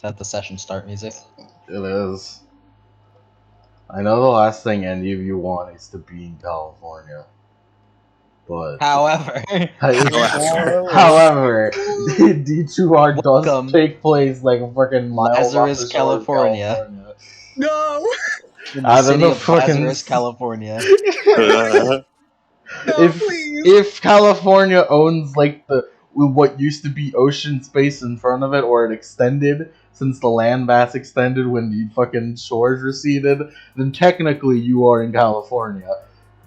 that the session start music? It is. I know the last thing any of you want is to be in California. But However, D2R does Welcome. take place like fucking miles off Lazarus, the shore of California. No! In the Out of city the of fucking- Lazarus, California. No, please! if California owns like what used to be ocean space in front of it, or it extended since the landmass extended when the fucking shores receded, then technically you are in California.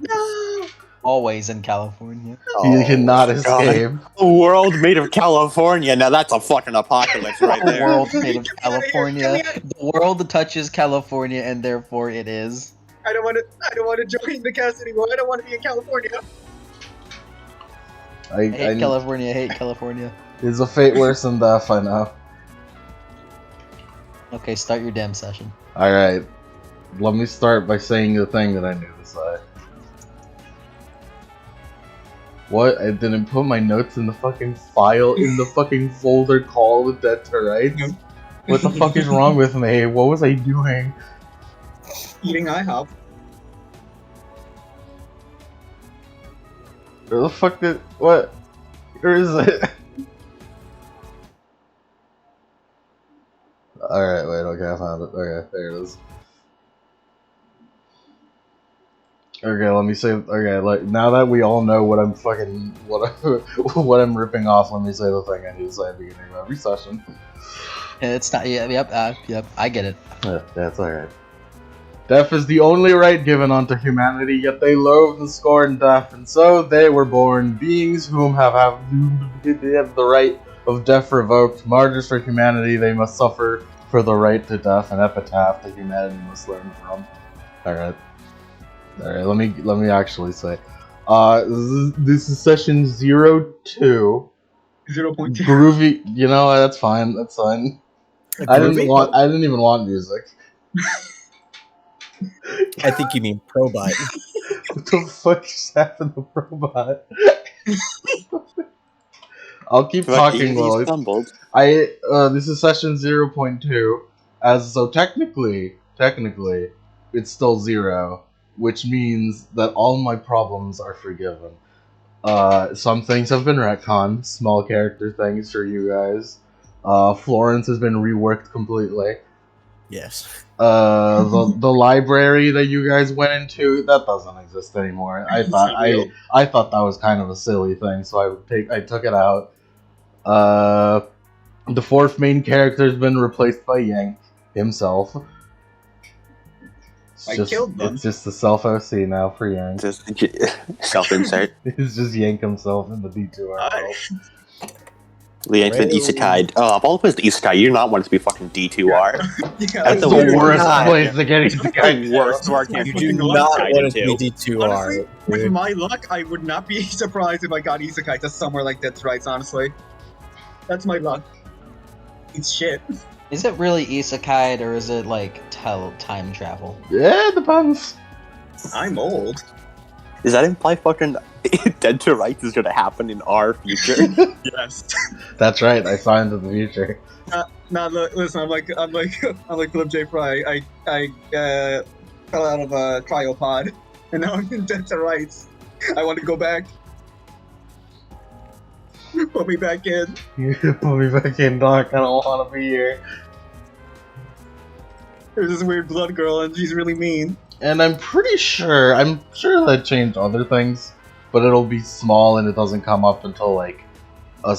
No! Always in California. You cannot escape. A world made of California. Now that's a fucking apocalypse right The there. world made of Get me outta here, California. get me The world touches California, and therefore it is. I don't want to join the cast anymore. I don't want to be in California. I hate California. I hate California. It's a fate worse than death, I know. Okay, start your damn session. Alright. Let me start by saying the thing that I knew to say. What? I didn't put my notes in the fucking file, in the fucking folder called Dead to Rights? What the fuck is wrong with me? What was I doing? Eating IHOP. Where the fuck did... What? Where is it? Alright, wait, okay, I found it. Okay, there it is. Okay, let me say. Okay, like now that we all know what I'm fucking what I'm ripping off, let me say the thing I need to say at the beginning of every session. It's not. Yep. I get it. Yeah, that's alright. Death is the only right given unto humanity, yet they loathe and scorn death, and so they were born beings whom have the right of death revoked. Martyrs for humanity, they must suffer for the right to death. An epitaph that humanity must learn from. Alright. Alright, let me actually say. This is session 02. 0.2. Groovy, you know, that's fine, that's fine. I didn't even want music. I think you mean Probot. What the fuck just happened to Probot? I'll keep talking while stumbled. this is session 0.2, so technically, it's still 0, which means that all my problems are forgiven. Some things have been retconned, small character things for you guys. Florence has been reworked completely. Yes. The library that you guys went into, that doesn't exist anymore. I thought that was kind of a silly thing, so I took it out. The fourth main character has been replaced by Yank himself. Killed them. It's just the self-OC now for Yank. Just self-insert. It's just Yank himself in the D2R. Liank's an isekai. Of all the places to isekai, you do not want it to be fucking D2R. Yeah, That's the the worst God. place to get isekai. The worst work You you do do not not want it to do. be D2R. Honestly, with my luck, I would not be surprised if I got isekai to somewhere like Death Rights, honestly. That's my luck. It's shit. Is it really isekai or is it like time travel? Yeah, it depends. I'm old. Does that imply fucking Dead to Rights is gonna happen in our future? Yes. That's right. I saw into the future. Nah, look, listen. I'm like Philip J. Fry. I fell out of a cryopod, and now I'm in Death Rights. I want to go back. Put me back in. Put me back in, Doc. I don't want to be here. There's this weird blood girl, and she's really mean. And I'm sure they changed other things, but it'll be small and it doesn't come up until like a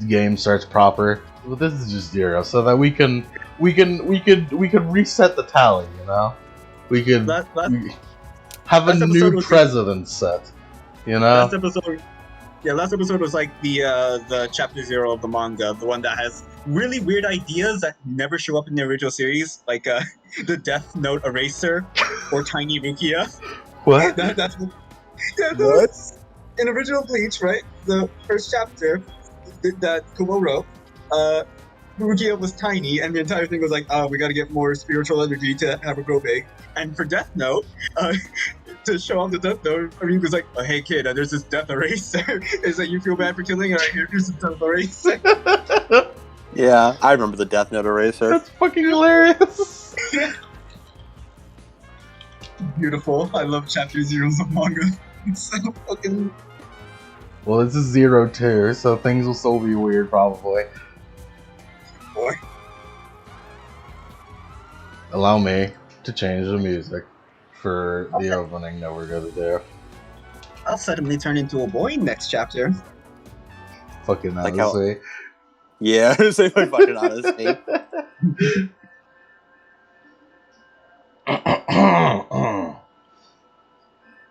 game starts proper. But this is just 0, so that we could reset the tally. You know, we could have a new president set. You know. Last episode was like the chapter 0 of the manga, the one that has really weird ideas that never show up in the original series, like the Death Note Eraser or Tiny Rukia. What? That's what? In original Bleach, right? The first chapter that Kubo wrote, Rukia was tiny, and the entire thing was like, oh, we gotta get more spiritual energy to have her grow big. And for Death Note, to show off the Death Note, Ryuko's like, oh, hey kid, there's this Death Eraser. Is that you feel bad for killing her? Here's this Death Eraser. Yeah, I remember the Death Note eraser. That's fucking hilarious. Beautiful. I love chapter zeros of manga. It's so fucking. Well, this is 02, so things will still be weird, probably. Boy. Allow me to change the music for the opening that we're gonna do. I'll suddenly turn into a boy next chapter. Fucking Like how- honestly. Yeah, say my fucking honesty.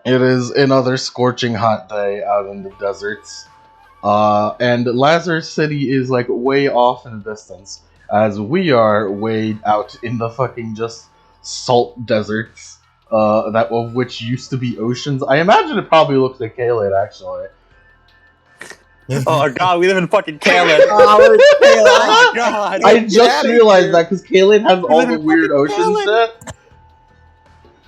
It is another scorching hot day out in the deserts. And Lazarus City is like way off in the distance, as we are way out in the fucking just salt deserts, that of which used to be oceans. I imagine it probably looks like Kaled, actually. Oh god, we live in fucking Kaled. Oh, Oh god. I Get just outta realized here. that because Kaled has all live the in weird fucking ocean Kaled. shit.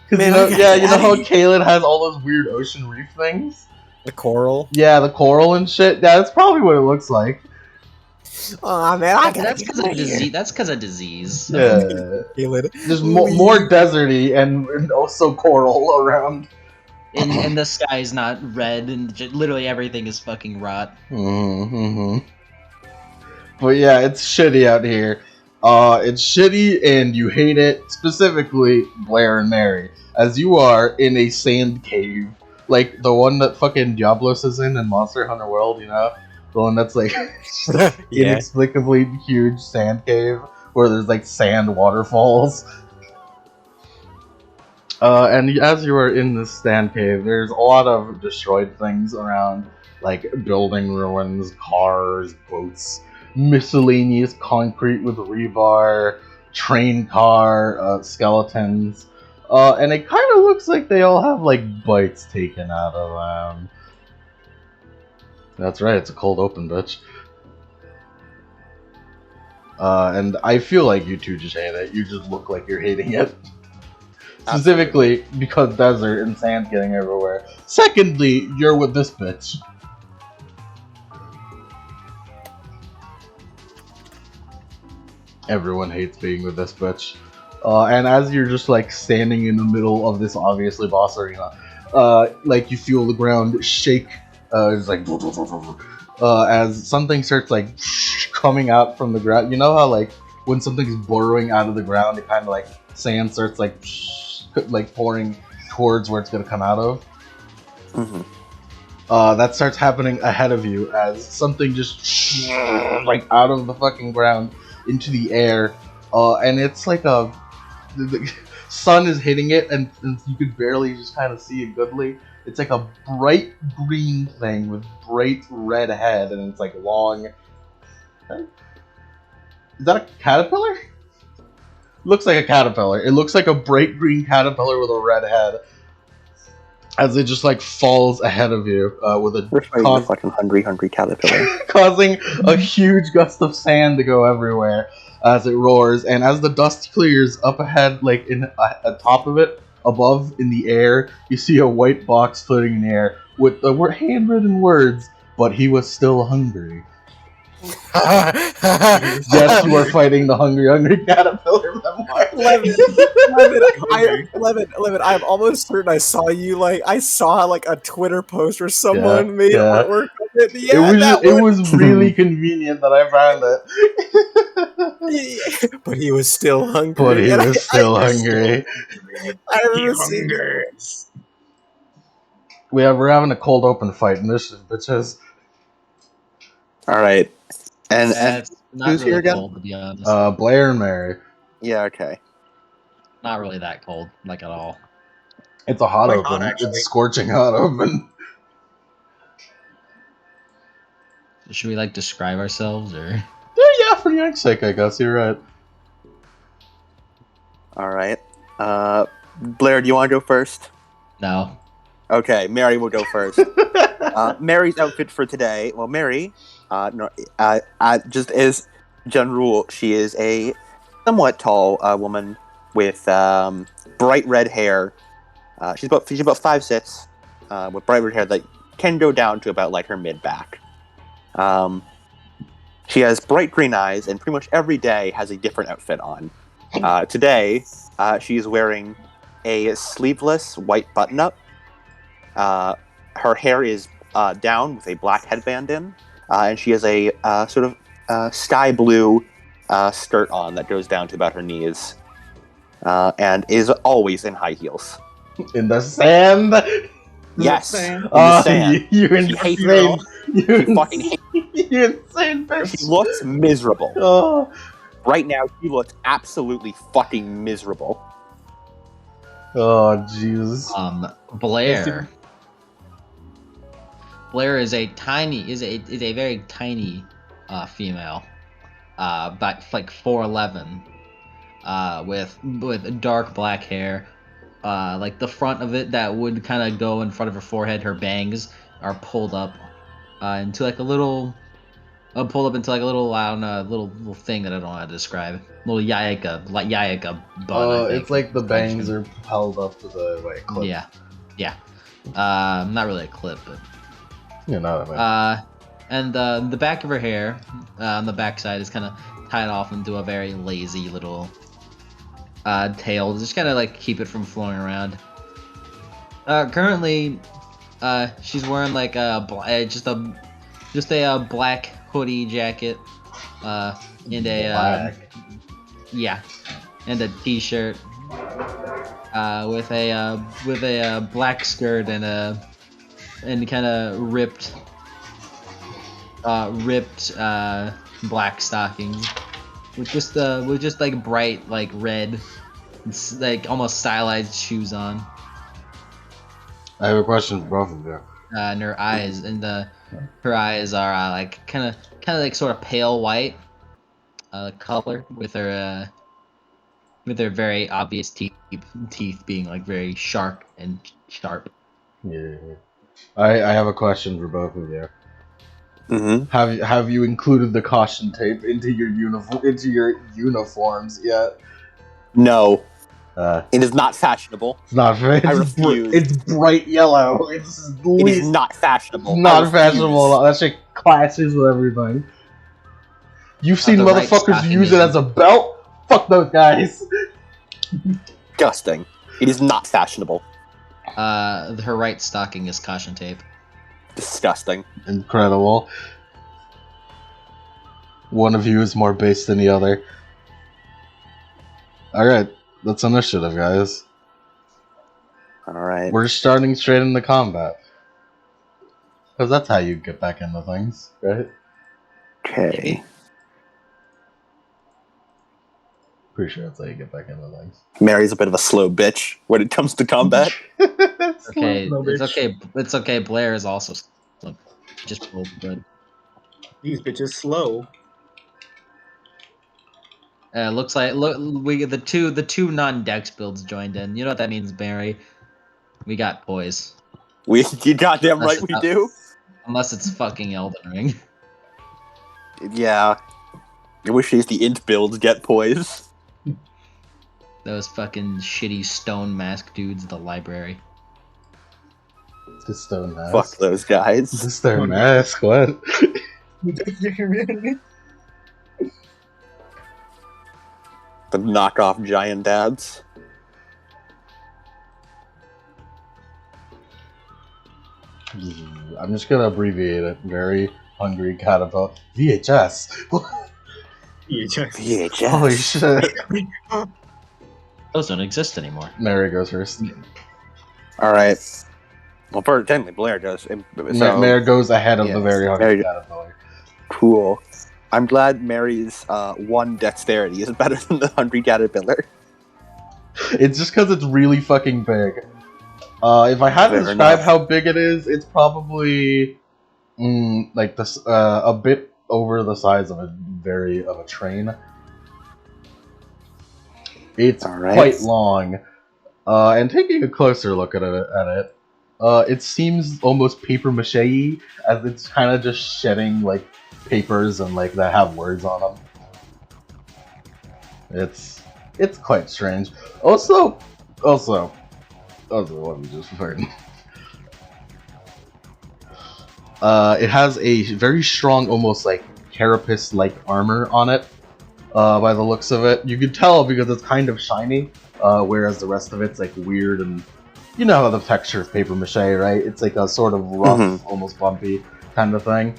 Because Man, you know, I gotta yeah, get you know outta how here. Kaled has all those weird ocean reef things? The coral. Yeah, the coral and shit. Yeah, that's probably what it looks like. Oh man, I gotta That's get because out of of here. disease. That's because of disease. Yeah. Kaled. Just more deserty and also coral around. And the sky is not red, and literally everything is fucking rot. Mm-hmm. But yeah, it's shitty out here. It's shitty and you hate it. Specifically, Blair and Mary, as you are in a sand cave, like the one that fucking Diablos is in Monster Hunter World. You know, the one that's like Yeah. inexplicably huge sand cave where there's like sand waterfalls. And as you are in this sand cave, there's a lot of destroyed things around, like building ruins, cars, boats, miscellaneous concrete with rebar, train car, skeletons. And it kind of looks like they all have like bites taken out of them. That's right, it's a cold open, bitch. And I feel like you two just hate it. You just look like you're hating it. Specifically because desert and sand getting everywhere. Secondly, you're with this bitch. Everyone hates being with this bitch. And as you're just like standing in the middle of this obviously boss arena, like you feel the ground shake. It's like as something starts like coming out from the ground. You know how like when something's burrowing out of the ground, it kind of like sand starts like pouring towards where it's gonna come out of. Mm-hmm. That starts happening ahead of you as something just like out of the fucking ground into the air, and it's like the sun is hitting it, and you could barely just kind of see it goodly. It's like a bright green thing with bright red head, and it's like long. Is that a caterpillar? Looks like a caterpillar. It looks like a bright green caterpillar with a red head, as it just like falls ahead of you with We're fighting a the fucking hungry caterpillar. causing a huge gust of sand to go everywhere as it roars. And as the dust clears up ahead, like in atop of it, above in the air, you see a white box floating in the air with the handwritten words, "But he was still hungry." Yes, you are fighting the hungry caterpillar memoir. Levin, I'm almost certain I saw you I saw like a Twitter post where someone made artwork of it. Yeah, It was really convenient that I found it. But he was still hungry. But he And was still hungry. I remember seeing We're having a cold open fight initiative, bitches. Alright. And That's not who's really here again? cold, to be honest. Blair and Mary. yeah, okay. Not really that cold, like at all. It's a hot Quite open. hot, actually. It's scorching hot open. Should we like describe ourselves or? Yeah, for Yank's sake, I guess you're right. Alright. Blair, do you want to go first? No. Okay, Mary will go first. Mary's outfit for today. Well, Mary, just as general rule, she is a somewhat tall woman with bright red hair. She's about 5'6", with bright red hair that can go down to about like her mid back. She has bright green eyes, and pretty much every day has a different outfit on. Today, she is wearing a sleeveless white button-up. Her hair is down with a black headband in, and she has a sort of sky blue skirt on that goes down to about her knees, and is always in high heels. In the sand. Yes, Sand. in the sand. You She hates it insane. all. She fucking hates You insane bitch. She looks miserable. Oh. Right now, she looks absolutely fucking miserable. Oh, Jesus. Blair. Blair is a very tiny female, but like 4'11", with dark black hair. Like the front of it that would kind of go in front of her forehead. Her bangs are pulled up into like a little, I don't know, little thing that I don't know how to describe. Little yayaka bun. I think. It's like the bangs are held up to the clip. Yeah. Not really a clip, but You know what I mean. and the back of her hair on the back side is kind of tied off into a very lazy little tail, just kind of like keep it from flowing around. Currently, she's wearing like just a black hoodie jacket, and a and a t-shirt, with a black skirt and kind of ripped black stockings with just like bright like red, like almost stylized shoes on. I have a question for both of you. And her eyes her eyes are like kind of like sort of pale white color with her very obvious teeth being like very sharp and sharp. Yeah. I have a question for both of you. Mm-hmm. Have you included the caution tape into your uniforms yet? No. It is not fashionable. It's not. I refuse. It's bright yellow. It is not fashionable. It's not fashionable. That shit clashes with everything. You've seen motherfuckers use it as a belt? Fuck those guys. Disgusting. It is not fashionable. Her right stocking is caution tape. Disgusting. Incredible. One of you is more base than the other. Alright, that's initiative, guys. Alright. We're starting straight into combat. Because that's how you get back into things, right? Okay. Pretty sure that's how you get back into things. Mary's a bit of a slow bitch when it comes to combat. Okay, it's okay. It's okay. Blair is also slow. Just roll good. These bitches slow. Looks like we the two non-dex builds joined in. You know what that means, Barry? We got poise. You goddamn right we do. Unless it's fucking Elden Ring. Yeah. I wish these int builds get poise. Those fucking shitty stone mask dudes at the library. The stone mask. Fuck those guys. The stone mask, what? The knockoff giant dads. I'm just gonna abbreviate it. Very hungry caterpillar. VHS. VHS. Holy shit. Those don't exist anymore. Mary goes first. Alright. Well, technically Blair does. So, Mary goes ahead of yeah, the very hungry Mary, caterpillar. Cool. I'm glad Mary's 1 dexterity is better than the hungry caterpillar. It's just because it's really fucking big. If I had to describe how big it is, it's probably like this, a bit over the size of a train. It's quite long, and taking a closer look at it, it seems almost paper mache, as it's kind of just shedding like papers and like that have words on them. It's quite strange. Also, let me just learn. It has a very strong, almost like carapace-like armor on it. By the looks of it, you could tell because it's kind of shiny, whereas the rest of it's like weird and you know how the texture of paper mache, right? It's like a sort of rough, almost bumpy kind of thing,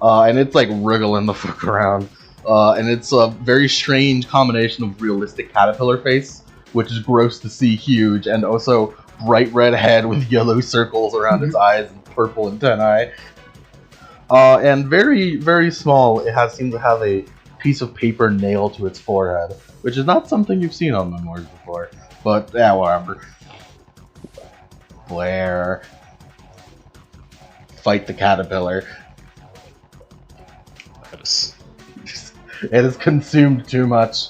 and it's like wriggling the fuck around. And it's a very strange combination of realistic caterpillar face, which is gross to see huge, and also bright red head with yellow circles around its eyes and purple antennae. And very, very small, it seems to have a piece of paper nailed to its forehead, which is not something you've seen on Memoirs before. But, yeah, whatever. Blair. Fight the caterpillar. It has consumed too much.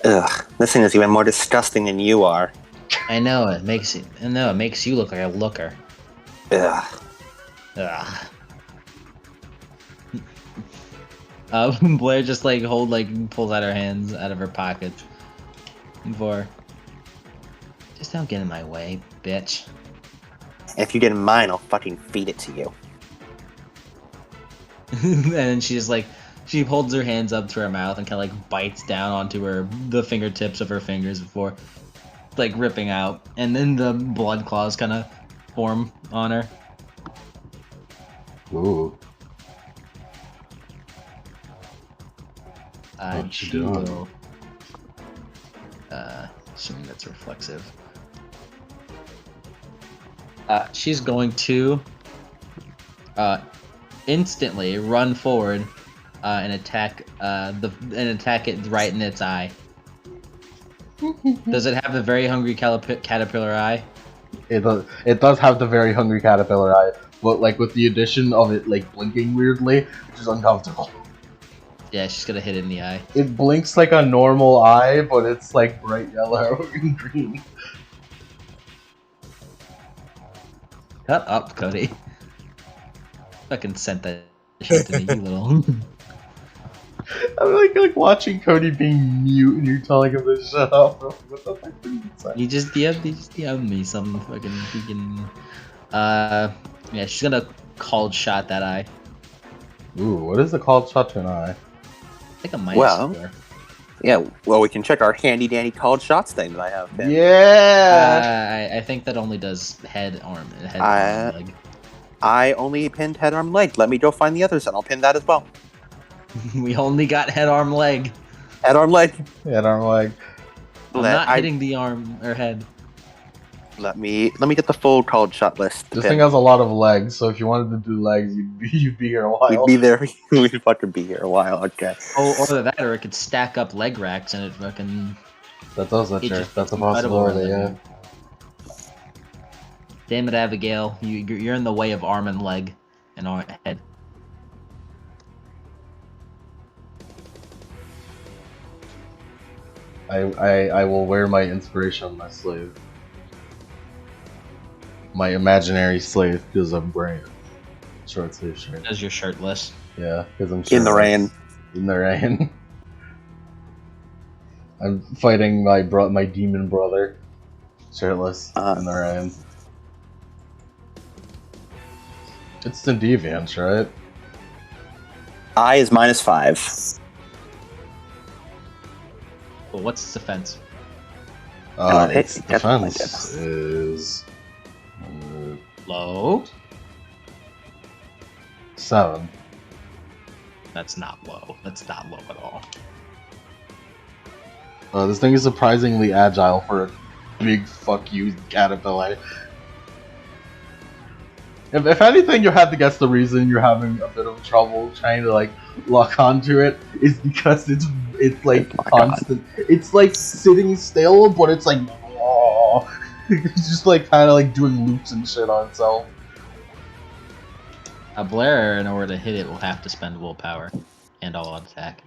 Ugh, this thing is even more disgusting than you are. I know, it makes you look like a looker. Ugh. Ugh. Blair just pulls out her hands out of her pocket. Just don't get in my way, bitch. If you get in mine, I'll fucking feed it to you. And then she holds her hands up to her mouth and kind of like bites down onto the fingertips of her fingers before like ripping out, and then the blood claws kind of form on her. Ooh. What's she doing? Assuming that's reflexive. She's going to instantly run forward and attack it right in its eye. Does it have the very hungry caterpillar eye? It does. It does have the very hungry caterpillar eye, but like with the addition of it like blinking weirdly, which is uncomfortable. Yeah, she's gonna hit it in the eye. It blinks like a normal eye, but it's like bright yellow and green. Shut up, Cody. Fucking sent that shit to me, you little. I'm like watching Cody being mute and you're telling him to shut up. What the fuck did you say? He just DM'd me some fucking freaking. Yeah, she's gonna cold shot that eye. Ooh, what is the called shot to an eye? I think a minus square. Yeah, well, we can check our handy dandy called shots thing that I have. Pinned. Yeah. I think that only does head, arm, and leg. I only pinned head, arm, leg. Let me go find the others, and I'll pin that as well. We only got head, arm, leg. Head, arm, leg. Head, arm, leg. I'm not hitting the arm or head. Let me get the full called shot list. This thing has a lot of legs, so if you wanted to do legs, you'd be here a while. We'd be there. We'd fucking be here a while. Okay. Oh, or that, or it could stack up leg racks and it fucking. That's a possibility. Yeah. Damn it, Abigail! You're in the way of arm and leg, and head. I will wear my inspiration on my sleeve. My imaginary slave, because I'm wearing a short sleeve shirt. Because you're shirtless. Yeah, because I'm shirtless. In the rain. In the rain. I'm fighting my demon brother, shirtless in the rain. It's the deviant, right? I is -5. Well, what's its defense? Its defense is low. 7. That's not low. That's not low at all. This thing is surprisingly agile for a big fuck you caterpillar. If anything, you had to guess the reason you're having a bit of trouble trying to like lock onto it is because it's like constant. God. It's like sitting still, but it's like it's just like kind of like doing loops and shit on itself. A Blair, in order to hit it, will have to spend willpower and all attack.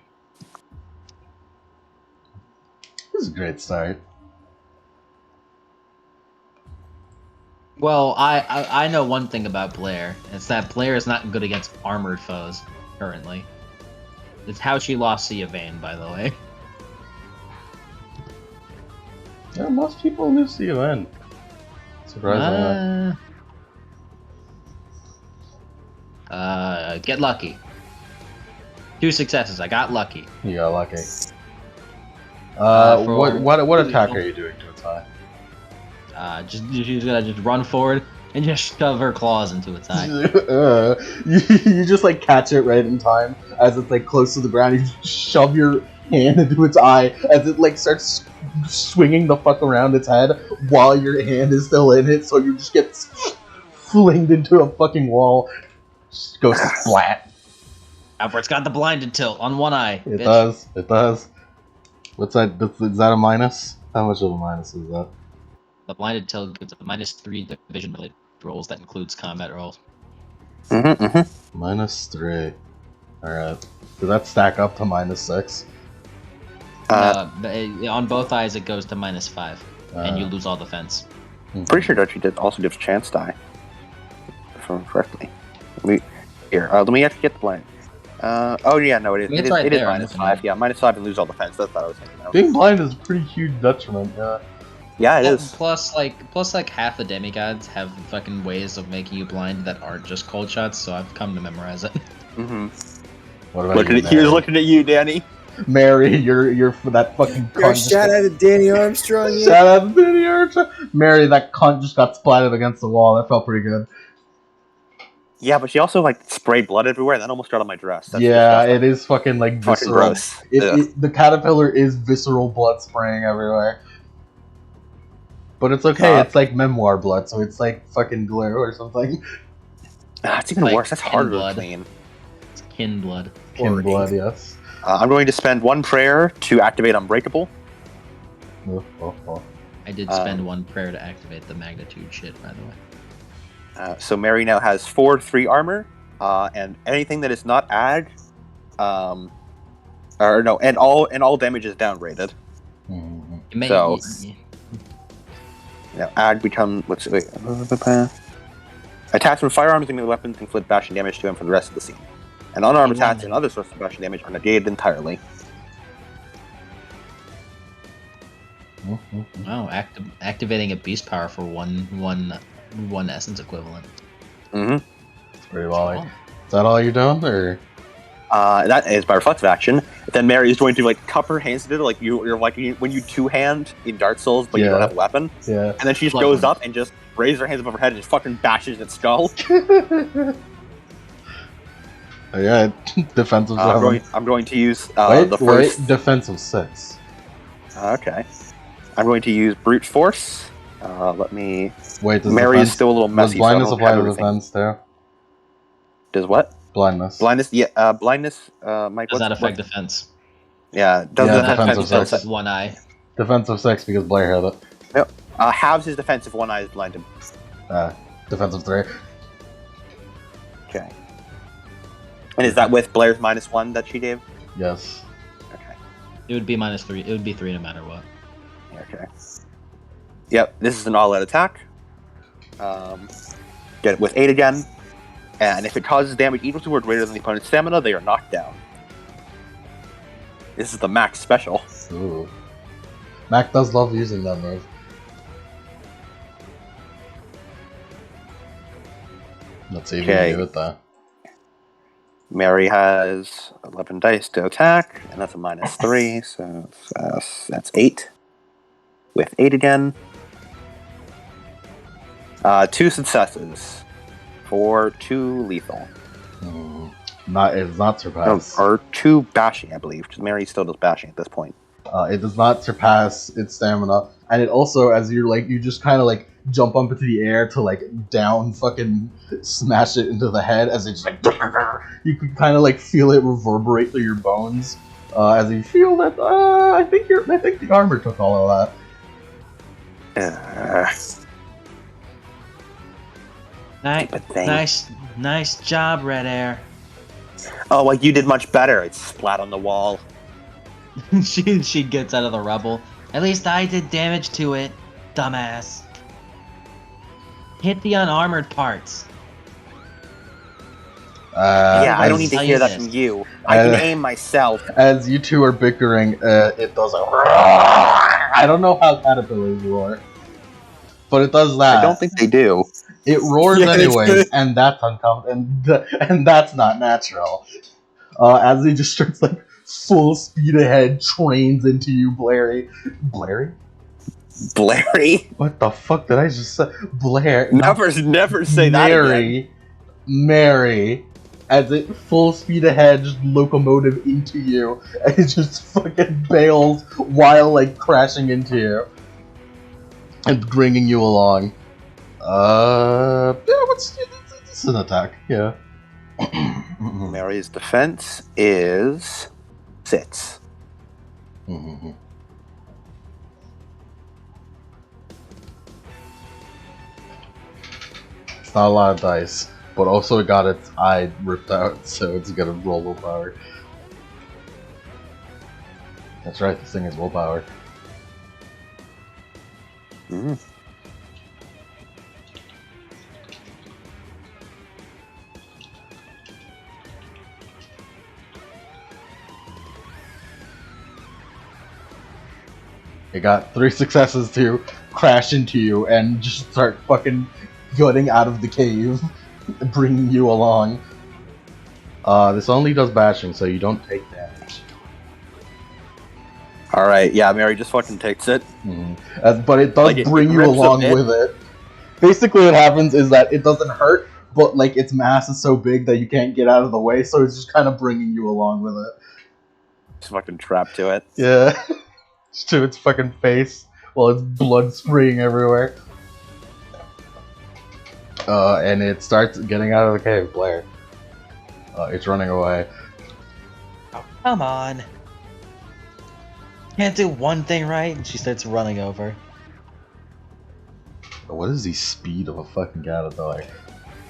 This is a great start. Well, I know one thing about Blair. It's that Blair is not good against armored foes, currently. It's how she lost to Yvain, by the way. Yeah, most people lose to Yvain. Surprisingly. Get lucky. 2 successes. I got lucky. You got lucky. For- What attack are you doing to its eye? She's gonna just run forward and just shove her claws into its eye. You just like catch it right in time as it's like close to the ground. You shove your hand into its eye as it like starts swinging the fuck around its head while your hand is still in it. So you just get flinged into a fucking wall. Just goes splat. Albert's got the blinded tilt on one eye. It bitch. does. It does. What's that? Is that a minus? How much of a minus is that? The blinded tilt gives a -3 division related rolls. That includes combat rolls. -3. Alright. Does that stack up to -6? On both eyes, it goes to -5, and you lose all defense. Pretty sure that you also gives chance die. If I remember correctly. Let me actually get the blind. Oh yeah, no, it is. I mean, it's It is, right it is there, -5. Yeah, -5 and lose all defense. That's what I was thinking of. Being blind is a pretty huge detriment, yeah. Yeah, it is. Plus, half the demigods have fucking ways of making you blind that aren't just cold shots. So I've come to memorize it. Mm-hmm. What about you, He was looking at you, Danny. Mary, you're for that fucking Yo, cunt. shout out to Danny Armstrong. Yeah. Shout out to Danny Armstrong. Mary, that cunt just got splatted against the wall. That felt pretty good. Yeah, but she also like sprayed blood everywhere, and that almost got on my dress. That's yeah, disgusting. it is fucking like Fucking visceral. gross. Yeah. The caterpillar is visceral blood spraying everywhere. But it's okay, it's like memoir blood, so it's like fucking glue or something. It's even Like worse. That's kin harder blood. to clean. It's kin blood. Kin blood, yes. I'm going to spend 1 prayer to activate Unbreakable. Oh. I did spend 1 prayer to activate the magnitude shit, by the way. So Mary now has 4/3 armor, and anything that is not ag, and all damage is downgraded. Mhm. It may, So- Now ag becomes attacks from firearms and melee weapons inflict bashing damage to him for the rest of the scene. And unarmed attacks and other sources of bashing damage are negated entirely. Wow, activating a beast power for one essence equivalent. Mm-hmm. Pretty well. Is that all you're doing, or? That is by reflexive action. Then Mary is going to like cup her hands into like you're like when you two-hand in Dark Souls, but you don't have a weapon. Yeah. And then she just goes up and just raises her hands above her head and just fucking bashes its skull. Yeah, defensive 7. I'm going to use Wait, the first. defensive 6. Okay. I'm going to use brute force. Let me. Wait, does Mary defense, is still a little messy. Does blindness so I don't apply have to everything. defense too? Does what? Blindness. Blindness. Yeah. Blindness. Mike. Does that affect defense? Yeah. Does Yeah, that defensive affect six. defense? One eye. Defensive 6 because Blair had it. Halves his defense if one eye is blinded. Defensive 3. Okay. And is that with Blair's -1 that she gave? Yes. Okay. It would be -3. It would be 3 no matter what. Okay. Yep, this is an all-out attack. Get it with 8 again. And if it causes damage equal to or greater than the opponent's stamina, they are knocked down. This is the max special. Ooh. Mac does love using that move. Let's see if we Okay. can do it though. Mary has 11 dice to attack, and that's a -3, so that's 8. With 8 again. 2 successes. For 2 lethal. It's not surpassed. Or 2 bashing, I believe, because Mary still does bashing at this point. It does not surpass its stamina, and it also, as you're like, you just kind of like jump up into the air to like down fucking smash it into the head as it's like you can kind of like feel it reverberate through your bones as you feel that. I think the armor took all of that. Nice job, Red Air. Oh, well, you did much better. It's splat on the wall. she gets out of the rubble. At least I did damage to it, dumbass. Hit the unarmored parts. I don't need to Tell hear you that this. from you. I can aim myself. As you two are bickering, it does a. I don't know how caterpillars roar, but it does that. I don't think they do. It roars Yeah, anyways, and that's uncomfortable, and that's not natural. as he just starts like full speed ahead, trains into you, Blairy. Blairy? Blairy? What the fuck did I just say? Blair. Never say that again. Mary. As it full speed ahead, just locomotive into you, and it just fucking bails while like crashing into you and bringing you along. Yeah, this is an attack. Yeah. Mary's defense is 6. Mm-hmm. It's not a lot of dice. But also it got its eye ripped out, so it's gonna roll willpower. That's right, this thing is willpower. Mm. It got 3 successes to crash into you and just start fucking gutting out of the cave. Bringing you along. This only does bashing, so you don't take damage. Alright, yeah, Mary just fucking takes it. Mm-hmm. But it does bring you along with it. Basically what happens is that it doesn't hurt, but like its mass is so big that you can't get out of the way, so it's just kind of bringing you along with it. Just fucking trapped to it. Yeah. To its fucking face, while its blood spraying everywhere. And it starts getting out of the cave, Blair. It's running away. Oh, come on. Can't do one thing right, and she starts running over. What is the speed of a fucking caterpillar?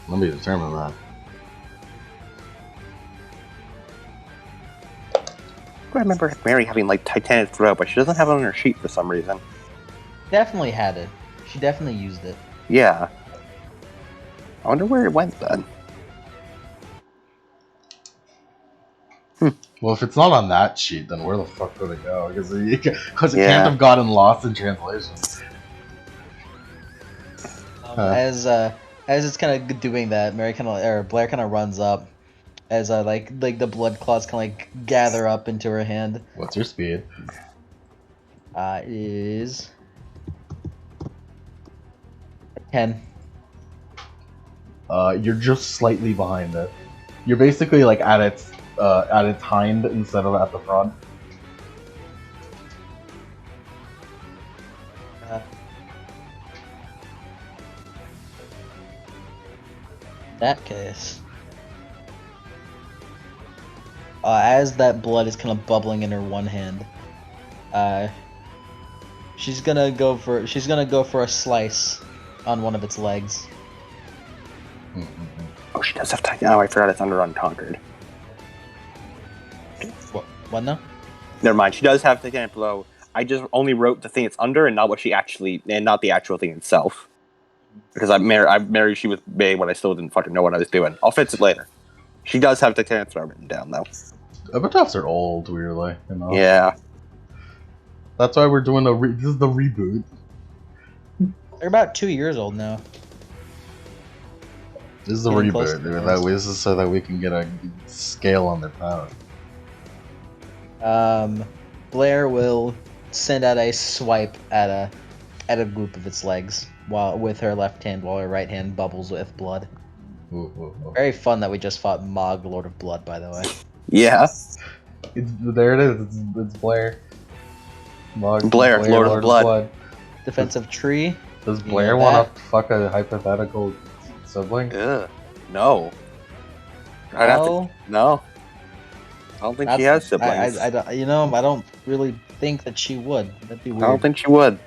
Let me determine that. I remember Mary having like Titanic throat, but she doesn't have it on her sheet for some reason. Definitely had it. She definitely used it. Yeah. I wonder where it went then. Well, if it's not on that sheet, then where the fuck would it go? Because it can't have gotten lost in translation. As it's kind of doing that, Blair kind of runs up, as like the blood clots kind of like gather up into her hand. What's your speed? Is 10. You're just slightly behind it. You're basically like at its hind instead of at the front. In that case, as that blood is kind of bubbling in her one hand, she's gonna go for a slice on one of its legs. Oh, she does have Titan. Oh, I forgot it's under Unconquered. What now? Never mind. She does have Titanic Blow. I just only wrote the thing it's under and not what she actually, and not the actual thing itself. Because I married she with May when I still didn't fucking know what I was doing. I'll fix it later. She does have Titanic Throw written down though. Epitaphs are old, weirdly. You know? Yeah. That's why we're doing this is the reboot. They're about 2 years old now. This is the reboot, dude. This is so that we can get a scale on their power. Blair will send out a swipe at a group of its legs with her left hand, while her right hand bubbles with blood. Ooh. Very fun that we just fought Mog, Lord of Blood, by the way. Yeah. There it is. It's Blair. Mog, Blair, Lord of Blood. Defensive tree. Does Blair want to fuck a hypothetical sibling? Ugh. No. No. I don't think she has siblings. I don't really think that she would. That'd be weird. I don't think she would.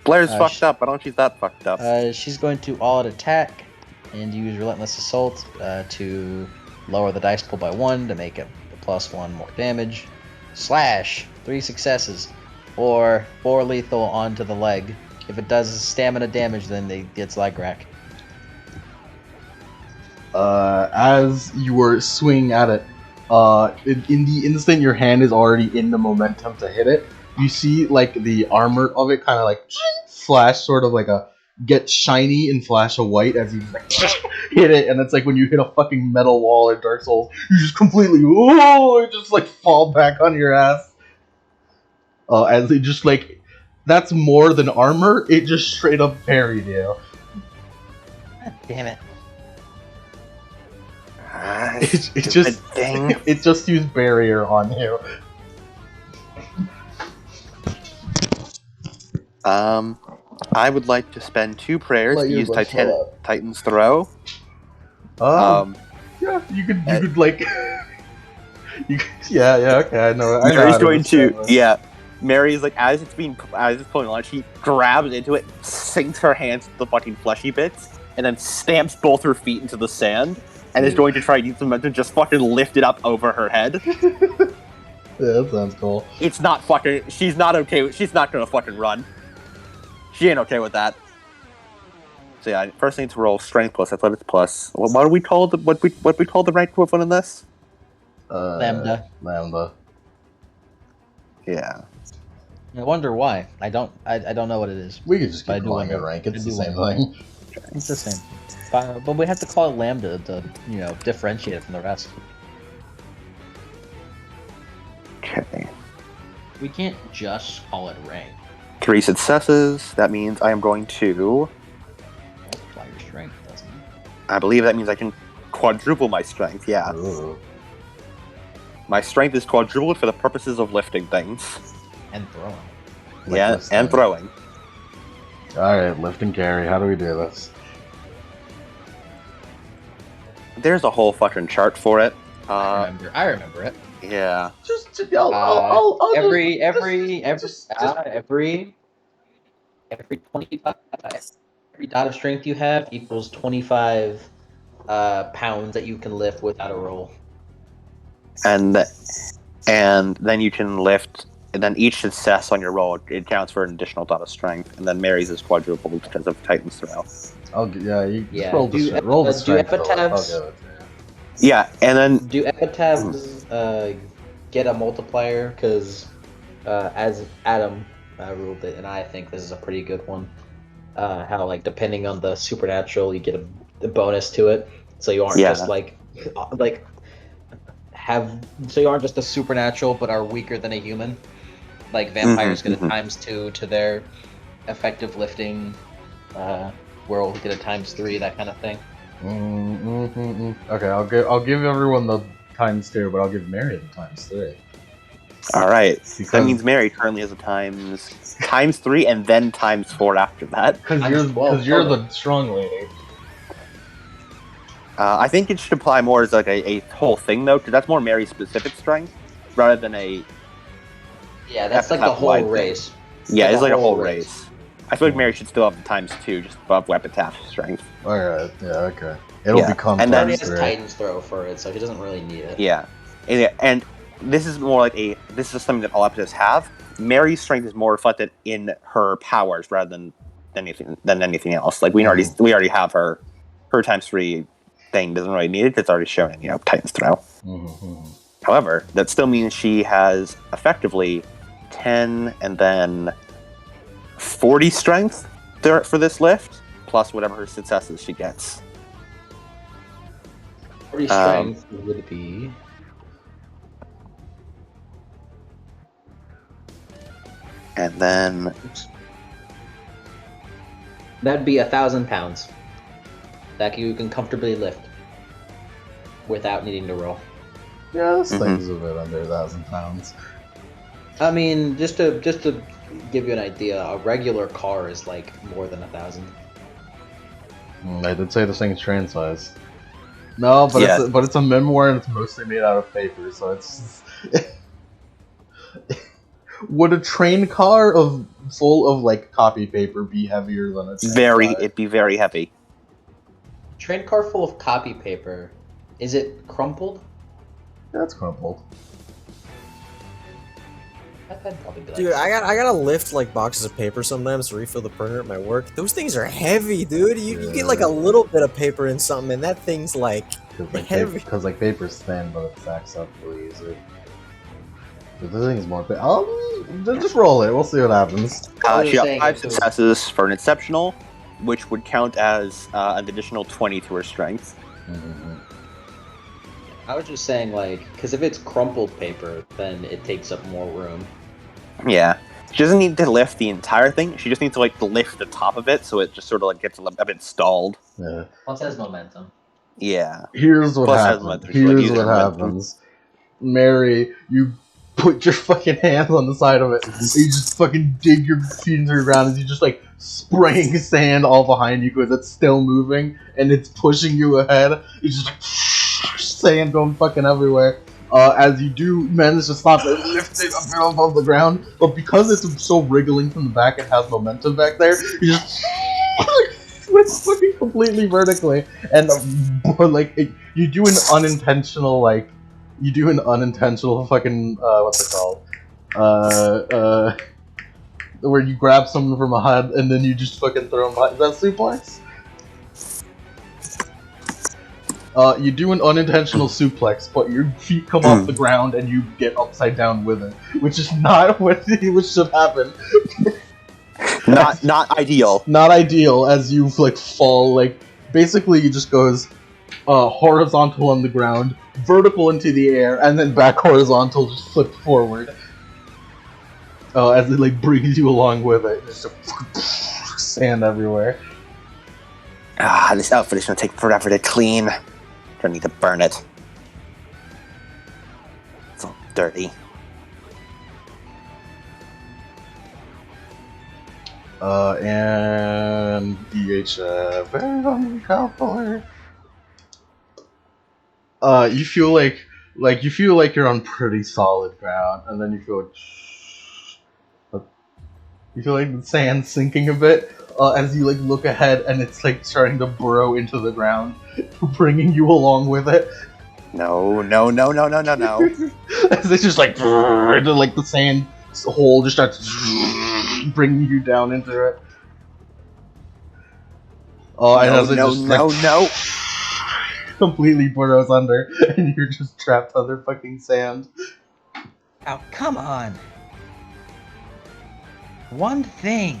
Blair's fucked up. I don't think she's that fucked up. She's going to all-out attack and use Relentless Assault to lower the dice pool by 1 to make it +1 more damage. Slash 3 successes or 4 lethal onto the leg. If it does stamina damage, then it gets leg rack. As you were swinging at it, in the instant your hand is already in the momentum to hit it, you see like the armor of it kind of like flash, sort of like a get shiny and flash a white as you just like hit it, and it's like when you hit a fucking metal wall in Dark Souls, you just completely just like fall back on your ass. As it just like that's more than armor. It just straight up buried you. God damn it! It just thing. it just used barrier on you. I would like to spend 2 prayers Let to your use butt fill up. Titan's Throw. Yeah, you could like, okay, I know. Mary's going to, Mary's like, as it's pulling on, she grabs into it, sinks her hands to the fucking fleshy bits, and then stamps both her feet into the sand, and is going to try to use the momentum to just fucking lift it up over her head. Yeah, that sounds cool. It's not fucking, she's not gonna fucking run. She ain't okay with that. So yeah, first thing to roll strength plus athletics plus. What do we call what we call the rank equivalent in this? Lambda. Yeah. I wonder why. I don't know what it is. We could just But I keep do calling it wonder. rank. It's I the do same wonder. thing. It's the same. But we have to call it lambda to differentiate it from the rest. Okay. We can't just call it rank. 3 successes. That means I am going to. Multiply your strength, doesn't it? I believe that means I can quadruple my strength. Yeah. Ooh. My strength is quadrupled for the purposes of lifting things. And throwing. Yeah, and throwing. Alright, lift and carry. How do we do this? There's a whole fucking chart for it. I remember it. Yeah. Every 25 every dot of strength you have equals 25 pounds that you can lift without a roll. And then you can lift, and then each success on your roll, it counts for an additional dot of strength, and then Mary's is quadrupled because of Titan's Throw. Just roll the roll the strength. Do epitaphs, Yeah, and then do epitaphs get a multiplier? Because as Adam ruled it, and I think this is a pretty good one. How like depending on the supernatural, you get a bonus to it, so you aren't just so you aren't just a supernatural, but are weaker than a human. Like vampires get a ×2 to their effective lifting. Werewolves get a ×3, that kind of thing. Okay, I'll give everyone the ×2, but I'll give Mary the ×3. All right, that means Mary currently has a ×3 and then ×4 after that. Because you're the strong lady. I think it should apply more as like a whole thing though, because that's more Mary's specific strength rather than a. Yeah, that's like the whole race. Yeah, it's like a whole race. I feel like Mary should still have the ×2, just above Epitaph strength. Alright, yeah, okay. It'll become and then he has Titan's Throw for it, so he doesn't really need it. Yeah, and this is more like this is something that all Epitaphs have. Mary's strength is more reflected in her powers rather than anything else. Like we already have her ×3 thing doesn't really need it. It's already shown in Titan's Throw. However, that still means she has effectively 10 and then 40 strength for this lift, plus whatever her successes she gets. 40 strength would be. And then. That'd be 1,000 pounds. That you can comfortably lift without needing to roll. Yeah, this thing's a bit under 1,000 pounds. I mean, just to give you an idea, a regular car is like more than 1,000. I did say this thing's train size. No, but it's a memoir and it's mostly made out of paper, so it's. Would a train car full of like copy paper be heavier than a train car? It'd be very heavy. Train car full of copy paper. Is it crumpled? Yeah, it's crumpled. That'd probably be like Dude, I gotta lift like boxes of paper sometimes to refill the printer at my work. Those things are heavy, dude. You get like a little bit of paper in something, and that thing's like heavy. Because paper's thin, but it stacks up really easy. But this thing is more. Just roll it. We'll see what happens. She got 5 successes for an exceptional. which would count as an additional 20 to her strength. Mhm. I was just saying, like, because if it's crumpled paper, then it takes up more room. Yeah. She doesn't need to lift the entire thing. She just needs to like lift the top of it, so it just sort of like gets a bit stalled. Yeah. Plus, it has momentum. Yeah. Here's what Plus, has happens. momentum. She's, like, Here's using what her momentum. happens. Mary, you put your fucking hands on the side of it. And you just fucking dig your feet into the ground as you just like spraying sand all behind you because it's still moving and it's pushing you ahead. It's just like sand going fucking everywhere. As you do manage to stop it, lift it up above the ground, but because it's so wriggling from the back, it has momentum back there. You just it's fucking completely vertically, and like you do an unintentional fucking what's it called? Where you grab someone from behind and then you just fucking throw them behind. Is that suplex? You do an unintentional suplex, but your feet come off the ground and you get upside down with it, which is not what should happen. Not ideal. Not ideal, as you like fall. Like basically, you just goes horizontal on the ground, vertical into the air, and then back horizontal, just flip forward. As it like brings you along with it, just sand everywhere. This outfit is gonna take forever to clean. Gonna need to burn it. It's all dirty. And DHF. You feel like you're on pretty solid ground, and then you feel like the sand sinking a bit as you like look ahead, and it's like starting to burrow into the ground, bringing you along with it. No. As it's just like into like the sand hole just starts bringing you down into it. No. Completely burrows under, and you're just trapped under fucking sand. Oh, come on. One thing.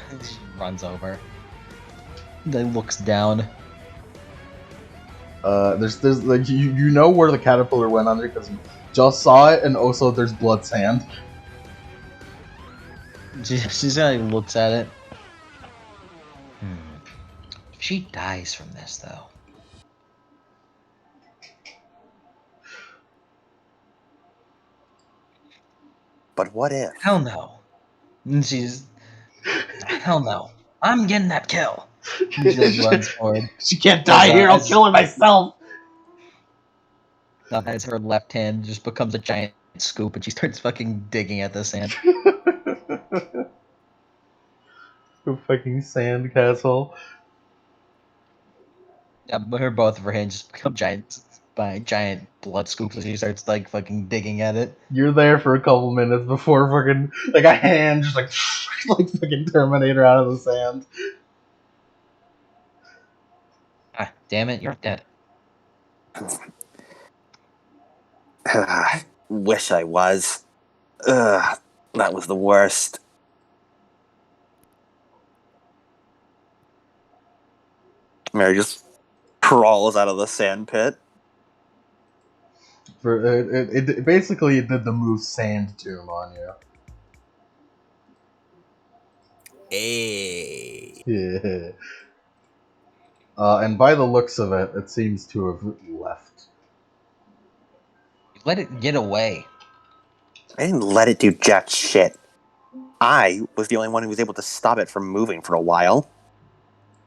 He just runs over. Then looks down. There's like you know where the caterpillar went under because you just saw it, and also there's blood sand. She just kind of looks at it. If she dies from this, though. But what if? Hell no. And hell no. I'm getting that kill. And she like runs forward. She can't die here. I'll kill her myself. As her left hand just becomes a giant scoop, and she starts fucking digging at the sand. A fucking sand castle. Yeah, but both of her hands just become giant blood scoops as she starts like fucking digging at it. You're there for a couple minutes before fucking like a hand just like like fucking Terminator out of the sand. Ah, damn it, you're dead. Wish I was. Ugh, that was the worst. Mary just crawls out of the sand pit. It basically did the move Sand Tomb on you. Hey. Yeah. And by the looks of it, it seems to have left. Let it get away. I didn't let it do jack shit. I was the only one who was able to stop it from moving for a while.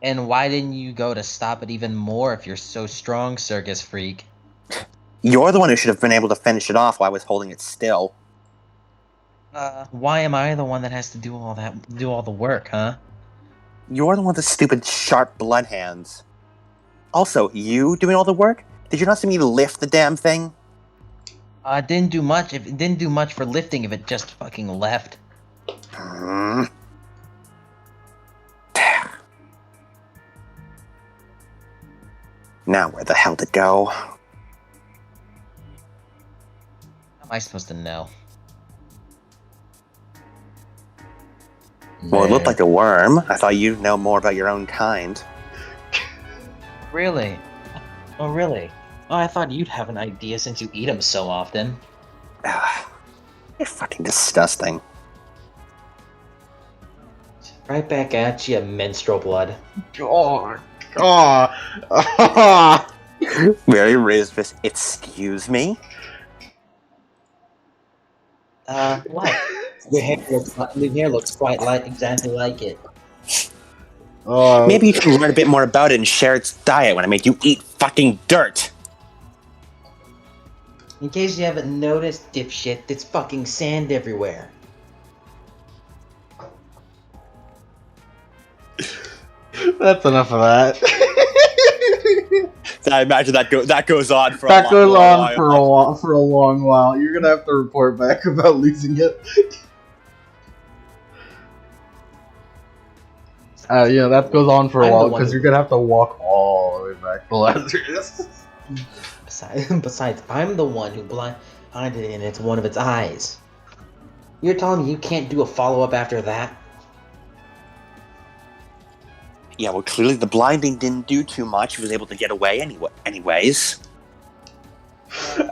And why didn't you go to stop it even more if you're so strong, circus freak? You're the one who should have been able to finish it off while I was holding it still. Why am I the one that has to do all the work, huh? You're the one with the stupid sharp blood hands. Also, you doing all the work? Did you not see me lift the damn thing? It didn't do much. If it didn't do much for lifting, if it just fucking left. Now where the hell to go? How am I supposed to know? Well, it looked like a worm. I thought you'd know more about your own kind. Really? Oh, really? Oh, I thought you'd have an idea since you eat them so often. You're fucking disgusting. Right back at you, menstrual blood. Very Rizvis, excuse me? What? Your hair looks quite exactly like it. Maybe you should learn a bit more about it and share its diet when I make you eat fucking dirt. In case you haven't noticed, dipshit, there's fucking sand everywhere. That's enough of that. I imagine that goes on for That a goes long on for a long while. You're gonna have to report back about losing it. Yeah, that goes on for a while because you're gonna have to walk all the way back to Lazarus. Besides, I'm the one who blinded it in one of its eyes. You're telling me you can't do a follow-up after that? Yeah, well, clearly the blinding didn't do too much. He was able to get away anyways.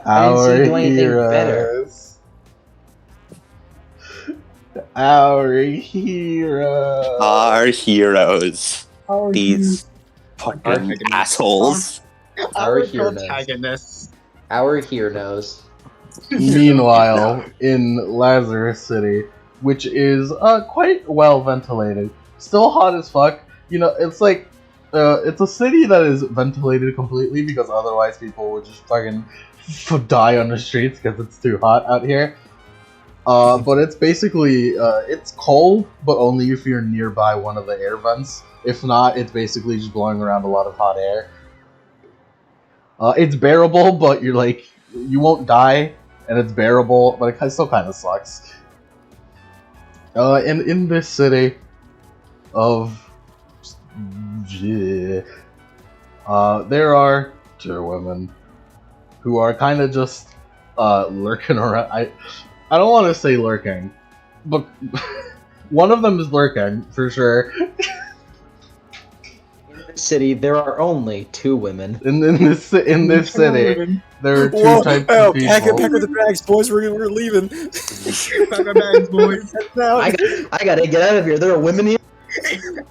I didn't see you do anything better. Our heroes. Our heroes. These fucking assholes. Our hero protagonists. Our hero knows. Meanwhile, in Lazarus City, which is quite well ventilated, still hot as fuck. You know, it's like it's a city that is ventilated completely because otherwise people would just fucking die on the streets because it's too hot out here. But it's basically it's cold, but only if you're nearby one of the air vents. If not, it's basically just blowing around a lot of hot air. It's bearable, but you won't die, and it's bearable, but it still kind of sucks. And in this city of there are two women who are kind of just lurking around. I don't want to say lurking, but one of them is lurking for sure. City, there are only two women. In this city, there are two types of people. Pack up the bags, boys. We're leaving. Pack our bags, boys. I gotta get out of here. There are women here.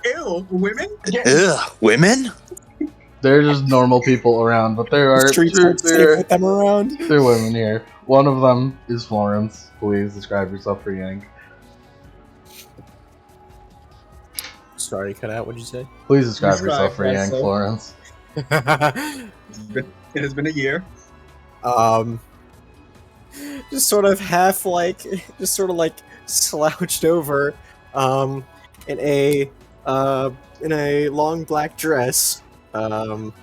Ew, women? Ugh, women? They're just normal people around, but there are two them around. Two women here. One of them is Florence. Please describe yourself for Yank. Sorry, cut out. What'd you say? Please describe yourself for Yank, Florence. It has been a year. Just sort of half slouched over, in a long black dress, with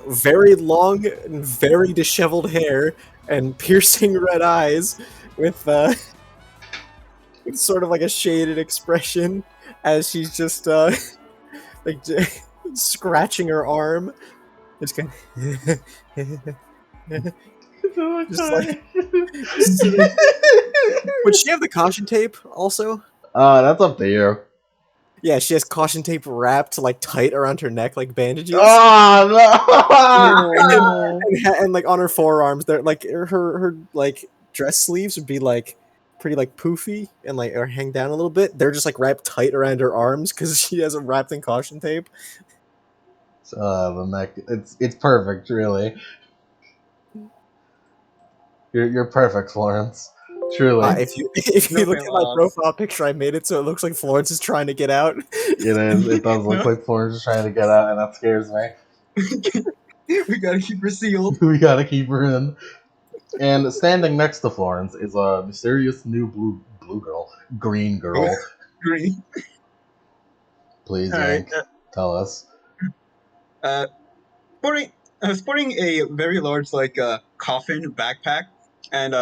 very long and very disheveled hair and piercing red eyes, with sort of like a shaded expression as she's just scratching her arm. It's kind of just like. Would she have the caution tape also? That's up to you. Yeah, she has caution tape wrapped tight around her neck like bandages. Oh no! and like on her forearms, they're her dress sleeves would be pretty poofy and or hang down a little bit. They're just wrapped tight around her arms because she has them wrapped in caution tape. The neck, it's perfect, really. You're perfect, Florence. Truly. If you look at my profile picture, I made it so it looks like Florence is trying to get out. It is. It does look like Florence is trying to get out, and that scares me. We gotta keep her sealed. We gotta keep her in. And standing next to Florence is a mysterious new green girl. Green. Please, Yank, tell us. Sporting a very large coffin backpack and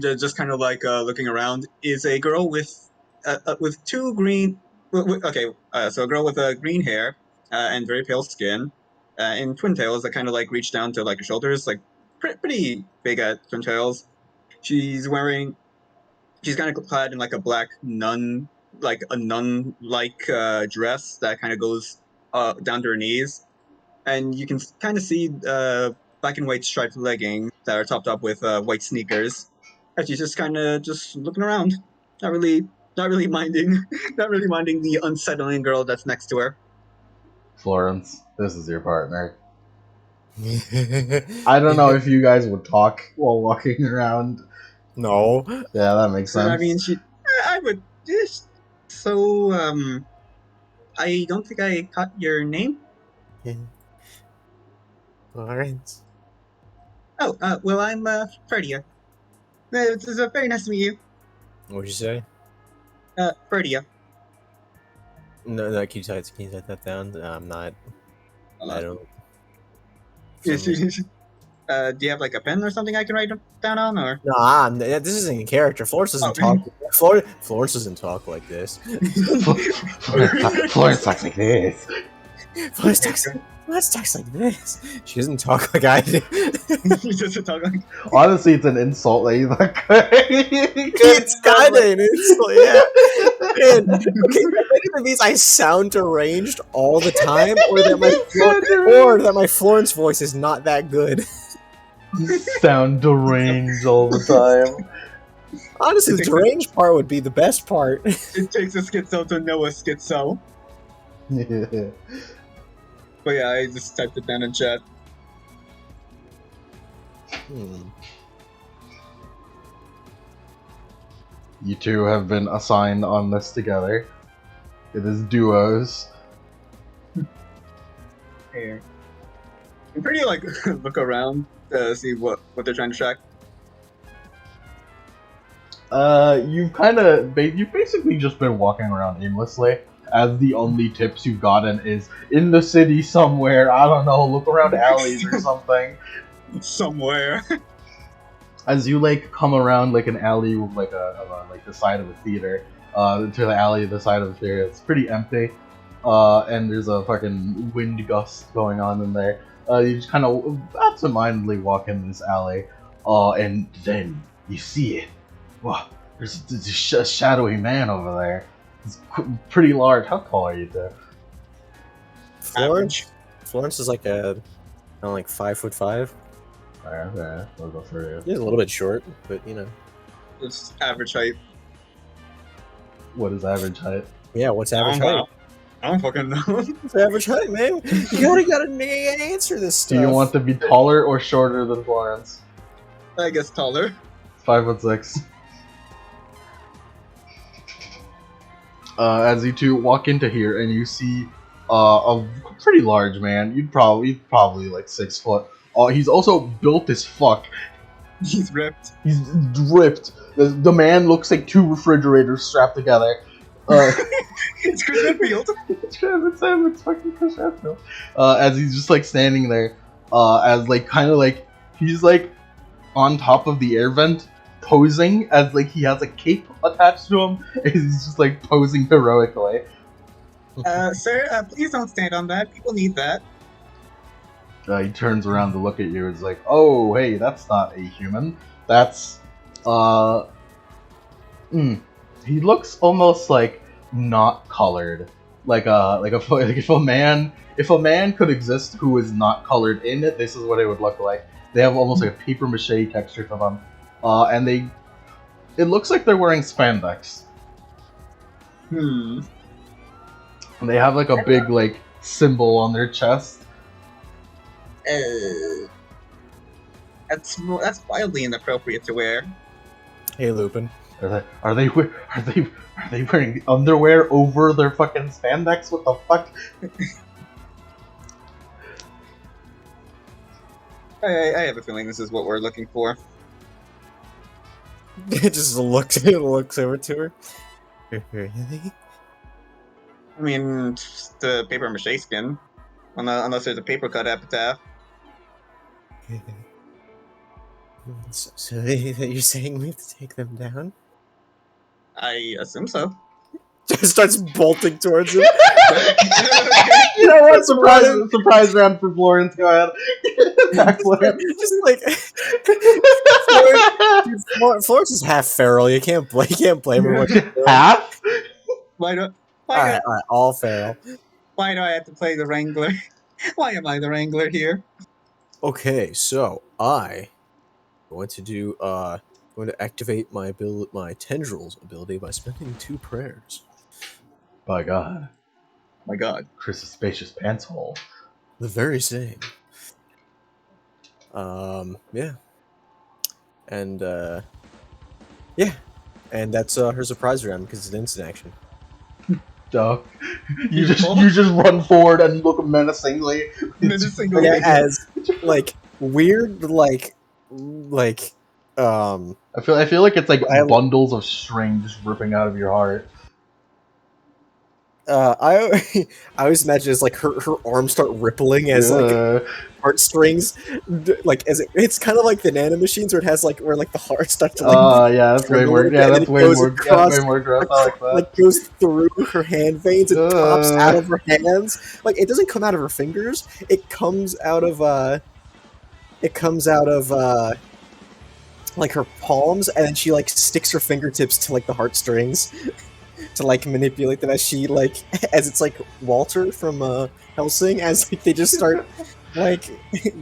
just kind of looking around is a girl with two green. So a girl with green hair and very pale skin, and twin tails that kind of reach down to her shoulders, pretty big at twin tails. She's wearing She's kind of clad in like a black nun, like a nun-like dress that kind of goes down to her knees, and you can kind of see black and white striped leggings that are topped up with white sneakers. And she's just kind of just looking around, not really minding, not really minding the unsettling girl that's next to her. Florence, this is your partner. I don't know if you guys would talk while walking around. No. Yeah, that makes sense. I mean, I would just. So, I don't think I caught your name. Alright. Oh, well, I'm Ferdia. It's very nice to meet you. What'd you say? Ferdia. No, can you type that down? I'm not. I don't. Do you have like a pen or something I can write down on, or? Nah, this isn't in character. Florence doesn't talk. Florence doesn't talk like this. Florence talks like this. Florence talks like this. She doesn't talk like I do. She doesn't talk like. Honestly, it's an insult that you like. It's kind of an insult, yeah. And, okay, that either means I sound deranged all the time, or that my Florence voice is not that good. You sound deranged all the time. Honestly, the deranged part would be the best part. It takes a schizo to know a schizo. Yeah. But yeah, I just typed it down in chat. You two have been assigned on this together. It is duos. Here. I'm pretty like look around to see what they're trying to track. You've basically just been walking around aimlessly, as the only tips you've gotten is in the city somewhere. I don't know, look around alleys or something. Somewhere. As you like come around like an alley with like like the side of a theater, to the alley, the side of the theater, it's pretty empty. And there's a fucking wind gust going on in there. You just kind of absentmindedly walk in this alley, and then you see it. Wow, there's a shadowy man over there. It's pretty large. How tall are you there? Florence is like a, like 5'5". Okay, we'll go for you. He's a little bit short, but you know. It's average height. What is average height? Yeah, what's average height? I don't fucking know. What's average height, man? You gotta answer this stuff. Do you want to be taller or shorter than Florence? I guess taller. 5'6". As you two walk into here and you see a pretty large man. He's probably like 6 foot. He's also built as fuck. He's ripped. He's ripped. The man looks like 2 refrigerators strapped together. It's Chris Redfield. It's fucking Chris Redfield. As he's just like standing there, as like kind of like he's like on top of the air vent, posing as like he has a cape attached to him. And he's just like posing heroically. Sir, please don't stand on that. People need that. He turns around to look at you. It's like, oh, hey, that's not a human. That's, he looks almost like not colored. If a man could exist who is not colored in it, this is what it would look like. They have almost like a paper mache texture to them, and it looks like they're wearing spandex. And they have like a big like symbol on their chest. That's wildly inappropriate to wear. Hey, Lupin. Are they wearing underwear over their fucking spandex? What the fuck? I have a feeling this is what we're looking for. It just looks over to her. Really? I mean, just the paper mache skin. Unless there's a paper cut epitaph. So you're saying we have to take them down? I assume so. Just starts bolting towards him. You know what? Surprise round for Florence. Go ahead. Backflip. Just like Florence is half feral. You can't blame her. Half? Why do All right, all feral. why do I have to play the Wrangler? Why am I the Wrangler here? Okay, so I going to activate my tendrils ability by spending 2 prayers. By God. My God. Chris's spacious pants hole. The very same. Yeah. And yeah. And that's her surprise round because it's an instant action. Duh. You just run forward and look menacingly. Menacingly. Yeah, as like weird I feel like it's like bundles of string just ripping out of your heart. I always imagine it's like her arms start rippling as like heartstrings, like as it's kind of like the nano machines where it has like where like the heart starts to like. Yeah, that's way more. Yeah, that's way more. Way more gross. I like that. Like goes through her hand veins and pops out of her hands. Like it doesn't come out of her fingers. It comes out of like her palms, and then she like sticks her fingertips to like the heartstrings to like manipulate them as she like as it's like Walter from Helsing as like, they just start like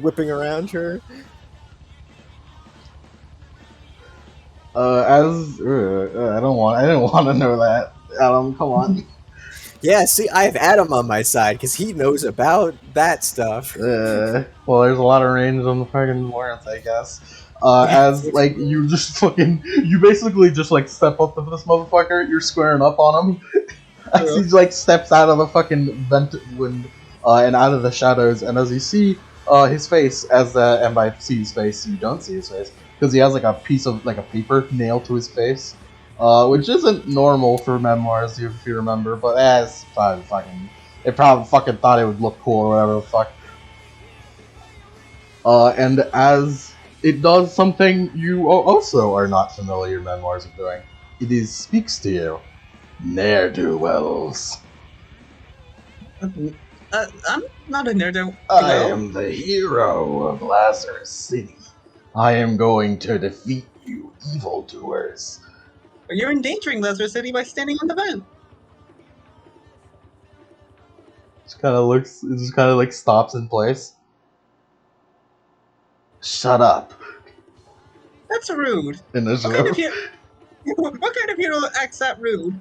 whipping around her. I didn't want to know that. Adam, come on. Yeah, see, I have Adam on my side because he knows about that stuff. Well, there's a lot of range on the fucking Lawrence, I guess. As like you basically just like step up to this motherfucker, you're squaring up on him as he like steps out of the fucking vent wind and out of the shadows, and as you see his face, and by see his face, you don't see his face because he has like a piece of like a paper nailed to his face, which isn't normal for memoirs if you remember, but it's probably it probably fucking thought it would look cool or whatever the fuck. And as it does something you also are not familiar memoirs of doing. It speaks to you. Ne'er-do-wells. I'm not a nerd. I am the hero of Lazarus City. I am going to defeat you evildoers. You're endangering Lazarus City by standing on the vent. It just kind of like stops in place. Shut up. That's rude. Initiative. What kind of hero acts that rude?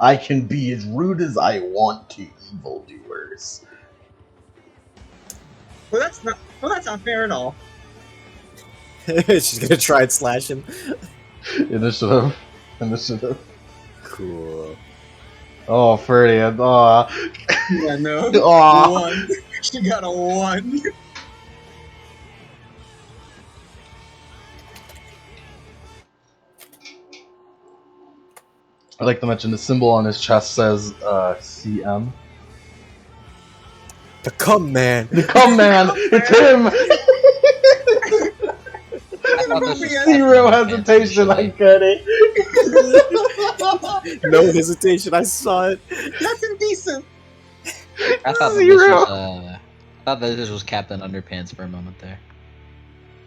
I can be as rude as I want to evildoers. Well, that's not fair at all. She's gonna try and slash him. Initiative. Cool. Oh, Ferdinand. Aw. Yeah, no. Aw. 1. She got a 1. I'd like to mention the symbol on his chest says CM. The Come Man. The Come Man! It's him! Zero hesitation, I get it. No hesitation, I saw it. That's indecent. I thought that this was Captain Underpants for a moment there.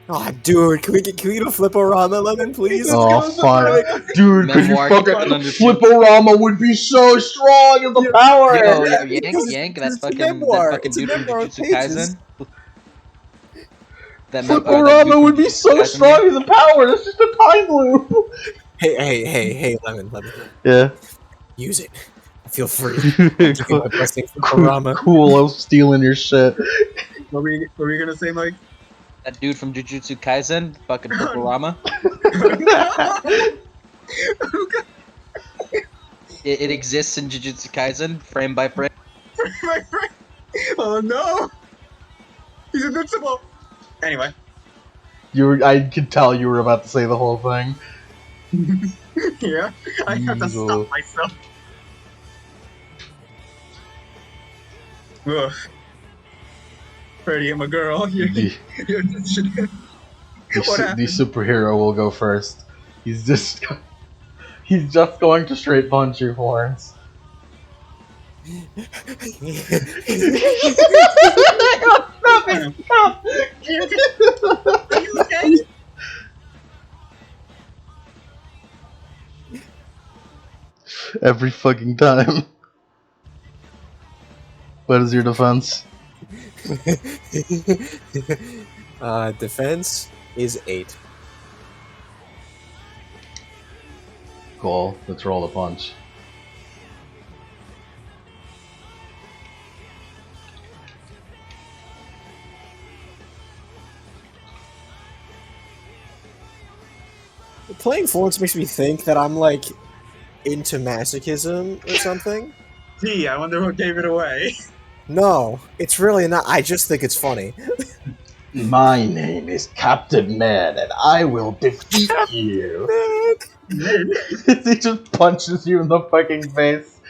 Oh, dude, can we do a Flip-O-Rama, Lemon, please? Oh, fine. Dude, could you Memoir fucking... Captain Underpants. Flip-O-Rama would be so strong as a power! Yo, Yeah, Yank, that it's a fucking memoir. dude from Memoir of Jujutsu pages. Kaisen. That Flip-O-Rama would be so strong as a power, that's just a time loop! Hey, Lemon. Yeah. Use it. Feel free. Cool. Cool, I was stealing your shit. What were you gonna say, Mike? That dude from Jujutsu Kaisen, fucking Fukurama. It exists in Jujutsu Kaisen, frame by frame. Oh no! He's invincible! Anyway. I could tell you were about to say the whole thing. Yeah, I have to stop myself. Ugh. Freddie, I'm a girl. The superhero will go first. He's just going to straight punch you, Florence. Stop! Are you okay? Every fucking time. What is your defense? Defense is 8. Cool. Let's roll a punch. Playing Florence makes me think that I'm like into masochism or something. Gee, I wonder what gave it away. No, it's really not. I just think it's funny. My name is Captain Man, and I will defeat you. He just punches you in the fucking face.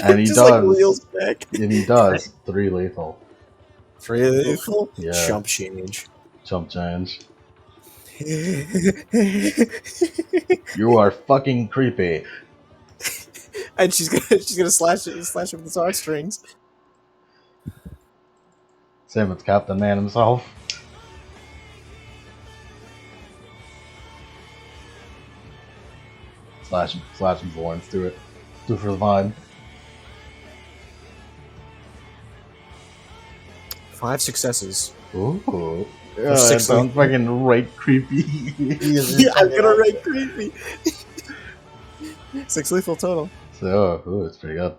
And he just does. like reels back. And he does. 3 lethal. 3 lethal? Yeah. Chump change. Chump change. You are fucking creepy. And she's gonna slash him with his heartstrings. Same with Captain Man himself. Slash him for once. Do it. Do it for the vibe. 5 successes. Ooh. That That sounds fucking right creepy. Yeah, I'm gonna rate creepy. 6 lethal total. So, ooh, it's pretty good.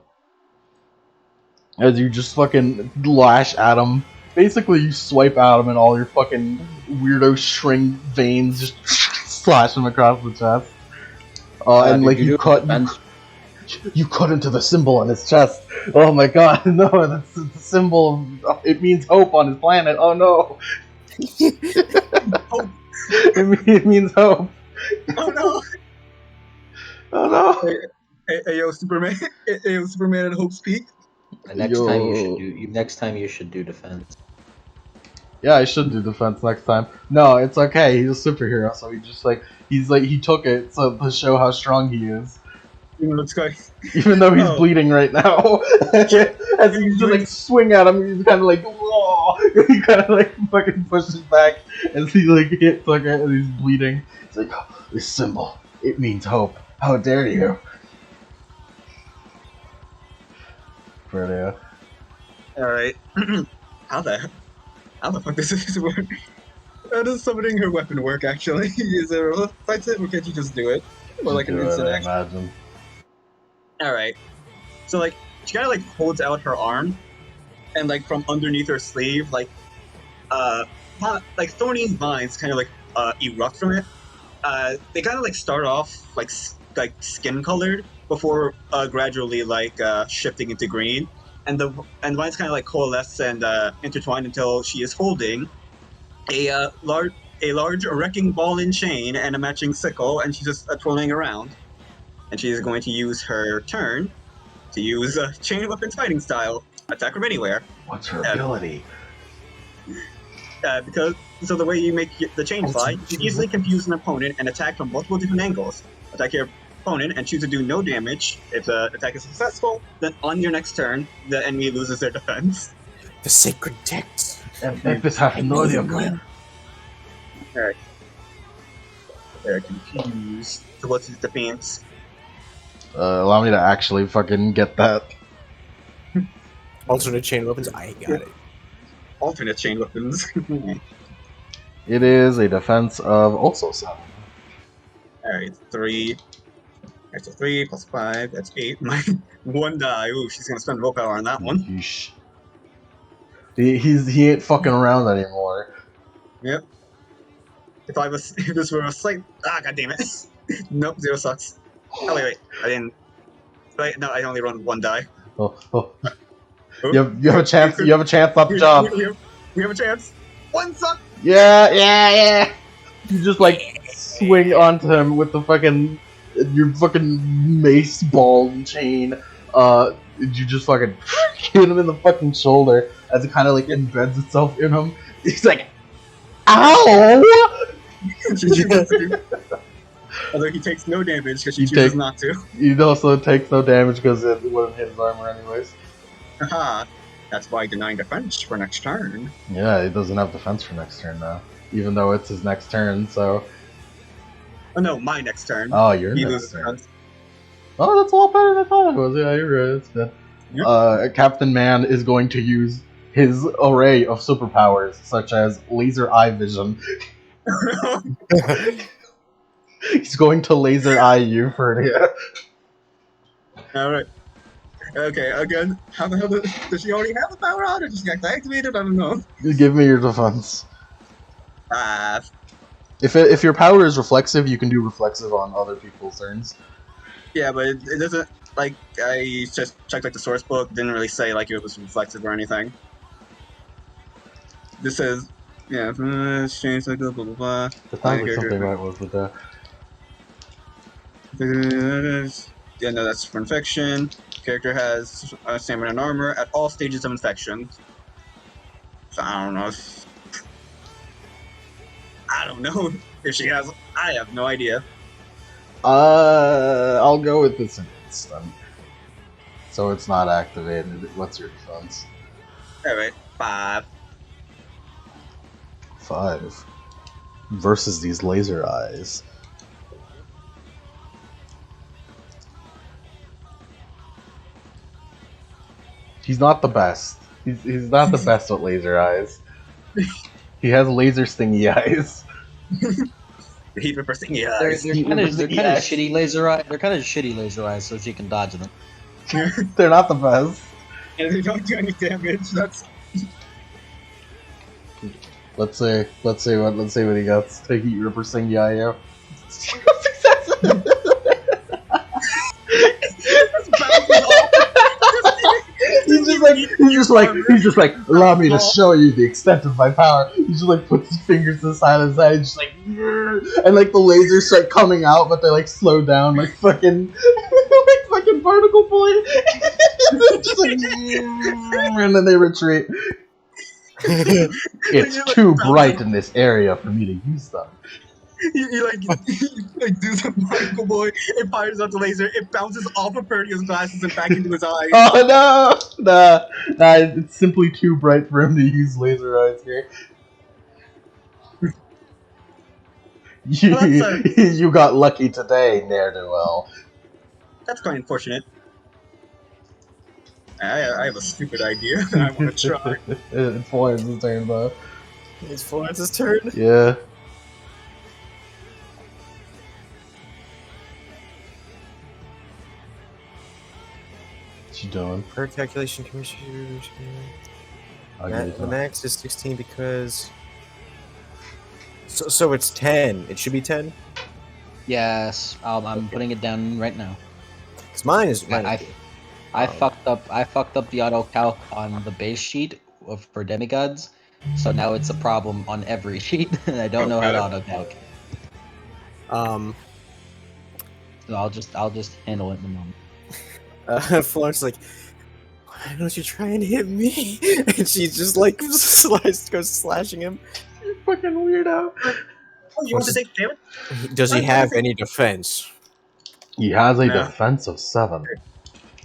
As you just fucking lash at him. Basically, you swipe at him and all your fucking weirdo string veins just slash him across the chest. And like you cut into the symbol on his chest. Oh my god, no, that's the symbol of, it means hope on his planet. Oh no. It means hope. Oh no! Oh no. Hey, yo, Superman! Hey, yo, Superman at Hope's Peak. Next time you should do defense. Yeah, I should do defense next time. No, it's okay. He's a superhero, so he took it so to show how strong he is. Even though he's bleeding right now. As you just like swing at him, he's kind of like, whoa! He kind of like fucking pushes back as he like hits like and he's bleeding. It's like, oh, this symbol, it means hope. How dare you? Pretty. Alright. How the fuck does this work? How does summoning her weapon work, actually? Is there a fight it, or can't you just do it? Or like an instant I action? imagine. Alright. So, like, she kind of, like, holds out her arm, and, like, from underneath her sleeve, like thorny vines kind of, like, erupt from it. They kind of, like, start off, like skin-colored, before gradually, like, shifting into green. And the vines kind of like coalesce and intertwine until she is holding a large wrecking ball and chain and a matching sickle, and she's just twirling around. And she is going to use her turn to use chain weapons fighting style, attack from anywhere. What's her ability? Because the way you make the chain fly, you easily confuse an opponent and attack from multiple different angles. Attack your opponent and choose to do no damage. If the attack is successful, then on your next turn, the enemy loses their defense. The sacred text. Epitaph no plan. Alright. They're confused. So what's his defense? Allow me to actually fucking get that. Alternate chain weapons. I got it. Alternate chain weapons. It is a defense of also 7. Alright, 3. That's a 3 plus 5. That's 8. My 1 die. Ooh, she's gonna spend willpower on that one. Yeesh. He ain't fucking around anymore. Yep. If this were a slight god damn it. Nope, 0 sucks. Oh wait, I didn't. Wait, no, I only run 1 die. Oh. Oh. You have a chance. You have a chance on the job. We have a chance. 1 suck. Yeah. You just like swing onto him with the your fucking mace ball and chain. You just fucking hit him in the fucking shoulder as it kind of like embeds itself in him. He's like, ow! Although he takes no damage because she chooses not to. He also takes no damage because it wouldn't hit his armor anyways. Haha. That's why denying defense for next turn. Yeah, he doesn't have defense for next turn now. Even though it's his next turn, so... Oh no, my next turn. Oh, your He next loses turn. defense. Oh, that's a lot better than I thought it was. Yeah, you're right. That's good. Yep. Captain Man is going to use his array of superpowers, such as laser eye vision. He's going to laser eye you, Ferdia. Alright. Okay, again, how the hell does she already have the power on, or just got activated? I don't know. Give me your defense. 5. If your power is reflexive, you can do reflexive on other people's turns. Yeah, but it doesn't, like, I just checked, like, the source book, didn't really say, like, it was reflexive or anything. This says, yeah, exchange, like, blah, blah, blah. It sounds like something right was with that. Yeah, no, that's for infection. Character has stamina and armor at all stages of infection. So I don't know. I don't know if she has. I have no idea. I'll go with this instant. So it's not activated. What's your defense? Alright, 5. 5. Versus these laser eyes. He's not the best. He's not the best with laser eyes. He has laser stingy eyes. Heat reversing, yeah. They're kind of shitty laser eyes. They're kind of shitty laser eyes, so she can dodge them. They're not the best. And they don't do any damage. That's Let's say what he gets. Take heat ripper stingy eye. Yeah. He's just like, allow me to show you the extent of my power. He just like puts his fingers to the side of his head, just like, and like the lasers start coming out, but they like slow down, like fucking, like fucking particle boy. Just like, and then they retreat. It's too bright in this area for me to use them. you like do some particle boy. It fires out the laser. It bounces off of Perdia's glasses and back into his eyes. Oh no! Nah, it's simply too bright for him to use laser eyes here. You got lucky today, ne'er-do-well. That's quite unfortunate. I have a stupid idea that I want to try. It's Florence's turn, though. It's Florence's turn. Yeah. What you doing? Per calculation commission. I'll give you The time. max is 16 because. So it's 10. It should be 10. Yes, I'm putting it down right now. Cause mine is. I fucked up the auto calc on the base sheet for demigods, so now it's a problem on every sheet, and I don't know how to auto calc. So I'll just handle it in a moment. Florence like, why don't you try and hit me? And she just like goes slashing him. You fucking weirdo. Oh, you want to take damage? Does he have any defense? He has a No. defense of 7.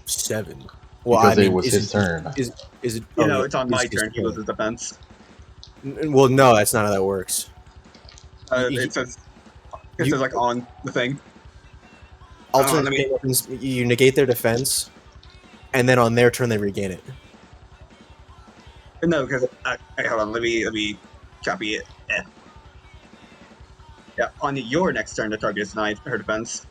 7. Well, Because I mean, it was is his turn. Is it? You oh, know, yeah, it's on my his turn. He loses defense. Well, no, that's not how that works. It says like on the thing. Alternate let me- weapons, you negate their defense, and then on their turn they regain it. No, because hold on. Let me copy it. Yeah, on your next turn, the target is denied her defense.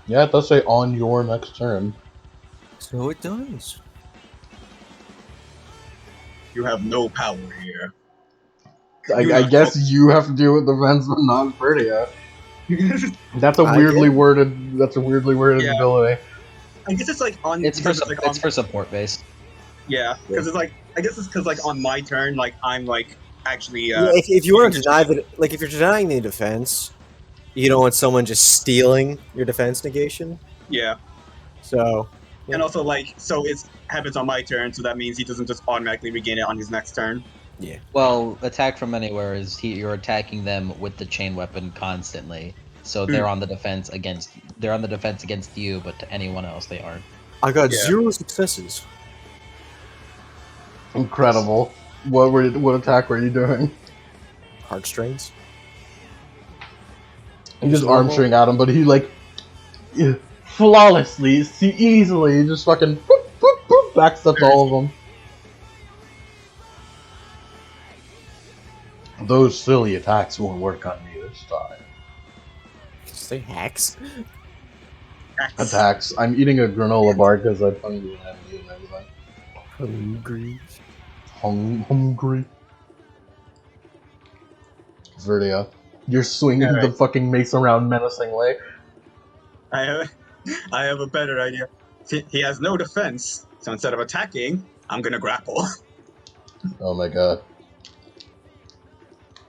Yeah, it does say on your next turn. So it does. You have no power here. I guess you have to deal with defense, but not Ferdia. That's a weirdly worded. That's a weirdly worded Yeah. ability. I guess it's like on. It's for because it's for support base. Yeah, because it's like I guess it's because like on my turn, like I'm like actually. Yeah, if you want to deny that, like if you're denying the defense, you don't want someone just stealing your defense negation. Yeah, So. and also like so it happens on my turn, so that means he doesn't just automatically regain it on his next turn. Yeah. Well, attack from anywhere is you're attacking them with the chain weapon constantly, so they're on the defense against you, but to anyone else they aren't. I got Yeah. 0 successes. Incredible. What attack were you doing? heartstrings. He just arm string at him, but he like flawlessly, easily, just fucking boop, boop, boop, backsteps all of them. Those silly attacks won't work on me this time. Say hacks. Attacks. I'm eating a granola bar because I'm hungry and I'm eating everything. Hungry. Hungry. Verdia, you're swinging the fucking mace around menacingly. I have a better idea. He has no defense, so instead of attacking, I'm gonna grapple. Oh my god.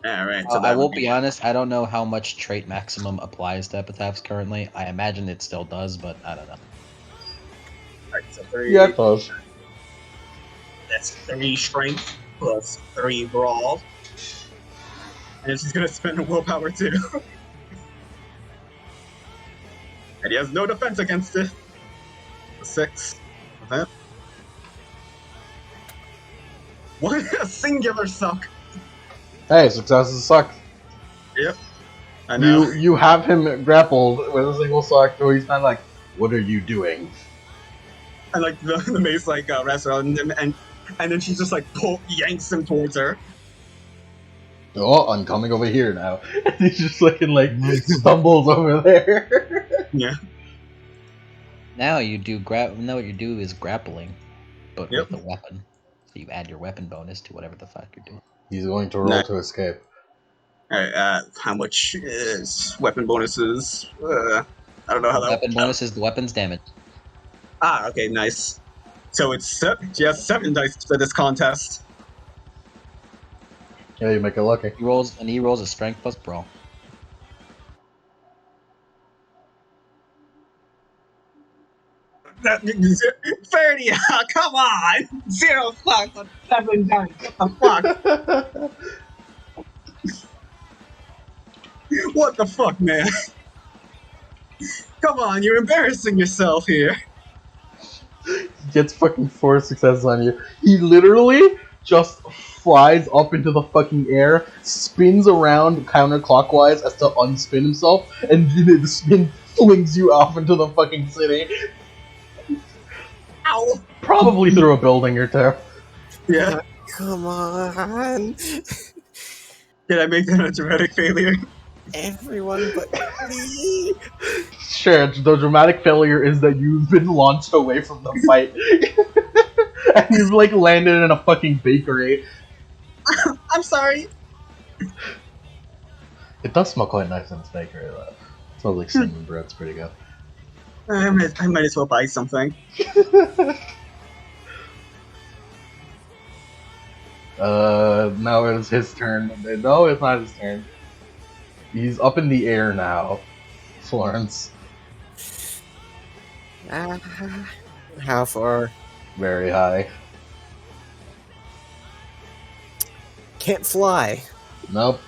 Alright, I will be honest, I don't know how much trait maximum applies to epitaphs currently. I imagine it still does, but I don't know. Alright, so 3, Yeah, it does. that's 3 strength plus 3 brawl. And she's gonna spend a willpower too. And he has no defense against it. 6. Okay. What a singular suck. Hey, successes suck. Yep. I know. You have him grappled with a single suck, so he's kind of like, what are you doing? And like the mace like wraps around him, and then she just like yanks him towards her. Oh, I'm coming over here now. And he's just looking like stumbles over there. Yeah. Now you do now what you do is grappling, but Yep. with a weapon. So you add your weapon bonus to whatever the fuck you're doing. He's going to roll to escape. Alright, how much is weapon bonuses? I don't know how that Weapon bonus is the weapon's damage. Ah, okay, nice. So it's she has 7 dice for this contest. Yeah, you make it lucky. He rolls a strength plus brawl. That 30, come on! 0 fuck on 7 dice. What the fuck? What the fuck, man? Come on, you're embarrassing yourself here. Gets fucking 4 successes on you. He literally just flies up into the fucking air, spins around counterclockwise as to unspin himself, and the spin flings you off into the fucking city. Ow! Probably through a building or two. Yeah. Come on. Did I make that a dramatic failure? Everyone but me. Sure, the dramatic failure is that you've been launched away from the fight. And you've like landed in a fucking bakery. I'm sorry. It does smell quite nice in this bakery though. It smells like cinnamon bread, it's pretty good. I might as well buy something. Now it's his turn. No, it's not his turn. He's up in the air now, Florence. How far? Very high. Can't fly. Nope.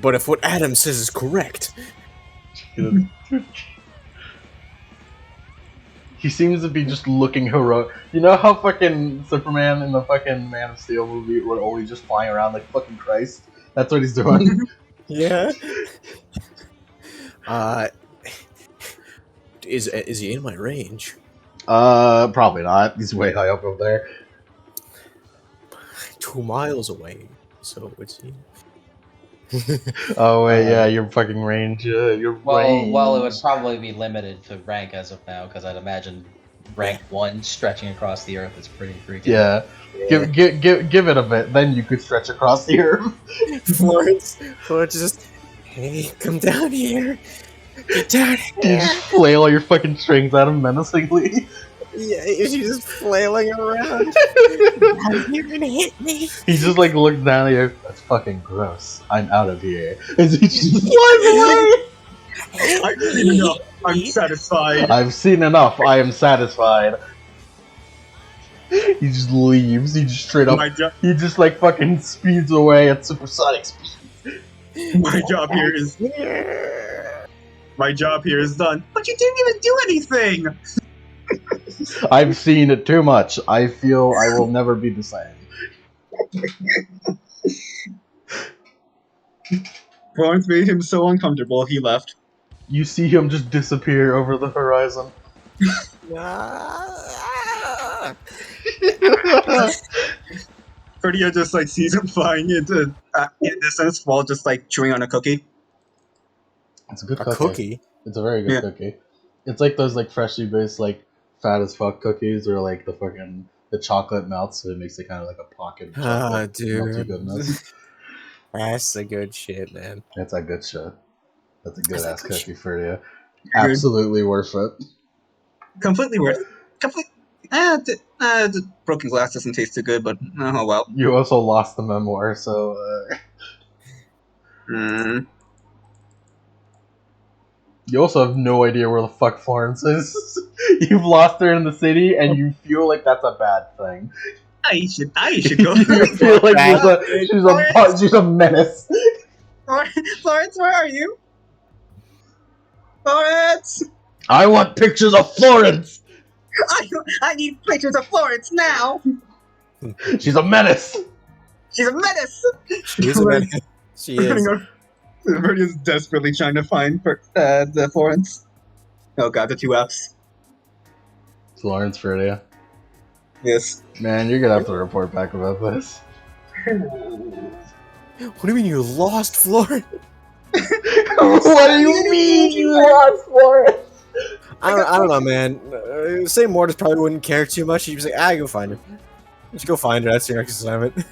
But if what Adam says is correct, He seems to be just looking heroic. You know how fucking Superman in the fucking Man of Steel movie would always just flying around like fucking Christ? That's what he's doing. yeah. Is he in my range? Probably not. He's way high up over there. 2 miles away. So it's he. Oh wait, yeah, your fucking range. Your range. Well, it would probably be limited to rank as of now, because I'd imagine rank 1 stretching across the earth is pretty freaking. Yeah. Give it a bit, then you could stretch across the earth. Florence just, hey, come down here. Get down You here. just flail your fucking strings at him menacingly. Yeah, she's just flailing around. You're gonna hit me. He just like looks down at you. That's fucking gross. I'm out of here. And he just flies away. I've seen enough. I'm satisfied. I've seen enough. I am satisfied. He just leaves. He just straight up. He just like fucking speeds away at supersonic speed. My job here is. My job here is done. But you didn't even do anything. I've seen it too much. I feel I will never be the same. Florence made him so uncomfortable, he left. You see him just disappear over the horizon. Ah. Ferdia just like sees him flying into in distance while just like chewing on a cookie. It's a good A cookie. cookie? It's a very good cookie. It's like those like freshly based like fat as fuck cookies, or like the chocolate melts, so it makes it kind of like a pocket of chocolate. Melty goodness. That's the good shit, man. That's a good shit. That's a good That's a ass good cookie for you. Absolutely worth it. Completely worth. The broken glass doesn't taste too good, but oh well. You also lost the memoir, so. You also have no idea where the fuck Florence is. You've lost her in the city, and you feel like that's a bad thing. I should go. You feel like she's a menace. Florence, where are you? Florence! I want pictures of Florence. I need pictures of Florence now. She's a menace. She's a menace. She is a menace. She is. Verdia's desperately trying to find the Florence. Oh god, the two Fs. Florence Ferdia. Yes. Man, you're gonna have to report back about this. What do you mean you lost Florence? What do you mean you lost Florence? I don't know, man. Say Mortis probably wouldn't care too much. He'd be like, go find her. Just go find her. That's your next assignment.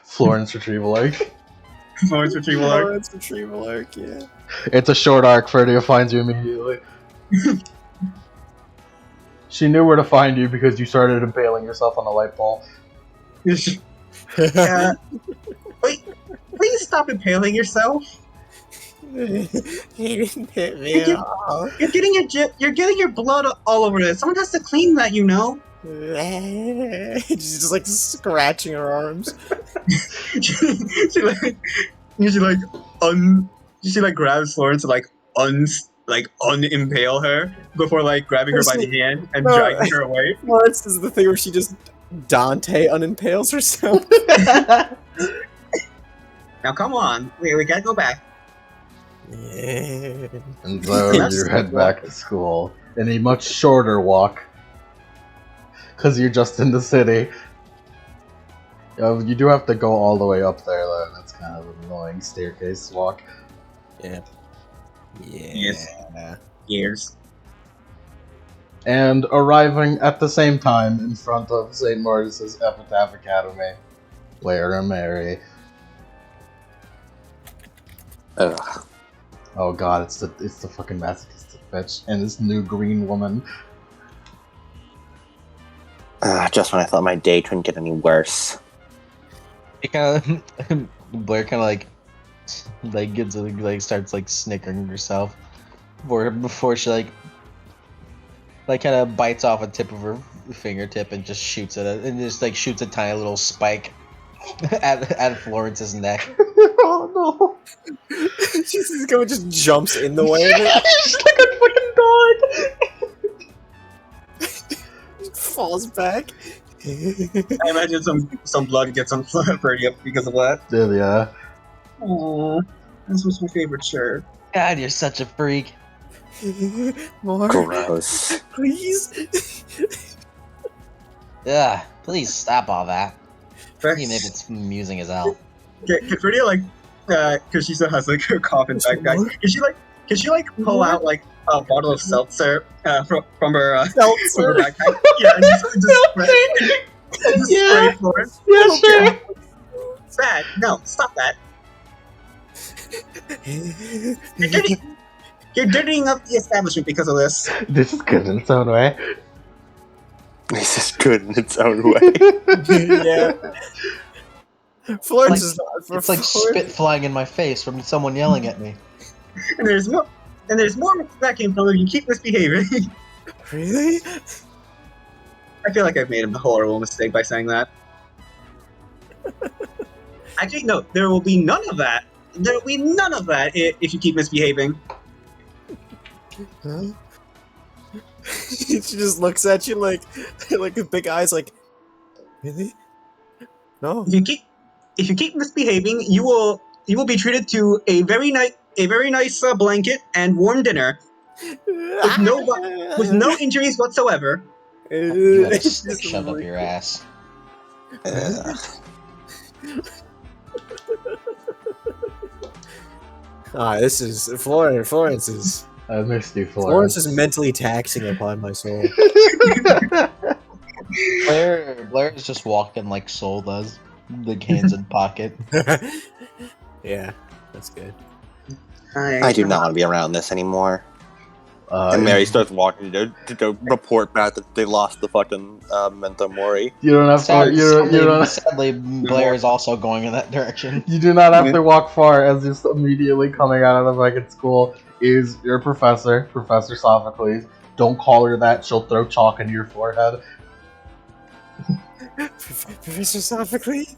Florence retrieval arc. Florence retrieval arc. Florence retrieval arc, yeah. It's a short arc. Ferdia finds you immediately. She knew where to find you because you started impaling yourself on a light bulb. Wait, please stop impaling yourself. He didn't hit me at all. You're getting your blood all over it. Someone has to clean that, you know. She's just like scratching her arms. she grabs Florence and like unimpale her before like grabbing her by the hand and dragging her away. Florence is the thing where she just Dante unimpales herself. Now come on, we gotta go back. And so you head back to school in a much shorter walk. Because you're just in the city. You do have to go all the way up there, though. That's kind of an annoying staircase walk. Yeah. Yes. Years. And arriving at the same time in front of St. Martyrs' Epitaph Academy, where Mary. Ugh. Oh god, it's the fucking masochistic bitch and this new green woman. Just when I thought my day couldn't get any worse. It kind of Blair kind of gets starts snickering herself before she kind of bites off a tip of her fingertip and just shoots shoots a tiny little spike at Florence's neck. Oh no! just jumps in the way of it. She's like a fucking dog. Falls back. I imagine some blood gets on Ferdia because of that. Yeah. Aww, this was my favorite shirt. God, you're such a freak. More. Gross. Please. Yeah, please stop all that. Even if it's amusing as hell. Can Ferdia because she still has her coffin backpack. Can she pull out a bottle of seltzer from her backpack? Yeah, and just spray Florence. Yeah, sure. It's bad. No, stop that. You're dirtying up the establishment because of this. This is good in its own way. This is good in its own way. Yeah. Florence is not for It's like spit flying in my face from someone yelling at me. And there's more where that came from if you keep misbehaving. Really? I feel like I've made a horrible mistake by saying that. Actually, no, there will be none of that. There will be none of that if you keep misbehaving. Huh? She just looks at you like with big eyes, really? No. If you keep misbehaving, you will he will be treated to a very nice blanket and warm dinner with no injuries whatsoever. You have a stick shoved up your ass. This is Florence is I missed you, Florence Florence. is mentally taxing upon my soul. Blair is just walking like Soul does, the hands in pocket. Yeah, that's good. I do not want to be around this anymore. And Mary starts walking to go report back that they lost the fucking Memento Mori. You don't have to. Sadly, Blair is also going in that direction. You do not have to walk far, as just immediately coming out of the fucking school is your professor, Professor Sophocles. Don't call her that; she'll throw chalk into your forehead. Professor Sophocles?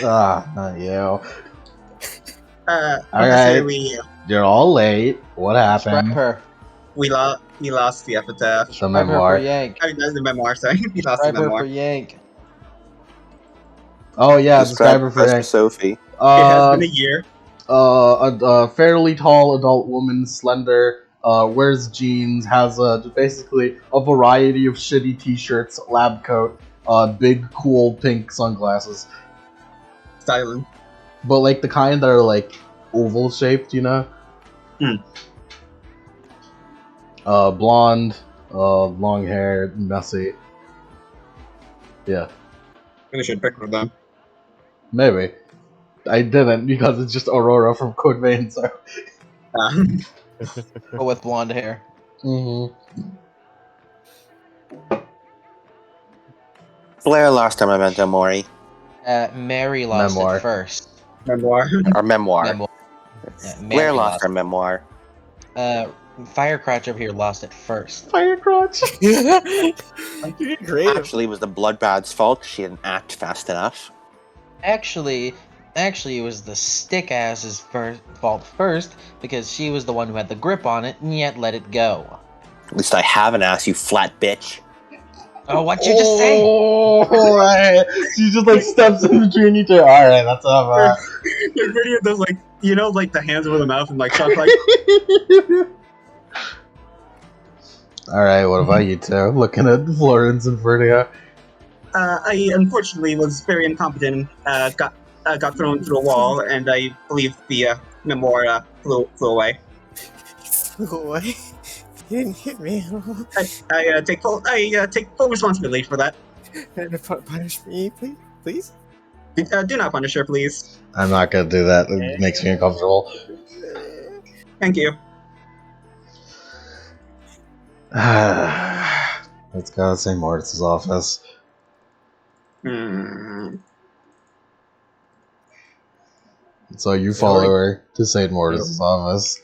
Not you. Professor, Alright. You're all late. What Describe happened? her. we lost the epitaph. The Describe her for memoir. Yank. I mean, that's the memoir. Sorry, we lost the Describe her memoir. for Yank. Oh yeah, describe her for Professor that. Sophie. It has been a year. A fairly tall adult woman, slender, wears jeans, has basically a variety of shitty t-shirts, lab coat, big cool pink sunglasses, Styling. but like the kind that are like oval shaped, you know. Blonde, long hair, messy. Yeah, I should pick one of them. maybe. I didn't because it's just Aurora from Code Vein, so. But with blonde hair. Mm-hmm. Blair lost her Memento Mori. Mary lost Memoir. it first. Memoir. Or memoir. Memoir. Yeah, Mary Blair lost her memoir. Firecrotch over here lost it first. Firecrotch. You're creative. Actually, it was the Bloodbath's fault. She didn't act fast enough. Actually, it was the stick ass's fault first because she was the one who had the grip on it and yet let it go. At least I have an ass, you flat bitch. Oh, what'd you just say? Oh, alright. She just like steps in between you two. Alright, that's enough. Like video does like like the hands over the mouth and like talk like Alright, what about you two? Looking at Florence and Vertigo. I unfortunately was very incompetent. Got thrown through a wall, and I believe the memoir flew away. Go away. You didn't hit me at all. I take full responsibility for that. And punish me, please. Do not punish her, please. I'm not gonna do that. It makes me uncomfortable. Thank you. Let's go to St. Martin's office. So you follow her to St. Martin's office.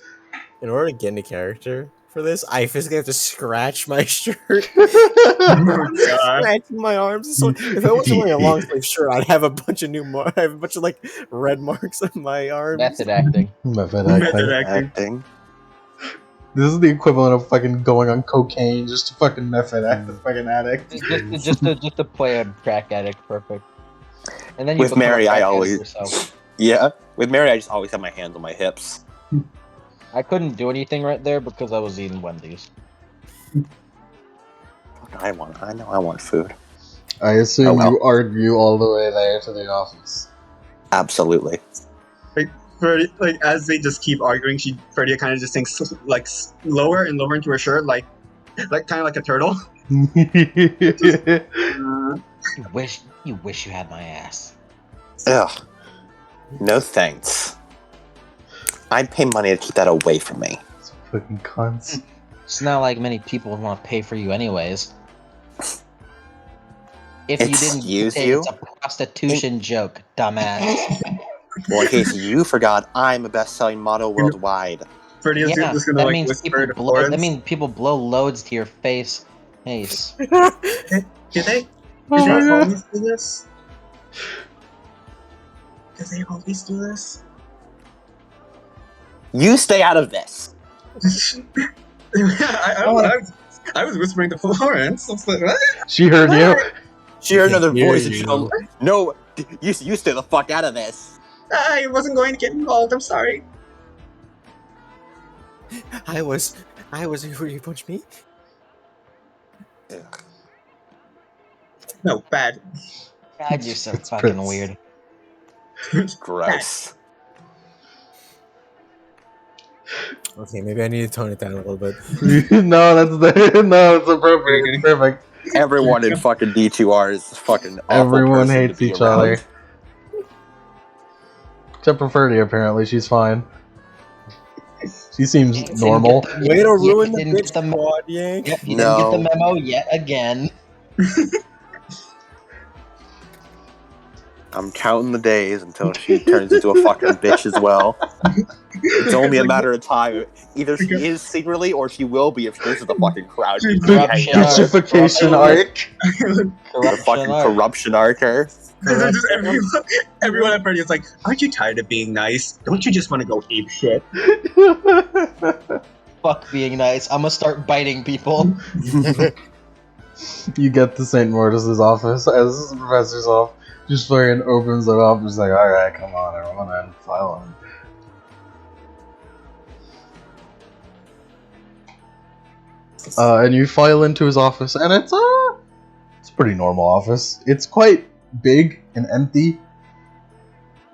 In order to get into character for this, I physically have to scratch my shirt. God. Scratching my arms. So if I wasn't wearing a long sleeve shirt, I'd have a bunch of I have a bunch of like red marks on my arms. Method acting. Method Method acting. acting. This is the equivalent of fucking going on cocaine just to fucking method act the fucking addict. Just to play a crack addict, perfect. And then you With become a Mary, I crack always- addict yourself. Yeah, with Mary, I just always have my hands on my hips. I couldn't do anything right there because I was eating Wendy's. I know I want food. I assume Oh, well. you argue all the way there to the office. Absolutely. Ferdy, like as they just keep arguing, Ferdy kind of just sinks like lower and lower into her shirt, like kind of like a turtle. You wish you had my ass. Ugh. No thanks. I'd pay money to keep that away from me. Fucking cunts. It's not like many people would want to pay for you anyways. If you didn't Excuse get it, you? it's a prostitution joke, dumbass. Well, in case you forgot, I'm a best-selling model worldwide. Ferdy is Yeah, just gonna that like means whisper to people blow. That Florence. means people blow loads to your face. Ace. Did they always do this? Did they always do this? You stay out of this. I was whispering to Florence. I was like, what? She heard you. She heard another Hear voice and you. she goes, no, you stay the fuck out of this. I wasn't going to get involved. I'm sorry. I was who you punched me? No, bad. God, you're so It's fucking Prince. weird. Gross. Okay, maybe I need to tone it down a little bit. No, it's appropriate. It's perfect. Everyone in fucking D2R is fucking awful Everyone person to hates be each around. other. Except for Ferdy, apparently. She's fine. She seems Didn't normal. get the- Way to yeah, ruin the didn't get bitch the memo. squad, Yank. Yep, you didn't get the No. memo yet again. I'm counting the days until she turns into a fucking bitch as well. It's only a matter of time. Either she is secretly or she will be if she goes to the fucking crowd. Corruption. Bitchification arc. The fucking corruption archer. Just everyone at party is like, aren't you tired of being nice? Don't you just want to go ape shit? Fuck being nice. I'm gonna start biting people. You get to St. Mortis's office as the professor's off. Just fucking opens it up. Just like, alright, come on, everyone, and file in. And you file into his office, and it's a pretty normal office. It's quite big and empty,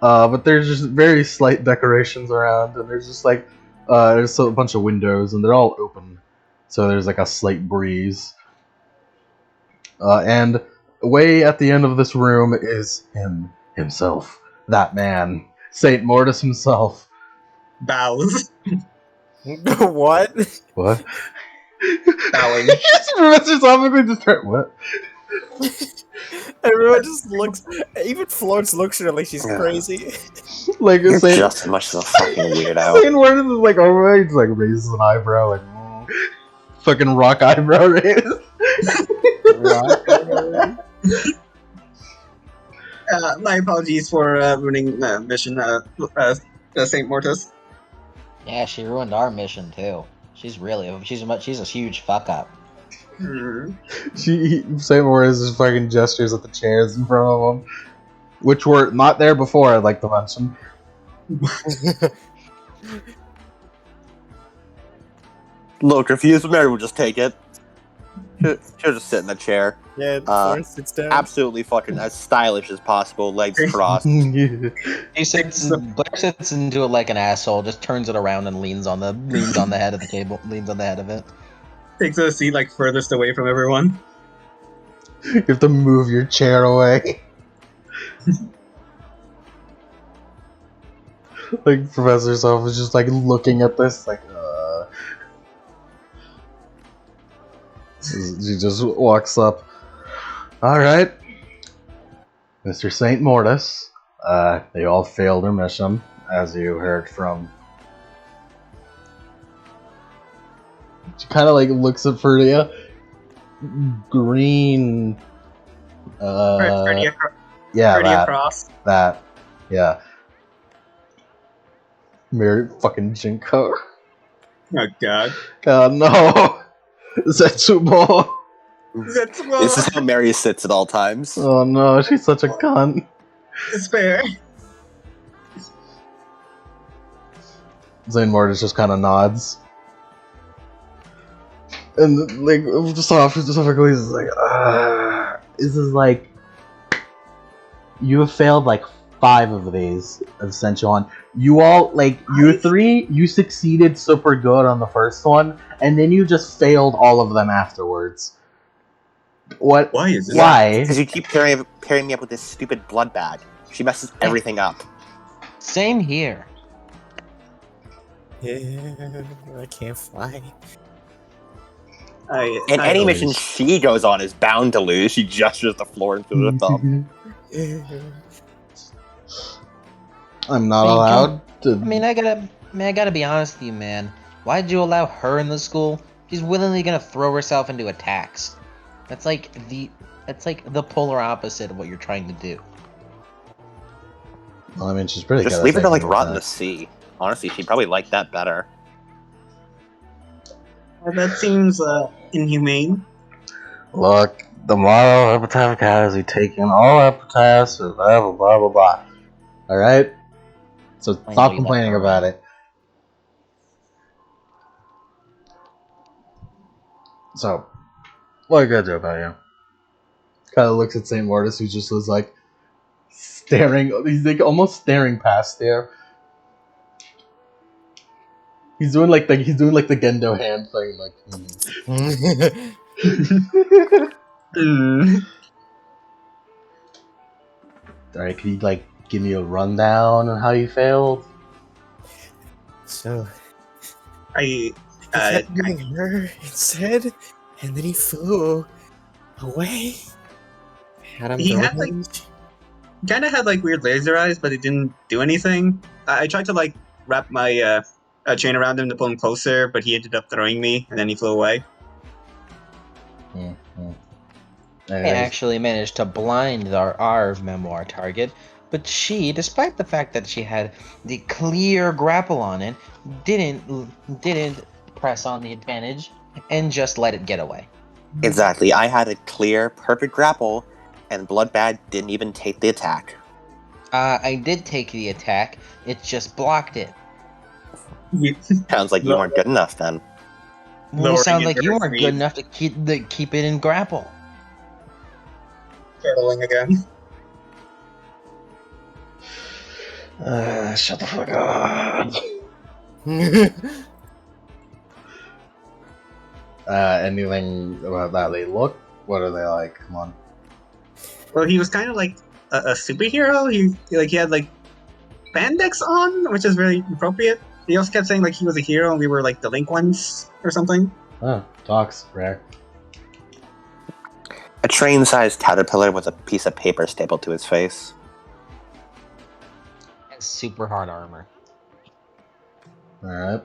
but there's just very slight decorations around, and there's just like there's a bunch of windows, and they're all open, so there's like a slight breeze. And way at the end of this room is himself, that man, Saint Mortis himself. Bows. What? What? Bowing. Professor Zombie just turned what? Everyone just looks. Even Florence looks at her like she's Yeah. crazy. Like You're Saint just as much as a fucking weirdo. Saint Mortis is like over, he just like raises an eyebrow, like fucking rock eyebrow raise. My apologies for ruining the mission, Saint Mortis. Yeah, she ruined our mission too. She's a huge fuck up. Saint Mortis just fucking gestures at the chairs in front of him, which were not there before. I'd like to mention. Little confused, but Mary will just take it. She'll just sit in the chair. Yeah, Florence sits down. Absolutely fucking as stylish as possible, legs crossed. Blair sits into it like an asshole, just turns it around and leans on the head of the table, leans on the head of it. Takes a seat like furthest away from everyone. You have to move your chair away. Like Professor Self is just like looking at this, like. She just walks up. All right, Mr. Saint Mortis. They all failed their mission, as you heard from. She kind of like looks at Ferdia. Green. Ferdia Yeah, Cross. that. Yeah. Mary fucking Jinko. Oh god. God no. Zetsubo. This is how Mary sits at all times. Oh no, she's such a cunt. It's fair. Zane Mortis just kind of nods. And like, just off, he's like, this is like, you have failed like 5 of these I've sent you on. You all, like, you 3, you succeeded super good on the first one, and then you just failed all of them afterwards. What? Why is this? Why? Because you keep pairing me up with this stupid blood bag. She messes everything up. Same here. Yeah, I can't fly. And any mission she goes on is bound to lose. She gestures the floor and through the thumb. I'm not allowed to. I gotta be honest with you, man. Why'd you allow her in the school? She's willingly gonna throw herself into attacks. That's like the polar opposite of what you're trying to do. Well, I mean, she's pretty Just good. leave her at to like taking rot in the attacks. sea. Honestly, she'd probably like that better. That seems inhumane. Look, the motto of Epitaph is we take in all epitaphs and blah blah blah blah blah. Alright? So I stop know you complaining want about it. So, what are you gonna do about it? Kind of looks at St. Mortis, who just was like staring. He's like almost staring past there. He's doing like the Gendo hand thing, like. Alright, can you like give me a rundown on how you failed? So I he kept getting her instead, and then he flew away. Had him He the had, like- range. kind of had like weird laser eyes, but it didn't do anything. I tried to like wrap my chain around him to pull him closer, but he ended up throwing me, and then he flew away. I actually managed to blind our memoir target, but she, despite the fact that she had the clear grapple on it, didn't press on the advantage and just let it get away. Exactly. I had a clear, perfect grapple, and Bloodbad didn't even take the attack. I did take the attack, it just blocked it. Sounds like you weren't good enough then. Well, Lowering it sounds like you endurance weren't speed. good enough to keep it in grapple. Turtling again. Shut the fuck up. Anything about that they look? What are they like? Come on. Well, he was kind of like a superhero. He had like spandex on, which is very appropriate. He also kept saying like he was a hero and we were like delinquents or something. Oh, talks rare. A train-sized caterpillar with a piece of paper stapled to his face. And super hard armor. Alright.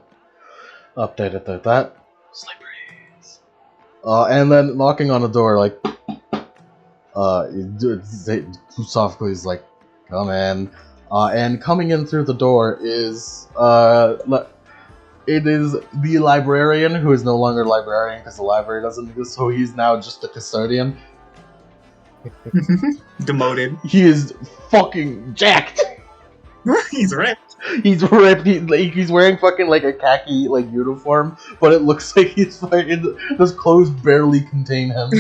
Updated like that. Slipperies. And then knocking on the door, like, softly is like, come in. And coming in through the door is, it is the librarian, who is no longer librarian because the library doesn't exist, so he's now just a custodian. Demoted. He is fucking jacked! He's ripped. He's ripped. He's wearing fucking like a khaki like uniform, but it looks like he's fucking. Those clothes barely contain him.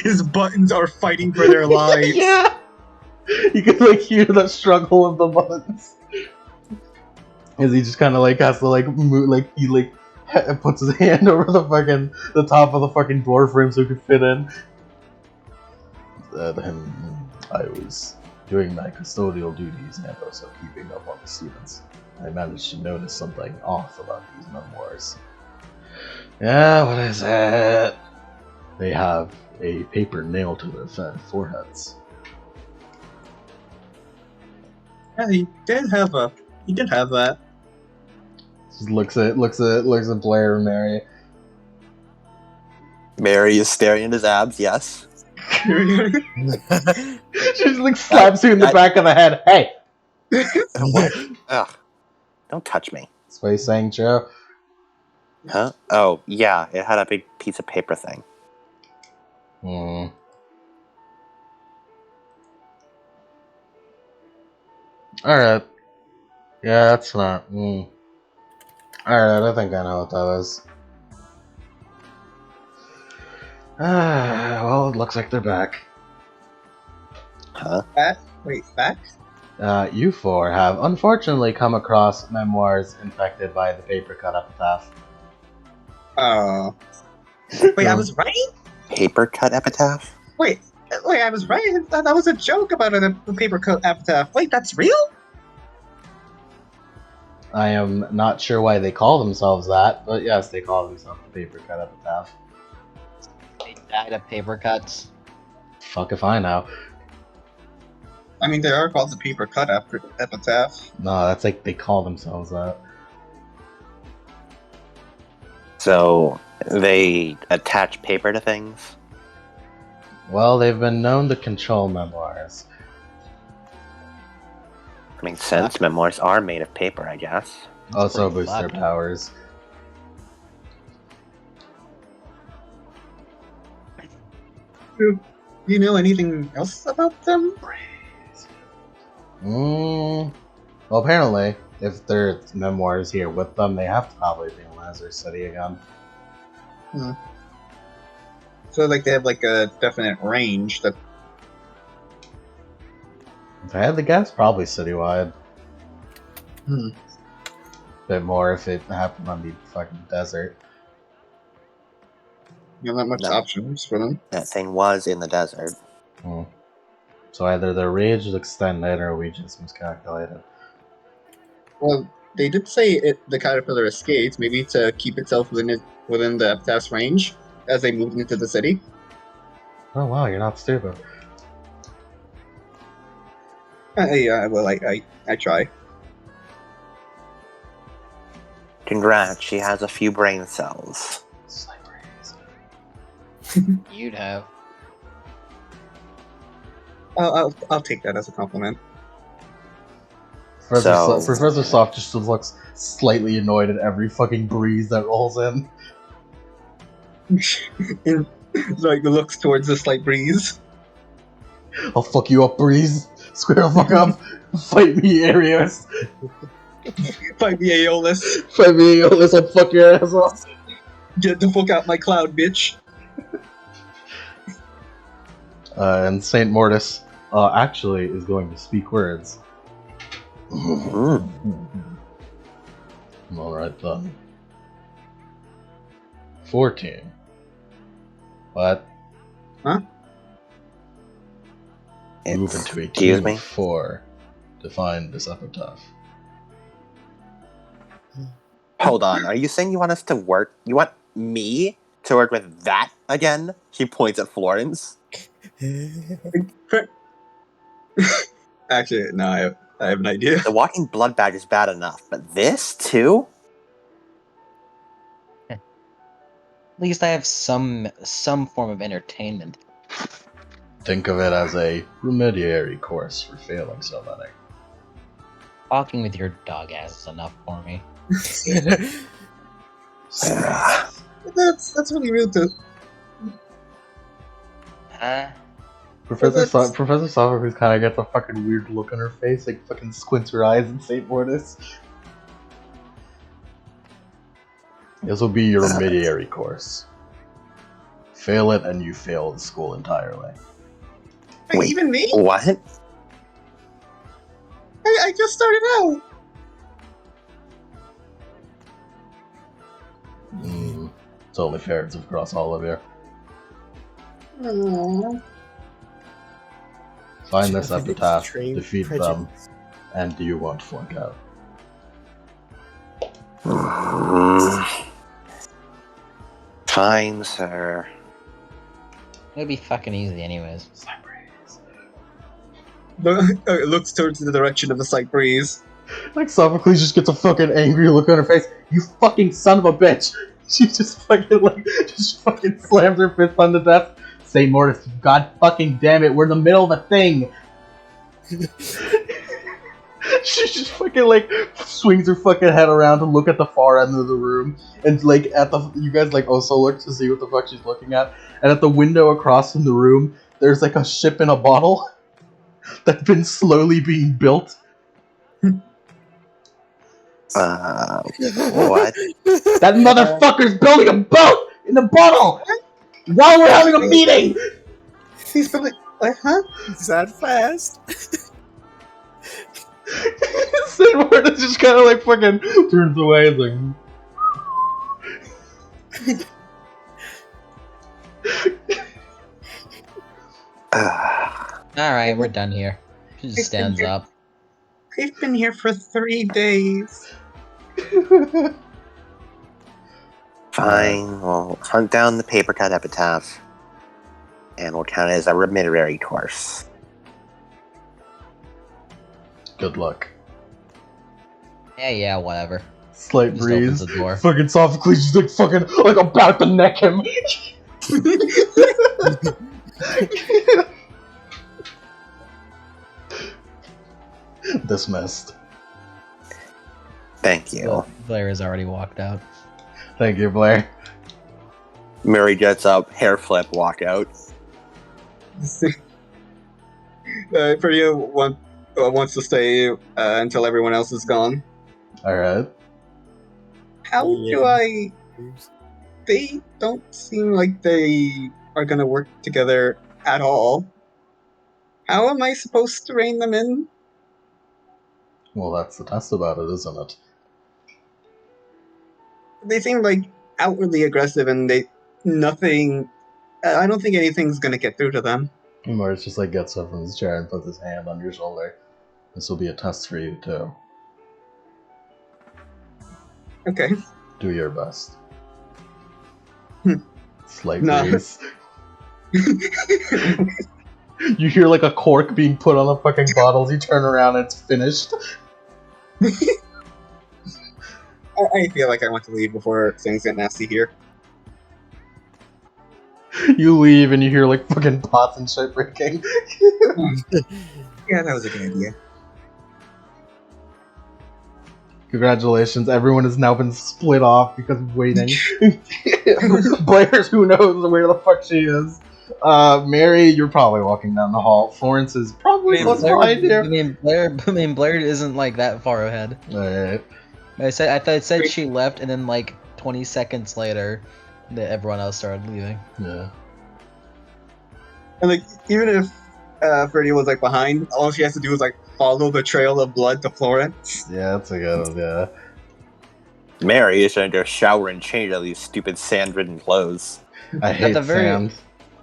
His buttons are fighting for their lives. Yeah, you can like hear the struggle of the buttons. As he just kind of like has to like move, like he like puts his hand over the top of the fucking door frame so he could fit in. I was doing my custodial duties and also keeping up on the students. I managed to notice something off about these memoirs. Yeah, what is it? They have a paper nailed to their foreheads. Yeah, he did have that. Just looks at Blair and Mary. Mary is staring at his abs, yes. She just like slaps you in the back of the head. Hey! What? Ugh. Don't touch me. That's what he's saying, Joe. Huh? Oh, yeah, it had a big piece of paper thing. Alright. Yeah, that's not. Alright, I think I know what that is. Well, it looks like they're back. Huh? Wait, back? You four have unfortunately come across memoirs infected by the paper cut epitaph. Oh. Wait, I was right? Paper cut epitaph? Wait, I was right. That was a joke about a paper cut epitaph. Wait, that's real? I am not sure why they call themselves that, but yes, they call themselves the paper cut epitaph. They died of paper cuts. Fuck if I know. I mean, they are called the paper cut epitaph. No, that's like they call themselves that. So, they attach paper to things? Well, they've been known to control memoirs. Makes sense. Memoirs are made of paper, I guess. Also pretty boost their clever. powers. Do you know anything else about them? Well, Well, apparently, if their memoirs here with them, they have to probably be in Lazarus City again. So like they have like a definite range that. If I had to guess, probably citywide. Hmm. Bit more if it happened on the fucking desert. You know, not much No. options for them. That thing was in the desert. Hmm. So either their rage is extended or we just miscalculated. Well, they did say the caterpillar escaped, maybe to keep itself within the Epitaph's range as they moved into the city. Oh wow, you're not stupid. Yeah, well, I try. Congrats, she has a few brain cells. You'd have. I'll take that as a compliment. Professor Soft just looks slightly annoyed at every fucking breeze that rolls in. And, like looks towards the slight breeze. I'll fuck you up, breeze. Square the fuck up. Fight me, Arius. Fight me, Aeolus. Fight me, Aeolus. I'll fuck your ass off. Get the fuck out my cloud, bitch. And Saint Mortis actually is going to speak words. Alright then. 14. What? Huh? Move into a Excuse team me? of 4 to find this epitaph. Hold on, are you saying you want us to work? You want me to work with that again? She points at Florence. Actually, no, I have an idea. The walking blood bag is bad enough, but this too? At least I have some form of entertainment. Think of it as a remediary course for failing so many. Talking with your dog ass is enough for me. That's really rude to. Professor Sophocles kind of gets a fucking weird look on her face, like fucking squints her eyes in Saint Mortis. This will be your remediary course. Fail it and you fail the school entirely. Wait, even me? What? I just started out. It's only fair it's across all of you. Aww. Find this It's epitaph, trained defeat them, prejudice. and you won't flunk out. Fine, sir. It'd be fucking easy anyways. It looks towards the direction of the slight breeze. Like Sophocles just gets a fucking angry look on her face. You fucking son of a bitch! She just fucking slams her fist on the desk. Saint Mortis, god fucking damn it, we're in the middle of a thing! She just fucking like swings her fucking head around to look at the far end of the room, and like you guys like also look to see what the fuck she's looking at, and at the window across from the room, there's like a ship in a bottle that's been slowly being built. What? That motherfucker's building a boat in a bottle while we're having a meeting. He's probably like, huh? Is that fast? Saint Mortis just kind of like fucking turns away. It's like. Alright, we're done here. She just stands up. We've been here for 3 days. Fine, we'll hunt down the paper cut epitaph, and we'll count it as a remediary course. Good luck. Yeah, whatever. Slight Just opens breeze. the door. Fucking Sophocles just like fucking like about to neck him. Dismissed. Thank you. Well, Blair has already walked out. Thank you, Blair. Mary gets up, hair flip, walk out. For you, wants to stay until everyone else is gone. All right. How do I? They don't seem like they are gonna work together at all. How am I supposed to rein them in? Well, that's the test about it, isn't it? They seem like outwardly aggressive, and nothing. I don't think anything's gonna get through to them. Morris just like gets up from his chair and puts his hand on your shoulder. This will be a test for you too. Okay. Do your best. Hmm. Slight No. breeze. You hear like a cork being put on the fucking bottles. You turn around and it's finished. I feel like I want to leave before things get nasty here. You leave and you hear like fucking pots and shit breaking. Yeah, that was a good idea. Congratulations, everyone has now been split off because of waiting. Blair's who knows where the fuck she is. Mary, you're probably walking down the hall. Florence is probably close behind you. Blair isn't like that far ahead. Alright. I thought it said she left, and then like 20 seconds later, everyone else started leaving. Yeah. And like, even if Freddie was like behind, all she has to do is like follow the trail of blood to Florence. Yeah, that's a good idea. Mary is going to go shower and change all these stupid sand-ridden clothes. I hate sand.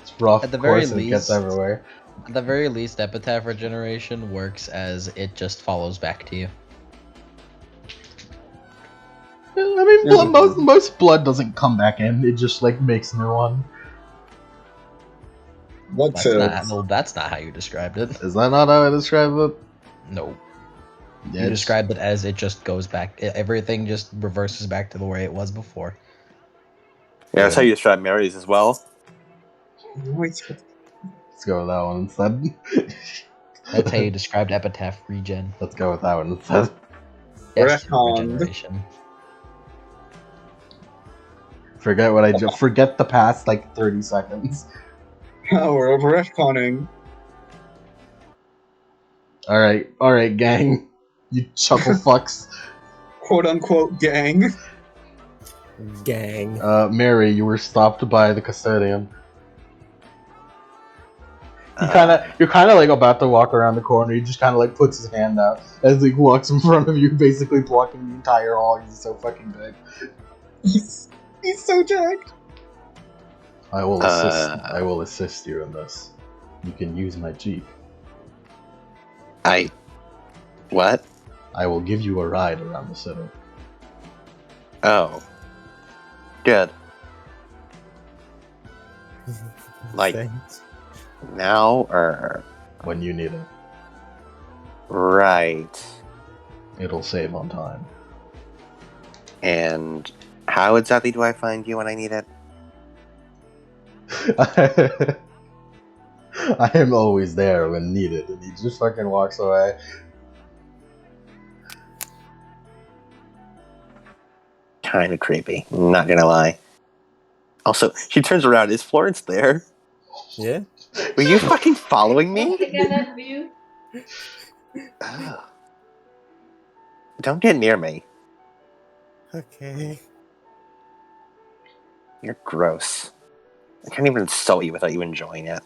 It's rough, at the of very course, it gets least- everywhere. At the very least, Epitaph regeneration works as it just follows back to you. I mean, most blood doesn't come back in. It just like makes a new one. What's That's not how you described it. Is that not how I describe it? No. Yeah, You described it as it just goes back. Everything just reverses back to the way it was before. Yeah, that's how you describe Mary's as well. Let's go with that one instead. That's how you described Epitaph regen. Let's go with that one instead. Yes, Retconned. regeneration. Forget what I just forget the past like 30 seconds. Power of retconning. Alright, gang. You chuckle fucks. Quote unquote gang. Gang. Mary, you were stopped by the custodian. You're kind of like about to walk around the corner. He just kind of like puts his hand out as he walks in front of you, basically blocking the entire hall. He's so fucking big. He's so jacked. I will assist you in this. You can use my jeep. What? I will give you a ride around the city. Oh. Good. Like, Thanks. now or... When you need it. Right. It'll save on time. And how exactly do I find you when I need it? I am always there when needed, and he just fucking walks away. Kind of creepy, not gonna lie. Also, she turns around. Is Florence there? Yeah. Were you fucking following me? Get that view. Ugh. Don't get near me. Okay. You're gross. I can't even insult you without you enjoying it.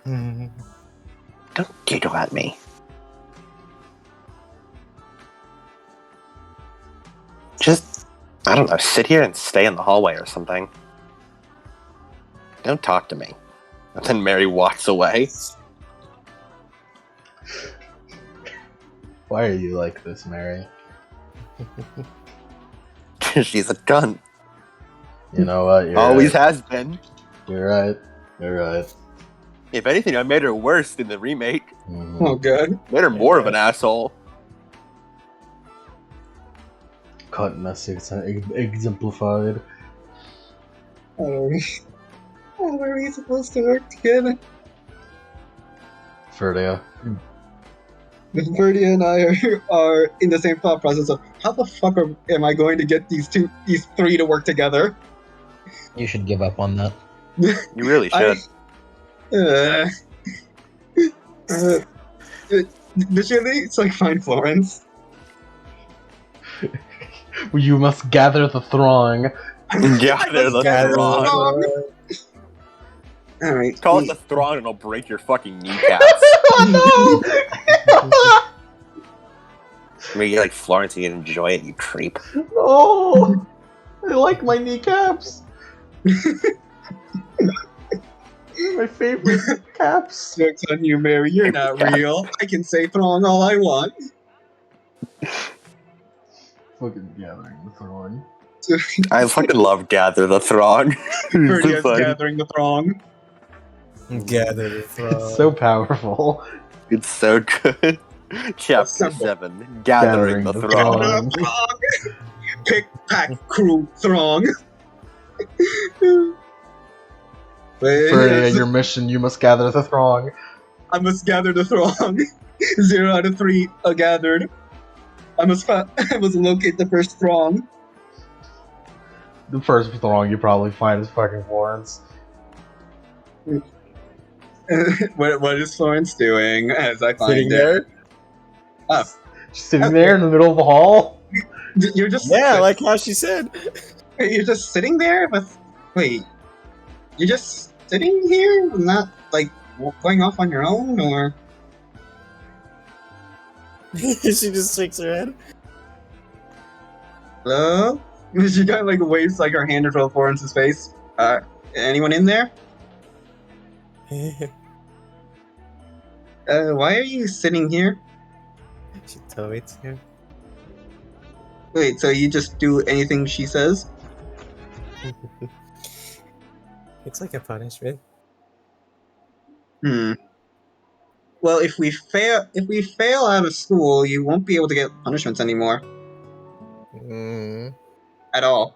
Don't giggle at me. Just, I don't know, sit here and stay in the hallway or something. Don't talk to me. And then Mary walks away. Why are you like this, Mary? She's a cunt. You know what? You're Always right. has been. You're right. You're right. If anything, I made her worse in the remake. Mhm. Oh, good. Made her more of an asshole. Cuntness exemplified. How are we supposed to work together? Ferdia. Verdi and I are in the same thought process of how the fuck am I going to get these three to work together? You should give up on that. You really should. Literally, it's like find Florence. You must gather the throng. Gather the Gather throng. throng. All right. Call it the throng and it'll break your fucking kneecaps. Oh Maybe like Florence, you can enjoy it, you creep. no! No! I like my kneecaps. My favorite caps. Joke's on you, Mary. You're not real. I can say throng all I want. Fucking gathering the throng. I fucking love Gather the Throng. Verdia's gathering the throng. Gather the throng. It's so powerful. It's so good. Chapter Assemble. 7. Gathering the Throng. Throng. Throng. Pick, pack, crew, throng. For your mission, you must gather the throng. I must gather the throng. 0 out of 3 are gathered. I must locate the first throng. The first throng you probably find is fucking Florence. What is Florence doing as I find Sitting it? there? She's sitting there in the middle of the hall. You're just Yeah, like how she said. you're just sitting there with wait. You're just sitting here, not like going off on your own, or She just shakes her head. hello? She kind of like waves like her hand in front of Florence's face. Anyone in there? Why are you sitting here? She told me to. Wait, so you just do anything she says? It's like a punishment. Well, if we fail out of school, you won't be able to get punishments anymore Mm. at all.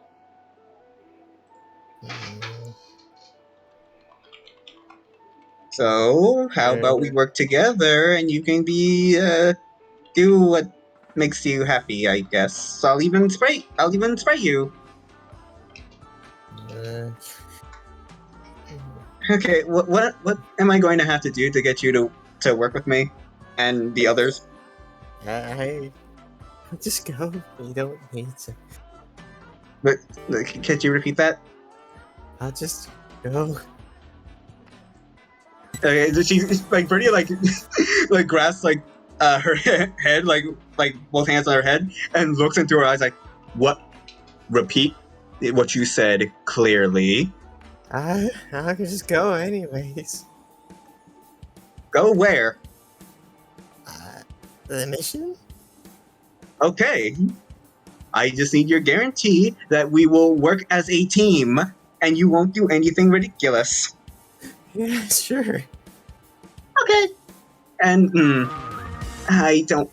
Mm. So, how about we work together and you can do what makes you happy, I guess. So I'll even spray you. Okay, what am I going to have to do to get you to work with me and the others? I just go. You don't need to. But could you repeat that? I'll just go. Okay, she's like pretty like like grasps like her head like both hands on her head and looks into her eyes like, what? Repeat what you said clearly. I can just go anyways. Go where? The mission? Okay. I just need your guarantee that we will work as a team and you won't do anything ridiculous. Yeah, sure. Okay. And I don't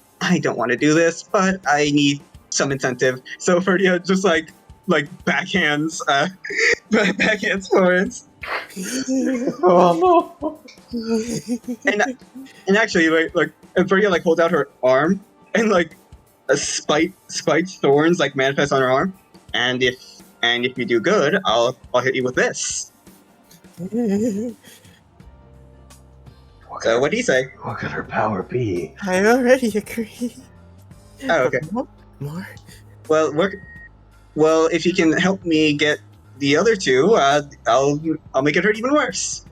want to do this, but I need some incentive. So Ferdia just like backhands Florence. Oh no! And actually like Ferdia like holds out her arm and like a spiked thorns like manifest on her arm. And if you do good, I'll hit you with this. So what do you say? What could her power be? I already agree. Oh, okay. More? Well, if you can help me get the other two, I'll make it hurt even worse.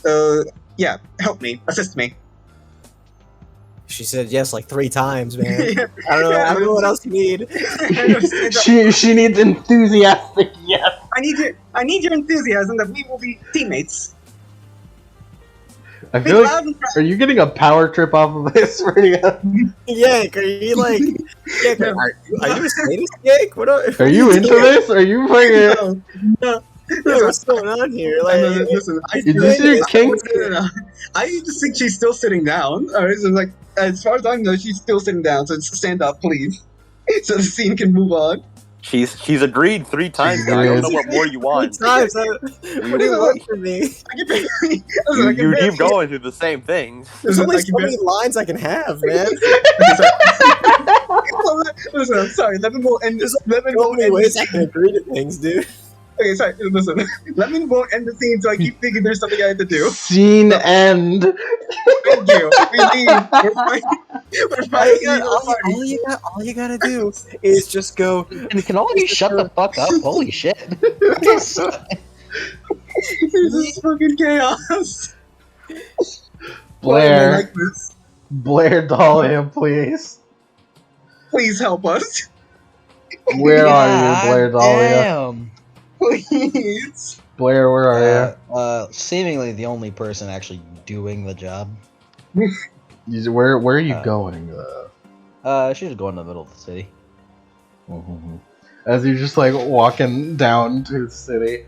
So yeah, help me, assist me. She said yes like 3 times, man. I don't know what else you need. She needs enthusiastic yes. I need your enthusiasm that we will be teammates. I feel like, are you getting a power trip off of this? Yank, are you like... Yank, are you a sadist, Yank? Are you into this? Are you fucking... No. What's going on here? Like, Listen, Is this your kink? No. I just think she's still sitting down. Alright, so like, as far as I know, she's still sitting down, so stand up, please. So the scene can move on. She's agreed 3 times now. I don't know what more you want. 3 times? What do you want from me? You keep going through the same things. There's only so many lines I can have, man. Listen, I'm sorry. Lemon will end. There's so many ways I can agree to things, dude. Okay, sorry. Listen, Lemon won't end the scene, so I keep thinking there's something I have to do. Scene end. Thank you. We leave. We're fine. We're fine. All you gotta do is just go. Can all of you shut the fuck up? Holy shit. This is fucking chaos. Why am I Blair, like this? Blair Dahlia, please. Please help us. Where are you, Blair Dahlia? Damn. Please. Blair, where are Seemingly the only person actually doing the job. you? Where are you Uh, going? She's going to the middle of the city. Mhm. As you're just like walking down to the city,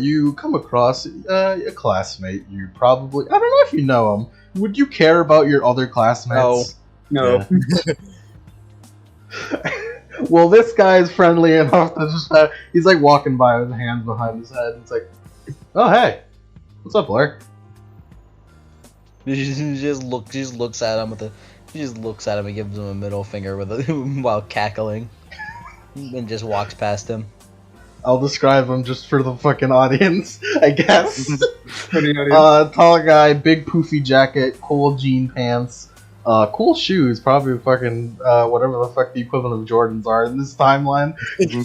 you come across a classmate. You probably, I don't know if you know him. Would you care about your other classmates? No. Yeah. Well, this guy is friendly enough to just he's like walking by with his hands behind his head. It's like, oh hey, what's up, Blair? She just looks at him and gives him a middle finger with while cackling, and just walks past him. I'll describe him just for the fucking audience, I guess. For the audience. Tall guy, big poofy jacket, cool jean pants, cool shoes, probably fucking whatever the fuck the equivalent of Jordans are in this timeline.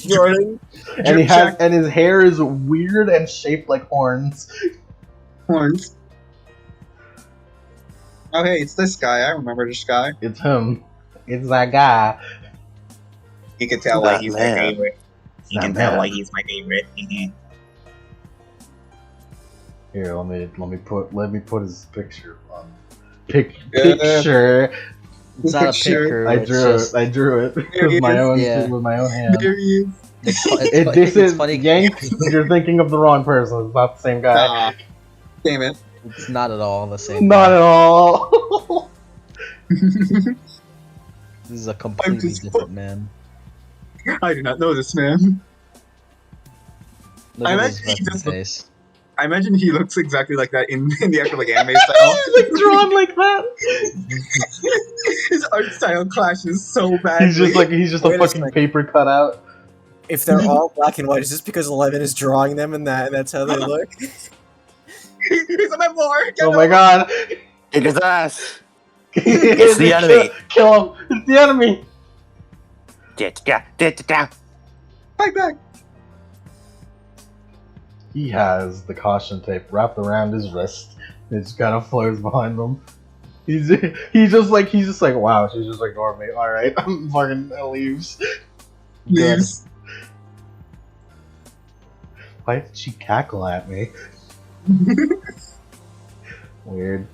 Jordan. And his hair is weird and shaped like horns. Horns. Oh, hey, it's this guy. I remember this guy. It's him. It's that guy. You can tell That why he's my man. favorite. You That can tell man. why he's my favorite. Here, let me put his picture on. Picture. It's not a Picture. picture. I it's drew just- it. I drew it There he with my is. own Yeah. with my own hand. There he is. This is funny. Yank. You're thinking of the wrong person. It's not the same guy. Ah, damn it. It's not at all the same. Not at all. This is a completely just- different man. I do not know this man. Look I at his imagine he fucking just- face. I imagine he looks exactly like that in the actual like anime style. He's like drawn like that. His art style clashes so badly. He's just a Wait a fucking second. paper cutout. If they're all black and white, is this because Eleven is drawing them and that's how they look? He's a memoir. Get Oh him. my god. Kick his ass. It's the enemy. Kill him. It's the enemy. Fight back. He has the caution tape wrapped around his wrist. It just kind of flows behind him. He's just like wow, she's just ignoring me. All right, I'm fucking leaves. Good. Leaves. Why did she cackle at me? Weird.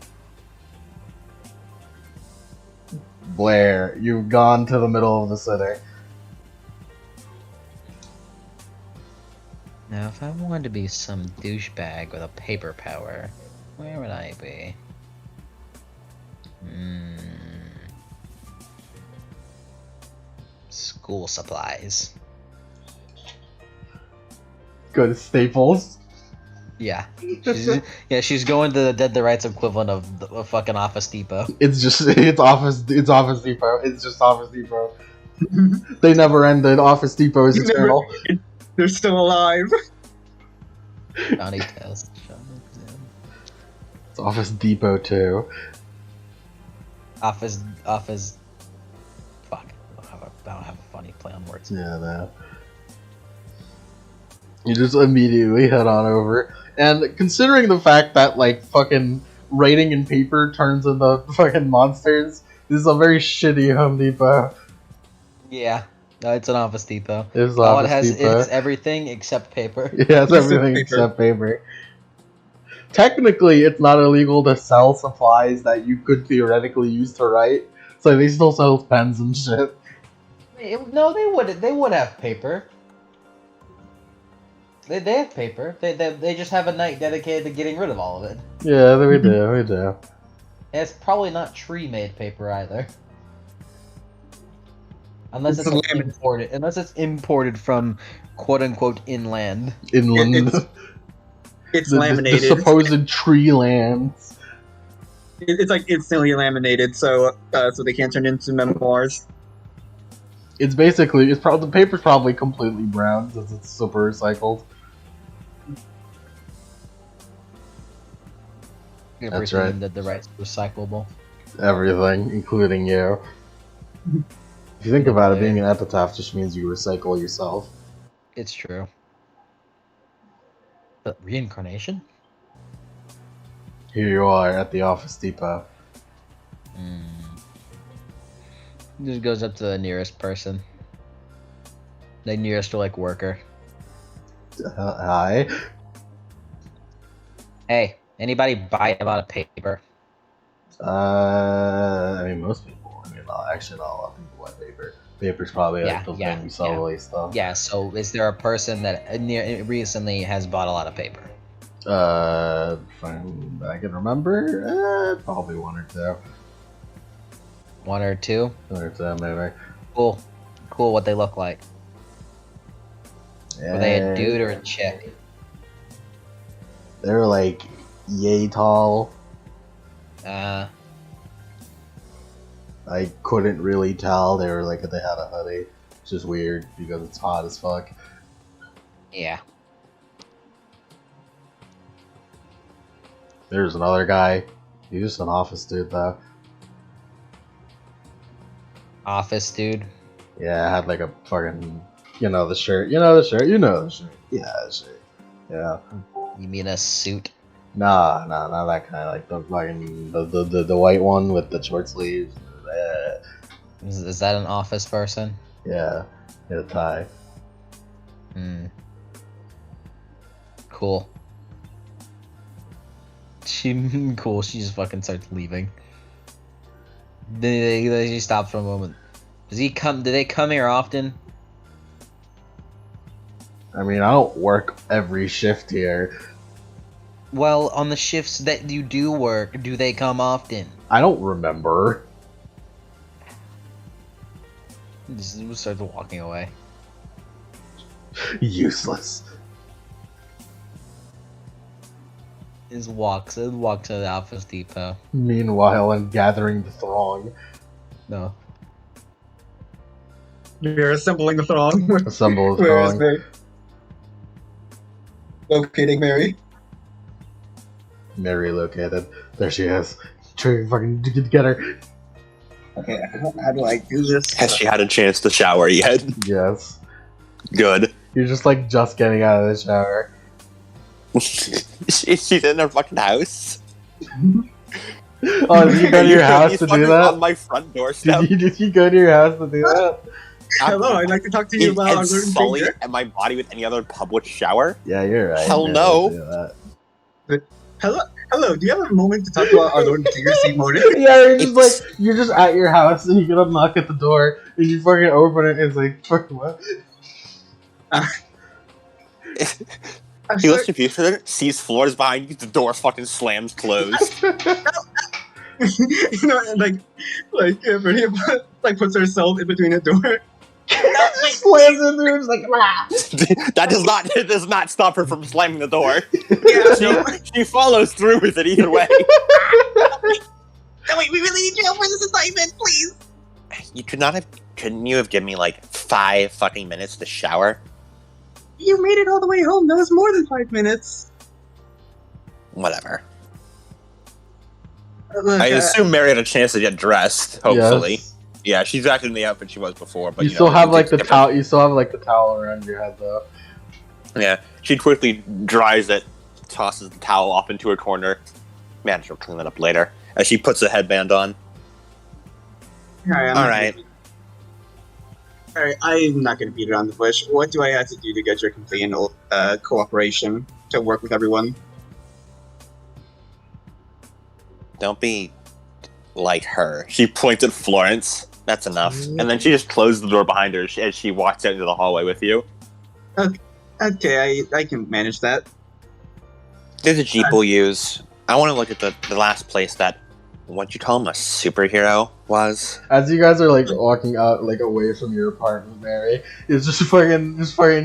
Blair, you've gone to the middle of the city. Now, if I wanted to be some douchebag with a paper power, where would I be? School supplies. Go to Staples. Yeah. She's going to the Dead the Rights equivalent of the fucking Office Depot. It's Office Depot. It's just Office Depot. They never ended. Office Depot is Never- eternal. They're still alive. Johnny Test. It's Office Depot too. Office. Fuck. I don't have a funny play on words. Yeah, no. You just immediately head on over. And considering the fact that, like, fucking writing in paper turns into fucking monsters, this is a very shitty Home Depot. Yeah. No, it's an Office Depot. It's All it Office has Depot. is everything except paper. Yeah, it's everything paper. except paper. Technically, it's not illegal to sell supplies that you could theoretically use to write. So they still sell pens and shit. No, they would. They would have paper. They have paper. They just have a night dedicated to getting rid of all of it. Yeah, we do, we do. And it's probably not tree-made paper either. Unless It's it's laminated. imported. Unless it's imported from quote-unquote inland. Inland. It's The laminated. supposed tree lands. It's like instantly laminated, so they can't turn into memoirs. It's basically the paper's probably completely brown since it's super recycled. That's right. That the right's recyclable. Everything, including you. If you think about it, being an epitaph just means you recycle yourself. It's true. But reincarnation? Here you are at the office depot. Just goes up to the nearest person. The nearest worker. Hi. Hey, anybody buy a lot of paper? I mean, most people. I mean, actually, not a lot of people buy paper. Paper's probably the thing we sell waste stuff. Yeah. So, is there a person that recently has bought a lot of paper? I can remember. Probably one or two. One or two? One or two, maybe. Cool. What they look like? Yeah. Were they a dude or a chick? They were like yay tall. I couldn't really tell. They were like, they had a hoodie, which is weird because it's hot as fuck. Yeah. There's another guy. He's just an office dude, though. Office dude? Yeah, I had like a fucking, the shirt. You know the shirt. Yeah, the shirt. Yeah. You mean a suit? Nah, not that kind. Like the fucking the white one with the short sleeves. Is that an office person? Yeah, he had a tie. Cool. Cool. She just fucking starts leaving. She stops for a moment. Do they come here often? I mean, I don't work every shift here. Well, on the shifts that you do work, do they come often? I don't remember. Just starts walking away. Useless. Just walks to the office depot. Meanwhile, I'm gathering the throng. No. You're assembling the throng. Assemble the Where is throng. Mary? Locating Mary. Mary located. There she is. Try to fucking get her. Okay, how do I do this? Has she had a chance to shower yet? Yes. Good. You're just getting out of the shower. She's in her fucking house. Oh, did you go to your house to do that? On my front doorstep. Did you go to your house to do that? Hello, I'd like to talk to you about our and learned sully finger. my body with any other public shower? Yeah, you're right. Hell You're no. right to do that. Hello, do you have a moment to talk about our Lord and Savior Saint Motive? Yeah, you're just at your house and you get a knock at the door and you fucking open it and it's like, fucking what? He looks confused with it, sees floors behind you, the door fucking slams closed. Brittany puts herself in between a door. Slams in there, it's like, ah. That does not stop her from slamming the door. Yeah, She follows through with it either way. No, wait, we really need your help for this assignment, please. Couldn't you have given me 5 fucking minutes to shower? You made it all the way home. That was more than 5 minutes. Whatever. Look, I assume Mary had a chance to get dressed, hopefully. Yes. Yeah, she's back in the outfit she was before, but You still have the towel. You still have the towel around your head though. Yeah, she quickly dries it, tosses the towel off into a corner. Man, she'll clean that up later. As she puts a headband on. Alright. Alright, I'm not going to beat around the bush. What do I have to do to get your complete cooperation to work with everyone? Don't be like her. She points at Florence. That's enough. And then she just closes the door behind her as she walks out into the hallway with you. Okay, I can manage that. There's a Jeep we'll use. I want to look at the last place that, what'd you call him, a superhero was? As you guys are walking out away from your apartment, Mary, it's just fucking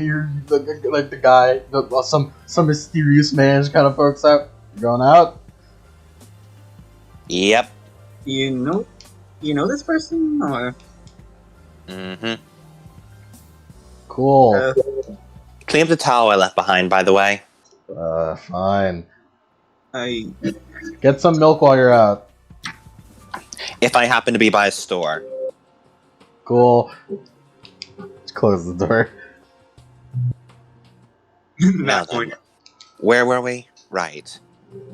you're the guy, some mysterious man just kind of pokes up. You going out? Yep. You know this person? Or... Mm-hmm. Cool. Clean up the towel I left behind, by the way. Fine. I Get some milk while you're out. If I happen to be by a store. Cool. Close the door. Now that point. then, where were we? Right.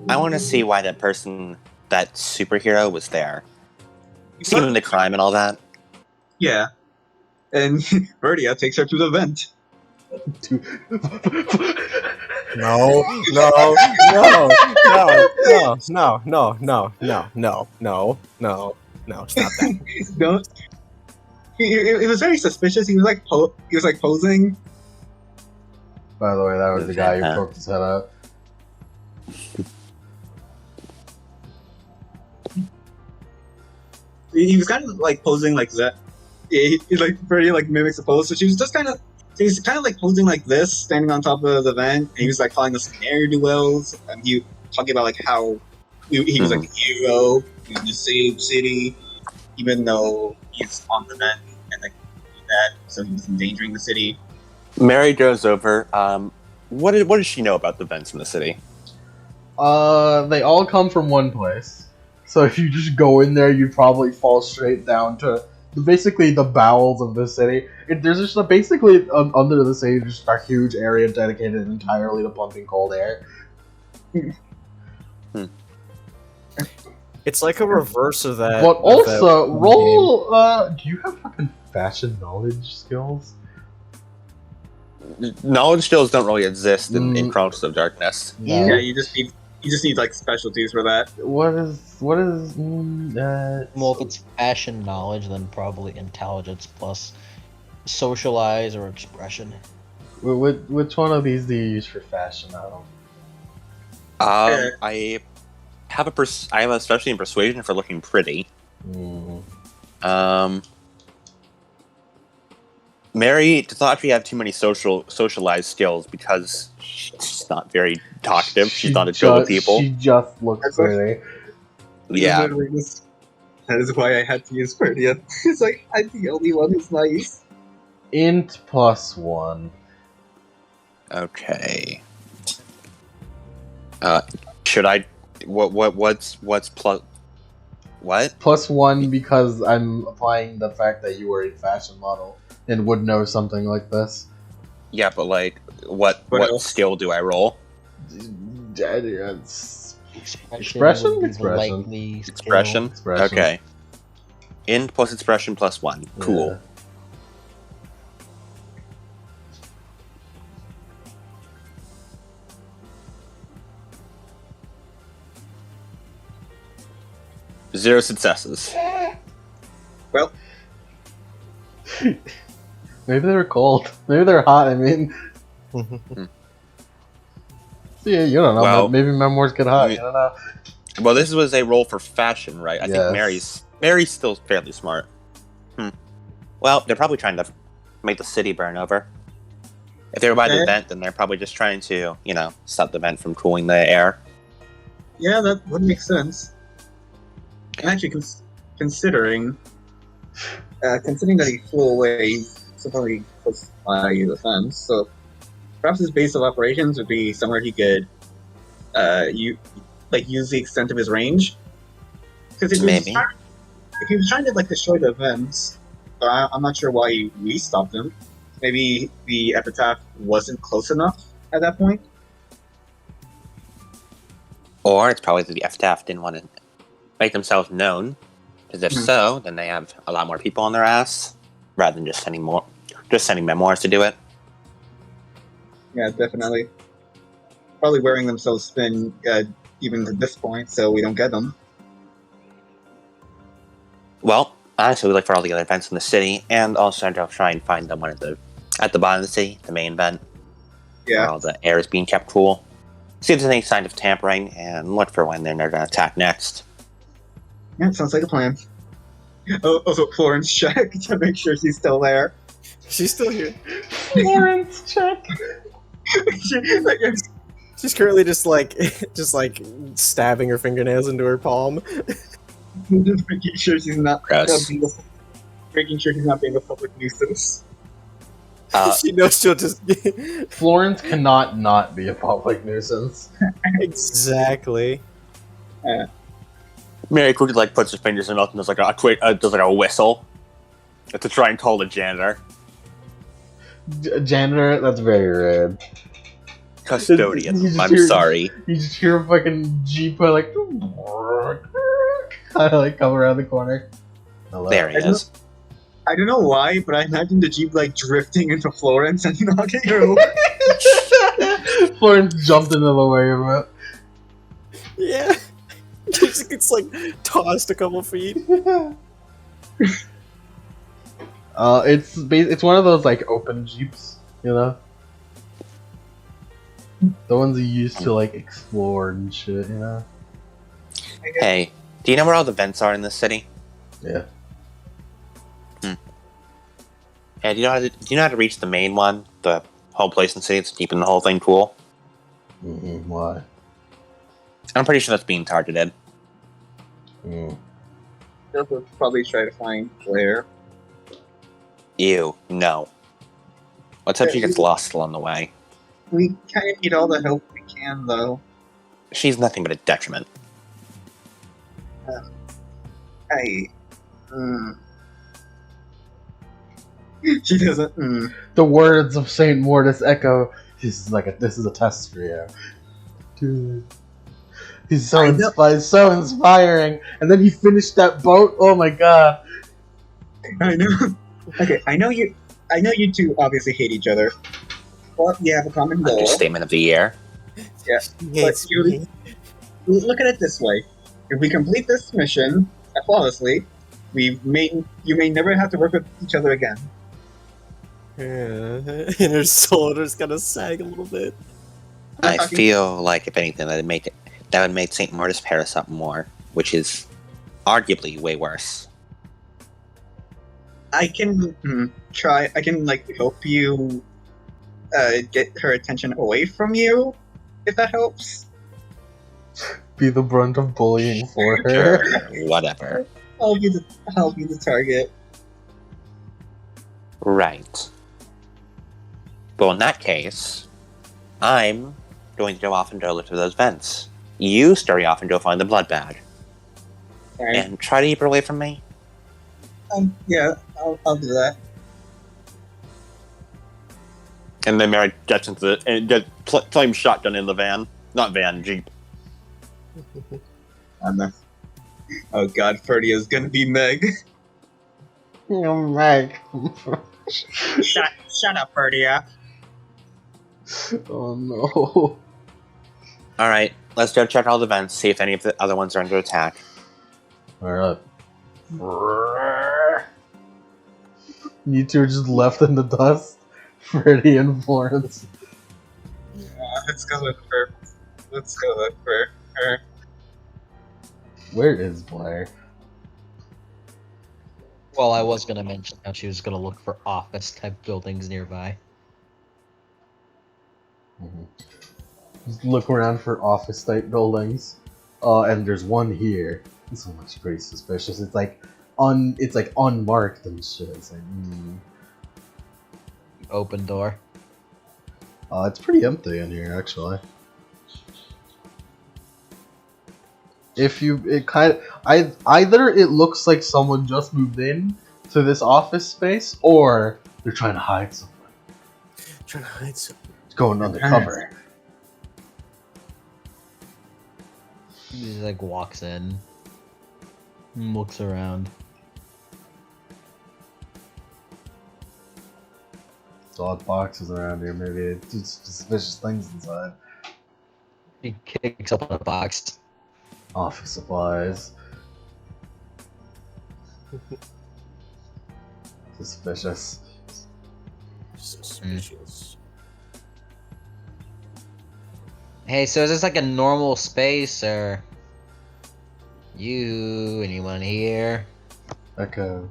I want to see why that superhero was there. Seeing the crime and all that. Yeah. And Verdia takes her to the vent. No, no, no, stop that. Don't. It was very suspicious. He was like posing. By the way, that was the guy who poked his head out. He was kind of like posing like that. He like very like mimics the pose. So she's kind of like posing like this, standing on top of the vent. And he was like calling us ne'er do wells, and he talking about like how he was like a hero in the city, even though he's on the vent and like that, so he was endangering the city. Mary goes over. What does she know about the vents in the city? They all come from one place. So if you just go in there, you'd probably fall straight down to basically the bowels of the city. There's just basically under the city, just a huge area dedicated entirely to pumping cold air. It's like a reverse of that. But also, roll. Do you have fucking fashion knowledge skills? Knowledge skills don't really exist in Chronicles of Darkness. No. Yeah, you just need like specialties for that. What is? Well, if it's fashion knowledge, then probably intelligence plus socialize or expression. Which one of these do you use for fashion? I have a specialty in persuasion for looking pretty. Mary does not actually have too many socialized skills because she's not very talkative. She's not a good with people. She just looks pretty. Yeah. That is why I had to use Verdia. It's like I'm the only one who's nice. Int +1. Okay. Should I? What's plus? What? +1 because I'm applying the fact that you were a fashion model and would know something like this. Yeah, but like, what skill do I roll? Expression? Expression? Okay. Int plus expression +1. Cool. Yeah. Zero successes. Well, maybe they're cold. Maybe they're hot. I mean, yeah, you don't know. Well, maybe memoirs get hot. I don't know. Well, this was a roll for fashion, right? I think Mary's still fairly smart. Well, they're probably trying to make the city burn over. If they were by the vent, then they're probably just trying to, stop the vent from cooling the air. Yeah, that would make sense. And actually, considering that he flew away, supposedly close by the fence, so perhaps his base of operations would be somewhere he could, use the extent of his range. Because if he was trying to destroy the vents, but I'm not sure why we stopped him. Maybe the Epitaph wasn't close enough at that point. Or it's probably that the Epitaph didn't want to make themselves known, because if so, then they have a lot more people on their ass, rather than just sending memoirs to do it. Yeah, definitely. Probably wearing themselves thin, even to this point, so we don't get them. Well, honestly, we look for all the other vents in the city, and also try and find the one at the bottom of the city, the main vent, where all the air is being kept cool. See if there's any sign of tampering, and look for when they're going to attack next. Yeah, sounds like a plan. Oh, also, Florence check to make sure she's still there. She's still here. Florence check. She's currently just stabbing her fingernails into her palm. Just making sure she's not Gross. being a public nuisance. She knows she'll just Florence cannot not be a public nuisance. exactly. Mary quickly like puts her fingers in her mouth and does like a whistle to try and call the janitor. Janitor, that's very rude. Custodian, I'm sorry. You just hear a fucking Jeep like kind of like come around the corner. Hello. There he is. I don't know why, but I imagine the Jeep like drifting into Florence and knocking her over. Florence jumped into the way of it. Yeah. She just gets like tossed a couple feet. It's one of those like open Jeeps, you know? The ones you use to like explore and shit, you know? Hey, do you know where all the vents are in this city? Yeah. Yeah, do you know how to reach the main one? The whole place in the city that's keeping the whole thing cool? Why? I'm pretty sure that's being targeted. They'll probably try to find Blair. Ew, no. Let's hope she gets lost along the way. We kind of need all the help we can, though. She's nothing but a detriment. She doesn't. The words of Saint Mortis echo. This is a test for you. Dude. He's so inspiring. And then he finished that boat. Oh my god. I know. Okay, I know you two obviously hate each other. Well, you have a common goal. Understatement of the year. Yeah. But you look at it this way. If we complete this mission flawlessly, you may never have to work with each other again. And her shoulders kind of sag a little bit. I feel like, if anything, that would make St. Mortis pair us up more, which is arguably way worse. I can try. I can help you get her attention away from you, if that helps. Be the brunt of bullying for her. Sure, whatever. I'll be the target. Right. Well, in that case, I'm going to go off and go look for those vents. You scurry off and go find the blood bag. Right. And try to keep her away from me. Yeah, I'll do that. And then Mary gets into claims shotgun in the van. Not van, Jeep. Oh god, Ferdy is gonna be Meg. Oh, Meg. Shut up, Ferdia. Oh no. Alright, let's go check all the vents, see if any of the other ones are under attack. Alright. You two are just left in the dust. Freddy and Florence. Let's go look for her. Where is Blair? Well, I was gonna mention how she was gonna look for office-type buildings nearby. Just look around for office-type buildings. And there's one here. This one looks pretty suspicious. It's like unmarked and shit. It's like, Open door. It's pretty empty in here, actually. Either it looks like someone just moved in to this office space, or they're trying to hide something. Trying to hide something. It's going undercover. He just walks in, looks around. There's odd boxes around here. Maybe it's suspicious things inside. He kicks open a box. Office supplies. Suspicious. Suspicious. Hey, so is this like a normal space, or anyone here? Echo.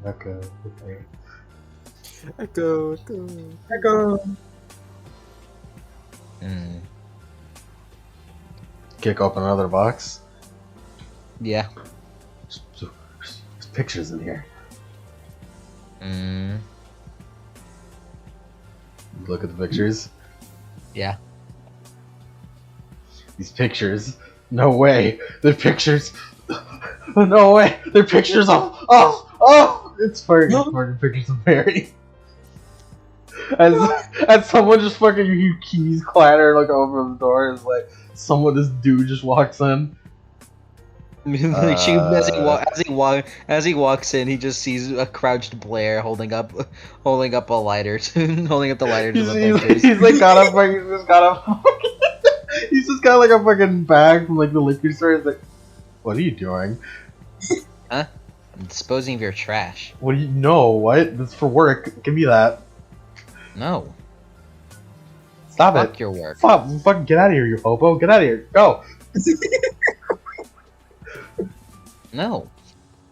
Kick open another box. Yeah. There's pictures in here. Look at the pictures. Yeah. These pictures. No way. They're pictures. No way. They're pictures of. Oh! It's fucking pictures of Mary. As someone just fucking keys clatter like over the door, it's like this dude just walks in. Like as he walks in, he just sees a crouched Blair holding up a lighter, holding up the lighter to the pictures. He's like he's just got like a fucking bag from like the liquor store. He's like, what are you doing? Huh? I'm disposing of your trash. What do you know? What? That's for work. Give me that. No. Stop Fuck it. your work. Stop. Fucking get out of here, you hobo. Get out of here. Go. No.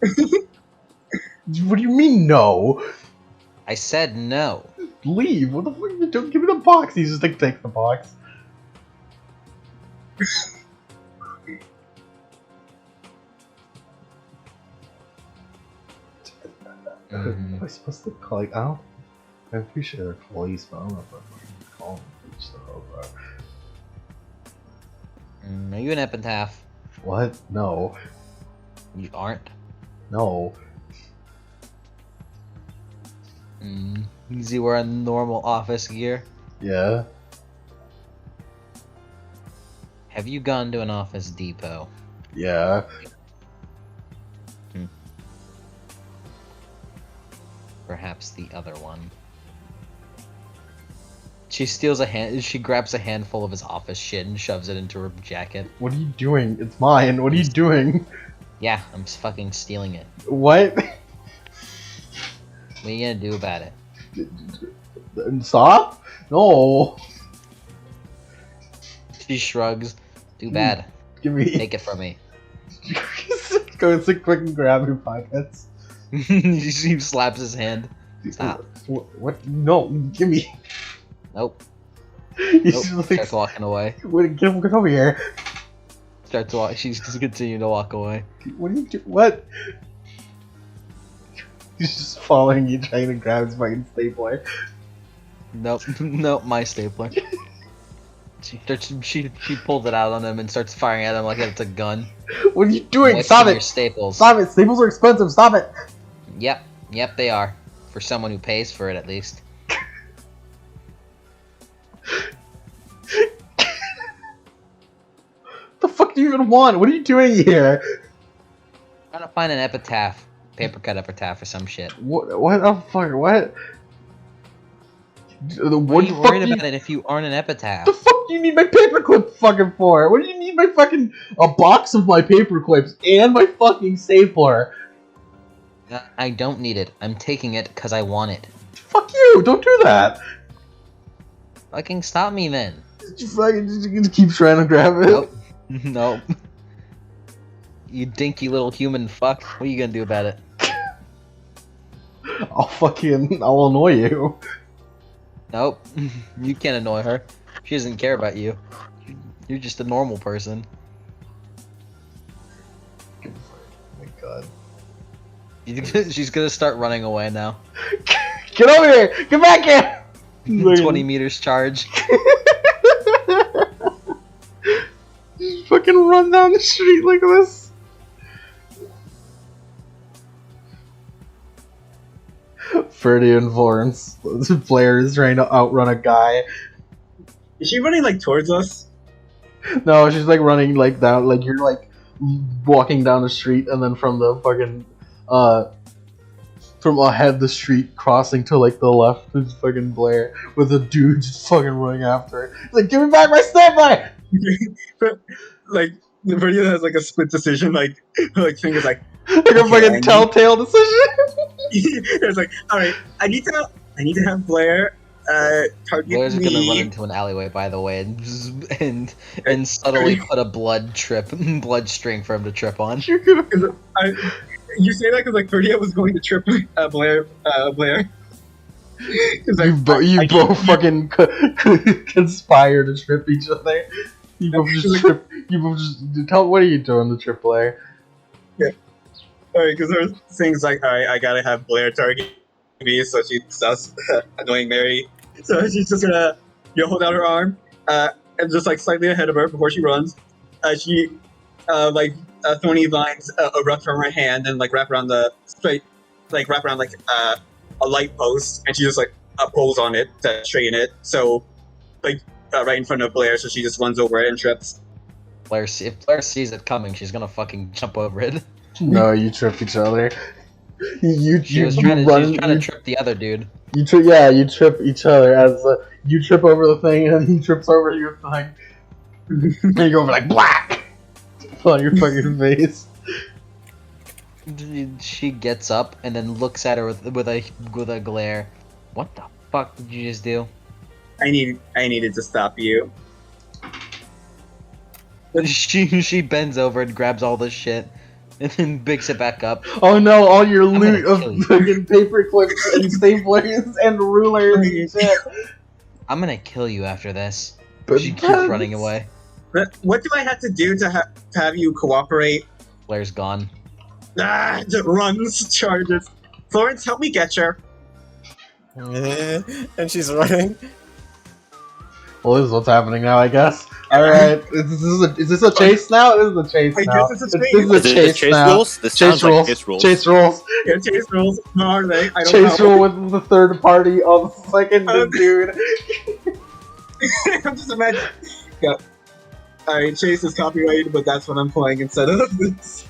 What do you mean no? I said no. Leave. What the fuck are you doing? Give me the box. He's just like, take the box. Am I supposed to call? Like, I don't. I'm pretty sure they're police, but I don't know if I'm fucking calling them police. Are you an Epitaph? What? No. You aren't. No. You wear normal office gear. Yeah. Have you gone to an Office Depot? Yeah. Perhaps the other one. She steals She grabs a handful of his office shit and shoves it into her jacket. What are you doing? It's mine. What are you doing? Yeah, I'm fucking stealing it. What? What are you gonna do about it? Stop? No. She shrugs. Too bad. Give me. Take it from me. Go and fucking grab your pockets. She slaps his hand. Stop. What? No, give me. Nope. He's Nope. just like, Starts walking away. Get over here. Starts walk. She's just continuing to walk away. What are you doing? What? He's just following you, trying to grab his fucking stapler. Nope. Nope. My stapler. She pulls it out on him and starts firing at him like it's a gun. What are you doing? Mixing Stop your it! Staples. Stop it! Staples are expensive. Stop it! Yep. Yep. They are. For someone who pays for it, at least. The fuck do you even want? What are you doing here? Trying to find an epitaph, paper cut epitaph or some shit. What the fuck? What? What are you worried about it if you aren't an epitaph? The fuck do you need my paperclip fucking for? What do you need my fucking a box of my paper clips and my fucking stapler? I don't need it. I'm taking it because I want it. Fuck you! Don't do that. Fucking stop me then. You fucking just keep trying to grab it. Nope. Nope. You dinky little human fuck. What are you gonna do about it? I'll annoy you. Nope. You can't annoy her. She doesn't care about you. You're just a normal person. Oh my god. She's gonna start running away now. Get over here! Get back here! 20 meters charge. Just fucking run down the street like this. Ferdy and Florence. Blair is trying to outrun a guy. Is she running like towards us? No, she's like running like down, like you're like walking down the street, and then from the fucking from ahead the street crossing to like the left is fucking Blair with a dude just fucking running after her. He's like, give me back my stapler! Like the video has like a split decision, like fingers like Like a fucking telltale decision. it's like, all right, I need to have Blair target Blair's me. gonna run into an alleyway, by the way, and subtly put a blood string for him to trip on. You say that because like Ferdia was going to trip Blair. You both fucking conspire to trip each other. You both just trip. You both just tell. What are you doing to trip Blair? Yeah. Alright, because there were things like, alright, I gotta have Blair target me so she stops annoying Mary. So she's just gonna hold out her arm, and just like slightly ahead of her before she runs. She thorny vines erupt from her hand and like wrap around a light post, and she just like pulls on it to straighten it. So right in front of Blair, so she just runs over it and trips. If Blair sees it coming, she's gonna fucking jump over it. No, you trip each other. She was trying to trip the other dude. You trip each other as you trip over the thing and he trips over your thing. And you go over like black on your fucking face. She gets up and then looks at her with a glare. What the fuck did you just do? I needed to stop you. She bends over and grabs all this shit, and then picks it back up. Oh no, all your loot of kill you. fucking paper clips and staplers and rulers and shit. I'm gonna kill you after this. But She keeps that's- running away. What do I have to do to have you cooperate? Blair's gone. Just runs, charges. Florence, help me get her. And she's running. Well, this is what's happening now, I guess. Alright, is this a chase now? This is a chase I now. guess it's a chase. This is a chase now. rules? This Chase sounds like rules. chase rules. Chase rules. Yeah, chase rules. How are they? I don't Chase know. rule with the third party on the second dude. I'm just imagining. Yeah. Alright, chase is copyrighted, but that's what I'm playing instead of this.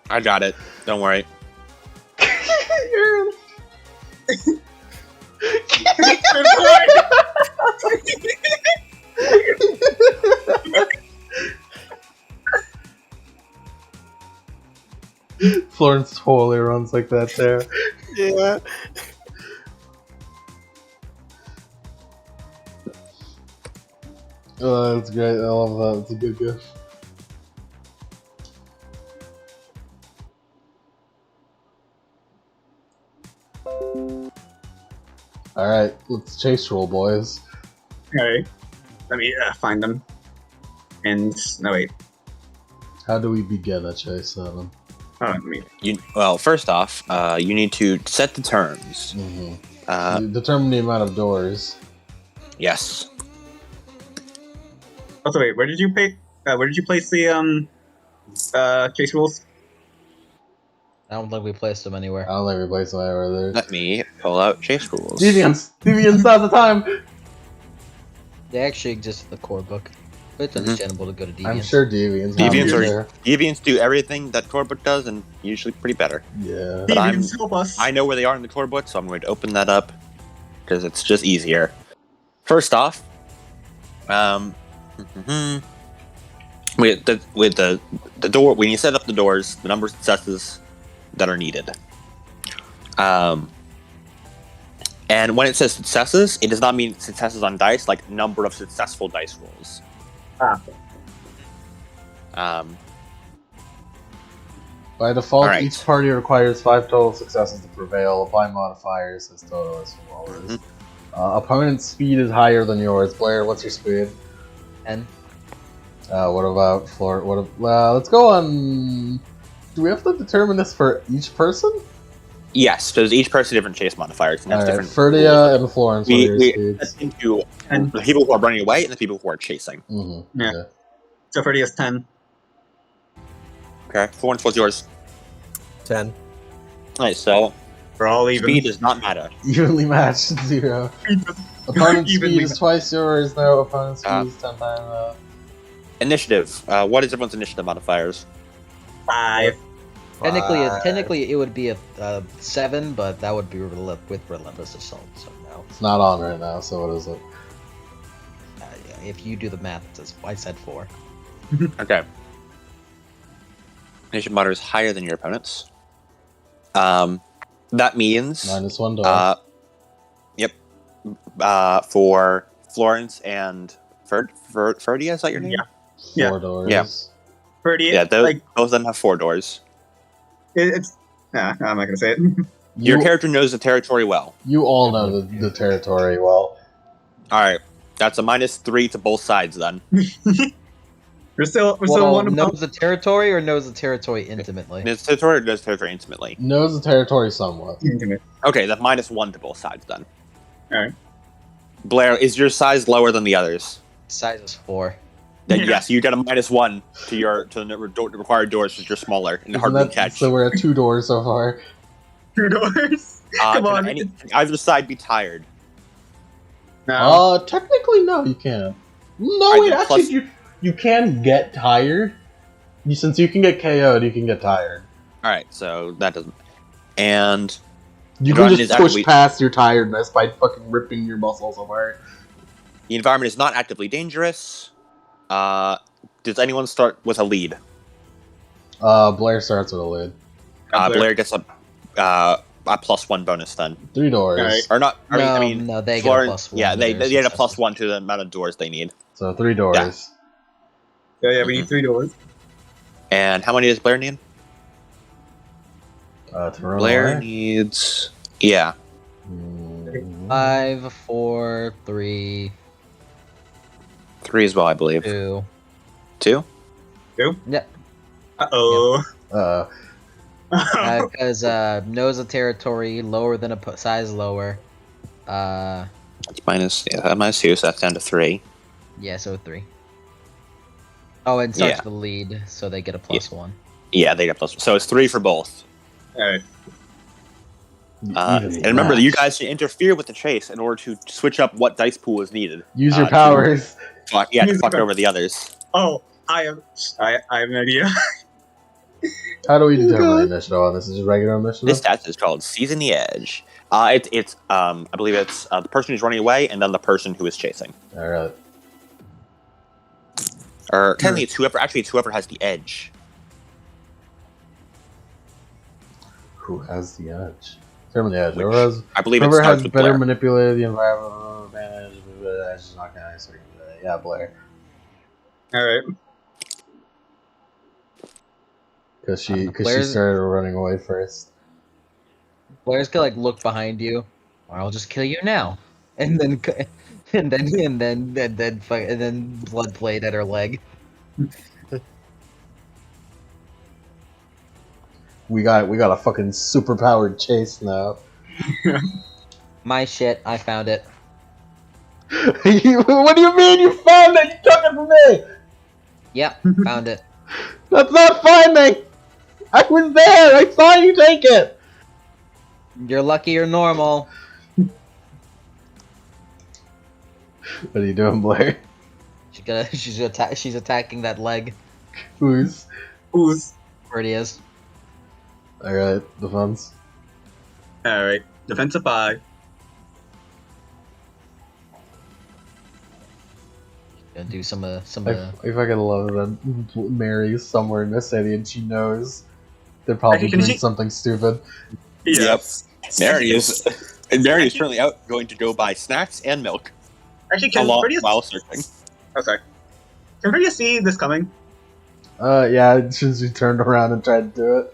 I got it. Don't worry. Florence totally runs like that there. Yeah. Oh, that's great. I love that. It's a good gift. Alright, let's chase roll, boys. Alright. Let me find them. And no wait. How do we begin a chase, Evan? Oh, let me. Well, first off, you need to set the terms. You determine the amount of doors. Yes. Also, wait. Where did you place the chase rules? I don't think we placed them anywhere. I don't think we place them anywhere there. Let me pull out chase rules. Deviants! Deviants, now's the time! They actually exist in the core book, but it's understandable to go to Deviants. I'm sure Deviants. Deviants have are them there. Deviants do everything that core book does, and usually pretty better. Yeah. But Deviants, help us. I know where they are in the core book, so I'm going to open that up because it's just easier. First off, with the door, when you set up the doors, the number of successes that are needed. And when it says successes, it does not mean successes on dice, like number of successful dice rolls. By default, Alright. each party requires 5 total successes to prevail. Apply modifiers as total as followers. Opponent's speed is higher than yours. Blair, what's your speed? 10. What about Flor? Let's go on. Do we have to determine this for each person? Yes, because each person has different chase modifiers and has Alright, different. Ferdia and Florence, what are your We speeds? set into the people who are running away and the people who are chasing. Mm-hmm. Yeah. So Freddy has 10. Okay, Florence, what's yours? 10. Nice. So We're all even. speed does not matter. Evenly matched, 0. Opponent's speed Evenly is twice yours, no. Opponent's speed Uh, is 10 times. Initiative. What is everyone's initiative modifiers? 5. Technically, it would be a 7, but that would be with relentless assault. So no. It's not on right now, so what is it? Yeah, if you do the math, I said 4. Okay. Initiative modifier is higher than your opponent's. That means. -1 door. Yep. For Florence and Ferdia, is that your name? Yeah. 4 doors. Yeah. Freddy, Yeah, both like, of them have 4 doors. it's. Nah, I'm not gonna say it. Your character knows the territory well. You all know the territory well. Alright. That's a -3 to both sides then. We're still Well, one above. knows the territory or knows the territory intimately? Knows the territory or knows the territory intimately? Knows the territory somewhat. Okay, that's -1 to both sides then. Alright. Blair, is your size lower than the others? Size is 4. Then Yeah. yes, you get a -1 to the required doors because you're smaller and hard to catch. So we're at 2 doors so far. 2 doors. Come on. Can either side be tired? No. Technically, no, you can't. No, I wait, did actually, plus- you can get tired. Since you can get KO'd, you can get tired. All right, so that doesn't. And You Jordan can is just push actually- past your tiredness by fucking ripping your muscles apart. the environment is not actively dangerous. Does anyone start with a lead? Blair starts with a lid. Blair gets a +1 bonus then, 3 doors. Alright. or not? No, I mean, no, they get a Florence- +1. Yeah, they to their get a successes. +1 to the amount of doors they need. So 3 doors. Yeah, we need 3 doors. And how many does Blair need? To run Blair away. needs. Yeah, 5, 4, 3, 3 as well, I believe. 2. 2? Yep. Uh-oh. Because nose of territory lower than a size lower. It's -2, so that's down to 3. Yeah, so 3. Oh, and starts Yeah. the lead, so they get a +1. Yeah, they get +1. So it's 3 for both. Alright. And remember, that you guys should interfere with the chase in order to switch up what dice pool is needed. Use your to powers. fuck over the others. Oh, I have an idea. How do we determine God. initiative on this? Is it regular initiative? This stat is called Season the Edge. I believe it's the person who's running away and then the person who is chasing. Alright. Or technically, it's whoever has the edge. Who has the edge? Determine the edge. I believe it Whoever starts has with better Blair. manipulated the environment advantage. That's just not gonna answer. Yeah, Blair. Alright. Because she Blair's- started running away first. Blair's gonna look behind you, or I'll just kill you now, and then blood played at her leg. We got a fucking super powered chase now. My shit, I found it. What do you mean you found it? You took it from me. Yep, found it. That's not finding. I was there. I saw you take it. You're lucky you're normal. What are you doing, Blair? She's attacking that leg. Who's? Who's? Where it is. Alright, defense. Alright. Defensive 5. Gonna do some I fucking love that Mary's somewhere in this city and she knows they're probably Actually, can doing she- something stupid. Yes. Mary is currently out going to go buy snacks and milk Actually, can Fredia... while searching. Oh, sorry. Can Fredia see this coming? Yeah, since we turned around and tried to do it.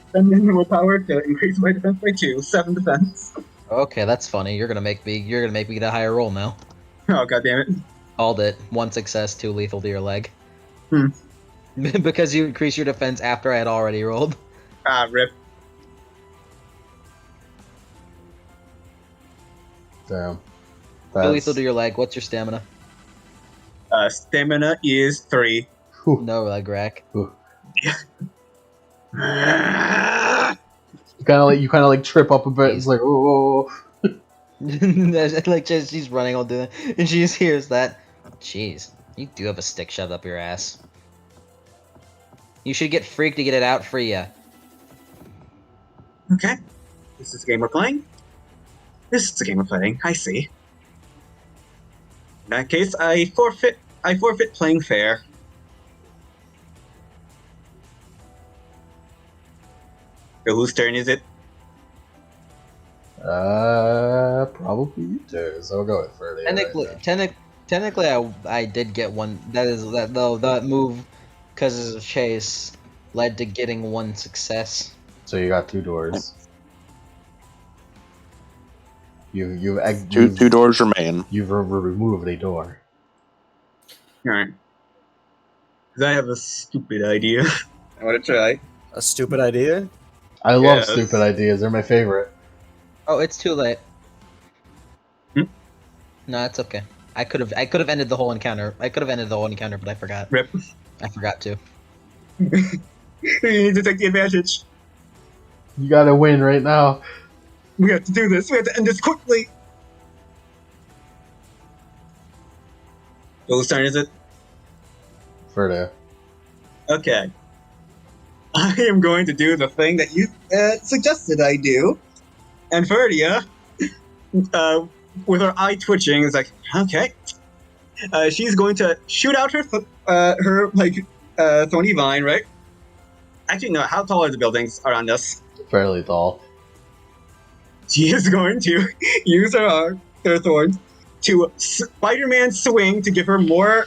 Spend more power to increase my defense by 2. 7 defense. Okay, that's funny. You're gonna make me get a higher roll now. Oh, god damn it. Called it. 1 success, 2 lethal to your leg. Hmm. Because you increased your defense after I had already rolled. Ah, rip. Damn. 2 lethal to your leg. What's your stamina? Stamina is 3. No leg rack. You kind of like trip up a bit. It's like, oh. Like she's running all doing that, and she just hears that. Jeez, you do have a stick shoved up your ass. You should get freaked to get it out for you. Okay. This is the game we're playing? This is the game we're playing. I see. In that case, I forfeit playing fair. So whose turn is it? Probably you do. So we'll go with Freddy. Technically, I did get one. That move, because it's a chase, led to getting 1 success. So you got 2 doors. Two doors remain. You've removed a door. Alright. Because I have a stupid idea. I want to try. A stupid idea? I love Yes. stupid ideas. They're my favorite. Oh, it's too late. No, it's okay. I could have ended the whole encounter. But I forgot. Rip. I forgot to. You need to take the advantage. You gotta win right now. We have to do this. We have to end this quickly. Whose turn is it? Ferda. Okay. I am going to do the thing that you suggested I do. And Ferdia, with her eye twitching, is like, okay. She's going to shoot out her thorny vine, right? Actually, no. How tall are the buildings around us? Fairly tall. She is going to use her thorns to Spider-Man swing to give her more,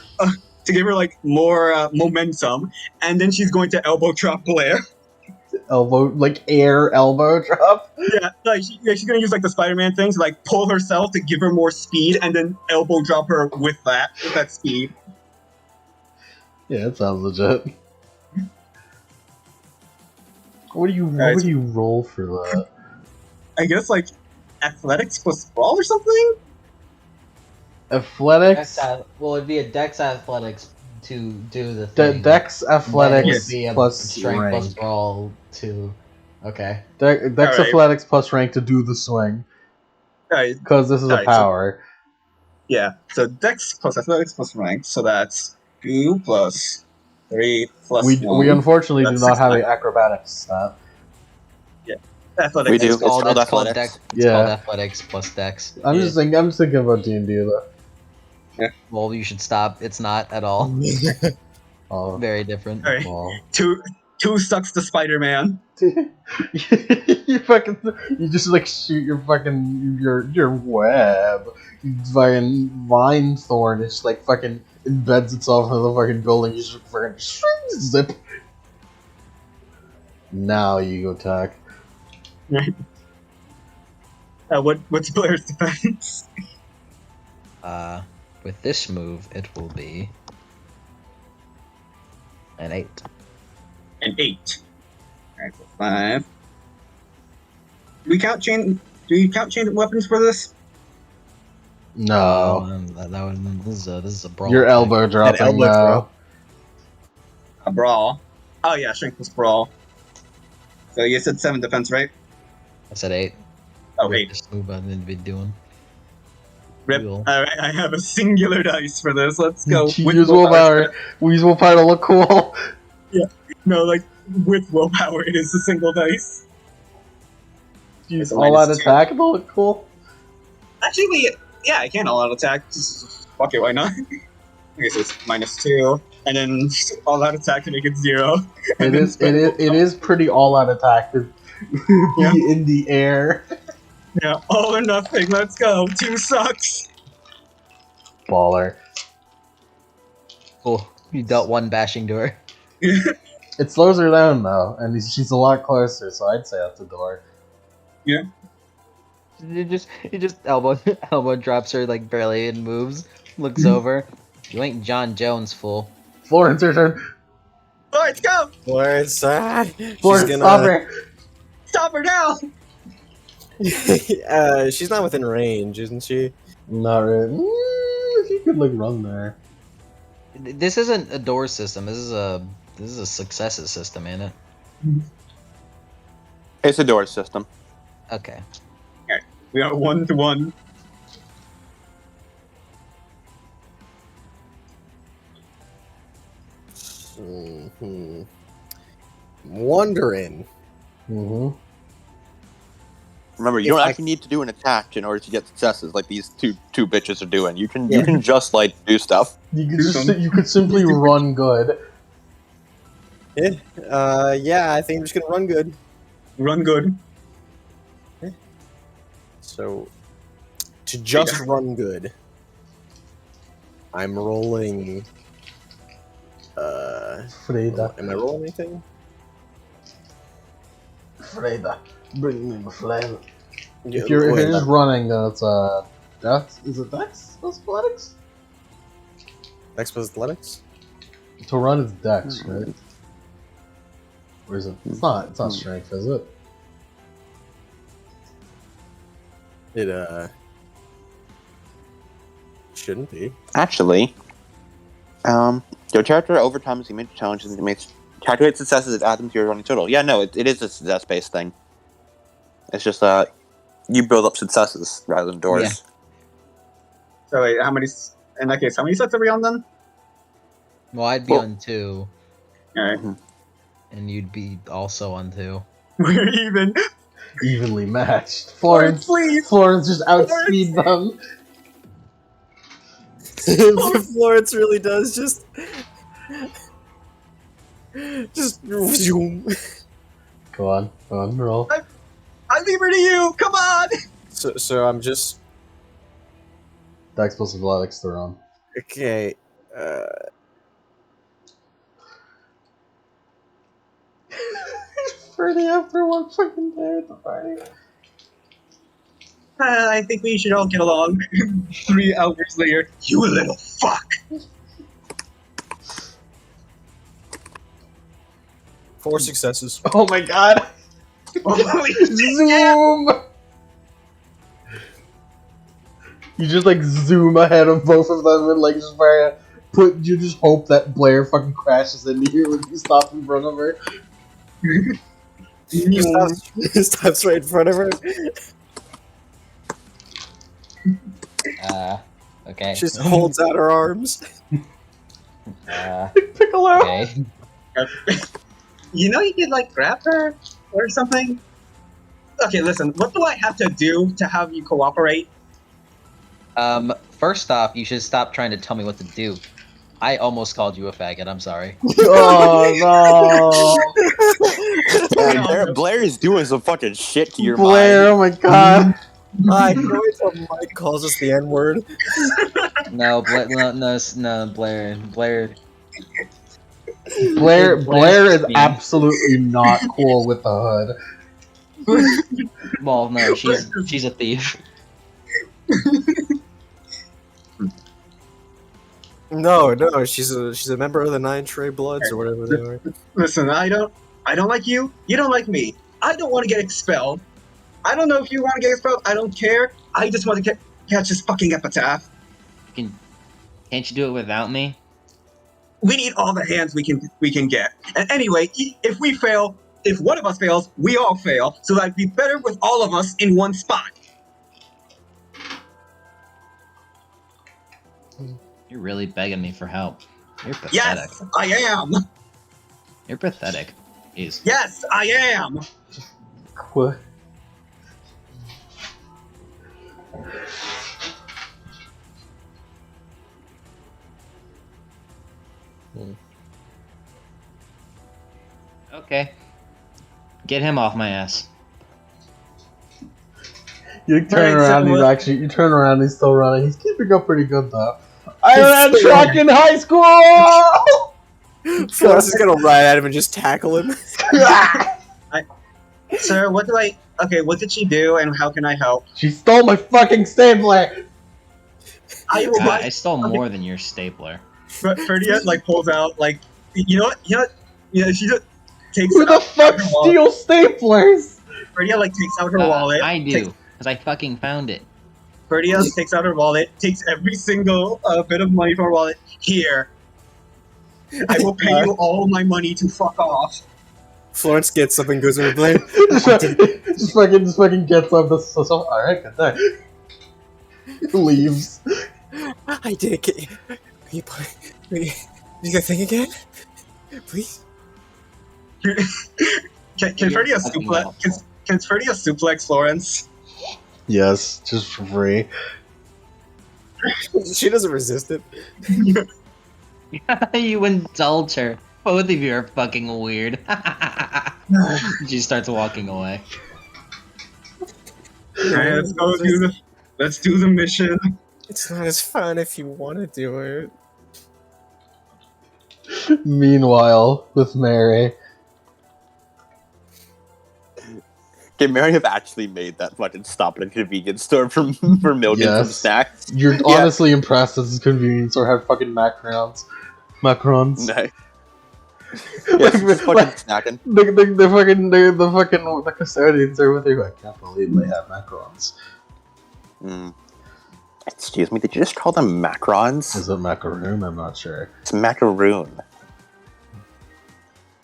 more momentum, and then she's going to elbow drop Blair. Air elbow drop. Yeah, she's gonna use the Spider-Man thing to pull herself to give her more speed, and then elbow drop her with that speed. Yeah, that sounds legit. What do you roll for that? I guess athletics plus brawl or something. Athletics. It'd be a Dex Athletics to do the thing. Dex Then it athletics would be a plus strength rank. plus brawl to. Okay. Dex Alright. athletics plus rank to do the swing. Alright, Because this is a Alright, so- power. yeah. So Dex plus athletics plus rank. So that's 2 plus 3 plus We 1. unfortunately do That's not have 6. an acrobatics stat. Athletics. We do. It's called athletics. Dex. It's Yeah. called Athletics plus Dex. I'm just thinking about D&D though. Well, you should stop. It's not at all. Oh, Very different. Alright. well. 2 sucks to Spider-Man. you just shoot your fucking your web. You fucking vine thorn. It's fucking embeds itself into the fucking building. You just fucking zip. Now you go attack. What's Blair's defense? With this move, it will be an 8. An 8. Alright, so 5. Do you count chain weapons for this? No, This is a brawl. your attack. elbow dropping elbow now. drop. A brawl. Oh yeah, strength plus brawl. So you said 7 defense, right? I said 8. Oh, With 8. This move I'm going to be doing. Rip. Cool. Alright, I have a singular dice for this. Let's go. Use With willpower. We use willpower to look cool. No, with willpower, it is a single dice. Use It's a all out -2. attack to look cool. Actually, yeah, I can all out attack. Just, fuck it, why not? Okay, so it's -2, and then all out attack to make it 0. It is pretty all out attack to be in the air. Yeah, all or nothing. Let's go. 2 sucks. Baller. Cool. You dealt 1 bashing to her. It slows her down though, and she's a lot closer, so I'd say that's the door. You just elbow drops her barely and moves. Looks over. You ain't John Jones, fool. Florence, your turn. Alright, let's go. Florence, Florence, stop her. Stop her now. She's not within range, isn't she? Not really. You could run there. This isn't a door system. This is a successes system, ain't it? It's a door system. Okay. We are 1-1. Hmm. Wondering. Mm-hmm. Remember, you If don't I- actually need to do an attack in order to get successes like these two bitches are doing. You can Yeah. you can just do stuff. You could simply run good. Yeah, I think I'm just gonna run good. Run good. So, to just run good, I'm rolling. Freda. Am I rolling anything? Freda. Bring me my flame. Yeah, If you're wait, just running, then it's Dex? Is it Dex? Athletics? Dex plus athletics. To run is Dex, right? Or is it? It's not strength, is it? shouldn't be. Actually, your character over time as you make challenges and you make calculate successes and add them to your running total. Yeah, no, it is a success-based thing. It's just you build up successes rather than doors. Yeah. So wait, how many? In that case, how many sets are we on then? Well, I'd be Well- on 2, All right, and you'd be also on 2. we're even. Evenly matched. Florence, Florence, please. Florence just outspeed them. Florence really does just zoom. Go on, roll. I leave her to you. Come on. So I'm just Dex plus athletics they're on. okay. Pretty after one fucking day at the party. I think we should all get along. 3 hours later, you little fuck. 4 successes. Oh my god! Holy Zoom! You just like zoom ahead of both of them and like just you just hope that Blair fucking crashes into you when you stop in front of her. He stops right in front of her. Okay. She just holds out her arms. Piccolo! Okay. You know you could like grab her or something? Okay, listen, what do I have to do to have you cooperate? First off, you should stop trying to tell me what to do. I almost called you a faggot, I'm sorry. Oh Blair is doing some fucking shit to no! your Blair, oh mind. my god! I can't wait till Mike calls us the N-word. No, no, Blair. Blair is absolutely not cool with the hood. Well, no, she's a thief. No, she's a member of the 9 Trey Bloods or whatever they are. Listen, I don't like you. You don't like me. I don't want to get expelled. I don't know if you want to get expelled. I don't care. I just want to catch this fucking Epitaph. Can't you do it without me? We need all the hands we can get. And anyway, if we fail, if one of us fails, we all fail. So that'd be better with all of us in one spot. You're really begging me for help. You're pathetic. Yes, I am. You're pathetic. Jeez. Yes, I am. What? Okay. Get him off my ass. You turn Alright, around, so you turn around, he's still running. He's keeping up pretty good though. I ran track in high school! Florence is gonna ride at him and just tackle him. Sir, what did she do and how can I help? She stole my fucking stapler! I will I stole more than your stapler. Ferdia like pulls out like you know what she just takes Who the out fuck her wallet. steals staplers? Ferdia like takes out her wallet. I do, because I fucking found it. Ferdia takes out her wallet, takes every single bit of money from her wallet. Here, I will pay you all my money to fuck off. Florence gets up and goes over Blair. just fucking gets up. Alright, good day. Leaves. I did get you. Will you do that thing again? Please? Can Ferdia fucking suplex? awful. Can Ferdia suplex Florence? Yes, just for free. She doesn't resist it. You indulge her. Both of you are fucking weird. She starts walking away. Alright, let's do the mission. It's not as fun if you want to do it. Meanwhile, with Mary. Can Mary have actually made that fucking stop at a convenience store for milk and some Yes. snacks? You're honestly impressed that this convenience store had fucking macarons. Macarons. No. Yeah, she's just fucking snacking. The custodians are with you. I can't believe they have macarons. Mm. Excuse me, did you just call them macarons? Is it macaroon? I'm not sure. It's macaroon.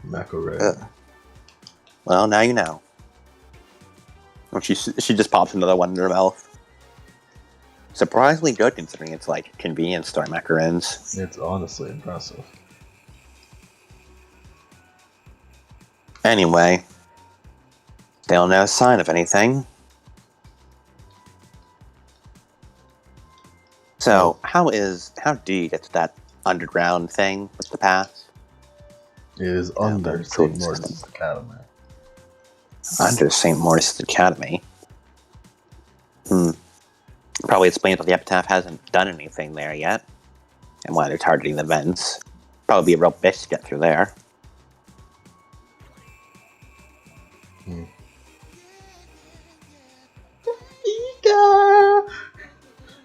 Macaroon. Well, now you know. And she just pops another one in her mouth. Surprisingly good considering it's like convenience store macarons. It's honestly impressive. Anyway, still no sign of anything. So, how do you get to that underground thing with the path? It is under St. Morris's Academy. Under St. Morris's Academy? Probably explains why the Epitaph hasn't done anything there yet. And why they're targeting the vents. Probably be a real bitch to get through there.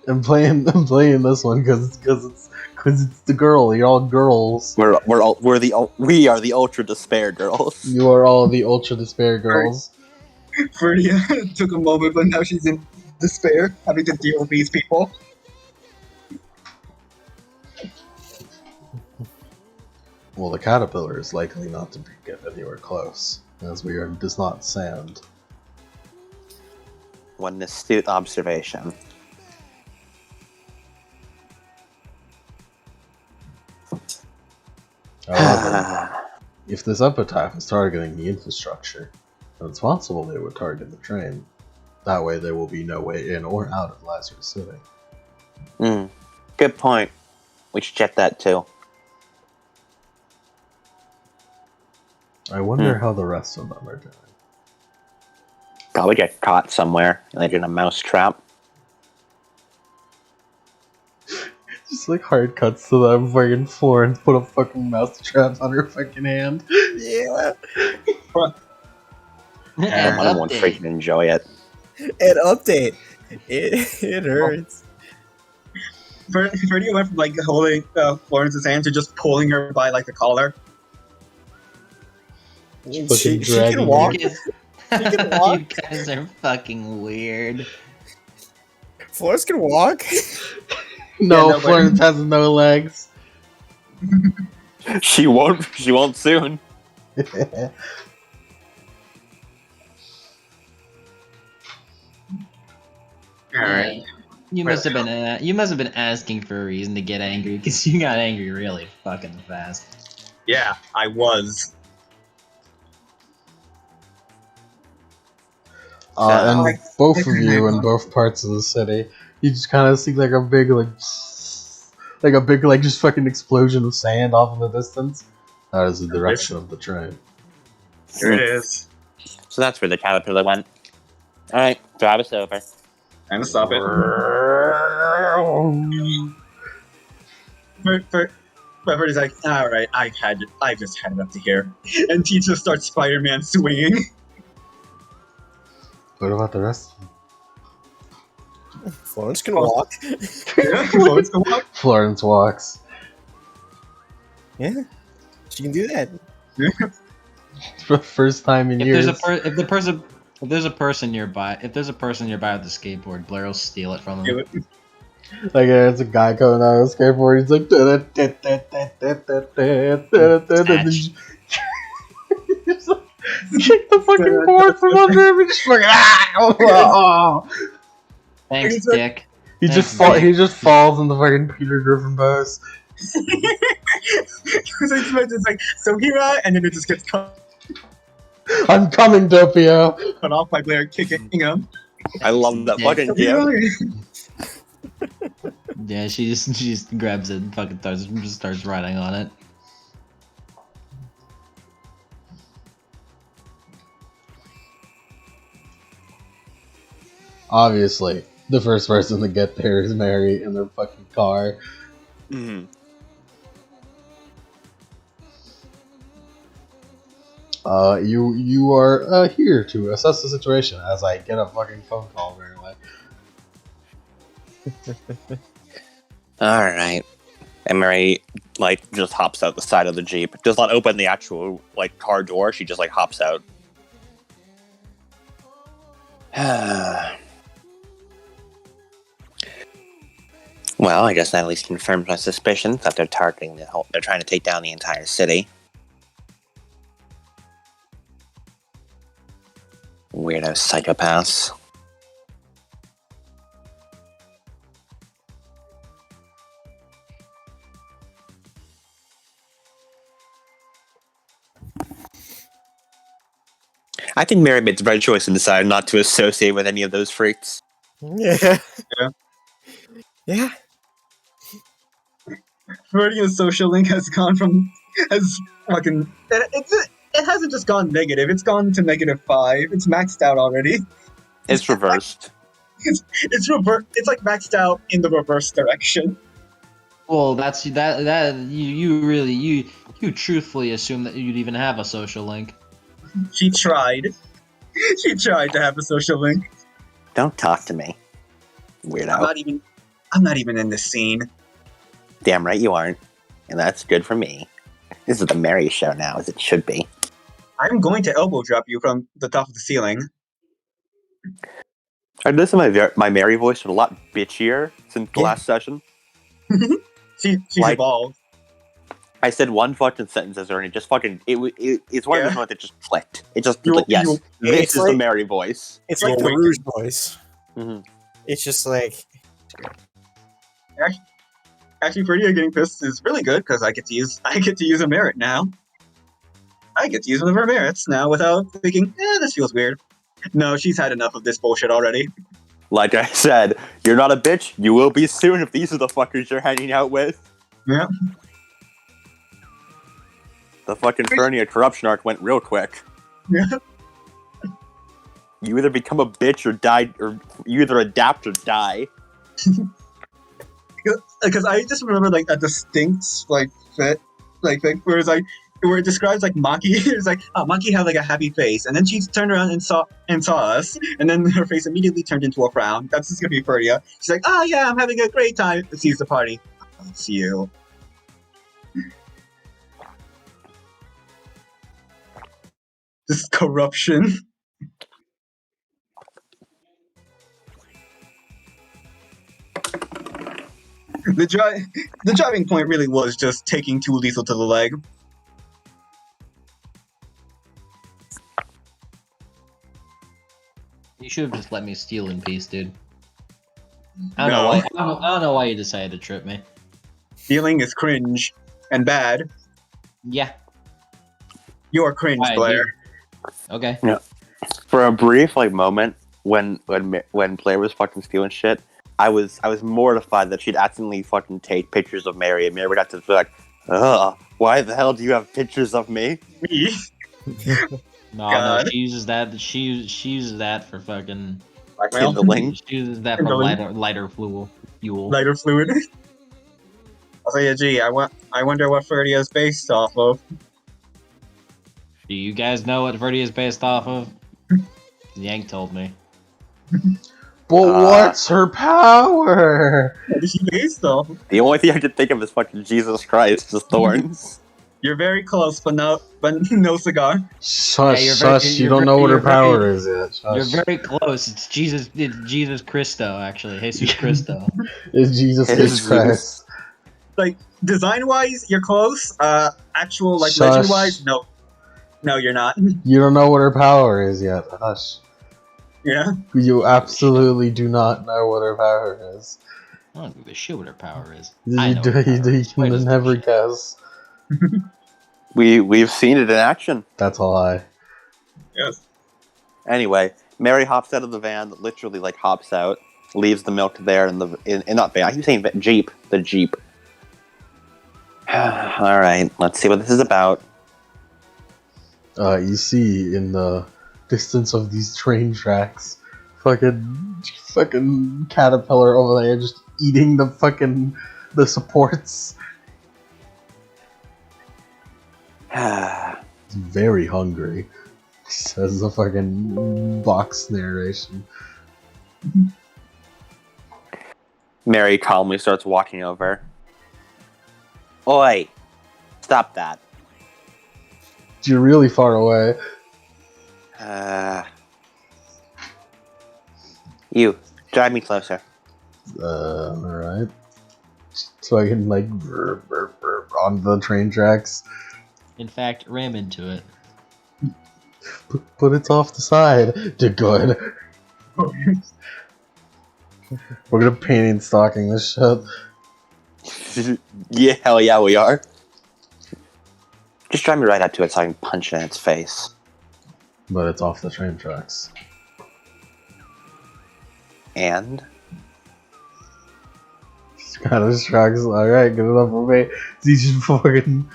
I'm playing this one because it's the girl. You're all girls. We are the Ultra Despair girls. You are all the Ultra Despair girls. Ferdia took a moment, but now she's in despair, having to deal with these people. Well, the caterpillar is likely not to get anywhere close, as does not sound. One astute observation. However, if this epitaph is targeting the infrastructure, then it's possible they would target the train. That way there will be no way in or out of Lazarus City. Good point. We should check that too. I wonder how the rest of them are doing. Probably get caught somewhere, like in a mouse trap. Just like hard cuts to them fucking floor and put a fucking mouse traps on her fucking hand. Yeah. And one won't freaking enjoy it. An update. It hurts. Ferdia went from like holding Florence's hand to just pulling her by like the collar. She can walk. She can walk. You guys are fucking weird. Florence can walk. No, Yeah, Florence has no legs. She won't soon. Alright. You must have been asking for a reason to get angry because you got angry really fucking fast. Yeah, I was. And both of you in both parts of the city, you just kind of see like a big just fucking explosion of sand off in the distance. That is the direction of the train. Here it is. So that's where the caterpillar went. Alright, drive us over. Time to stop it. Ferdia's like, alright, I just had it up to here. And Teacher starts Spider-Man swinging. What about the rest? Florence can walk. Yeah, Florence can walk. Florence walks. Yeah, she can do that. For the first time in years. If there's a person nearby with the skateboard, Blair will steal it from him. Like there's a guy coming out of a skateboard. He's like, kick the fucking board from under him and just fucking Thanks, Dick. He just falls in the fucking Peter Griffin pose. It's like, so here and then it just gets cut I'm coming, Doppio. off by Blair kicking him. I love that fucking gif. Yeah, she just grabs it and fucking starts riding on it. Obviously, the first person to get there is Mary in their fucking car. Mm-hmm. You are here to assess the situation as I get a fucking phone call right away. Alright. And Mary, like, just hops out the side of the Jeep. Does not open the actual, like, car door. She just, like, hops out. Well, I guess that at least confirms my suspicions that they're targeting the whole. They're trying to take down the entire city. Weirdo psychopaths. I think Mary made the right choice and decided not to associate with any of those freaks. Yeah. Yeah. Yeah. Freudian's social link has fucking it hasn't just gone negative, it's gone to -5. It's maxed out already. It's reversed. It's like maxed out in the reverse direction. Well, that's that you truthfully assume that you'd even have a social link. She tried. She tried to have a social link. Don't talk to me, weirdo. I'm not even in this scene. Damn right you aren't, and that's good for me. This is the Mary show now, as it should be. I'm going to elbow drop you from the top of the ceiling. I listened my Mary voice was a lot bitchier since the last session. She's Like- evolved. I said one fucking sentence as her, and it just fucking it's one of those moments that just clicked. It just You- like, yes, you- this it's is like- the Mary voice. It's You're like the awakened. Rouge voice. Mm-hmm. It's just like, Actually, Fredia getting pissed is really good because I get to use a merit now. I get to use one of her merits now without thinking, this feels weird. No, she's had enough of this bullshit already. Like I said, you're not a bitch. You will be soon if these are the fuckers you're hanging out with. Yeah. The fucking Fernia corruption arc went real quick. Yeah. You either become a bitch or die, or you either adapt or die. Because I just remember like a distinct fit thing where it's like where it describes like Maki. It's like, oh, Maki had like a happy face, and then she turned around and saw us, and then her face immediately turned into a frown. That's just gonna be Ferdia. She's like, oh yeah, I'm having a great time. Sees the party. Oh, it's you. This is corruption. The driving point really was just taking too lethal to the leg. You should have just let me steal in peace, dude. I don't know why you decided to trip me. Stealing is cringe and bad. Yeah. You are cringe, Alright, Blair. Okay. For a brief moment when Blair was fucking stealing shit, I was mortified that she'd accidentally fucking take pictures of Mary, and Mary would have to be like, ugh, why the hell do you have pictures of me? Me? No, God. she uses that. She uses that for fucking. Blackmail? Kindling. She uses that for Kindling? lighter fuel. Lighter fluid. I'll say, gee, I wonder what Ferdia is based off of. Do you guys know what Verdi is based off of? Yank told me. But what's her power? What is she based off? The only thing I could think of is fucking Jesus Christ, just thorns. You're very close, but no cigar. Shush, you're shush, very- you you're don't know very- what her you're very- power is yet. Shush. You're very close. It's Jesus Christo, actually. Jesus Christo. It's Jesus It is H. Christ. Like, design-wise, you're close. Actual, like, Shush. legend-wise, no. No, you're not. You don't know what her power is yet. Hush. Yeah. You absolutely do not know what her power is. I don't give a shit what her power is. You I know what her power is. Why can does never shit? guess. We've seen it in action. That's a lie. Yes. Anyway, Mary hops out of the van, literally like hops out, leaves the milk there in not van. I keep saying Jeep, the Jeep. All right, let's see what this is about. You see in the distance of these train tracks, fucking caterpillar over there just eating the supports. It's very hungry. Says the fucking box narration. Mary calmly starts walking over. Oi! Stop that. You're really far away. You, drive me closer. Alright. so I can like on the train tracks. In fact, ram into it. But it's off the side. To good. We're gonna paint and stalking this shit. Yeah, hell yeah, we are. Just drive me right up to it so I can punch it in its face. But it's off the train tracks. And Kind of tracks. Alright, good enough for me. He just fucking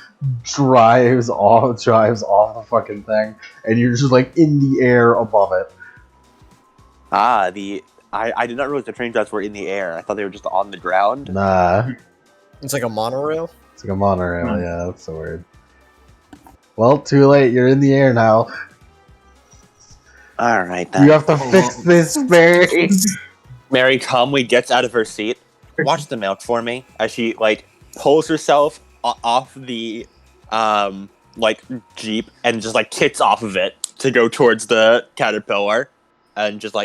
drives off the fucking thing, and you're just like in the air above it. I did not realize the train tracks were in the air. I thought they were just on the ground. Nah. It's like a monorail. It's like a monorail, yeah, that's so weird. Well, too late, you're in the air now. Alright then. You have to fix this, Mary! Mary calmly gets out of her seat. Watch the milk for me as she like pulls herself off the like jeep and just like kicks off of it to go towards the caterpillar and just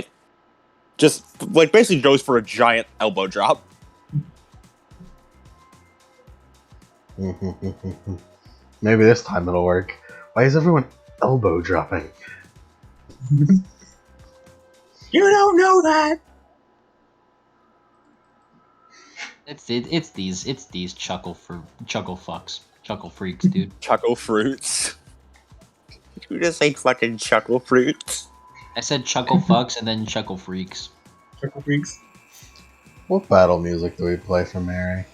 basically goes for a giant elbow drop. Maybe this time it'll work. Why is everyone elbow dropping? You don't know that. It's these chuckle freaks, dude. Chuckle fruits. Did you just say fucking chuckle fruits? I said chuckle fucks and then chuckle freaks. Triple freaks. What battle music do we play for Mary?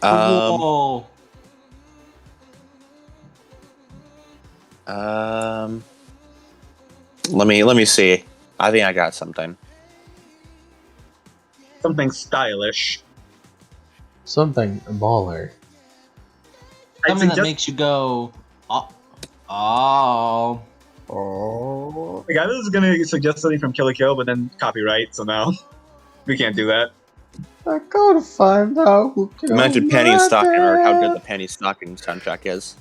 Whoa. Let me see. I think I got something. Something stylish. Something baller. I'd Something that suggest makes you go, oh. Oh. like, I was gonna suggest something from Kill la Kill, but then copyright, so no, we can't do that. I gotta find out who killed Imagine Penny my Stocking or how good dad. the Penny Stocking soundtrack is.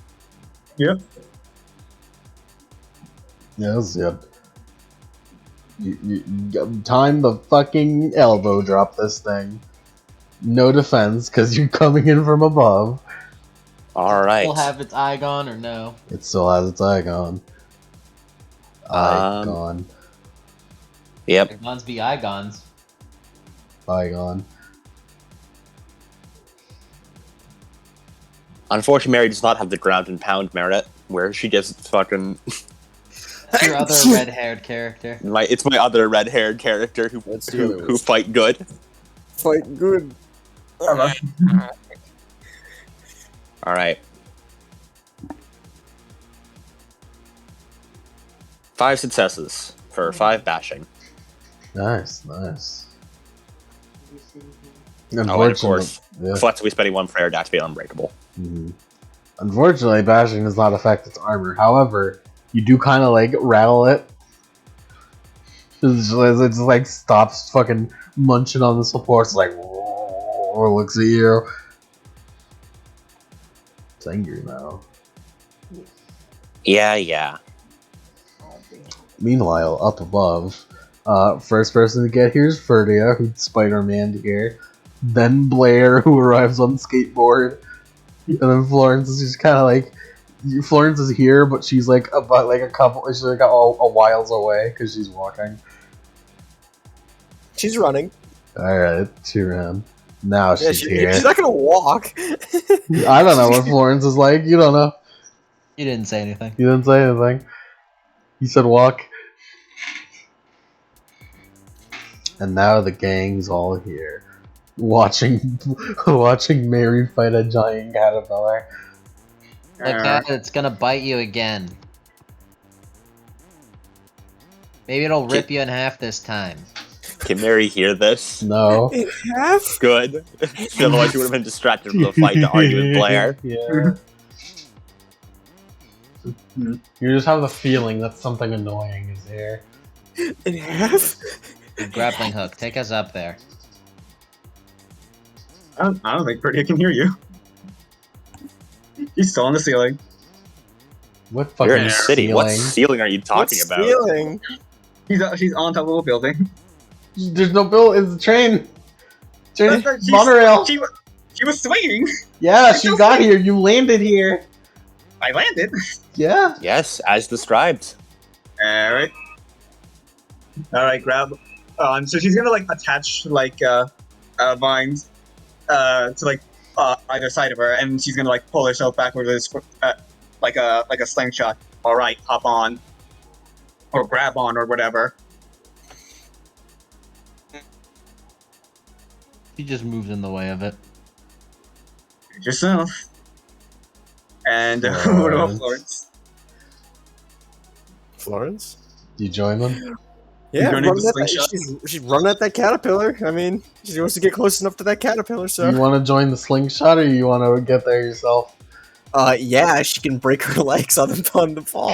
Yep. Yes, yep. You time the fucking elbow drop this thing. No defense, because you're coming in from above. Alright. Will have its eye gone or no? It still has its icon. Icon. Yep. Icons be igons. Icon. Unfortunately, Mary does not have the ground and pound merit, where she just fucking... That's your other red-haired character. It's my other red-haired character who fight good. Fight good. Alright. 5 successes for 5 bashing. Nice, nice. Oh, and of Unfortunately, course, yeah. Flex will be spending 1 prayer to activate Unbreakable. Mhm. Unfortunately, bashing does not affect its armor. However, you do kind of like rattle it. It just like stops fucking munching on the supports, like or looks at you. It's angry now. Yeah. Meanwhile, up above, first person to get here is Ferdia, who's Spider-Man here. Then Blair, who arrives on skateboard. And then Florence is just kind of like... Florence is here, but she's like about like she's like a whiles away because she's walking. She's running. Alright, she ran. Now she's here. She's not gonna walk. I don't know what Florence is like. You don't know. You didn't say anything. You didn't say anything. You said walk. And now the gang's all here. Watching Mary fight a giant caterpillar. Look at it, it's gonna bite you again. Maybe it'll rip you in half this time. Can Mary hear this? No. In half? Good. Otherwise, she would have been distracted from the fight to argue with Blair. Yeah. You just have the feeling that something annoying is here. In half? The grappling hook, take us up there. I don't think Pretty can hear you. He's still on the ceiling. What fucking You're in the city. What ceiling? ceiling are you talking What's about? Stealing? She's on top of a building. There's no bill. It's a train. Turn She's- monorail. She was swinging. Yeah, she got here. You landed here. I landed. Yeah. Yes, as described. All right. Grab. So she's gonna like attach like vines to like either side of her, and she's gonna like pull herself backwards like a slingshot. All right, hop on, or grab on, or whatever. She just moves in the way of it. Get yourself. And what about Florence? Florence? You join them? Yeah, running running the at that, slingshot? she's running at that caterpillar. I mean, she wants to get close enough to that caterpillar, so. You want to join the slingshot, or you want to get there yourself? Yeah, she can break her legs on the fall.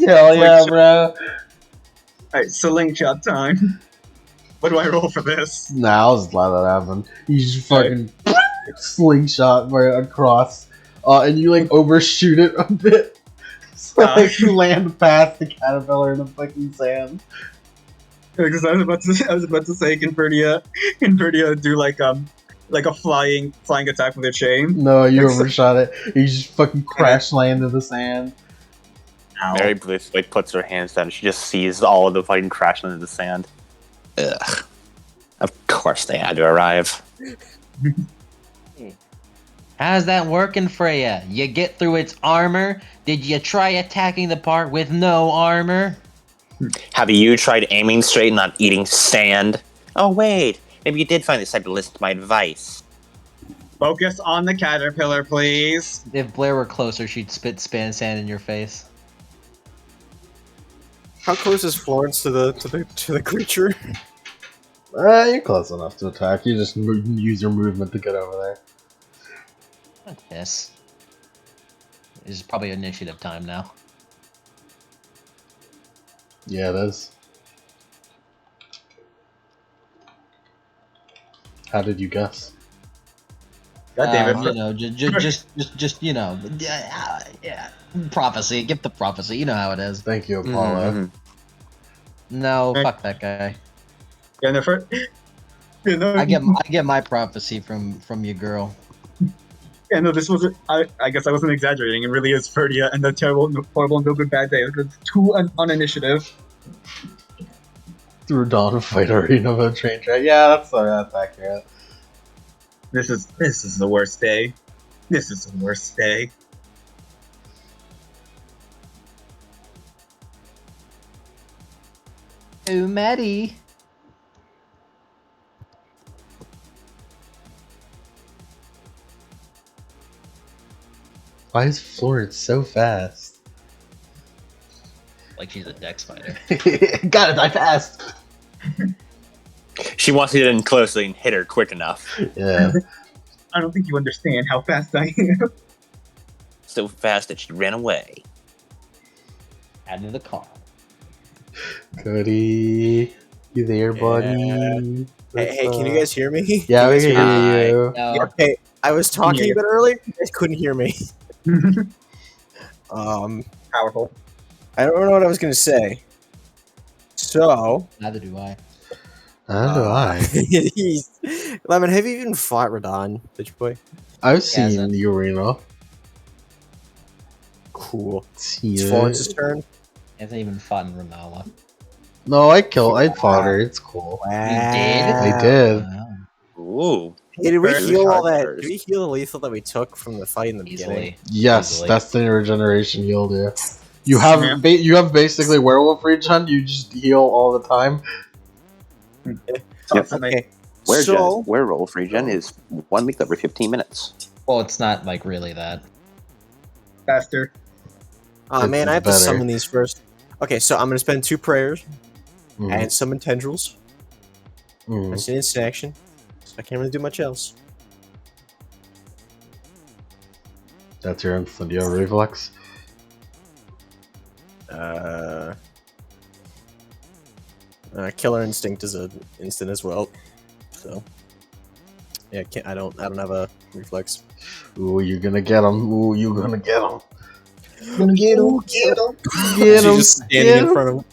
Hell yeah, bro. Alright, slingshot time. What do I roll for this? Nah, I'll just let that happen. You just fucking slingshot right across, and you like overshoot it a bit. So like you land past the caterpillar in the fucking sand. Because I was about to say, can Verdia do like a flying attack with a chain? No, you overshot it. You just fucking crash land in the sand. Ow. Mary blissfully puts her hands down. She just sees all of the fighting crashing into the sand. Ugh. Of course they had to arrive. How's that working for you? You get through its armor? Did you try attacking the part with no armor? Have you tried aiming straight and not eating sand? Oh wait, maybe you did finally decide to listen to my advice. Focus on the caterpillar, please. If Blair were closer, she'd spit sand in your face. How close is Florence to the creature? You're close enough to attack. You just use your movement to get over there. Fuck this. This is probably initiative time now. Yeah, it is. How did you guess? God damn it. You know, just you know, yeah. Prophecy. Give the prophecy. You know how it is. Thank you, Apollo. Mhm. No, Hey. fuck that guy. Yeah, no, I get my prophecy from your girl. Yeah, no, this wasn't. I guess I wasn't exaggerating. It really is Ferdia and the horrible, no good, bad day. It's 2 on initiative. Through dawn of fight arena of a train track. Yeah, that's accurate. This is the worst day. This is the worst day. Oh, Maddie. Why is Florence so fast? Like she's a dex fighter. Gotta die fast! She wants to get in closely and hit her quick enough. Yeah. I don't think you understand how fast I am. So fast that she ran away. Add to the car. Cody, you there, buddy? Hey, can you guys hear me? Yeah, we can Hi. hear you. No. Okay, I was talking Yeah. a bit earlier. You guys couldn't hear me. Powerful. I don't know what I was gonna say. So, Neither do I. How do I? Lemon, have you even fought Radon, bitch boy? I've seen hasn't. the arena. Cool. See It's it. Florence's turn. Hasn't even fought in Ramala. No, I fought her. It's cool. did? I did. Wow. Ooh. Hey, did we Very heal all hard that? first. Did we heal the lethal that we took from the fight in the beginning? Easily. Yes, Easily. that's the regeneration heal, dude. You have Yeah. you have basically werewolf regen. You just heal all the time. Tough, mate. Okay. Werewolf werewolf regen is 1 week every 15 minutes. Well, it's not like really that. Faster. Oh man, I have to Better. summon these first. Okay, so I'm gonna spend 2 prayers Mhm. and summon tendrils. Mhm. That's an instant action. So I can't really do much else. That's your instant. Do you have reflex? Killer instinct is an instant as well. So yeah, I don't have a reflex. Ooh, you're gonna get him. Ooh, you're gonna get him. Gonna get him. Get him. Get She's him. just standing Get in him. front of him.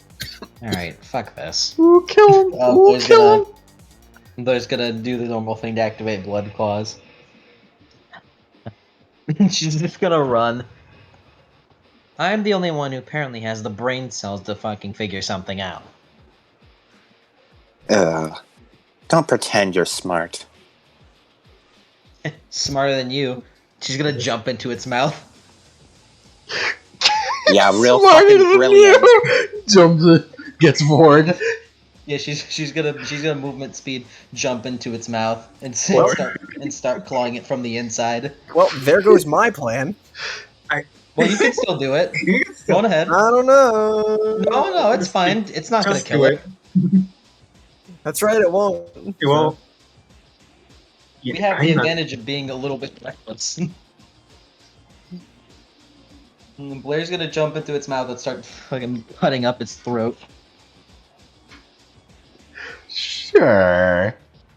All right, fuck this. Ooh, kill him. Oh, Ooh, boy's kill gonna- him. Blair's gonna do the normal thing to activate blood claws. She's just gonna run. I'm the only one who apparently has the brain cells to fucking figure something out. Don't pretend you're smart. Smarter than you. She's gonna jump into its mouth. Yeah, real Smarter fucking than brilliant. you! Jumps it, gets bored. Yeah, she's gonna movement speed jump into its mouth and Well- start clawing it from the inside. Well, there goes my plan. Well, you can still do it. Go on ahead. I don't know. No, it's fine. It's not gonna Just kill do it. That's right, it won't. Well, We have the I'm not- advantage of being a little bit reckless. Blair's gonna jump into its mouth and start fucking cutting up its throat. Sure.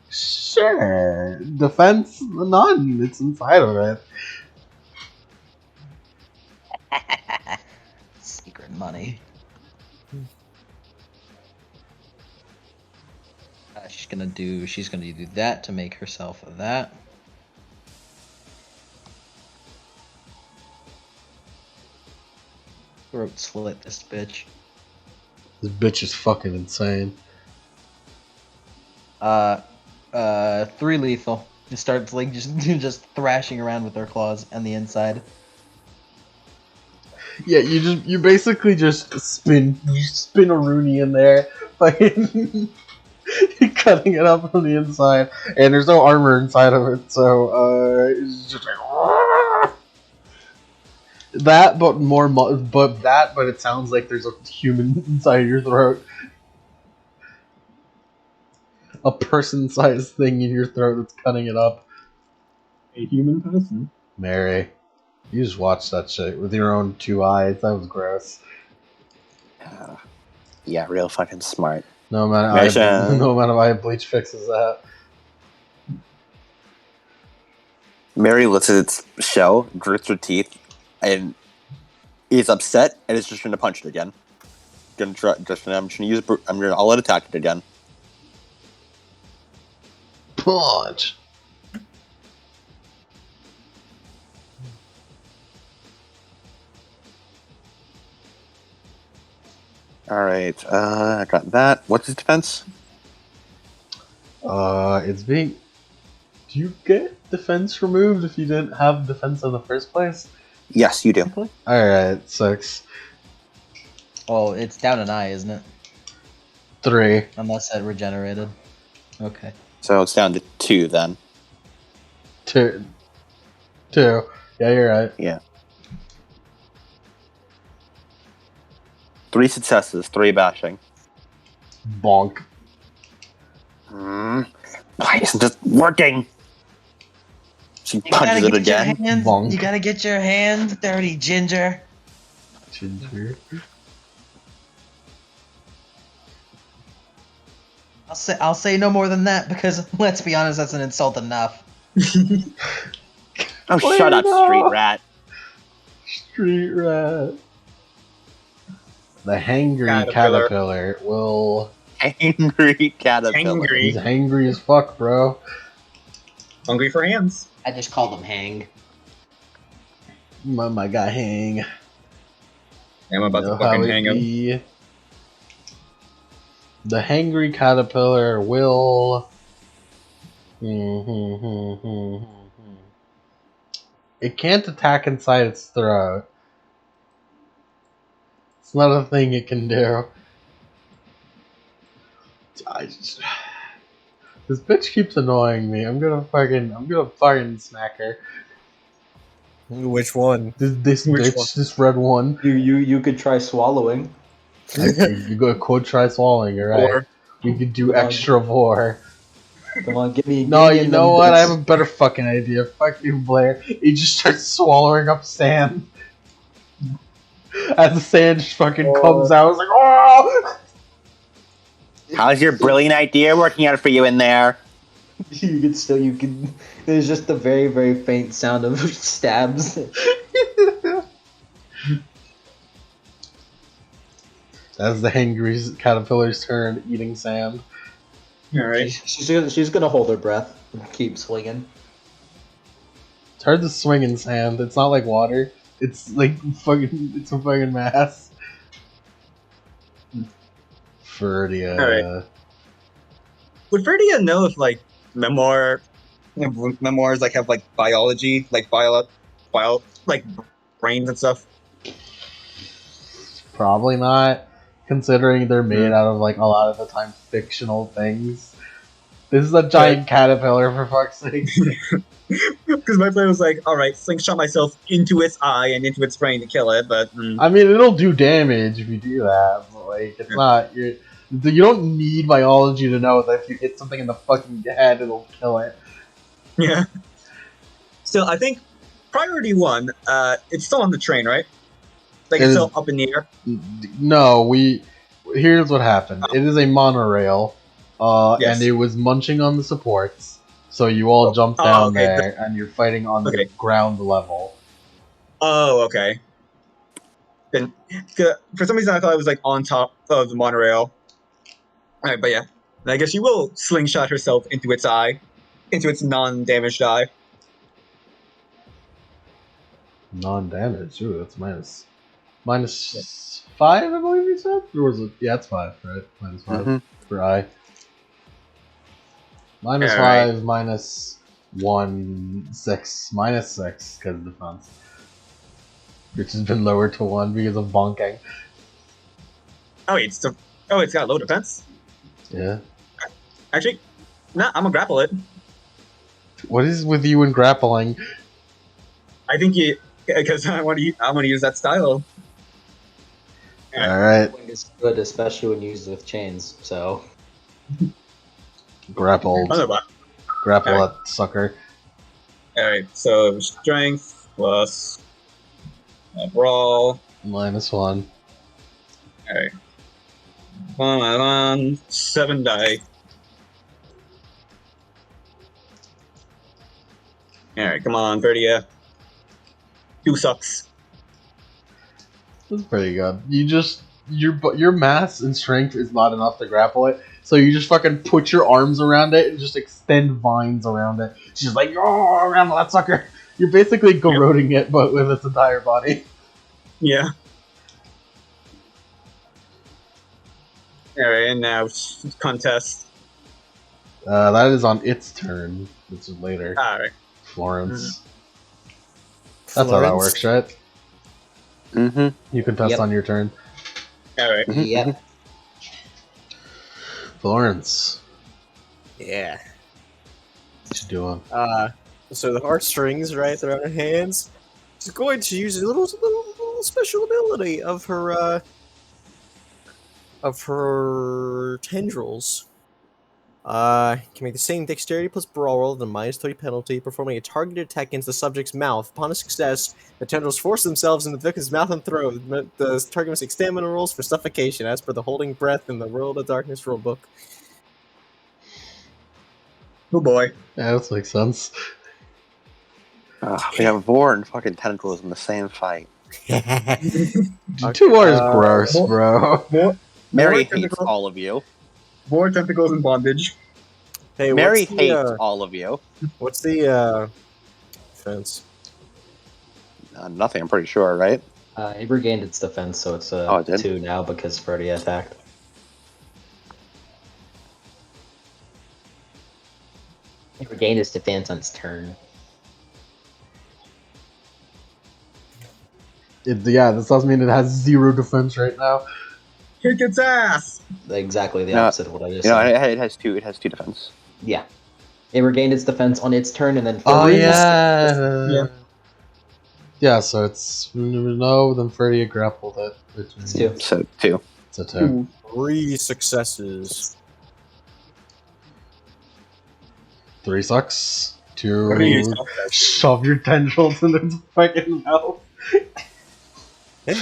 Sure. Defense? None. It's inside of it. Secret money. She's gonna do that to make herself that. Throat slit this bitch. This bitch is fucking insane. 3 lethal. Just starts like just thrashing around with her claws on the inside. Yeah, you basically just spin a Rooney in there, fucking cutting it up from the inside, and there's no armor inside of it, so it's just like that, but but it sounds like there's a human inside your throat, a person-sized thing in your throat that's cutting it up. a human person. Mary, you just watched that shit with your own 2 eyes. That was gross. Yeah, real fucking smart. No matter Mission. no matter why Bleach fixes that. Mary looks at its shell, grits her teeth, and is upset, and is just going to punch it again. I'm just going to use. I'll let it attack it again. Punch. All right, I got that. What's his defense? It's being. Do you get defense removed if you didn't have defense in the first place? Yes, you do. Alright, 6. Oh, it's down an eye, isn't it? 3. Unless that regenerated. Okay. So it's down to 2 then. 2. Yeah, you're right. Yeah. 3 successes, 3 bashing. Bonk. Why isn't this working? She punches it again. Bonk. You gotta get your hands dirty, Ginger. Ginger. I'll say no more than that because let's be honest, that's an insult enough. Oh, shut up, no. street rat. Street rat. The hangry Caterpillar. caterpillar will. Angry caterpillar. He's Hangry. hangry as fuck, bro. Hungry for hands. I just called him Hang. My guy hang. I'm about Know to how fucking it hang him. be. The hangry caterpillar will. It can't attack inside its throat. It's not a thing it can do. This bitch keeps annoying me. I'm gonna fucking smack her. Which one? This Which bitch, one? this red one. You could try swallowing. You could try swallowing, you're right. Or We could do extra vor. Come on, give me. No, you know what? I have a better fucking idea. Fuck you, Blair. He just starts swallowing up sand. As the sand just fucking comes out, it's like, oh! How's your brilliant idea working out for you in there? You can. There's just a very, very faint sound of stabs. That's the hangry caterpillar's turn, eating sand. All right. She's gonna hold her breath and keep swinging. It's hard to swing in sand. It's not like water. It's like fucking. It's a fucking mass. Ferdia. Alright. Would Ferdia know if like memoirs like have like biology, like bio like brains and stuff? Probably not, considering they're made out of like a lot of the time fictional things. This is a giant caterpillar, for fuck's sake. Because my plan was like, all right, slingshot myself into its eye and into its brain to kill it, but I mean, it'll do damage if you do that, but like, it's not. You don't need biology to know that if you hit something in the fucking head, it'll kill it. yeah. Still, I think priority one, it's still on the train, right? Like it's still up in the air. No, here's what happened. It is a monorail, Yes. and it was munching on the supports. So you all jump down there, and you're fighting on the ground level. Oh, okay. Then, for some reason, I thought it was like on top of the monorail. All right, but yeah, I guess she will slingshot herself into its eye, into its non-damaged eye. Non-damage. Ooh, that's minus 5, I believe you said. Or was it? Yeah, it's 5, right? Minus 5 for eye. Minus 5, minus 1, 6. Minus 6 because of defense. Which has been lowered to 1 because of bonking. Oh, it's got low defense. Yeah. Actually, nah, I'm gonna grapple it. What is with you and grappling? I think because I'm gonna use that style. Alright. It's good, especially when used with chains. So Grappled. Grapple that sucker. Alright, so strength plus brawl. Minus 1. Alright. 1, 7 die. Alright, come on, 30. 2 sucks. That's pretty good. Your mass and strength is not enough to grapple it, so you just fucking put your arms around it and just extend vines around it. She's like, oh, around that sucker. You're basically corroding it, but with its entire body. Yeah. Alright, and now contest. That is on its turn. Which is later. Alright. Florence. That's how that works, right? You can test on your turn. Alright. Yep. Florence. Yeah. What you doing? So the heartstrings, right? They're on her hands. She's going to use a little special ability of her tendrils. Can make the same dexterity plus brawl roll with a -3 penalty, performing a targeted attack against the subject's mouth. Upon a success, the tendrils force themselves into the victim's mouth and throat. The target must make stamina rolls for suffocation, as per the holding breath in the World of Darkness rulebook. Oh boy. Yeah, that makes sense. We have Vor and fucking tentacles in the same fight. 2 more is gross, bro. Mary hates all of you. More tentacles in bondage. Hey, Mary hates all of you. What's the defense? Nothing, I'm pretty sure, right? It regained its defense, so it's it did? 2 now because Freddy attacked. It regained its defense on its turn. This does mean it has 0 defense right now. Kick its ass! Exactly the opposite of what I just No, said. it has 2. It has 2 defense. Yeah. It regained its defense on its turn and then... Oh, Yeah. Yeah, so it's... No, then Ferdia grappled it. It's 2. So 2. It's a 2. 3 successes. 3 sucks. 2... Shove your tendrils in its fucking mouth. You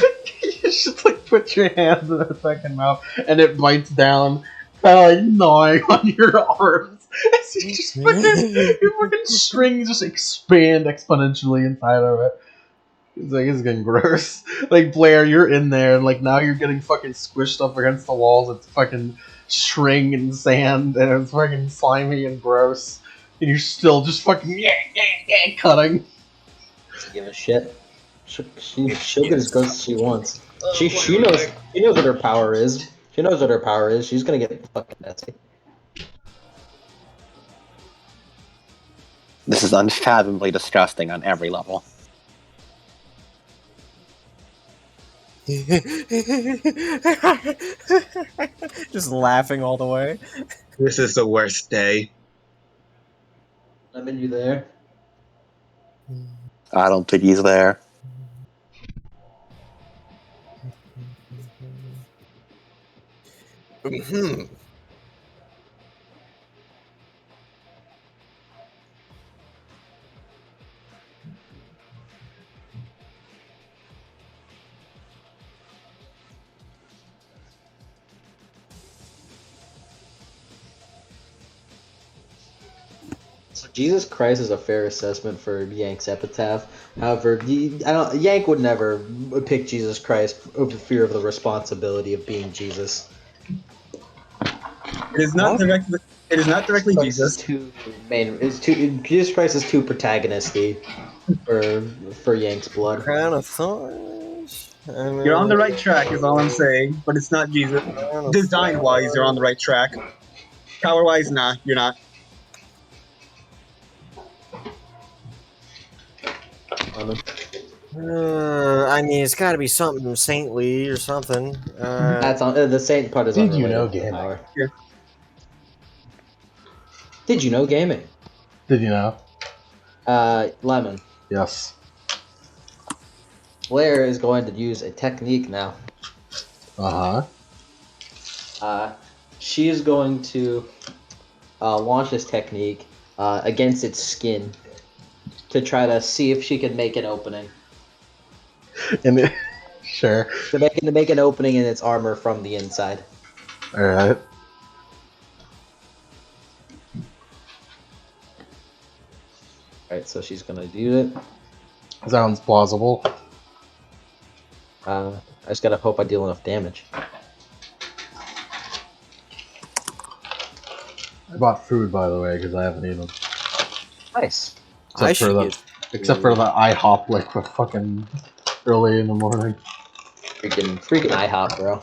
just like put your hands in its fucking mouth and it bites down, kind of like gnawing on your arms. As you just fucking, your fucking strings just expand exponentially inside of it. It's like it's getting gross. Like Blair, you're in there, and like now you're getting fucking squished up against the walls. It's fucking string and sand, and it's fucking slimy and gross. And you're still just fucking cutting. Give a shit. She'll get as close as she wants. She knows what her power is. She knows what her power is. She's gonna get fucking messy. This is unfathomably disgusting on every level. Just laughing all the way. This is the worst day. Lemon, you there? I don't think he's there. So Jesus Christ is a fair assessment for Yank's epitaph. However, Yank would never pick Jesus Christ over fear of the responsibility of being Jesus. It is not directly. It is not directly Jesus. Jesus Christ is too protagonisty for Yank's blood. Crown of Thorns. You're on the right track, is all I'm saying. But it's not Jesus. Design-wise, you're on the right track. Power-wise, nah, you're not. I mean, it's got to be something saintly or something. That's on the saint part is. Did you unrelated know to gaming? power. Yeah. Did you know gaming? Did you know? Lemon. Yes. Blair is going to use a technique now. She is going to launch this technique against its skin to try to see if she can make an opening. And sure. To make an opening in its armor from the inside. All right. Alright, so she's gonna do it. Sounds plausible. I just gotta hope I deal enough damage. I bought food, by the way, because I haven't eaten. Nice. Except for the IHOP, like for fucking early in the morning. Freaking IHOP, bro.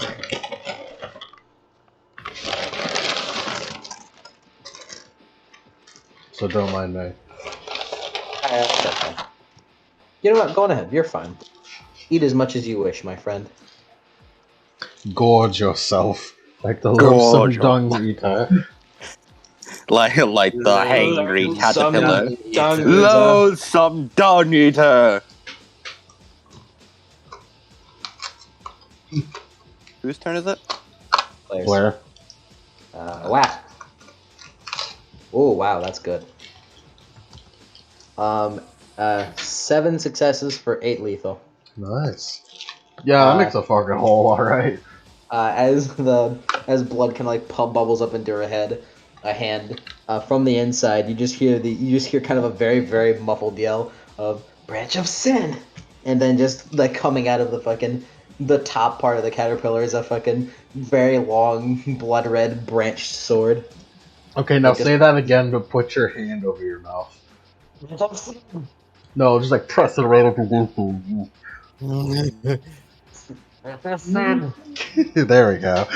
So don't mind me. You know what? Go on ahead. You're fine. Eat as much as you wish, my friend. Gorge yourself like the loathsome dung eater. Like the hangry caterpillar. Dung eater. Loathsome dung eater! Whose turn is it? Blair. Wow. Oh, wow, that's good. 7 successes for 8 lethal. Nice. Yeah, that makes a fucking hole, alright. As blood kind of like bubbles up into her head, a hand from the inside, you just hear kind of a very, very muffled yell of "Branch of Sin," and then just like coming out of the top part of the caterpillar is a fucking very long blood red branched sword. Okay, now say that again, but put your hand over your mouth. No, just like press it right up your There we go.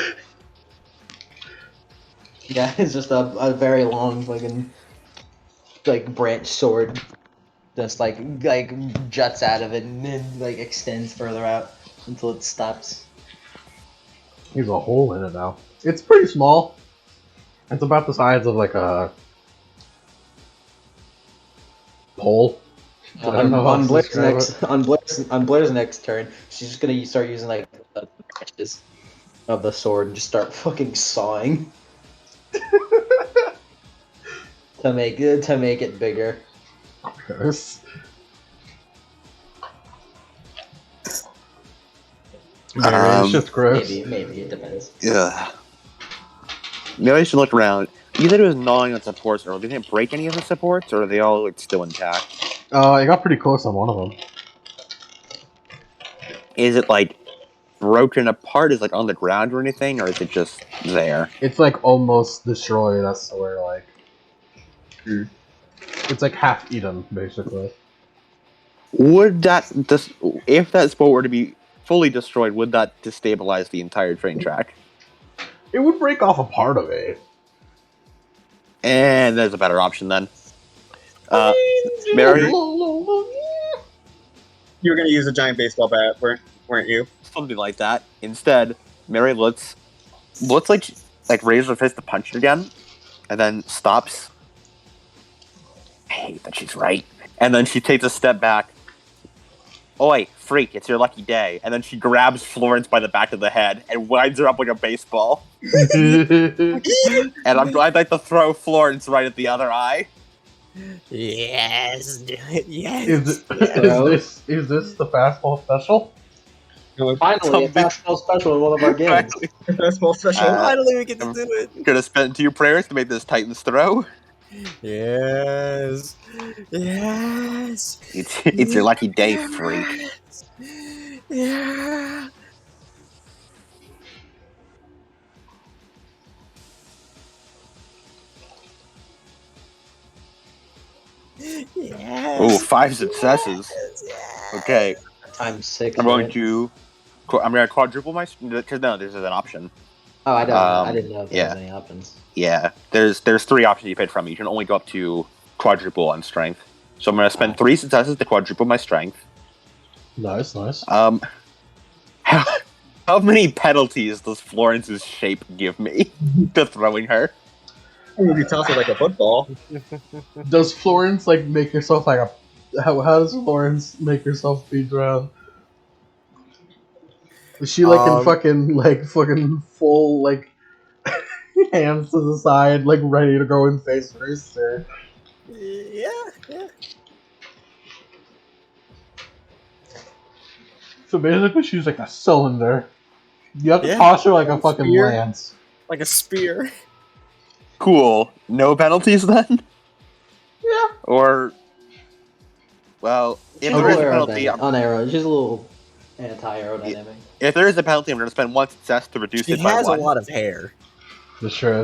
Yeah, it's just a very long fucking like branch sword, just like juts out of it and then like extends further out until it stops. There's a hole in it now. It's pretty small. It's about the size of like a pole. I don't know how On else to Blair's describe next on Blair's next turn, she's just gonna start using like the branches of the sword and just start fucking sawing to make it bigger. Gross. It's just gross. Maybe it depends. Yeah. Maybe I should look around. You said it was gnawing on supports earlier. Did it break any of the supports, or are they all like still intact? I got pretty close on one of them. Is it like broken apart? Is it, like on the ground or anything, or is it just there? It's like almost destroyed. That's the word. Like it's like half eaten, basically. Would that if that spore were to be fully destroyed, would that destabilize the entire train track? It would break off a part of it. And there's a better option then. Mary, You were gonna use a giant baseball bat, weren't you? something like that. Instead, Mary looks like raise her fist to punch it again, and then stops. I hate that she's right. And then she takes a step back. Oi, freak, it's your lucky day. And then she grabs Florence by the back of the head and winds her up like a baseball. And I'd like to throw Florence right at the other eye. Yes, yes. Is this the fastball special? Finally, a fastball special in one of our games. Baseball special. Finally, we get to do it. Gonna spend 2 prayers to make this Titans throw. Yes, yes. It's your lucky day, freak. Yeah. Yes. Ooh, 5 successes. Yes. Okay, Times 6. I'm going right? to. I'm gonna quadruple my because no, this is an option. Oh, I don't. I um, didn't know if there was any options. Yeah, there's 3 options you pick from. You can only go up to quadruple on strength. So I'm gonna spend 3 successes to quadruple my strength. Nice. How many penalties does Florence's shape give me to throwing her? You toss it like a football. Does Florence like make herself like a? How does Florence make herself be drowned? Is she like in fucking full like hands to the side, like ready to go in face first? Or... Yeah. So basically, she's like a cylinder. You have to Yeah. toss her like a fucking Spear. lance. Like a spear. Cool. No penalties then? Yeah. Or, well, if She's a there is a little penalty, aerodynamic. On aero, she's a little anti-aerodynamic. if there is a penalty, I'm going to spend 1 success to reduce She it by has 1. a lot of hair. That's true.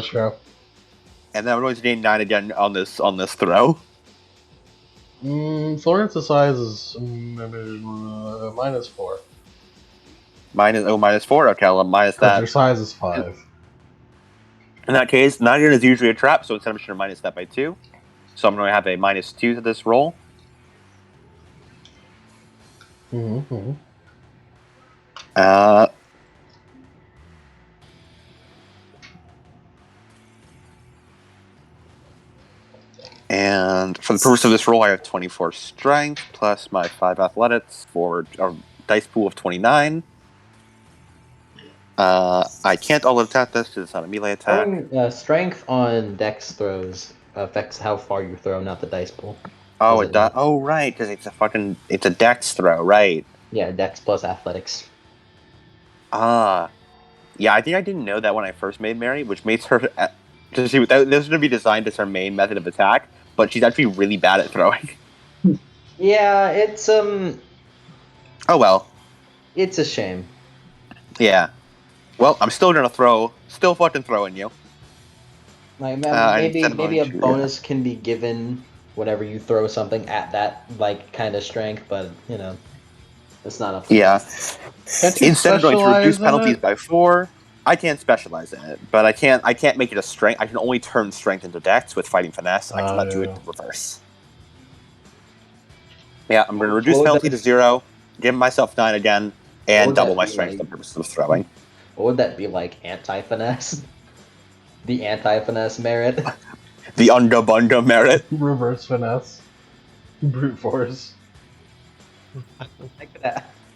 And then I'm going to gain 9 again on this throw. Florence's size is -4. -4. Okay, I'll minus Because her that. size is 5. In that case, 9 is usually a trap, so instead I'm just going to minus that by 2. So I'm going to have a -2 to this roll. Mm-hmm. And for the purpose of this roll, I have 24 strength plus my 5 athletics for a dice pool of 29. I can't all attack this because it's not a melee attack. Strength on dex throws affects how far you throw, not the dice pool. Oh, Does it it does. not? Oh, right, because it's a dex throw, right? Yeah, dex plus athletics. Ah, yeah. I think I didn't know that when I first made Mary, which makes her. Because this is going to be designed as her main method of attack, but she's actually really bad at throwing. Yeah, it's Oh well. it's a shame. Yeah. Well, I'm still gonna throw. Still fucking throwing you. Like instead of maybe a going to- bonus can be given whenever you throw something at that like kind of strength, but you know, it's not up. Yeah. Can't you Instead of going to specialize reduce in penalties it? by 4, I can't specialize in it, but I can't make it a strength. I can only turn strength into dex with fighting finesse. I cannot do it in reverse. Yeah, I'm going to reduce What would penalty that- to 0, give myself 9 again, and would double that my be strength like? for the purpose of throwing. What would that be like? Anti-finesse? The anti-finesse merit? The Unda merit. Reverse finesse. Brute force.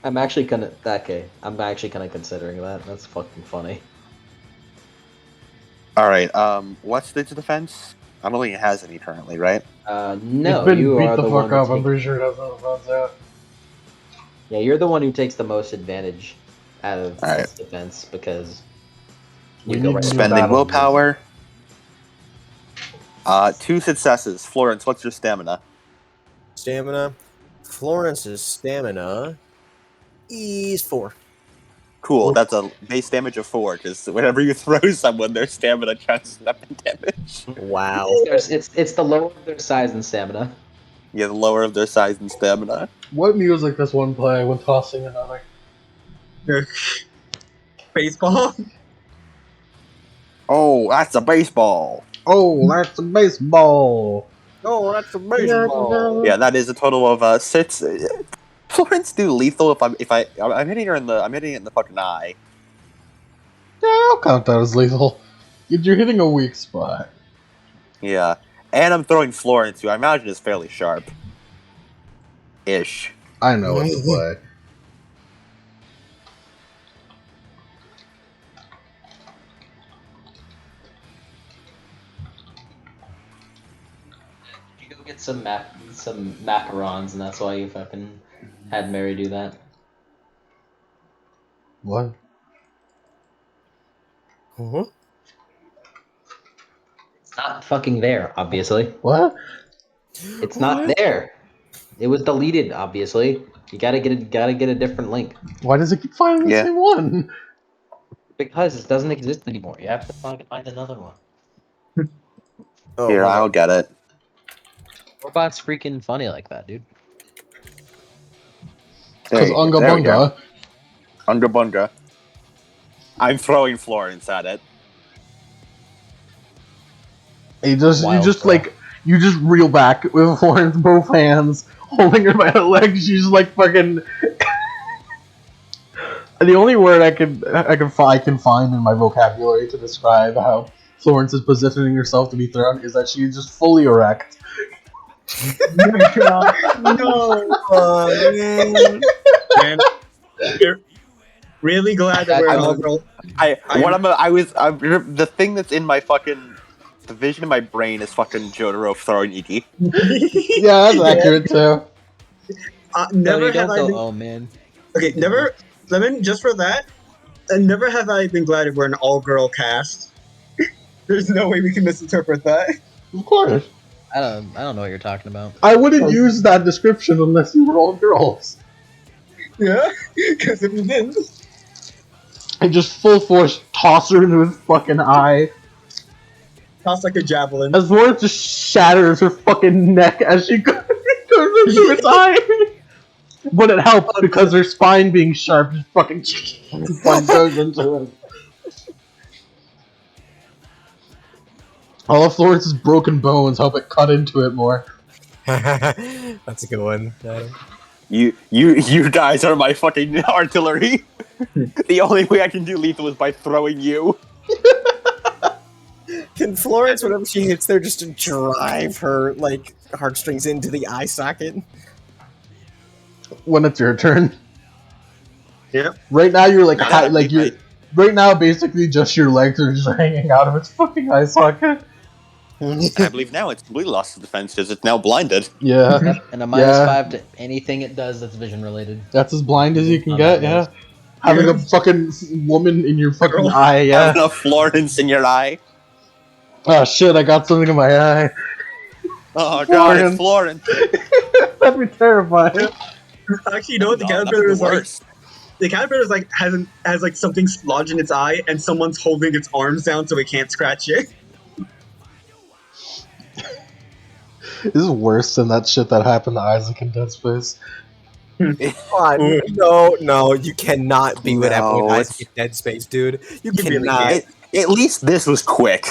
I'm actually kind of considering that. That's fucking funny. Alright, what's the defense? I don't think it has any currently, right? No, It's been you beat are the the fuck one. up. I'm pretty sure it has no defense out. Yeah, you're the one who takes the most advantage out of Alright. its defense because We you go need right. to- Spending battles. willpower. 2 successes. Florence, what's your stamina? Stamina. Florence's stamina is 4. Cool. That's a base damage of 4. Because whenever you throw someone, their stamina counts as weapon damage. Wow. It's the lower of their size and stamina. Yeah, the lower of their size and stamina. What music does one play when tossing another? Baseball. Oh, that's a baseball. Oh, that's a baseball. Oh, that's a baseball. Yeah, that is a total of 6. Florence do lethal I'm hitting her in the fucking eye. Yeah, I'll count that as lethal. You're hitting a weak spot. Yeah, and I'm throwing Florence, who I imagine is fairly sharp. Ish. I know what to play. You go get some macarons, and that's why you fucking had Mary do that. What? Uh-huh. It's not fucking there, obviously. What? It's not there. It was deleted, obviously. You gotta get a different link Why does it keep finding the Yeah. same one? because it doesn't exist anymore. You have to fucking find another one. Oh, Here, hold on. I'll get it. Robot's freaking funny like that, dude. Because There Unga we go. Bunga. Unga Bunga. I'm throwing Florence at it. You just Wild you just reel back with Florence both hands, holding her by the legs. She's like fucking. The only word I can find in my vocabulary to describe how Florence is positioning herself to be thrown is that she's just fully erect. No. Man. Man, we're really glad that we're all girl. The thing that's in my fucking the vision in my brain is fucking Jotaro throwing Iki. Yeah, that's accurate too. Never have I been. Oh man. Okay, never. Lemon, just for that, never have I been glad that we're an all-girl cast. There's no way we can misinterpret that. Of course. I don't know what you're talking about. I wouldn't use that description unless you were all girls. Yeah, because if you didn't, I just full force toss her into his fucking eye. toss like a javelin. As Florence just shatters her fucking neck as she goes into its eye. But it helps because her spine being sharp just fucking goes into it. All of Florence's broken bones help it cut into it more. That's a good one. You guys are my fucking artillery. The only way I can do lethal is by throwing you. Can Florence, whenever she hits there, just to drive her like heartstrings into the eye socket? When it's your turn. Yep. Right now you're like right now basically just your legs are just hanging out of its fucking eye socket. I believe now it's completely lost its defense because it's now blinded. Yeah. Yep, and a -5 to anything it does that's vision related. That's as blind as you can I'm get, not yeah. Having a fucking woman in your fucking Girl. eye, yeah. Having a Florence in your eye. Oh shit, I got something in my eye. Oh god, it's Florence. That'd be terrifying. Actually, you know what the caterpillar is like? The caterpillar is like has like something lodged in its eye, and someone's holding its arms down so it can't scratch it. This is worse than that shit that happened to Isaac in Dead Space. No, you cannot be what happened with No, Isaac in Dead Space, dude. You really cannot. can't. At least this was quick.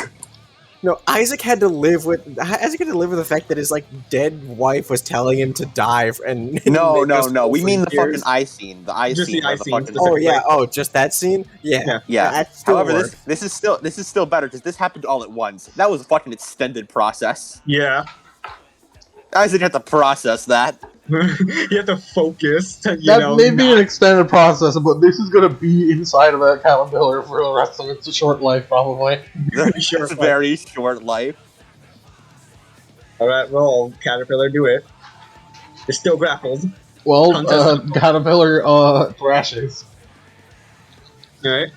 No, Isaac had to live with the fact that his like dead wife was telling him to die, and No. just We mean the years. fucking eye scene. The eye Just scene. the where eye scene, fucking- Oh yeah, just that scene. Yeah. That still However, worked. this is still better because this happened all at once. That was a fucking extended process. Yeah. Isaac had to process that. You have to focus to, That may be an extended process, but this is gonna be inside of that caterpillar for the rest of its short life, probably. Sure, It's very short life. Alright, roll. Caterpillar, do it. It's still grappled. Well, Contest. caterpillar thrashes. Alright.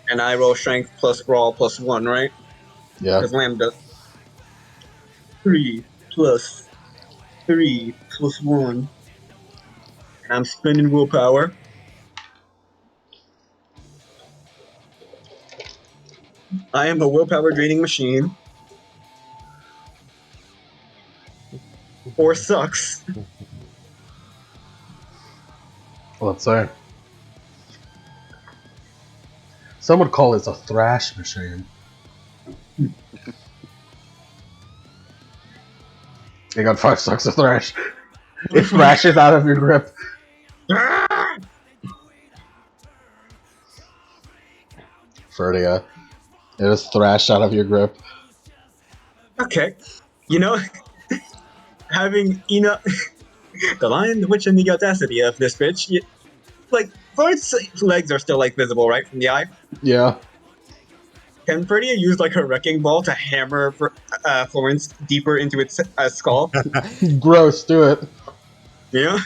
And I roll strength plus brawl plus 1, right? Yeah. Because lambda. 3 plus 3 plus 1. And I'm spending willpower. I am a willpower draining machine. 4 sucks. Let's say. Some would call it a thrash machine. You got 5 sucks of thrash. It thrashes out of your grip. Ferdia. It is thrashed out of your grip. Okay. You know, having enough. The lion, the witch, and the audacity of this bitch. Like, Florence's legs are still, like, visible, right, from the eye? Yeah. Can Ferdia use, like, her wrecking ball to hammer Florence deeper into its skull? Gross, do it. Yeah?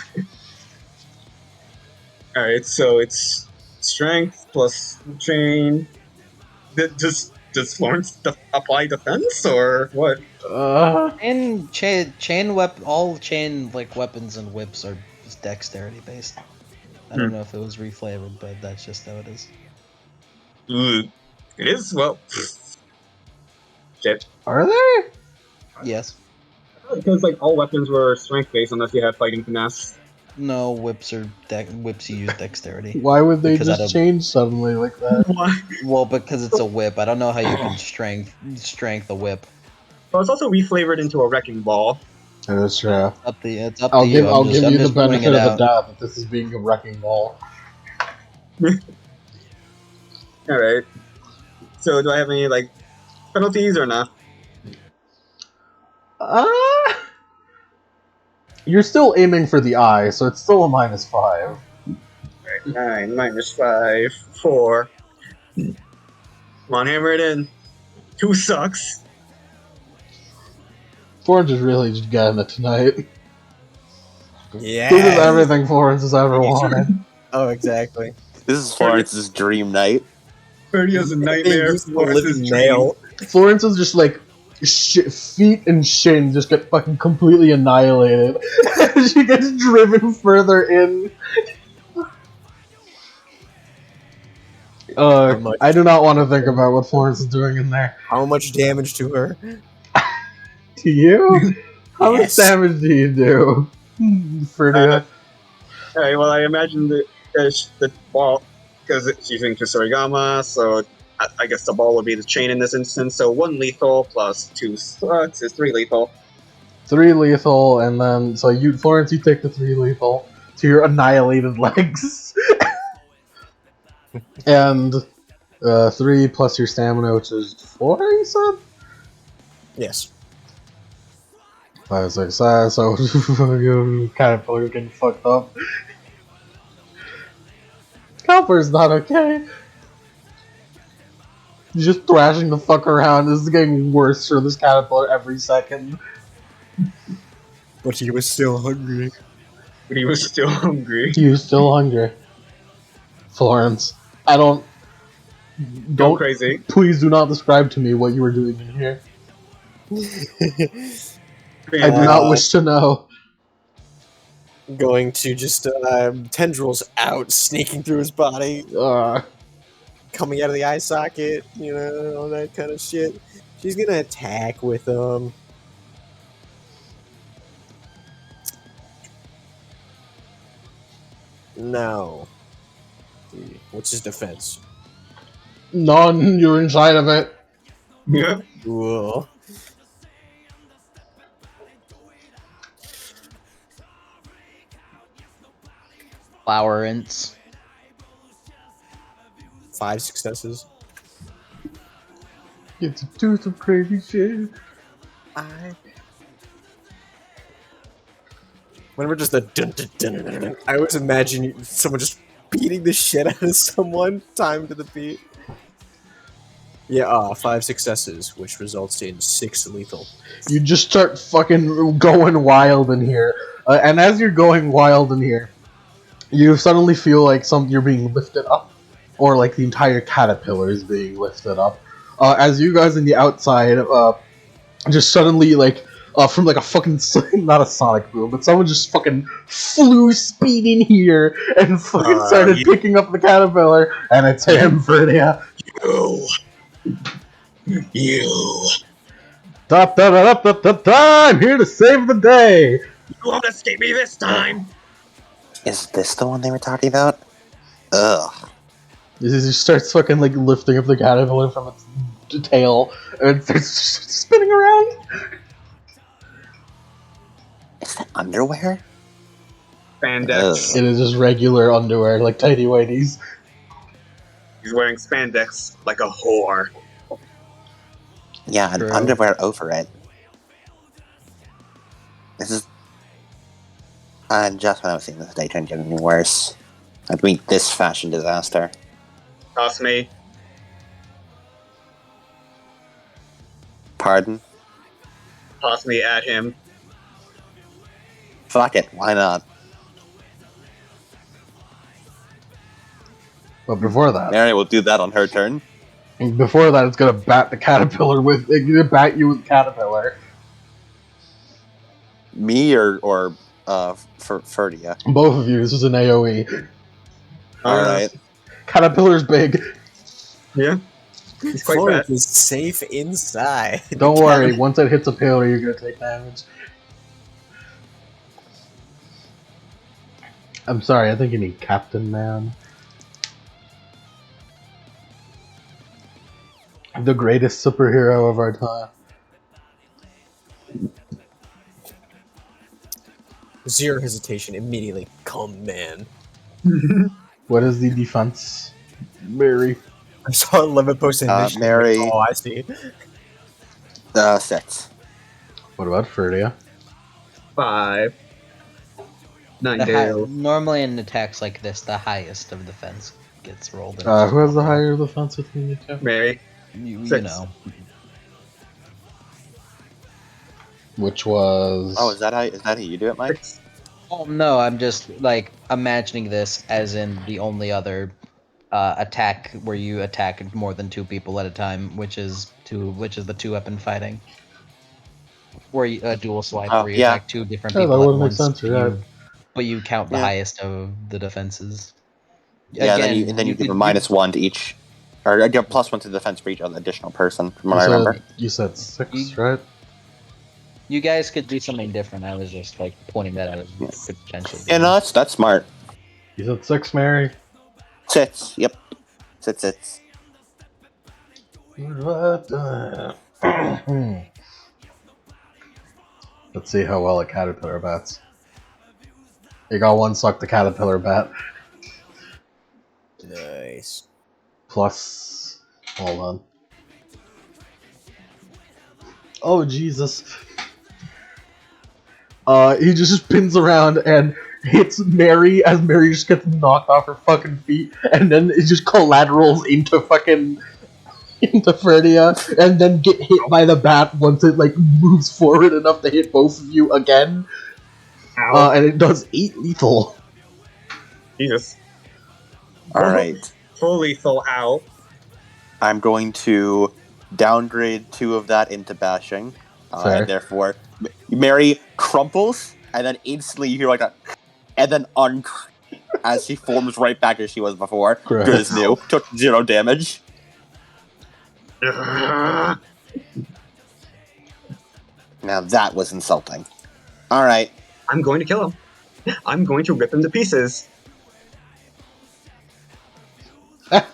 Alright, so it's strength plus chain. Does Florence apply defense, or what? And all chain like weapons and whips are just dexterity based. I don't know if it was reflavored, but that's just how it is. It is, well. Shit. Are they? Yes. Because, like, all weapons were strength based unless you had fighting finesse. No, whips are whips you use dexterity. Why would they Because I just don't- change suddenly like that? Why? Well, because it's a whip. I don't know how you can strength a whip. Well, it's also reflavored into a wrecking ball. That is true. It's up I'll to give you. I'll I'm give you the just pointing benefit it of the out. doubt that this is being a wrecking ball. Alright. So, do I have any, like, penalties or not? You're still aiming for the eye, so it's still a -5. 9 minus 5, 4. Come on, hammer it in. 2 sucks. Florence is really just getting it tonight. Yeah. This is everything Florence has ever wanted. Oh, exactly. This is Florence's dream night. Ferdia's a Being nightmare. used as a living Florence's nail. Florence is just like feet and shin just get fucking completely annihilated. She gets driven further in. I do not want to think about what Florence is doing in there. How much damage to her? To you? How much Yes. damage do you do? Ferdia? Alright, well, I imagine the ball, because she's using Tsurigama, so I guess the ball would be the chain in this instance. So 1 lethal plus 2 sucks is 3 lethal. 3 lethal, and then so Florence, you take the 3 lethal to your annihilated legs, and 3 plus your stamina, which is 4. You said Yes. 5, 6, 7. So you Caterpillar getting fucked up. Copper's not okay. He's just thrashing the fuck around. This is getting worse for this caterpillar every second. But he was still hungry. But he was still hungry. He was still hungry. Florence, Go don't crazy. please do not describe to me what you were doing in here. I do not wish to know. Going to just tendrils out, sneaking through his body, coming out of the eye socket, you know, all that kind of shit. She's gonna attack with No. What's his defense? None, you're inside of it. Yeah. Cool. Flowerants. 5 successes. Get to do some crazy shit. Whenever just the dun, dun, dun, dun, dun, I always imagine someone just beating the shit out of someone, timed to the beat. Yeah, 5 successes, which results in 6 lethal. You just start fucking going wild in here. And as you're going wild in here, you suddenly feel like you're being lifted up. Or like the entire caterpillar is being lifted up. As you guys in the outside just suddenly like from like a fucking not a sonic boom, but someone just fucking flew speed in here and fucking started picking up the caterpillar, and it's him, Verdia. You. I'm here to save the day. You won't escape me this time. Is this the one they were talking about? Ugh. He starts fucking like lifting up the caterpillar from its tail, and it starts spinning around. Is that underwear? Spandex. It is just regular underwear, like tidy whities. He's wearing spandex like a whore. Yeah, and True. underwear over it. This is... just when I was seeing this, they turned getting worse. I mean, this fashion disaster. Toss me. Pardon? Toss me at him. Fuck it, why not? But before that, Mary will do that on her turn. it's gonna bat the caterpillar with. It's gonna bat you with the caterpillar. Me or Ferdia? Both of you. This is an AOE. Alright. Caterpillar's big. Yeah. He's quite Florence fat. is safe inside. Don't worry. Once it hits a pillar, you're gonna take damage. I'm sorry. I think you need Captain Man. The greatest superhero of our time. Zero hesitation, immediately. Come, man. What is the defense, Mary? I saw a limit post in Mary. Oh, I see. 6. What about Ferdia? 5. Ninedale. Normally in attacks like this, the highest of defense gets rolled in. Who has the higher defense between you two? Mary. You 6. know. Which was... Oh, is that how you do it, Mike? 6. Oh no, I'm just like imagining this as in the only other attack where you attack more than 2 people at a time, which is the 2-weapon fighting, where you dual swipe, where you yeah. attack 2 different Yeah, that people at would make once. sense, yeah. But you count the Yeah. highest of the defenses. Yeah, Again, and then you give a could- -1 to each, or you give +1 to the defense for each other additional person, from what I remember. You said 6, You- right? You guys could do something different. I was just like pointing that out as what could potentially. Yeah, no, that's smart. You said 6, Mary? Sits, yep. Sits. Let's see how well a caterpillar bats. You got 1 suck the caterpillar bat. Nice. Plus... Hold on. Oh, Jesus. He just spins around and hits Mary as Mary just gets knocked off her fucking feet, and then it just collaterals into fucking... into Ferdia, and then get hit by the bat once it, like, moves forward enough to hit both of you again. Ow. And it does 8 lethal. Jesus. Alright. Full lethal ow. I'm going to downgrade 2 of that into bashing. Fair. And therefore, Mary crumples, and then instantly you hear like a... And then as she forms right back as she was before. Correct. Good as new. Took 0 damage. Now that was insulting. Alright. I'm going to kill him. I'm going to rip him to pieces. Okay,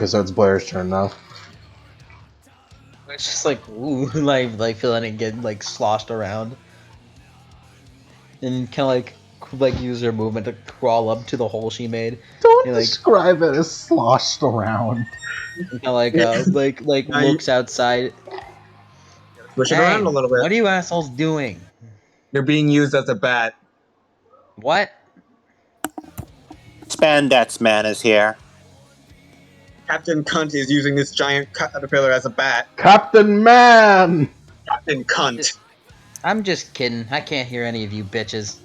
so it's Blair's turn now. It's just like ooh, like feeling it get like sloshed around, and kind of like use her movement to crawl up to the hole she made. Don't You're like- describe it as sloshed around. Kind of like Now you- looks outside. Push it Hey, around a little bit. What are you assholes doing? You're being used as a bat. What? Spandex Man is here. Captain Cunt is using this giant caterpillar as a bat. Captain Man! Captain Cunt. I'm just kidding. I can't hear any of you bitches.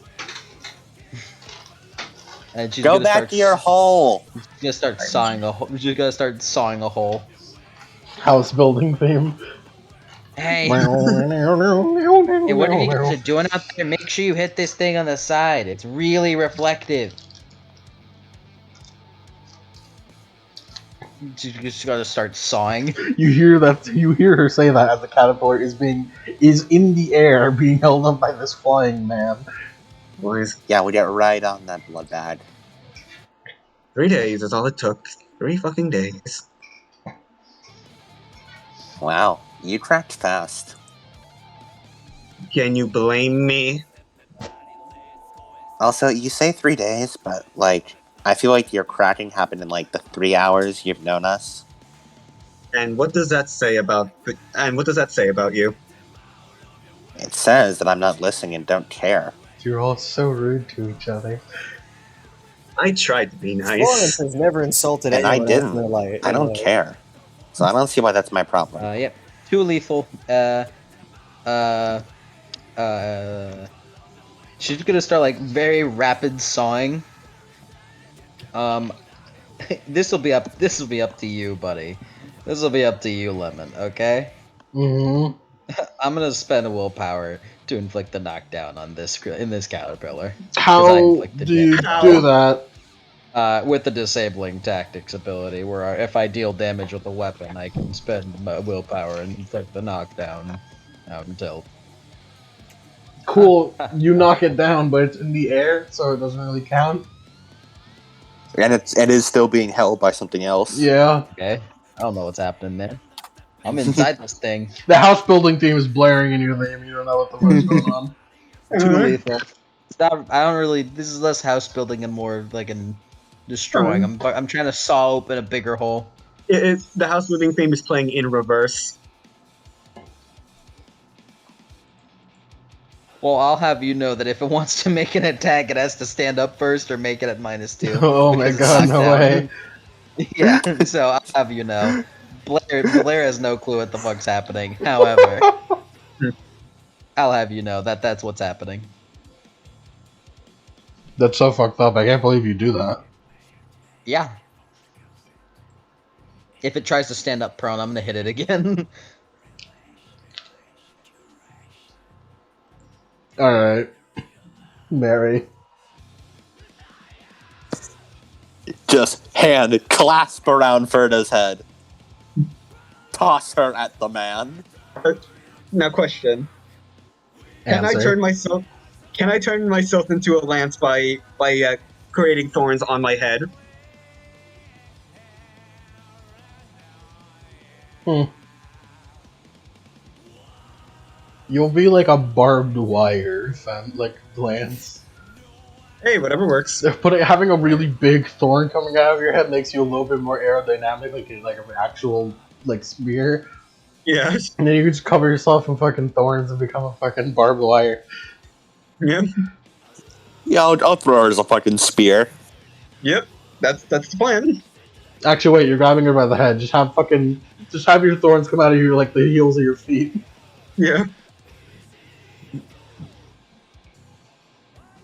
And she's Go gonna back start to your hole. She's gonna start sawing a hole. She's gonna start sawing a hole. House building theme. Hey, hey, what are you guys doing out there? Make sure you hit this thing on the side. It's really reflective. You just gotta start sawing. You hear that? You hear her say that as the caterpillar is in the air, being held up by this flying man. Boys, Yeah, we get right on that blood bag. 3 days is all it took. 3 fucking days. Wow, you cracked fast. Can you blame me? Also, you say 3 days, but like, I feel like your cracking happened in like the 3 hours you've known us. And what does that say about? And what does that say about you? It says that I'm not listening and don't care. You're all so rude to each other. I tried to be Florence nice. has never insulted And I anyone else in didn't. their life. I don't care. So I don't see why that's my problem. Yep. 2 lethal. She's gonna start like very rapid sawing. This will be up to you, buddy. This will be up to you, Lemon, okay? Mm-hmm. I'm gonna spend a willpower to inflict the knockdown on this caterpillar. How inflicted do you damage. do that? With the disabling tactics ability, where if I deal damage with a weapon, I can spend my willpower and inflict the knockdown out until. Cool. You knock it down, but it's in the air, so it doesn't really count. And it is still being held by something else. Yeah. Okay, I don't know what's happening there. I'm inside this thing. The house building team is blaring in your name. You don't know what the fuck's going on. 2 lethal. It's not. I don't really. This is less house building and more like in destroying. I'm trying to saw open a bigger hole. The house moving theme is playing in reverse. Well, I'll have you know that if it wants to make an attack, it has to stand up first or make it at -2. Oh my because it's god, no knocked way. down. Yeah, so I'll have you know. Blair has no clue what the fuck's happening. However, I'll have you know that that's what's happening. That's so fucked up. I can't believe you do that. Yeah. If it tries to stand up prone, I'm gonna hit it again. Alright. Mary. Just hand clasp around Ferda's head. Toss her at the man. Now, question: Can I Answer. turn myself? Can I turn myself into a lance by creating thorns on my head? You'll be like a barbed wire, like lance. Hey, whatever works. Having a really big thorn coming out of your head makes you a little bit more aerodynamic, like an actual like spear. Yeah. And then you can just cover yourself in fucking thorns and become a fucking barbed wire. Yeah. Yeah, I'll throw her as a fucking spear. Yep. That's the plan. Actually, wait, you're grabbing her by the head. Just have your thorns come out of your like the heels of your feet. Yeah.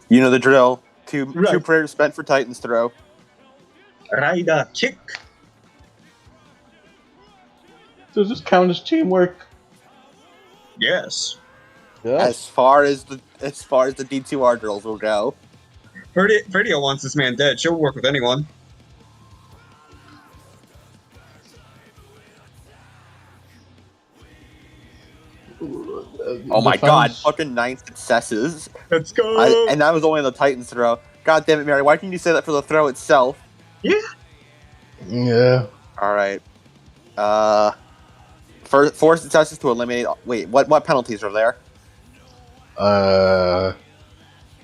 You know the drill. Two Right. prayers spent for Titan's throw. Rider kick. Does this count as teamwork? Yes. As far as the D2R drills will go. Verdio wants this man dead. She'll work with anyone. Oh my god, fucking 9 successes. Let's go. And that was only the Titan's throw. God damn it, Mary, why didn't you say that for the throw itself? Yeah. Alright. 4 successes to eliminate. Wait, what penalties are there?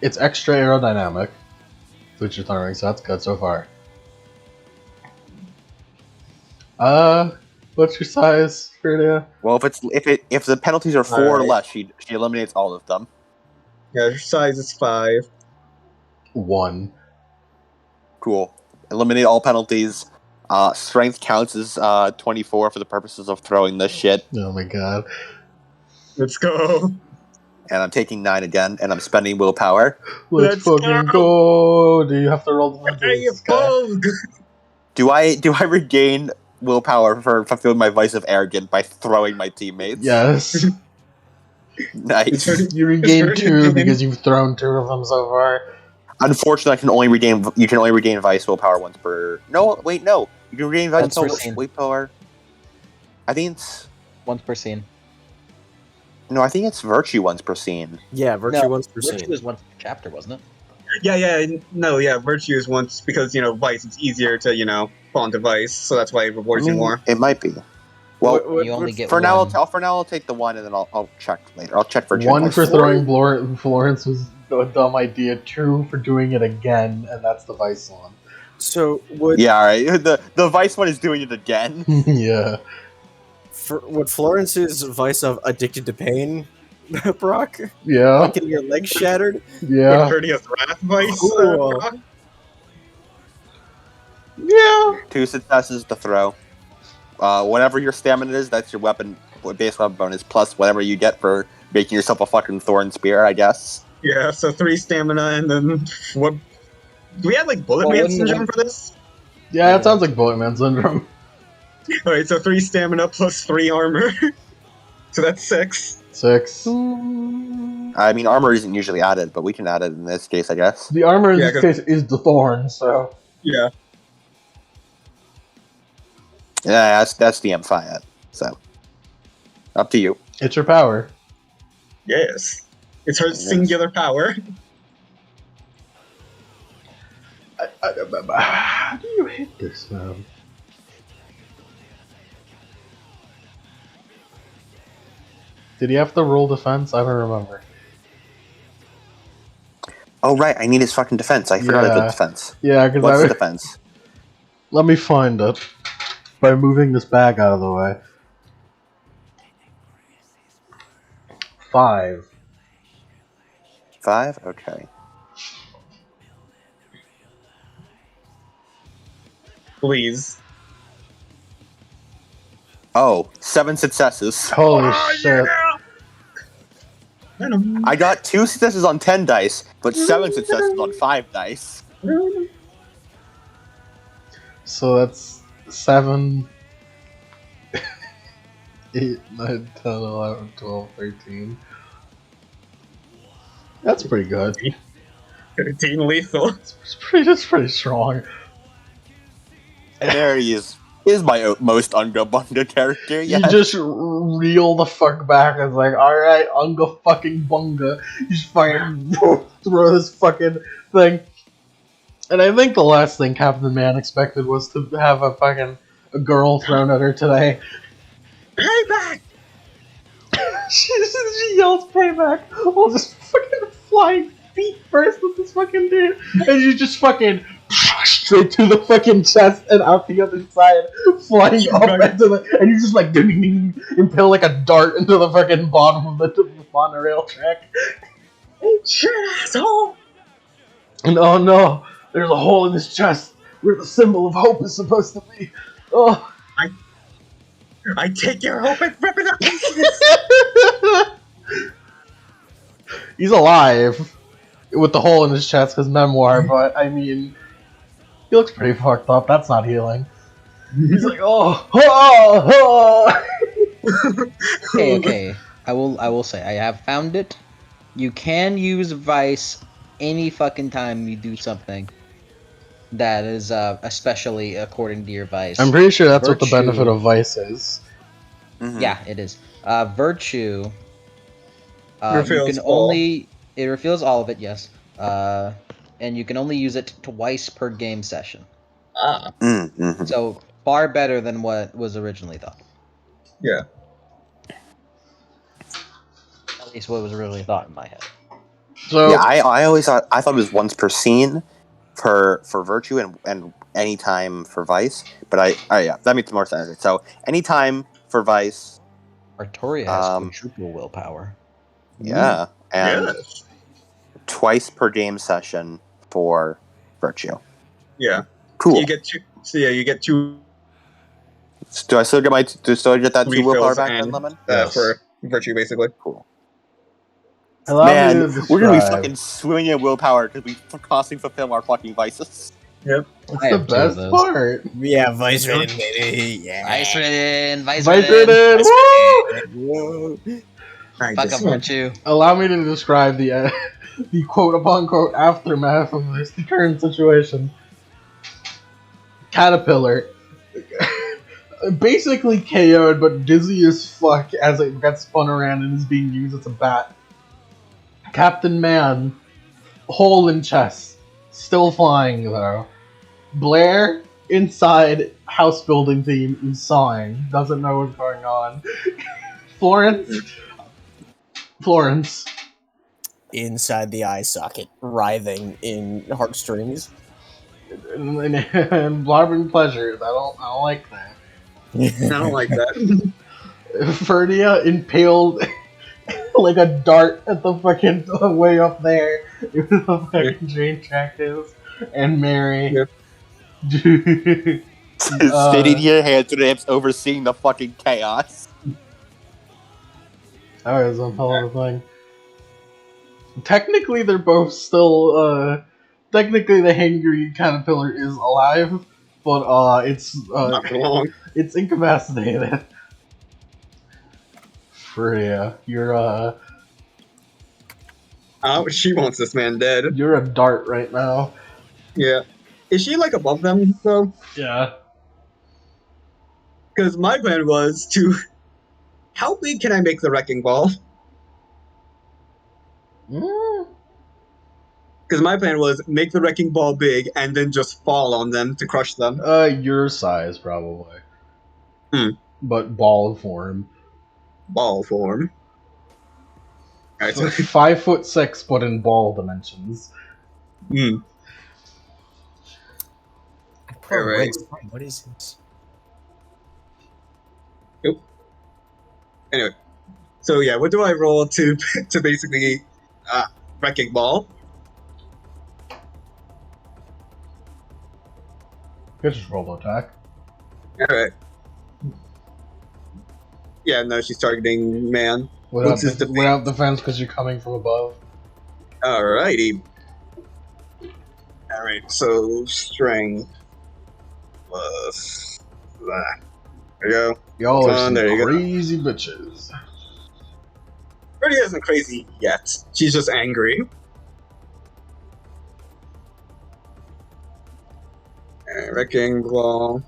It's extra aerodynamic, which you're throwing, so that's good so far. What's your size, Ferdia? Well, if the penalties are 4 or Alright. less, she eliminates all of them. Yeah, her size is 5. 1. Cool. Eliminate all penalties. Strength counts as 24 for the purposes of throwing this shit. Oh my god. Let's go. And I'm taking 9 again, and I'm spending willpower. Let's Let's fucking go! Do you have to roll the Hey, this guy? Vogue. Do I regain willpower for fulfilling my vice of arrogant by throwing my teammates. Yes. Nice. You regain very 2 good. because you've thrown 2 of them so far. Unfortunately, you can only regain vice willpower once per. No, wait, no. You can regain vice Once per scene. willpower. I think it's Once per scene. no. I think it's virtue once per scene. Yeah, virtue No, once per Virtue scene. was once per chapter, wasn't it? Yeah, virtue is once because vice. It's easier to fall into vice, so that's why it rewards you more. It might be. Well, You only get for now, one. I'll take the 1, and then I'll check later. I'll check for 1 for Florence- throwing Florence was a dumb idea. 2 for doing it again, and that's the vice one. So would Yeah, all right. The vice one is doing it again. Yeah. would Florence's vice of addicted to pain, Brock, Yeah. getting your legs shattered? Yeah. Courteous wrath vice. Cool. Yeah. 2 successes to throw. Whatever your stamina is, that's your base weapon bonus, plus whatever you get for making yourself a fucking thorn spear, I guess. Yeah, so 3 stamina, and then what? Do we have Bullet Well, Man wouldn't syndrome it- for this? Yeah, it sounds like Bullet Man syndrome. Alright, so 3 stamina plus 3 armor. So that's 6. 6. I mean, armor isn't usually added, but we can add it in this case, I guess. The armor in Yeah, this case is the thorn, so. Yeah. Yeah, that's the M5. So, up to you. It's your power. Yes. It's her singular power. How do you hit this, man? Did he have to roll defense? I don't remember. Oh, right, I need his fucking defense. I forgot I Yeah. did defense. Yeah, because What's the defense? Let me find it by moving this bag out of the way. 5. 5? Okay. Please. Oh, 7 successes. Holy shit. Venom. I got 2 successes on 10 dice, but 7 successes on 5 dice. So that's 7, 8, 9, 10, 11, 12, 13. That's pretty good. 13 lethal. That's pretty strong. And there he is. Is my most Unga Bunga character. You Yes. just reel the fuck back and it's like, alright, Unga fucking bunga. You just fucking throw this fucking thing. And I think the last thing Captain Man expected was to have a girl thrown at her today. Payback! she yells payback while just fucking flying feet first with this fucking dude. And you just fucking straight to the fucking chest and out the other side, flying up into the, and you just ding, ding, ding, impale like a dart into the fucking bottom of the monorail track. Shit, asshole! And oh no, there's a hole in his chest where the symbol of hope is supposed to be. Oh. I take your hope and rip it up pieces! He's alive with the hole in his chest because memoir, but I mean, he looks pretty fucked up. That's not healing. He's like, Okay. I will say I have found it. You can use Vice any fucking time you do something that is especially according to your Vice. I'm pretty sure that's what the Virtue. benefit of Vice is. Mhm. Yeah, it is. Virtue. You Reveals can all. only it reveals all of it. Yes. And you can only use it twice per game session. Ah, Mm-hmm. So far better than what was originally thought. yeah. At least what was originally thought in my head. So Yeah, I always thought it was once per scene for virtue and any time for vice. But yeah, that makes more sense. So anytime for vice, Artoria has Um, quadruple willpower. yeah, and Yes. twice per game session for virtue. Yeah. Cool. You get 2. So yeah, you get 2 Do I still get that 2 willpower refills back and then, Lemon? Yes. for virtue, basically. Cool. allow me Man, to we're gonna be describe. fucking swimming in willpower because we constantly fulfill our fucking vices. It's I the have two of best those. part. Yeah, Vice Ridden, baby. Yeah. Vice Ridden, Vice Vice Ridden. Ridden. Woo! Whoa. I Fuck just up, weren't you? Allow me to describe the the quote unquote aftermath of this current situation. Caterpillar basically KO'd, but dizzy as fuck as it gets spun around and is being used as a bat. Captain Man, hole in chest, still flying though. Blair inside house building team is sawing, doesn't know what's going on. Florence. Inside the eye socket, writhing in heartstrings. And Barbara Pleasures. I don't like that. I don't like that. Ferdia impaled like a dart at the fucking way up there. It was the fucking drain track is. And Mary. Yep. Sitting here, hands to the hips, overseeing the fucking chaos. That was a hell of a thing. Technically, they're both still. Technically, the hangry caterpillar is alive, but Not for long. it's incapacitated. Freya, you're She wants this man dead. you're a dart right now. Yeah. Is she like above them though? Yeah. Because my plan was to. How big can I make the wrecking ball? Because my plan was make the wrecking ball big and then just fall on them to crush them. Your size probably. But ball form. Ball form. Alright, so 5'6", but in ball dimensions. Poor Alright. Riggs. What is this? Anyway, so yeah, what do I roll to basically wrecking ball? You just roll attack. Alright. Yeah, no, she's targeting man. Without, What's his defense? without defense because you're coming from above. Alrighty. Alright, so strength plus that. There you go. Y'all Come are on, some there you go. crazy bitches. Birdie isn't crazy yet. She's just angry. Wrecking ball.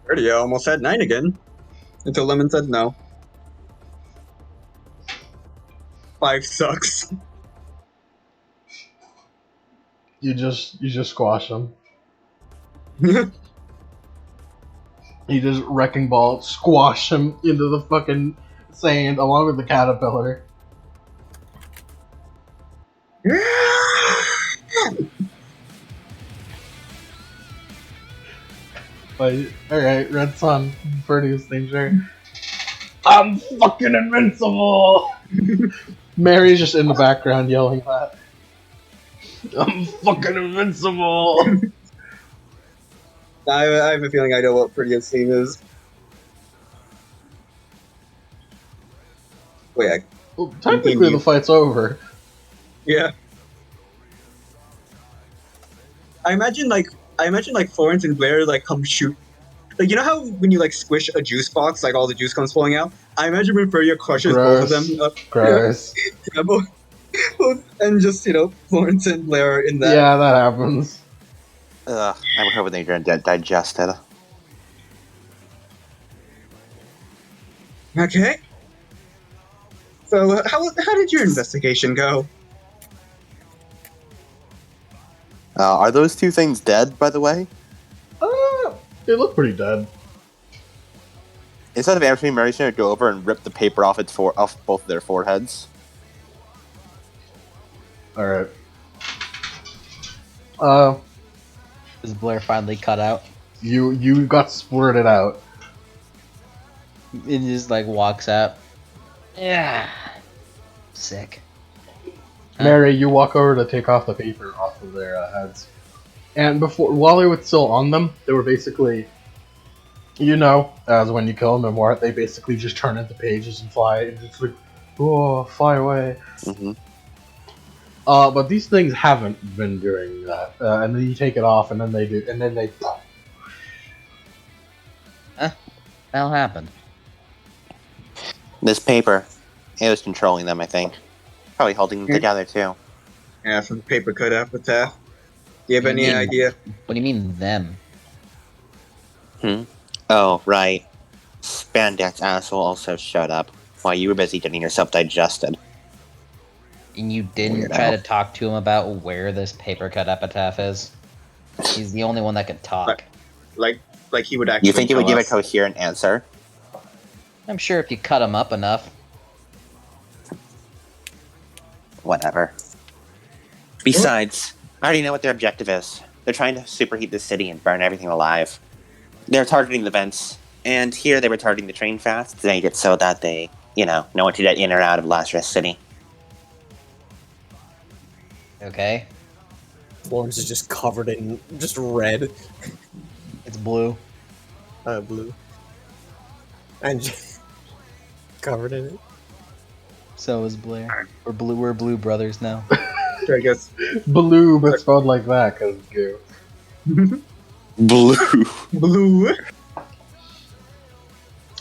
Birdie almost had 9 again. Until Lemon said no. 5 sucks. You just squash them. You just wrecking ball squash him into the fucking sand along with the caterpillar. Alright, Red Sun, Birdie's danger. I'm fucking invincible! Mary's just in the background yelling that. I'm fucking invincible! I have a feeling I know what Prettiest theme is. Wait, Well, technically the fight's over. yeah. I imagine like Florence and Blair like come shoot. Like, you know how when you like squish a juice box, like all the juice comes falling out? I imagine when Freya crushes both of them. Gross. Yeah, both, and just, Florence and Blair are in that. Yeah, that happens. I was hoping they didn't digest it. Okay. So, how did your investigation go? Are those two things dead, by the way? They look pretty dead. Instead of answering, Mary's going to go over and rip the paper off off both of their foreheads. Alright. Is Blair finally cut out? You got squirted out. It just like walks out. Yeah. Sick. Mary, you walk over to take off the paper off of their heads. And while they were still on them, they were basically, as when you kill them and they basically just turn into pages and fly, and just like, oh, fly away. Mm-hmm. But these things haven't been doing that. And then you take it off, and then they do, and then they. That'll happen. This paper, it was controlling them, I think. Probably holding them together, too. Yeah, from the paper cut Epitaph. Do you have What do you any mean? idea? What do you mean them? Oh, right. Spandex asshole also showed up while you were busy getting yourself digested. And you didn't Weirdo. try to talk to him about where this paper cut epitaph is? He's the only one that can talk. Like he would actually. You think he would tell give a us. coherent answer? I'm sure if you cut him up enough. Whatever. Besides, I already know what their objective is. They're trying to superheat the city and burn everything alive. They're targeting the vents, and here they were targeting the train fast to make it so that they, know when to get in or out of Lazarus City. Okay? Florence is just covered in just red, It's blue. blue, and covered in it. So is Blair. We're blue brothers now. I guess. Blue, but spelled like that, because it's goo. Blue. Blue.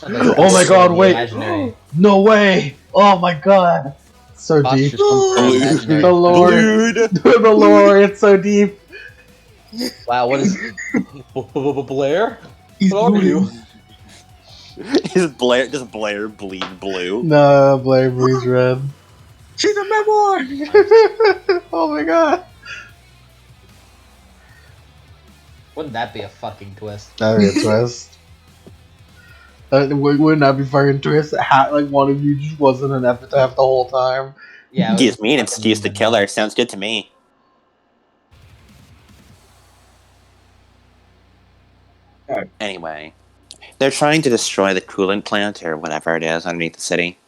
Oh my god, wait! Imaginary. No way! Oh my god! So deep. Postures from The lore. The lore, it's so deep. Wow, what is Blair? He's What are you? Does Blair bleed blue? No, Blair Breeze Red. She's a memoir. Oh my god. Wouldn't that be a fucking twist? That'd be a twist. Wouldn't that be fucking twist? Like one of you just wasn't an epitaph the whole time. Yeah. Gives me an excuse to kill her. Sounds good to me. Alright. Anyway, they're trying to destroy the coolant plant or whatever it is underneath the city.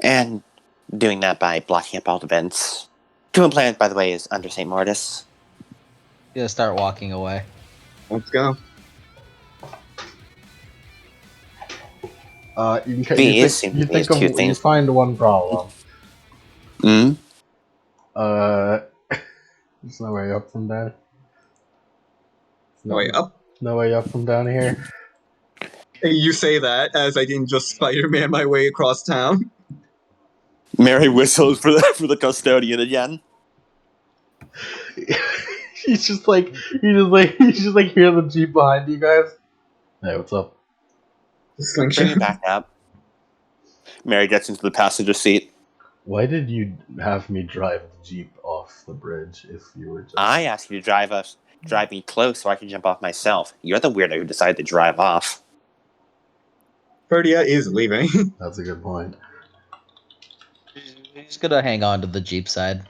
And doing that by blocking up all the vents. Coolant plant, by the way, is under St. Martyrs. You gotta start walking away. Let's go. You These seem to be think two of, you things. find one problem. Hmm? There's no way up from down. No way up. No way up from down here. Hey, you say that as I can just Spider-Man my way across town. Mary whistles for the custodian again. You just hear the Jeep behind you guys. Hey, what's up? Slingshot. Bring it back up. Mary gets into the passenger seat. Why did you have me drive the Jeep off the bridge if you were just... I asked you to drive me close so I can jump off myself. You're the weirdo who decided to drive off. Perdia is leaving. That's a good point. You're just gonna hang on to the Jeep side.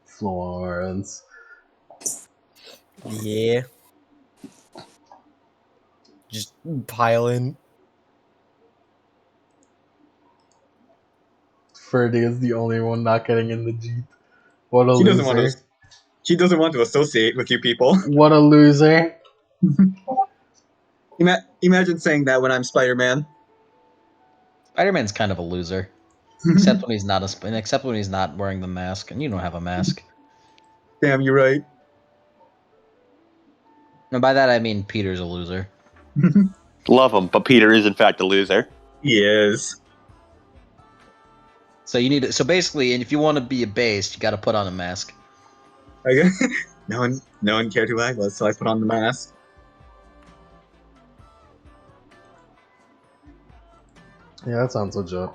Florence. Yeah. Just pile in. Ferdy is the only one not getting in the Jeep. What a She doesn't want loser. to. She doesn't want to associate with you people. What a loser. Imagine saying that when I'm Spider-Man. Spider-Man's kind of a loser, except when he's not except when he's not wearing the mask, and you don't have a mask. Damn, you're right. And by that I mean Peter's a loser. Love him, but Peter is in fact a loser. He is. So you need to, so basically, and if you want to be a base, you got to put on a mask. Okay. No one cared who I was, so I put on the mask. Yeah, that sounds legit.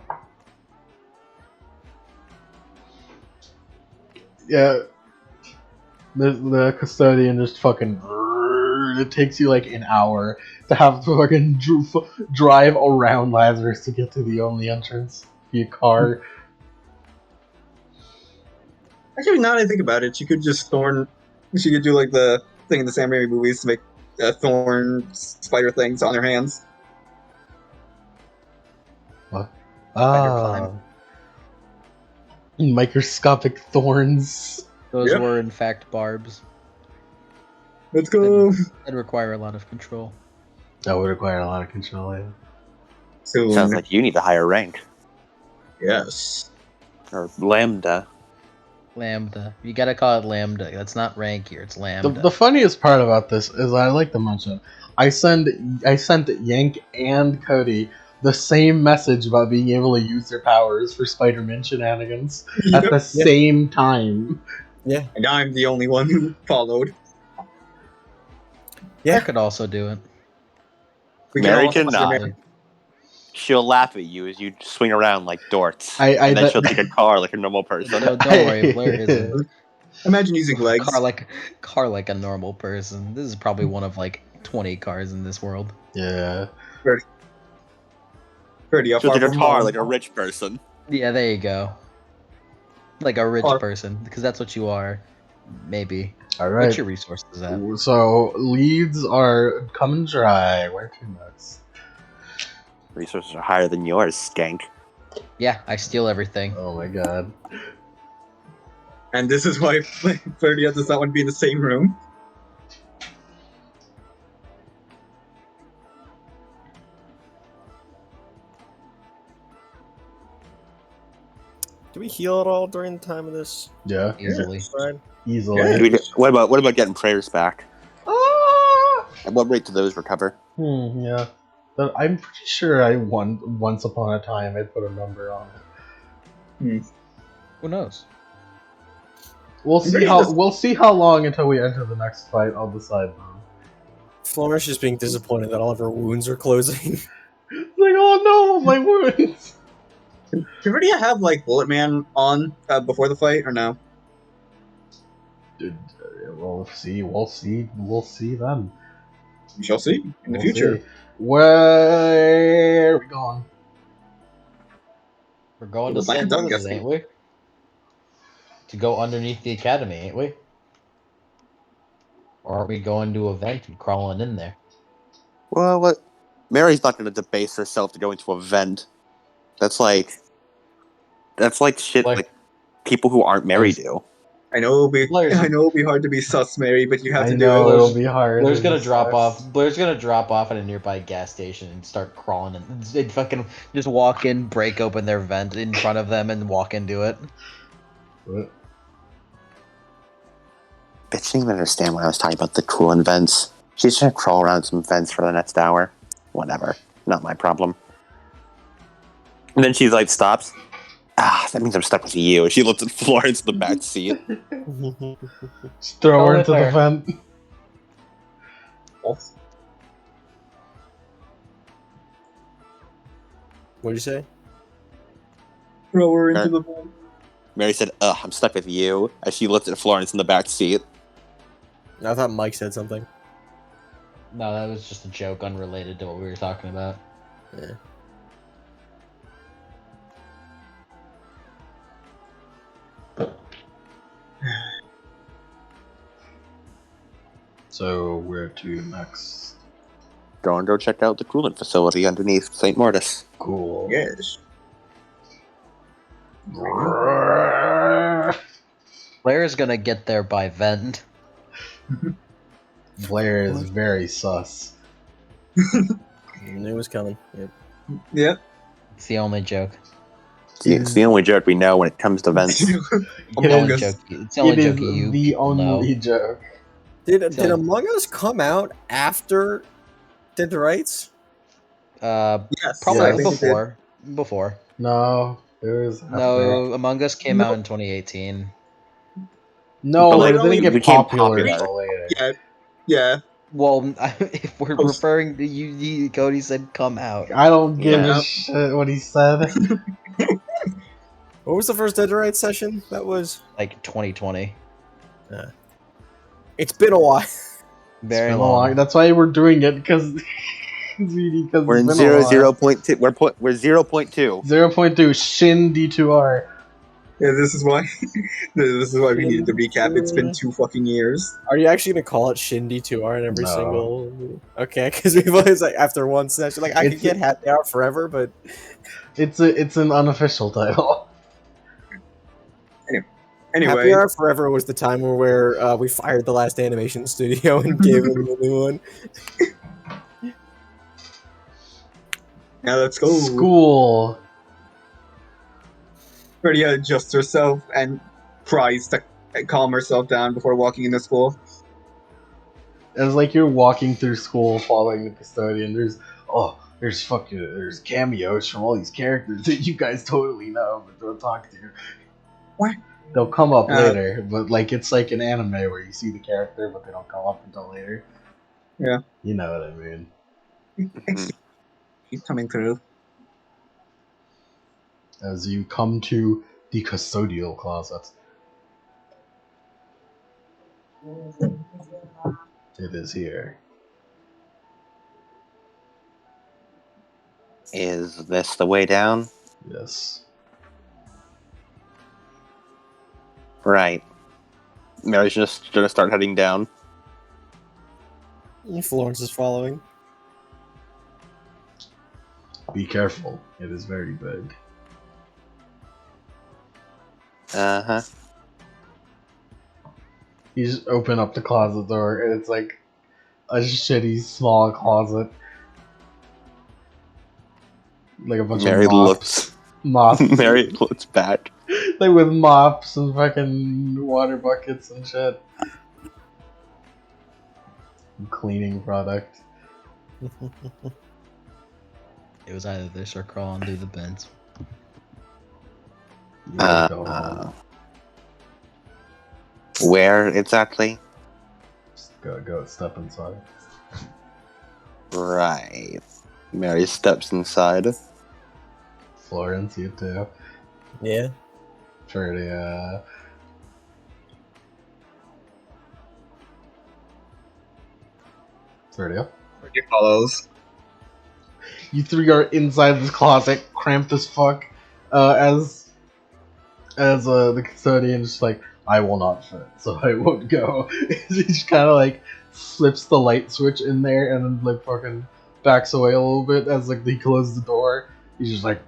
Yeah. The custodian just fucking... It takes you like an hour to have to fucking drive around Lazarus to get to the only entrance via car. Actually, now that I think about it, she could just she could do like the thing in the Sam Raimi movies to make thorn spider things on her hands. What? Spider Microscopic thorns. Those Yep. were in fact barbs. Let's go. That'd require a lot of control. That would require a lot of control, yeah. Soon. Sounds like you need a higher rank. Yes. Or Lambda. Lambda. You gotta call it Lambda. That's not rank here. It's The Lambda. funniest part about this is I like to mention I sent Yank and Cody the same message about being able to use their powers for Spider-Man shenanigans at the same time. Yeah. And I'm the only one who followed. I could also do it. We Mary all- cannot. She'll laugh at you as you swing around like dorts. I and then bet- she'll take a car like a normal person. No, don't worry, Blair isn't. Imagine using legs. Car like a normal person. This is probably one of like 20 cars in this world. Yeah. Pretty She'll take a car like a rich person. Yeah, there you go. Like a rich Or- person, because that's what you are. Maybe. All right. What's your resources at? So leads are coming dry. Where to next? Resources are higher than yours, skank. Yeah, I steal everything. Oh my god. And this is why Flirty does not want to be in the same room. Do we heal at all during the time of this? Yeah. Easily. Ride? Easily. Yeah. What about getting prayers back? Ah! At what rate do those recover? Yeah. But I'm pretty sure I won once upon a time. I put a number on it. Who knows? We'll see how long until we enter the next fight. I'll decide then. Florence just being disappointed that all of her wounds are closing. It's like, oh no, my wounds. Did Remedial have like Bullet Man on before the fight or no? Dude, we'll see then. We shall see in the We'll future. see. Where are we going? We're going Well, to St. lands, I'm Moses, guessing. ain't we? To go underneath the academy, ain't we? Or are we going to a vent and crawling in there? Well, what? Mary's not going to debase herself to go into a vent. That's like shit like people who aren't Mary do. I know it'll be Blair's- hard to be sus, Mary, but you have I to know do it. it'll be hard. Blair's gonna It drop sucks. off. Blair's gonna drop off at a nearby gas station and start crawling and they'd fucking just walk in, break open their vent in front of them, and walk into it. What? Bitch didn't even understand when I was talking about the coolant vents. She's gonna crawl around some vents for the next hour. Whatever. Not my problem. And then she's like, stops. Ah, that means I'm stuck with you. She looks at Florence in the back seat. Just throw her Oh, into the there. vent. What'd you say? Throw her into the ball. Mary said, ugh, I'm stuck with you. As she looked at Florence in the back seat. I thought Mike said something. No, that was just a joke unrelated to what we were talking about. Yeah. So where to next? Go check out the coolant facility underneath St. Martyrs. Cool. Yes. Blair's gonna get there by vent. Blair is very sus. Knew it was coming. Yep. Yep. It's the only joke. It's the only joke we know when it comes to vents. It's the only joke. It's the only It is joke you the only know. joke. Did So- Among Us come out after Dead to Rights? Yes. Probably I think it did. before. No, it was after. No, Among Us came out in 2018. No, But it it didn't only get became popular popular. until later. Yeah. Yeah. Well, if we're Oh. referring to you, Cody said come out. I don't give Yeah. a shit what he said. What was the first Dead to Rights session? That was. Like 2020. It's been a while. Very Been a long. long- That's why we're doing it because We're in 0.2. We're 0.2. 0.2 Shin D2R. Yeah, this is why. This is why we needed to recap. It's been 2 fucking years. Are you actually gonna call it Shindy 2R in every No. single? Okay, because we've always like after one session, like I could It's- get Happy Hour forever, but It's an unofficial title. Anyway, Happy Hour Forever was the time where we fired the last animation studio and gave them a new one. now let's go. School. Fredia adjusts herself and tries to calm herself down before walking into school. It's like you're walking through school following the custodian. There's cameos from all these characters that you guys totally know but don't talk to. What? They'll come up later, but like it's like an anime where you see the character but they don't come up until later. Yeah. You know what I mean. He's coming through. As you come to the custodial closet. It is here. Is this the way down? Yes. Right. Mary's just gonna start heading down. Florence is following. Be careful. It is very big. Uh-huh. You just open up the closet door and it's like a shitty small closet. Like a bunch Mary of mops. looks. Mary looks back. Like with mops and fucking water buckets and shit. Cleaning product. It was either this or crawling through the bins. Where exactly? Just go step inside. Right. Mary steps inside. Florence, you too. Yeah. Ferdia. Ferdia. Fredia follows. You three are inside this closet, cramped as fuck. As the custodian is like, I will not fit, so I won't go. He just kind of like flips the light switch in there and then like fucking backs away a little bit as like he closes the door. He's just like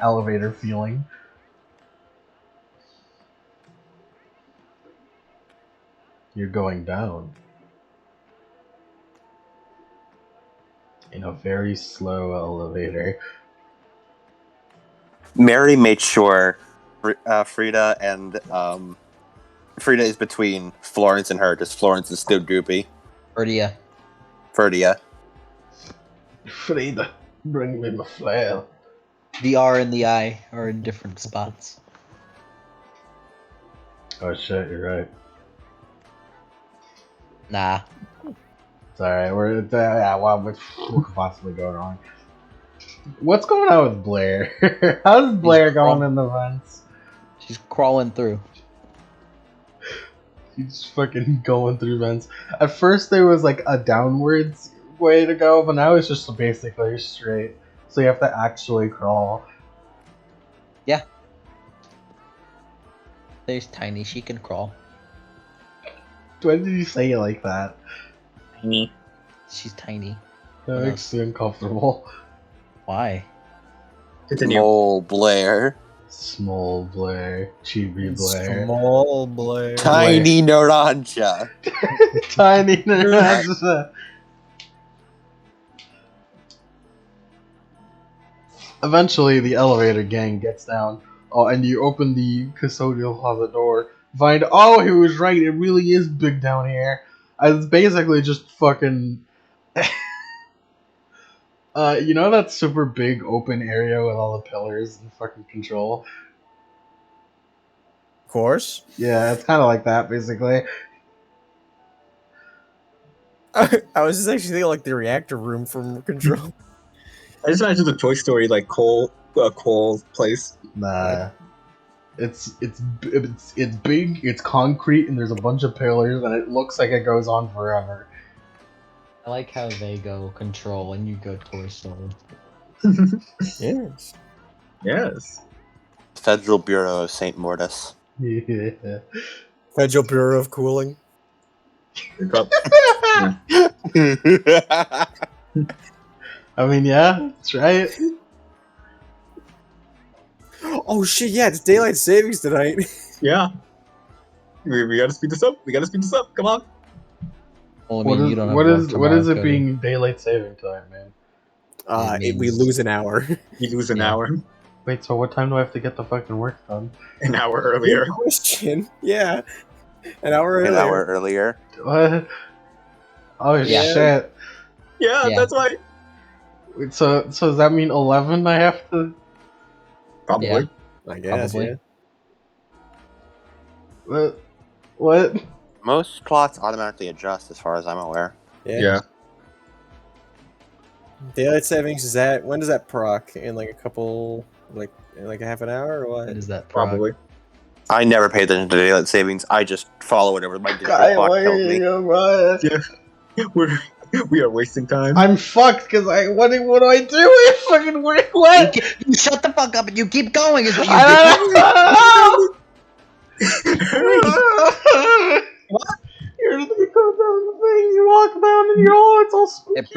elevator feeling. You're going down in a very slow elevator. Mary made sure Frida and Frida is between Florence and her, because Florence is still droopy. Ferdia. Ferdia. Frida, bring me my flail. The R and the I are in different spots. Oh shit, you're right. Nah. It's alright, what could possibly go wrong? What's going on with Blair? How's Blair going in the vents? She's crawling through. She's fucking going through vents. At first there was like a downwards way to go, but now it's just basically straight. So you have to actually crawl. Yeah. There's Tiny. She can crawl. When did you say it like that? Tiny. She's tiny. That makes me uncomfortable. Why? Continue. Oh, Blair. Small Blair. Chibi Blair. Small Blair. Tiny Naranja. Tiny Naranja. Eventually, the elevator gang gets down. Oh, and you open the custodial closet door. Find, oh, he was right. It really is big down here. It's basically just fucking. You know that super big open area with all the pillars and fucking control? Of course. Yeah, it's kind of like that, basically. I was just actually thinking like the reactor room from Control. I just imagined the Toy Story like coal place. Nah. It's big, it's concrete, and there's a bunch of pillars, and it looks like it goes on forever. I like how they go Control and you go Toy Story. Yes. Yes. Federal Bureau of St. Mortis. Yeah. Federal Bureau of Cooling. I mean, yeah, that's right. Oh shit! Yeah, it's daylight savings tonight. Yeah. We gotta speed this up. Come on. Well, I mean, you don't have what work is tomorrow, it Cody. being daylight saving time, man? We lose an hour. You lose an Yeah. hour. Wait, so what time do I have to get the fucking work done? An hour earlier. Good question. Yeah, an hour An earlier. hour earlier. What? Oh Yeah. shit. Yeah, Yeah. that's why. Wait, so does that mean 11 I have to... Probably. Yeah. I guess. Probably. Yeah. What? Most plots automatically adjust, as far as I'm aware. Yeah. Daylight savings is that? When does that proc? In like a couple, in like a half an hour or what? What is that? Prog? Probably. I never pay attention to daylight savings. I just follow whatever my digital Guy, clock why tells me. We are wasting time. I'm fucked because what do I do? I fucking work. What? You shut the fuck up and you keep going is what you do. You're just gonna go down the thing, you walk down and you're it's all spooky. It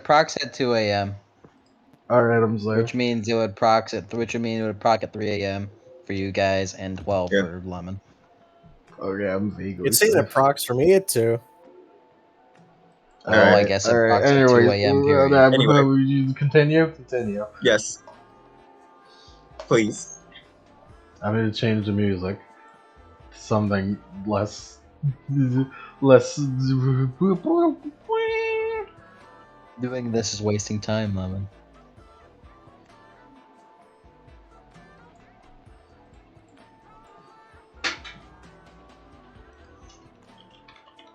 procs at 2 a.m. Alright, I'm sorry. Which means it would proc at 3 a.m. for you guys and 12 Yeah. for Lemon. Okay, I'm vaguely It says it procs for me at 2. Oh, I guess it procs at 2 a.m. period. Anyway. You continue? Continue. Yes. Please. I'm gonna change the music to something less. Doing this is wasting time, Lemon.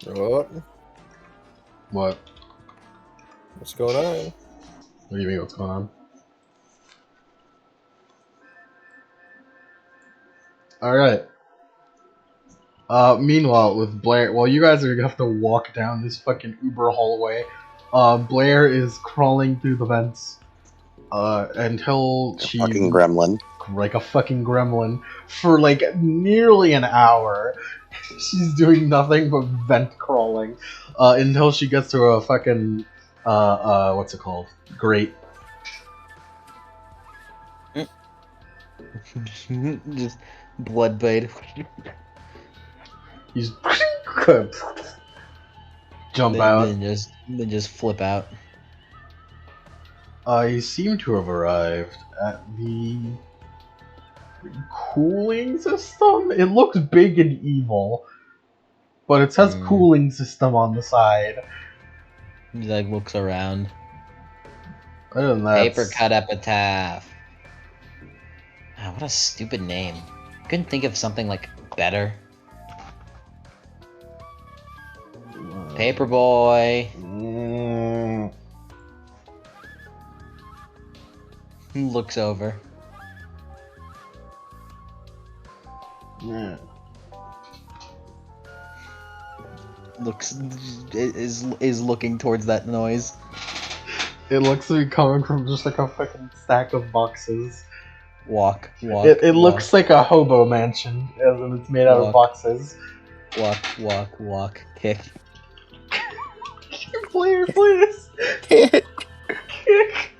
Oh, What? what's going on? What do you mean? What's going on? Alright. Meanwhile, with Blair, while you guys are gonna have to walk down this fucking Uber hallway, Blair is crawling through the vents, until she... Fucking gremlin. like a fucking gremlin, for like nearly an hour. She's doing nothing but vent crawling, until she gets to a fucking, what's it called? Grate. Just blood bait. He's jump out. Then just flip out. You seem to have arrived at the cooling system. It looks big and evil, but it says cooling system on the side. He like looks around. Other than that, Paper cut epitaph. Ah, what a stupid name. Couldn't think of something like better. Paperboy. Looks over. Yeah. Looks is looking towards that noise. It looks to be coming from just like a fucking stack of boxes. Walk. It looks like a hobo mansion, as in it's made out of boxes. Walk. Kick. Player, please. Kick. Kick.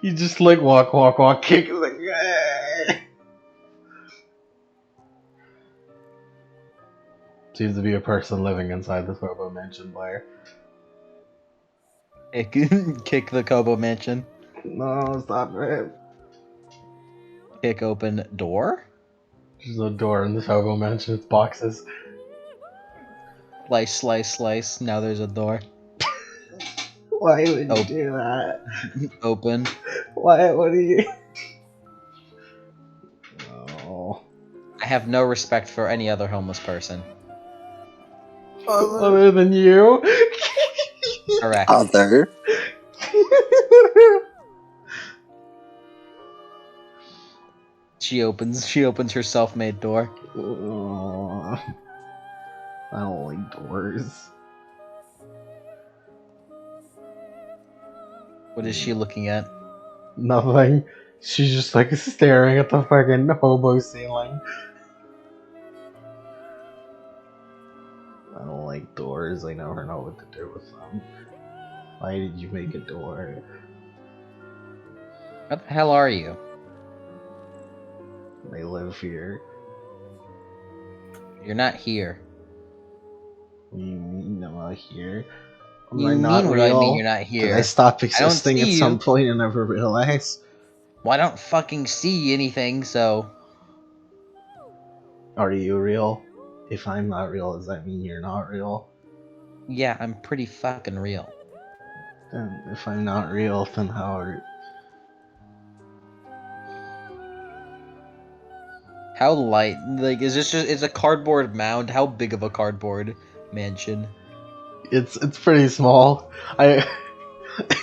You just like walk, kick. Like, seems to be a person living inside this hobo mansion, Blair. Kick the Kobo mansion. No, stop it. Kick open door. There's no door in this hobo mansion. It's boxes. Slice. Now there's a door. Why would you do that? Open. Why? What do you? Oh. I have no respect for any other homeless person. Other than you. Correct. Other. She opens her self-made door. Oh, I don't like doors. What is she looking at? Nothing. She's just like staring at the fucking hobo ceiling. I don't like doors. I never know what to do with them. Why did you make a door? What the hell are you? They live here. You're not here. What do you mean I'm not here? Am You I not mean what do I mean real? you're not Did here? I stop I don't existing at see some you. point and never realize? Well, I don't fucking see anything, so... Are you real? If I'm not real, does that mean you're not real? Yeah, I'm pretty fucking real. Then if I'm not real, then how are... How light? Like, is this just... It's a cardboard mound. How big of a cardboard mansion? It's pretty small. I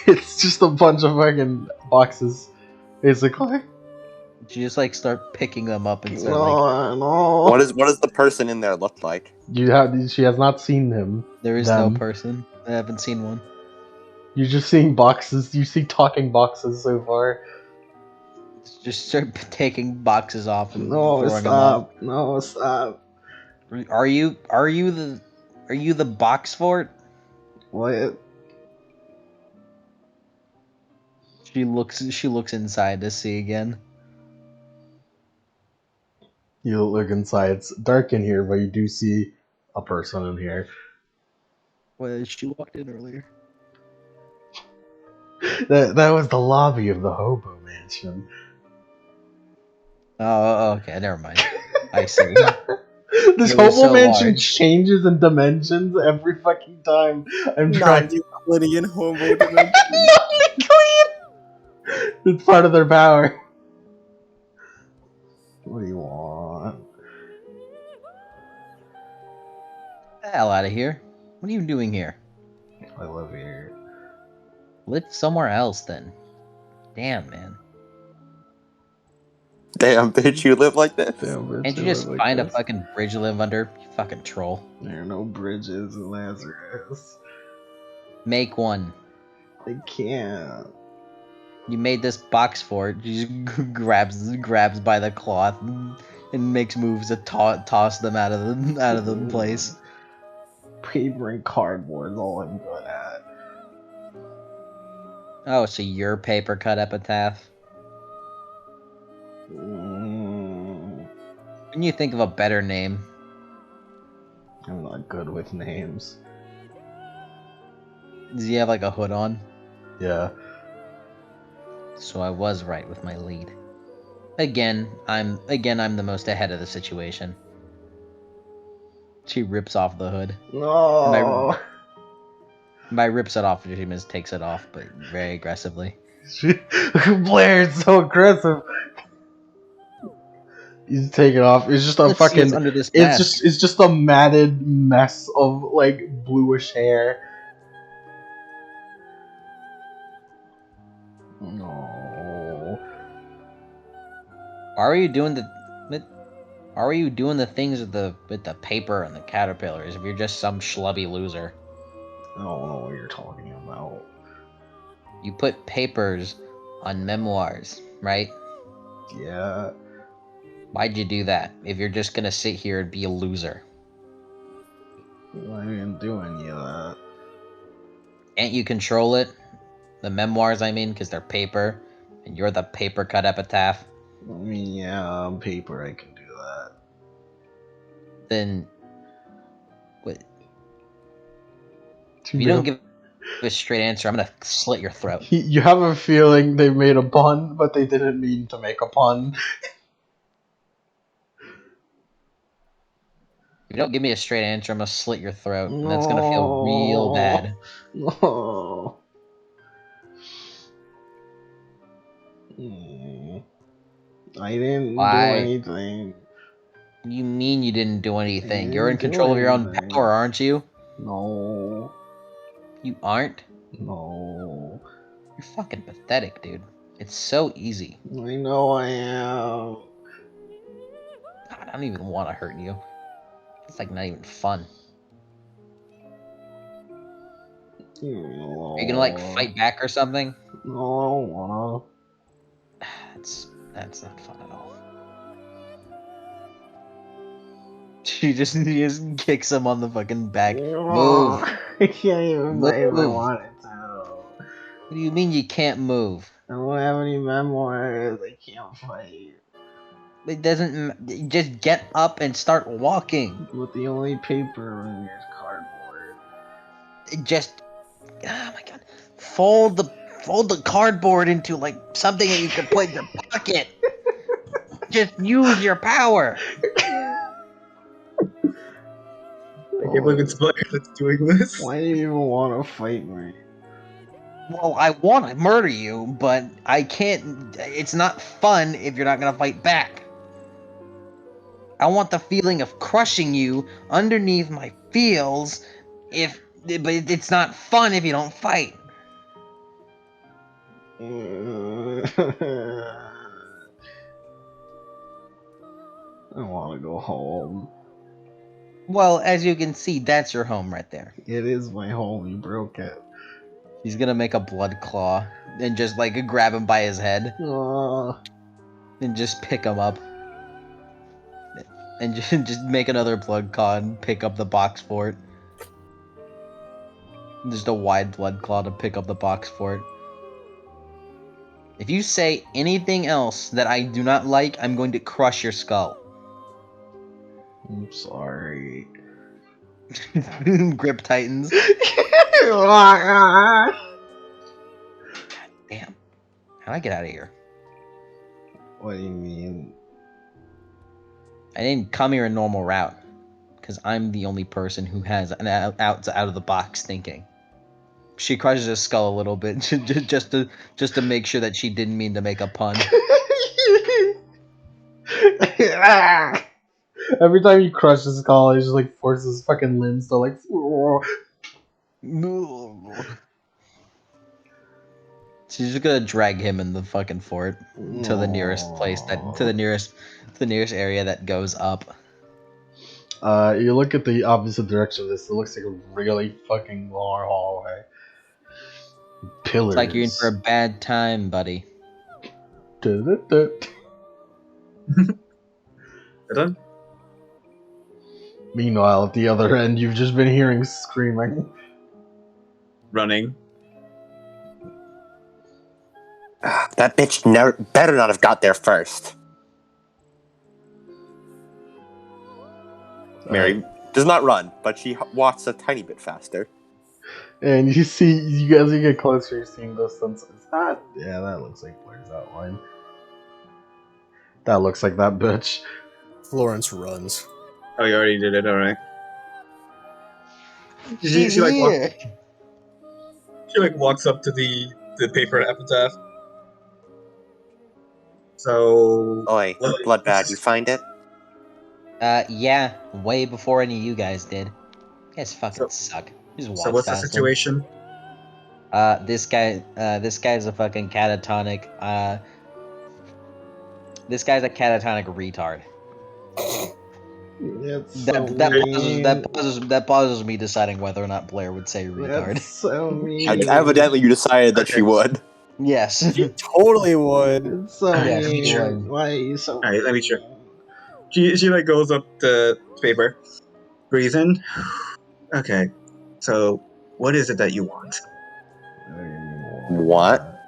it's just a bunch of fucking boxes, basically. You just, like, start picking them up and start, No. What does the person in there look like? She has not seen him. There is no Them. person. I haven't seen one. You're just seeing boxes. You see talking boxes so far. Just start taking boxes off and No, throwing them off. stop. No, stop. Are you the box fort? What? She looks inside to see again. You look inside. It's dark in here, but you do see a person in here. Well, she walked in earlier. That was the lobby of the hobo mansion. Oh, okay, never mind. I see. This It was hobo so mansion large. changes in dimensions every fucking time. I'm trying. Non-Euclidean homo dimension. It's part of their power. What do you want? Get the hell out of here. What are you doing here? I live here. Live somewhere else then. Damn, man. Damn, bitch, you live like this? Damn, bitch, Can't you live just like find a this. fucking bridge to live under? You fucking troll. There are no bridges in Lazarus. Make one. I can't. You made this box fort. You just grabs by the cloth and makes moves to toss them out of the place. Paper and cardboard is all I'm good at. Oh, so you're paper cut epitaph? Can you think of a better name? I'm not good with names. Does he have like a hood on? Yeah. So I was right with my lead. Again, I'm the most ahead of the situation. She rips off the hood. No. By rips it off, she just takes it off, but very aggressively. Blair is so aggressive. He's taking off. It's just a Let's see fucking. what's under this mask. It's just a matted mess of like bluish hair. No. Why are you doing the things with the paper and the caterpillars if you're just some schlubby loser? I don't know what you're talking about. You put papers on memoirs, right? Yeah. Why'd you do that if you're just gonna sit here and be a loser? I didn't do any of that. Can't you control it? The memoirs, I mean, because they're paper, and you're the paper cut epitaph. I mean, yeah, on paper I can do that. Then, what? If you don't give a straight answer, I'm gonna slit your throat. You have a feeling they made a pun, but they didn't mean to make a pun. If you don't give me a straight answer, I'm gonna slit your throat, and that's gonna feel real bad. No. I didn't Why? do anything. You mean you didn't do anything? I You're in didn't do control of your own anything. power, aren't you? No. You aren't? No. You're fucking pathetic, dude. It's so easy. I know I am. God, I don't even want to hurt you. It's like not even fun. No. Are you gonna like fight back or something? No, I don't wanna. That's not fun at all. He just kicks him on the fucking back. Move. I can't even say if I Move. wanted to. What do you mean you can't move? I don't have any memoirs. I can't fight. It doesn't. Just get up and start walking. But the only paper in here is cardboard. Just oh my god, fold the cardboard into like something that you can put in your pocket. Just use your power. I can't believe it's Blair that's doing this. Why do you even want to fight me? Well, I want to murder you, but I can't. It's not fun if you're not gonna fight back. I want the feeling of crushing you underneath my feels, but it's not fun if you don't fight. I want to go home. Well, as you can see, that's your home right there. It is my home. You broke it. He's gonna make a blood claw and just like grab him by his head and just pick him up. And just make another blood claw and pick up the box for it. Just a wide blood claw to pick up the box for it. If you say anything else that I do not like, I'm going to crush your skull. I'm sorry. Grip tightens. Damn. How'd I get out of here? What do you mean? I didn't come here a normal route. Because I'm the only person who has an out of the box thinking. She crushes his skull a little bit just to make sure that she didn't mean to make a pun. Every time he crushes his skull, he just like forces his fucking limbs to like. She's just gonna drag him in the fucking fort to the nearest place to the nearest area that goes up. You look at the opposite direction of this. It looks like a really fucking long hallway. Pillars. It's like you're in for a bad time, buddy. Meanwhile, at the other end, you've just been hearing screaming. Running. That bitch better not have got there first. Mary does not run, but she walks a tiny bit faster. And you see, as you get closer, you're seeing distance. It's not. Yeah, that looks like Blair's outline. That looks like that bitch. Florence runs. Oh, you already did it. All right. She's She like here. she like walks up to the paper epitaph. So. Oi, blood bag, you find it? Yeah, way before any of you guys did. You guys fucking suck. Just walk So what's the past them. situation? This guy's a fucking catatonic. This guy's a catatonic retard. It's That pauses me deciding whether or not Blair would say retard. That's so mean. Evidently, you decided that she would. Yes. You totally would. It's so Yeah, mean. sure. Why are you so? All right, let me check. She like goes up the paper, breathe in. Okay, so what is it that you want? What?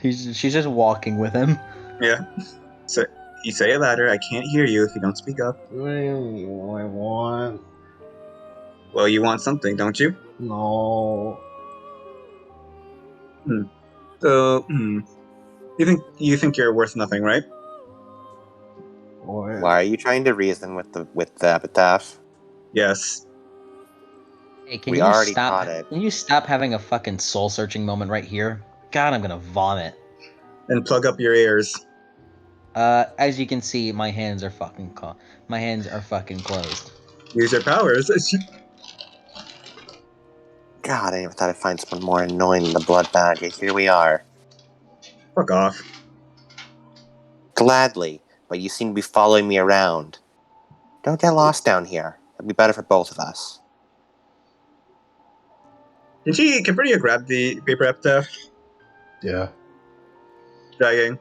She's just walking with him. Yeah. So you say it louder. I can't hear you if you don't speak up. What do you mean, what I want? Well, you want something, don't you? No. So, you think you're worth nothing, right? What? Why are you trying to reason with the epitaph? Yes. Hey, can We you already stop? caught it. Can you stop having a fucking soul searching moment right here? God, I'm gonna vomit. And plug up your ears. As you can see, my hands are fucking closed. Use your powers. God, I never thought I'd find someone more annoying than the blood bag, yet here we are. Fuck off. Gladly, but you seem to be following me around. Don't get lost down here. It'd be better for both of us. Can Brittany grab the paper epitaph? Yeah. Dragging.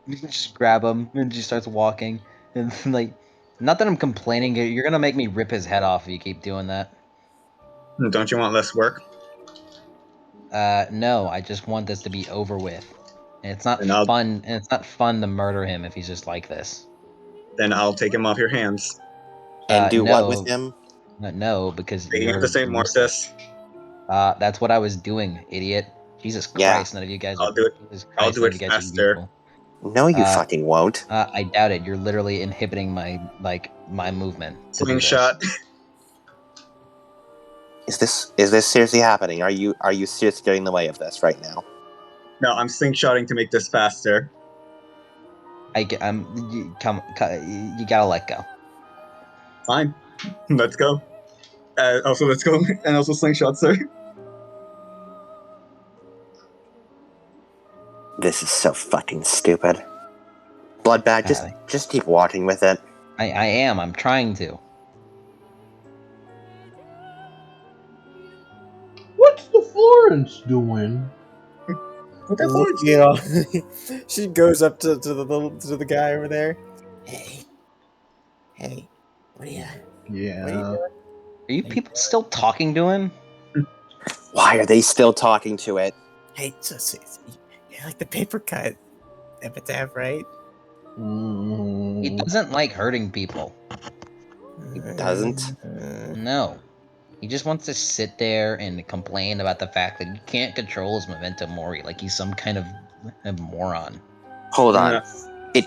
You can just grab him and she starts walking. And like, not that I'm complaining. You're gonna make me rip his head off if you keep doing that. Don't you want less work? No. I just want this to be over with. And it's not And I'll- fun. And it's not fun to murder him if he's just like this. Then I'll take him off your hands. And do no. what with him? No, because Taking you're up the same useless. Martyrs. That's what I was doing, idiot. Jesus Yeah. Christ, none of you guys are. I'll do it. Jesus I'll Christ, do none of it you guys are faster. useful. No, you Uh, fucking won't. I doubt it. You're literally inhibiting my movement to do this. Slingshot. Is this seriously happening? Are you seriously getting in the way of this right now? No, I'm slingshotting to make this faster. You gotta let go. Fine. Let's go. Also, let's go. And also slingshot, sir. This is so fucking stupid. Bloodbag, just keep walking with it. I am. I'm trying to. What's the Florence doing? What the fuck? You know, she goes up to the guy over there. Hey, what are you? Yeah. Are you people still talking to him? Why are they still talking to it? Hey, you're like the paper cut Epitaph, right? He doesn't like hurting people. He doesn't? No. He just wants to sit there and complain about the fact that he can't control his memento mori like he's some kind of a moron. Hold on. Yeah.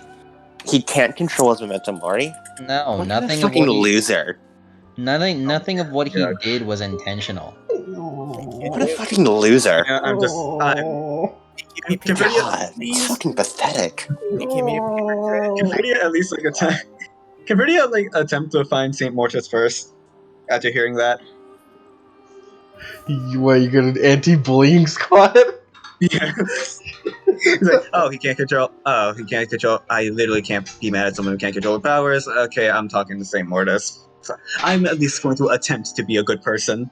He can't control his memento mori? No, What nothing a of fucking what he loser. nothing of what he Yeah. did was intentional. What a fucking loser. Yeah, I'm just. God, it's fucking pathetic. Can Verdia at least like attempt? Can Verdia like attempt to find Saint Mortis first? After hearing that. What, you got an anti-bullying squad? Yeah. He's like, oh, he can't control. Oh, he can't control. I literally can't be mad at someone who can't control powers. Okay, I'm talking to Saint Mortis. So I'm at least going to attempt to be a good person.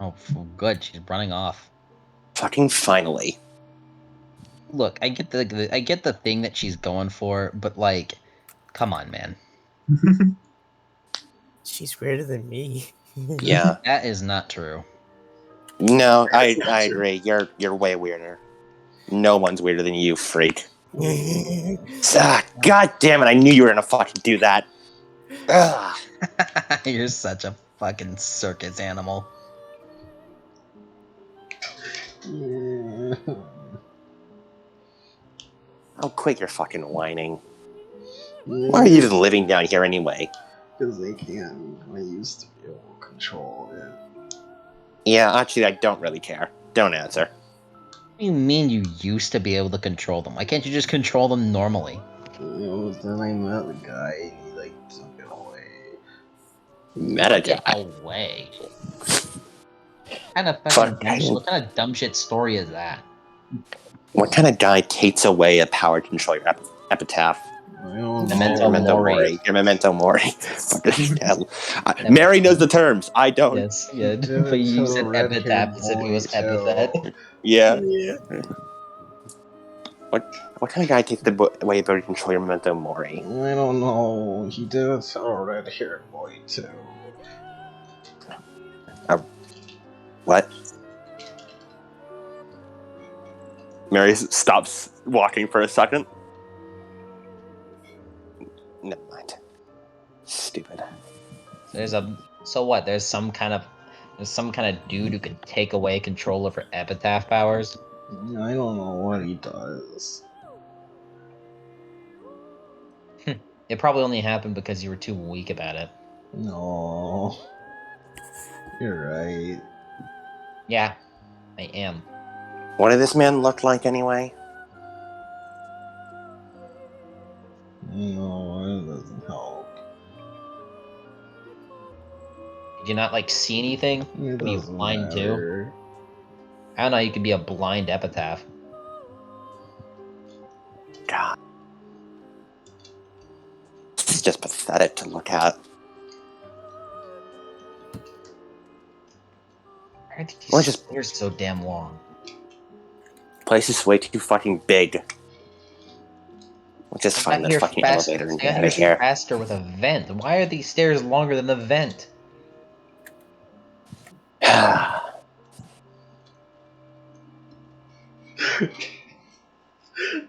Oh, good. She's running off. Fucking finally. Look, I get the thing that she's going for, but like, come on, man. She's weirder than me. Yeah. That is not true. No, I agree. You're way weirder. No one's weirder than you, freak. God damn it, I knew you were gonna fucking do that. Ugh. You're such a fucking circus animal. Oh, quit your fucking whining. Why are you even living down here anyway? Because they can. I used to be able to control it. Yeah, actually, I don't really care. Don't answer. What do you mean you used to be able to control them? Why can't you just control them normally? Then I met the guy and he like took it away. Metadata. Away. What kind of dumb shit story is that? What kind of guy takes away a power to control your epitaph? I don't Memento know. mori. Your memento mori. Fucking hell. Mary knows the terms. I don't. Yes, yeah. Yeah, But you it's said a red-haired epitaph as if it was boy, too. epithet. Yeah. What kind of guy takes away ability to control your memento mori? I don't know. He did tell a red-haired boy too. What? Mary stops walking for a second. Never mind. Stupid. So what? There's some kind of dude who can take away control over epitaph powers. I don't know what he does. It probably only happened because you were too weak about it. No. You're right. Yeah, I am. What did this man look like anyway? No, it doesn't help. Did you not like see anything? It Are you doesn't blind too? matter. I don't know. You could be a blind epitaph. God. This is just pathetic to look at. Why are these Or just- stairs so damn long? Place is way too fucking big. We'll just find this fucking elevator and get out of here. Faster with a vent. Why are these stairs longer than the vent?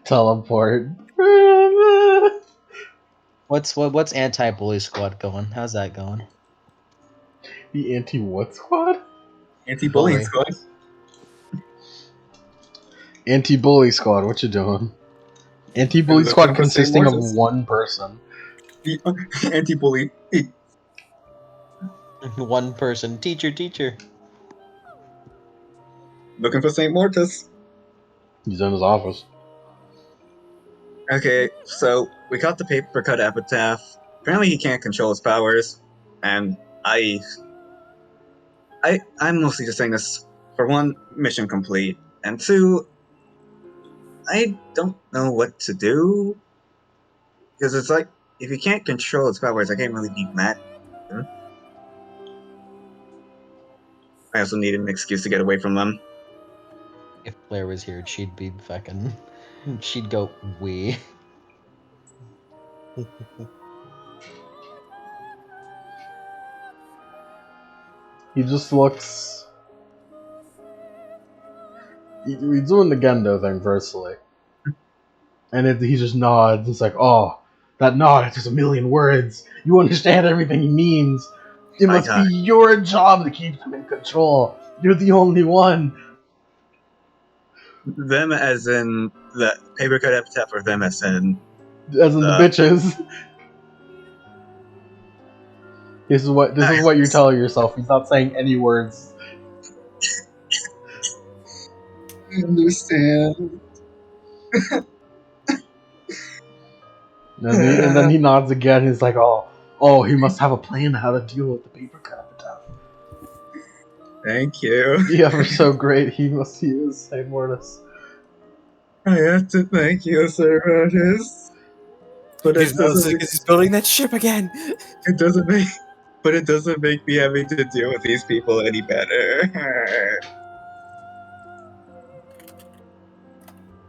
Teleport. What's anti-bully squad going? How's that going? The anti-what squad? Anti-bullying Bully. squad. Anti-bully squad, what you doing? Anti-bully Looking squad for Saint consisting of Mortis. one person. The anti-bully. One person. Teacher. Looking for Saint Mortis. He's in his office. Okay, so we got the paper cut Epitaph. Apparently he can't control his powers, and I'm mostly just saying this for one, mission complete, and two, I don't know what to do because it's like if he can't control his powers, I can't really be mad at him. I also need an excuse to get away from them. If Blair was here, she'd be fucking. She'd go wee. He just looks. He's doing the Gendo thing, firstly. And he just nods. It's like, oh, that nod, it's just a million words. You understand everything he means. It must be your job to keep him in control. You're the only one. Them as in the paper cut Epitaph, or them as in As in the bitches. This is what you're telling yourself. He's not saying any words. I understand. And then he nods again. He's like, oh, he must have a plan how to deal with the paper cut Epitaph. Thank you. Yeah, we're so great. He must use Saint Mortis. I have to thank you, Sir Rogers. But He's building that ship again. it doesn't make me having to deal with these people any better.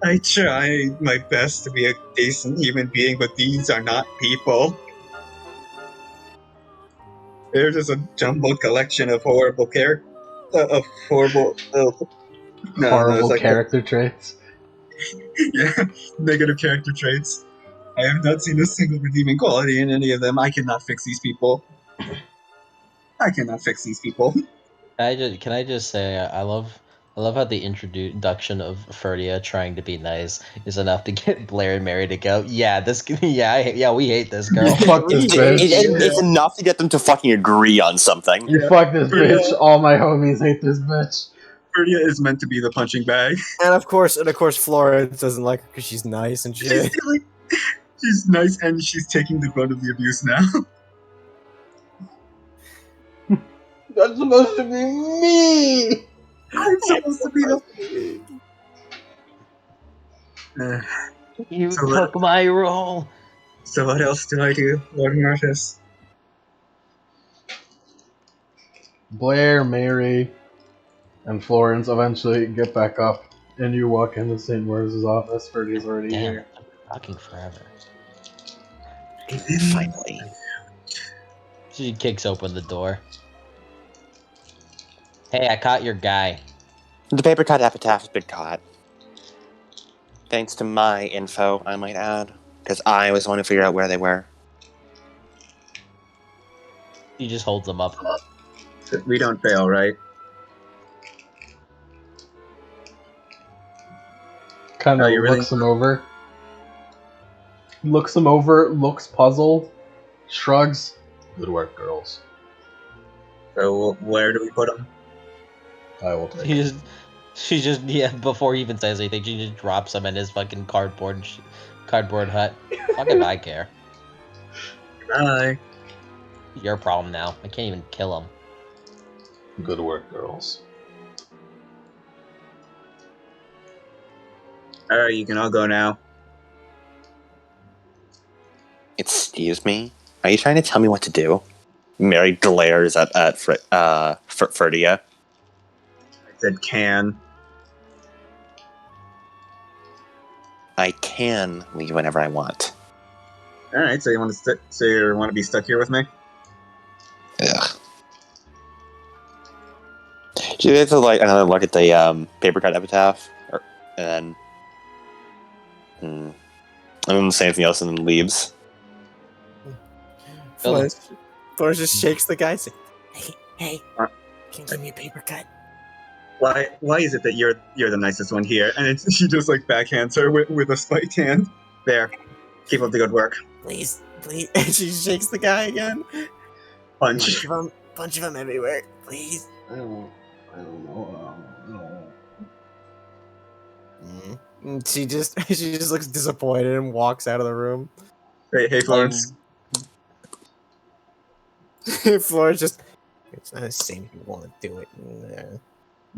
I try my best to be a decent human being, but these are not people. They're just a jumbled collection of horrible horrible character traits. Yeah, negative character traits. I have not seen a single redeeming quality in any of them. I cannot fix these people. Can I just say I love how the introduction of Ferdia trying to be nice is enough to get Blair and Mary to go. Yeah, we hate this girl. Fuck this bitch. It's enough to get them to fucking agree on something. You fuck this bitch. All my homies hate this bitch. Ferdia is meant to be the punching bag. And of course, Florence doesn't like her because she's nice and shit. She's nice and she's taking the brunt of the abuse now. That's supposed to be me! I'm supposed to be the... You took my role. So what else do I do, Lord Martyrs? Blair, Mary, and Florence eventually get back up, and you walk into St. Morris' office. Ferdy's already here. I'm talking forever. Finally. She kicks open the door. Hey, I caught your guy. The paper cut Epitaph has been caught. Thanks to my info, I might add. Because I was the one to figure out where they were. He just holds them up. We don't fail, right? Kind of looks him over. Looks him over, looks puzzled, shrugs. Good work, girls. So where do we put him? I will take it. She just before he even says anything, she just drops him in his fucking cardboard hut. Fucking I care. Bye. Your problem now. I can't even kill him. Good work, girls. Alright, you can all go now. Excuse me? Are you trying to tell me what to do? Mary glares at Ferdia. I said can. I can leave whenever I want. Alright, so you want to be stuck here with me? Ugh. She gets another look at the paper cut Epitaph, and then I don't say anything else, and then leaves. Florence just shakes the guy. Says, Hey, Uh, can you give me a paper cut? Why is it that you're the nicest one here? And she just like backhands her with a spiked hand. There, keep up the good work. Please, please. And she shakes the guy again. Punch. Punch of him everywhere, please. I don't know. And she just looks disappointed and walks out of the room. Hey, Florence. Florence just, it's not the same if you want to do it.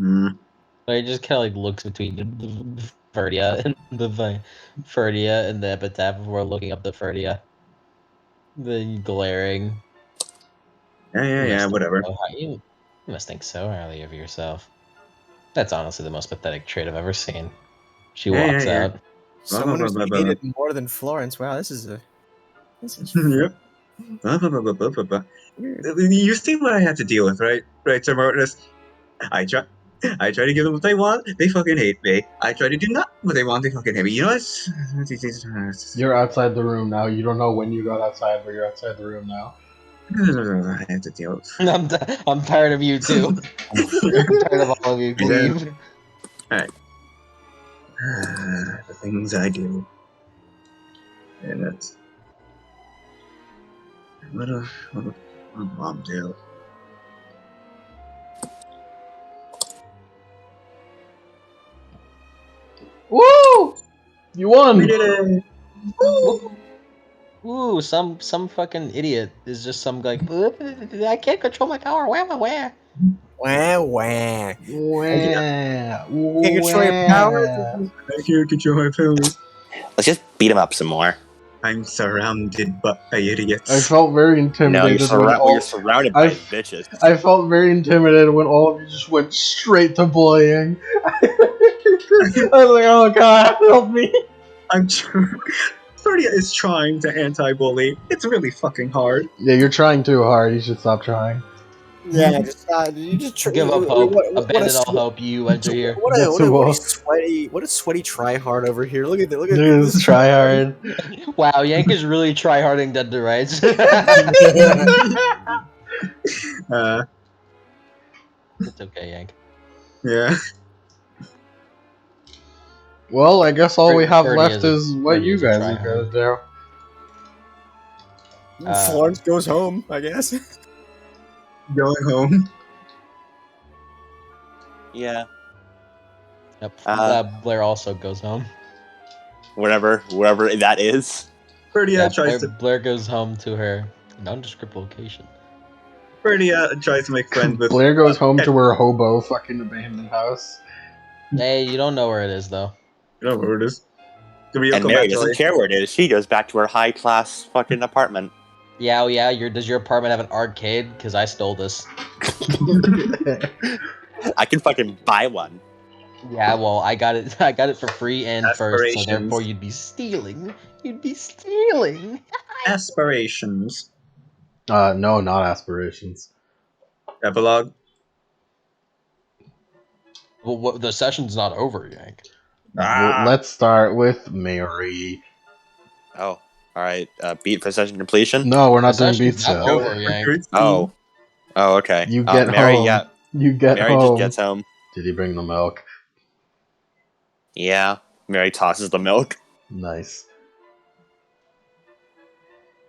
Mm. So he just kind of like looks between Ferdia and Ferdia and the Epitaph before looking up the Ferdia. Then glaring. Yeah, whatever. You must think so highly of yourself. That's honestly the most pathetic trait I've ever seen. She walks out. Someone who's hated more than Florence. Wow, this is Yep. You see what I had to deal with, right? Right, Sir Martyrs? I try to give them what they want, they fucking hate me. I try to do not what they want, they fucking hate me. You know what? You're outside the room now. You don't know when you got outside, but you're outside the room now. I have to deal with. I'm tired of you too. I'm tired of all of you. Leave. Alright. The things I do. And that's. What a mom do? Woo! You won! We did it! Ooh, some fucking idiot is just some like I can't control my power. Where? wah wah. Wah, Can't control your powers. I can't control my powers. Let's just beat him up some more. I'm surrounded by idiots. I felt very intimidated. You're surrounded by bitches. I felt very intimidated when all of you just went straight to bullying. I was like, oh god, help me. Ferdia is trying to anti-bully. It's really fucking hard. Yeah, you're trying too hard. You should stop trying. Yeah, you just give up hope. Abandon all hope. You enter here. What a sweaty try hard over here. Look at that. Look at this try hard. Wow, Yank is really try harding Dead to Rights. It's okay, Yank. Yeah. Well, I guess all we have Ferdy left is what you guys are gonna do. Florence goes home, I guess. Going home. Yeah. Yep. Blair also goes home. Wherever that is. Ferdia tries to. Blair goes home to her nondescript location. Ferdia tries to make friends with. Blair goes home to her hobo fucking abandoned house. Hey, you don't know where it is though. You know where it is. And Mary doesn't care where it is. She goes back to her high class fucking apartment. Yeah, does your apartment have an arcade? Because I stole this. I can fucking buy one. Yeah, well, I got it for free and first, so therefore you'd be stealing. Aspirations. No, not aspirations. Epilogue. Well, the session's not over, Yank. Let's start with Mary. Oh, alright. Beat for session completion? No, we're not doing beats yet. Over, Yank. Oh, okay. You get Mary, home. Yeah. You get Mary home. just gets home. Did he bring the milk? Yeah. Mary tosses the milk. Nice.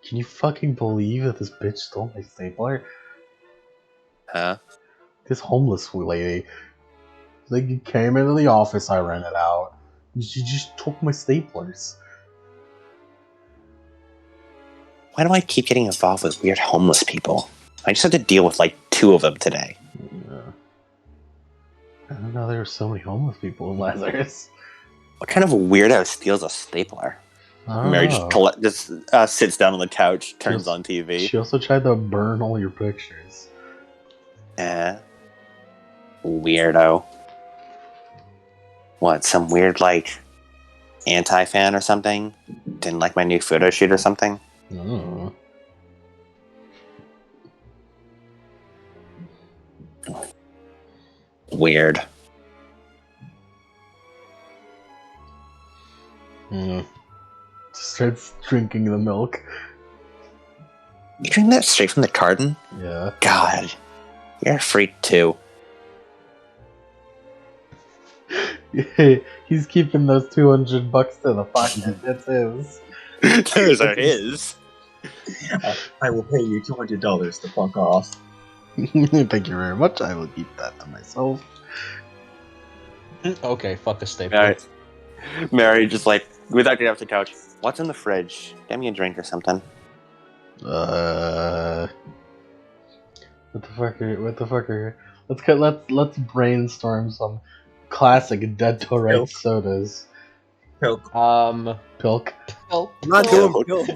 Can you fucking believe that this bitch stole my stapler? Huh? This homeless lady. Like, you came into the office I rented out. She just took my staplers. Why do I keep getting involved with weird homeless people? I just had to deal with like 2 of them today. Yeah. I don't know there were so many homeless people in Lazarus. What kind of weirdo steals a stapler? Mary just sits down on the couch, turns on TV. She also tried to burn all your pictures. Weirdo. What, some weird, like, anti-fan or something? Didn't like my new photo shoot or something? Oh. Weird. Starts drinking the milk. You drink that straight from the carton? Yeah. God. You're a freak too. He's keeping those $200 to the pocket. It's his. Those are his. I will pay you $200 to fuck off. Thank you very much. I will keep that to myself. Okay, fuck a stapler. Alright. Mary just like, without getting off the couch, what's in the fridge? Get me a drink or something. What the fuck are let's brainstorm some classic Dead to Rights sodas. Pilk. Pilk. Pilk. I'm not doing Pilk.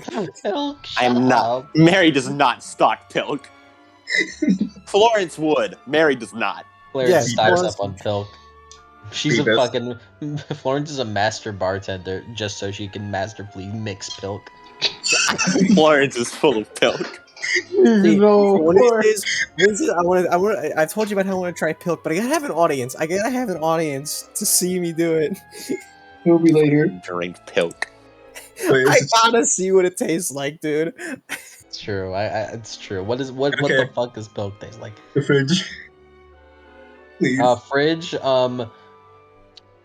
Pilk. I'm not. Mary does not stock Pilk. Florence would. Mary does not. Florence Yes, stocks Florence- up on Pilk. She's a Beavis. fucking. Florence is a master bartender just so she can masterfully mix Pilk. Florence is full of Pilk. One of these days, I told you about how I want to try Pilk, but I gotta have an audience. I gotta have an audience to see me do it. We'll be later. Drink Pilk. Wait, I gotta see what it tastes like, dude. It's true. It's true. What Okay. the fuck does Pilk taste like? the fridge. Please. Fridge.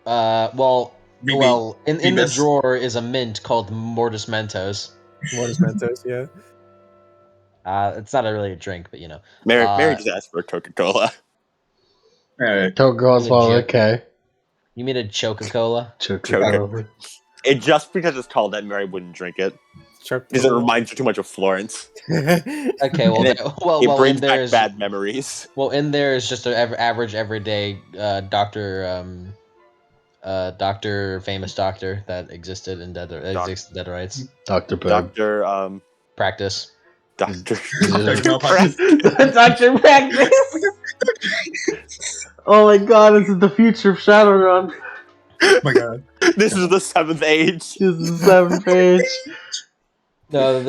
Well, BB. well, in the Beavis. drawer is a mint called Mortis Mentos. What is Mentos? Yeah. It's not really a drink, but you know. Mary just asked for a Coca-Cola. Alright. Coca-Cola's well, Legit. okay. You mean a Coca-Cola? Coca-Cola. It just because it's called that, Mary wouldn't drink it. Because it reminds her too much of Florence. Okay, well, And it- well, It in brings there back is bad memories. in there is just an average everyday doctor famous doctor that existed in Dead Rights Dr. Pig. Doctor, practice. Doctor. Dr. Dr. Practice! Oh my god, this is the future of Shadowrun. Oh my god. This is the 7th age. This is the 7th page. No,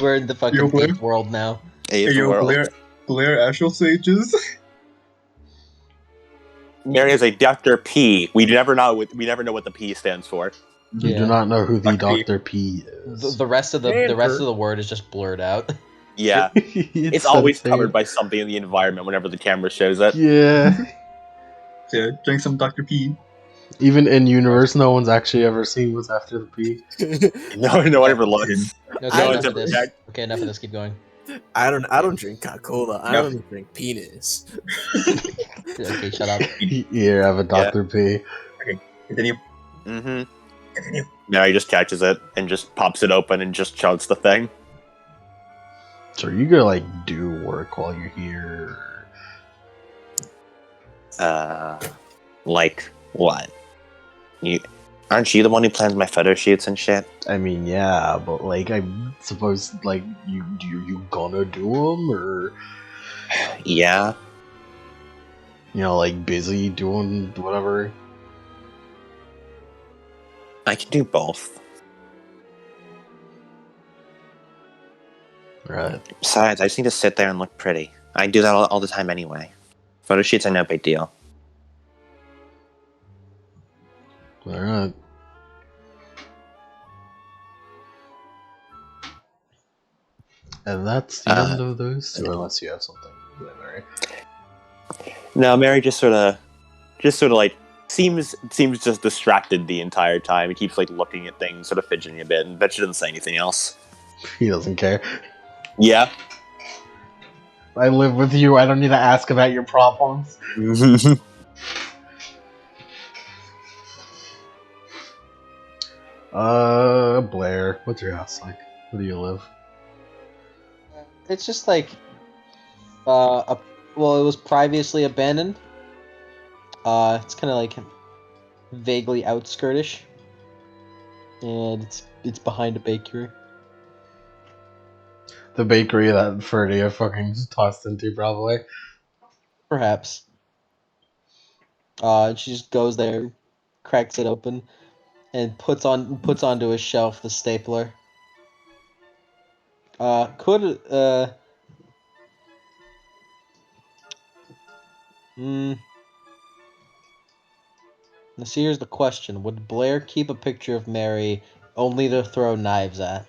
we're in the fucking Yo, Blair. 8th world now. Hey, Eighth yo, world. Blair Astral Sages. Mary is a Dr. P. We never know what the P stands for. You Yeah. do not know who the Dr. Dr. P is. The rest of the word is just blurred out. Yeah. It's always covered by something in the environment whenever the camera shows it. Yeah. Yeah, drink some Dr. P. Even in universe, no one's actually ever seen what's after the P. No one ever looks. Okay, I enough don't of this. check. Okay, enough of this. Keep going. I don't drink Coca-Cola. I No. only drink penis. Okay, shut up. Here, have a Dr. P. Continue. Mm-hmm. Continue. Mary just catches it and just pops it open and just chugs the thing. So are you gonna like do work while you're here? Like what? Aren't you the one who plans my photo shoots and shit? I mean, yeah, but like I suppose like you gonna do them or Yeah. you know like busy doing whatever. I can do both. Right. Besides, I just need to sit there and look pretty. I do that all the time anyway. Photo shoots are no big deal. All right. And that's the end of those two, unless you have something. Mary. No, Mary just sort of like seems just distracted the entire time. He keeps like looking at things, sort of fidgeting a bit, and bet she doesn't say anything else. He doesn't care. Yeah. I live with you. I don't need to ask about your problems. Blair, what's your house like? Where do you live? It's just like, well, it was previously abandoned. It's kind of like vaguely outskirtish, and it's behind a bakery. The bakery that Ferdia fucking just tossed into, probably. Perhaps. She just goes there, cracks it open, and puts onto a shelf the stapler. Now see, here's the question: would Blair keep a picture of Mary only to throw knives at?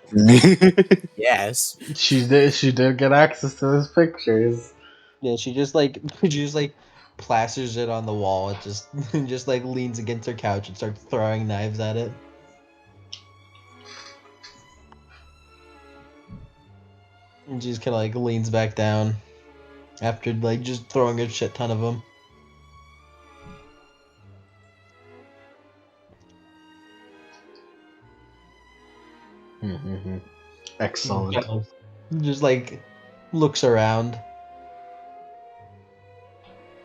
Yes. She did get access to those pictures. Yeah, she just like she just like plasters it on the wall. It just just like leans against her couch and starts throwing knives at it. And she just kind of like leans back down after like just throwing a shit ton of them. Mm-hmm. Excellent. Just like looks around.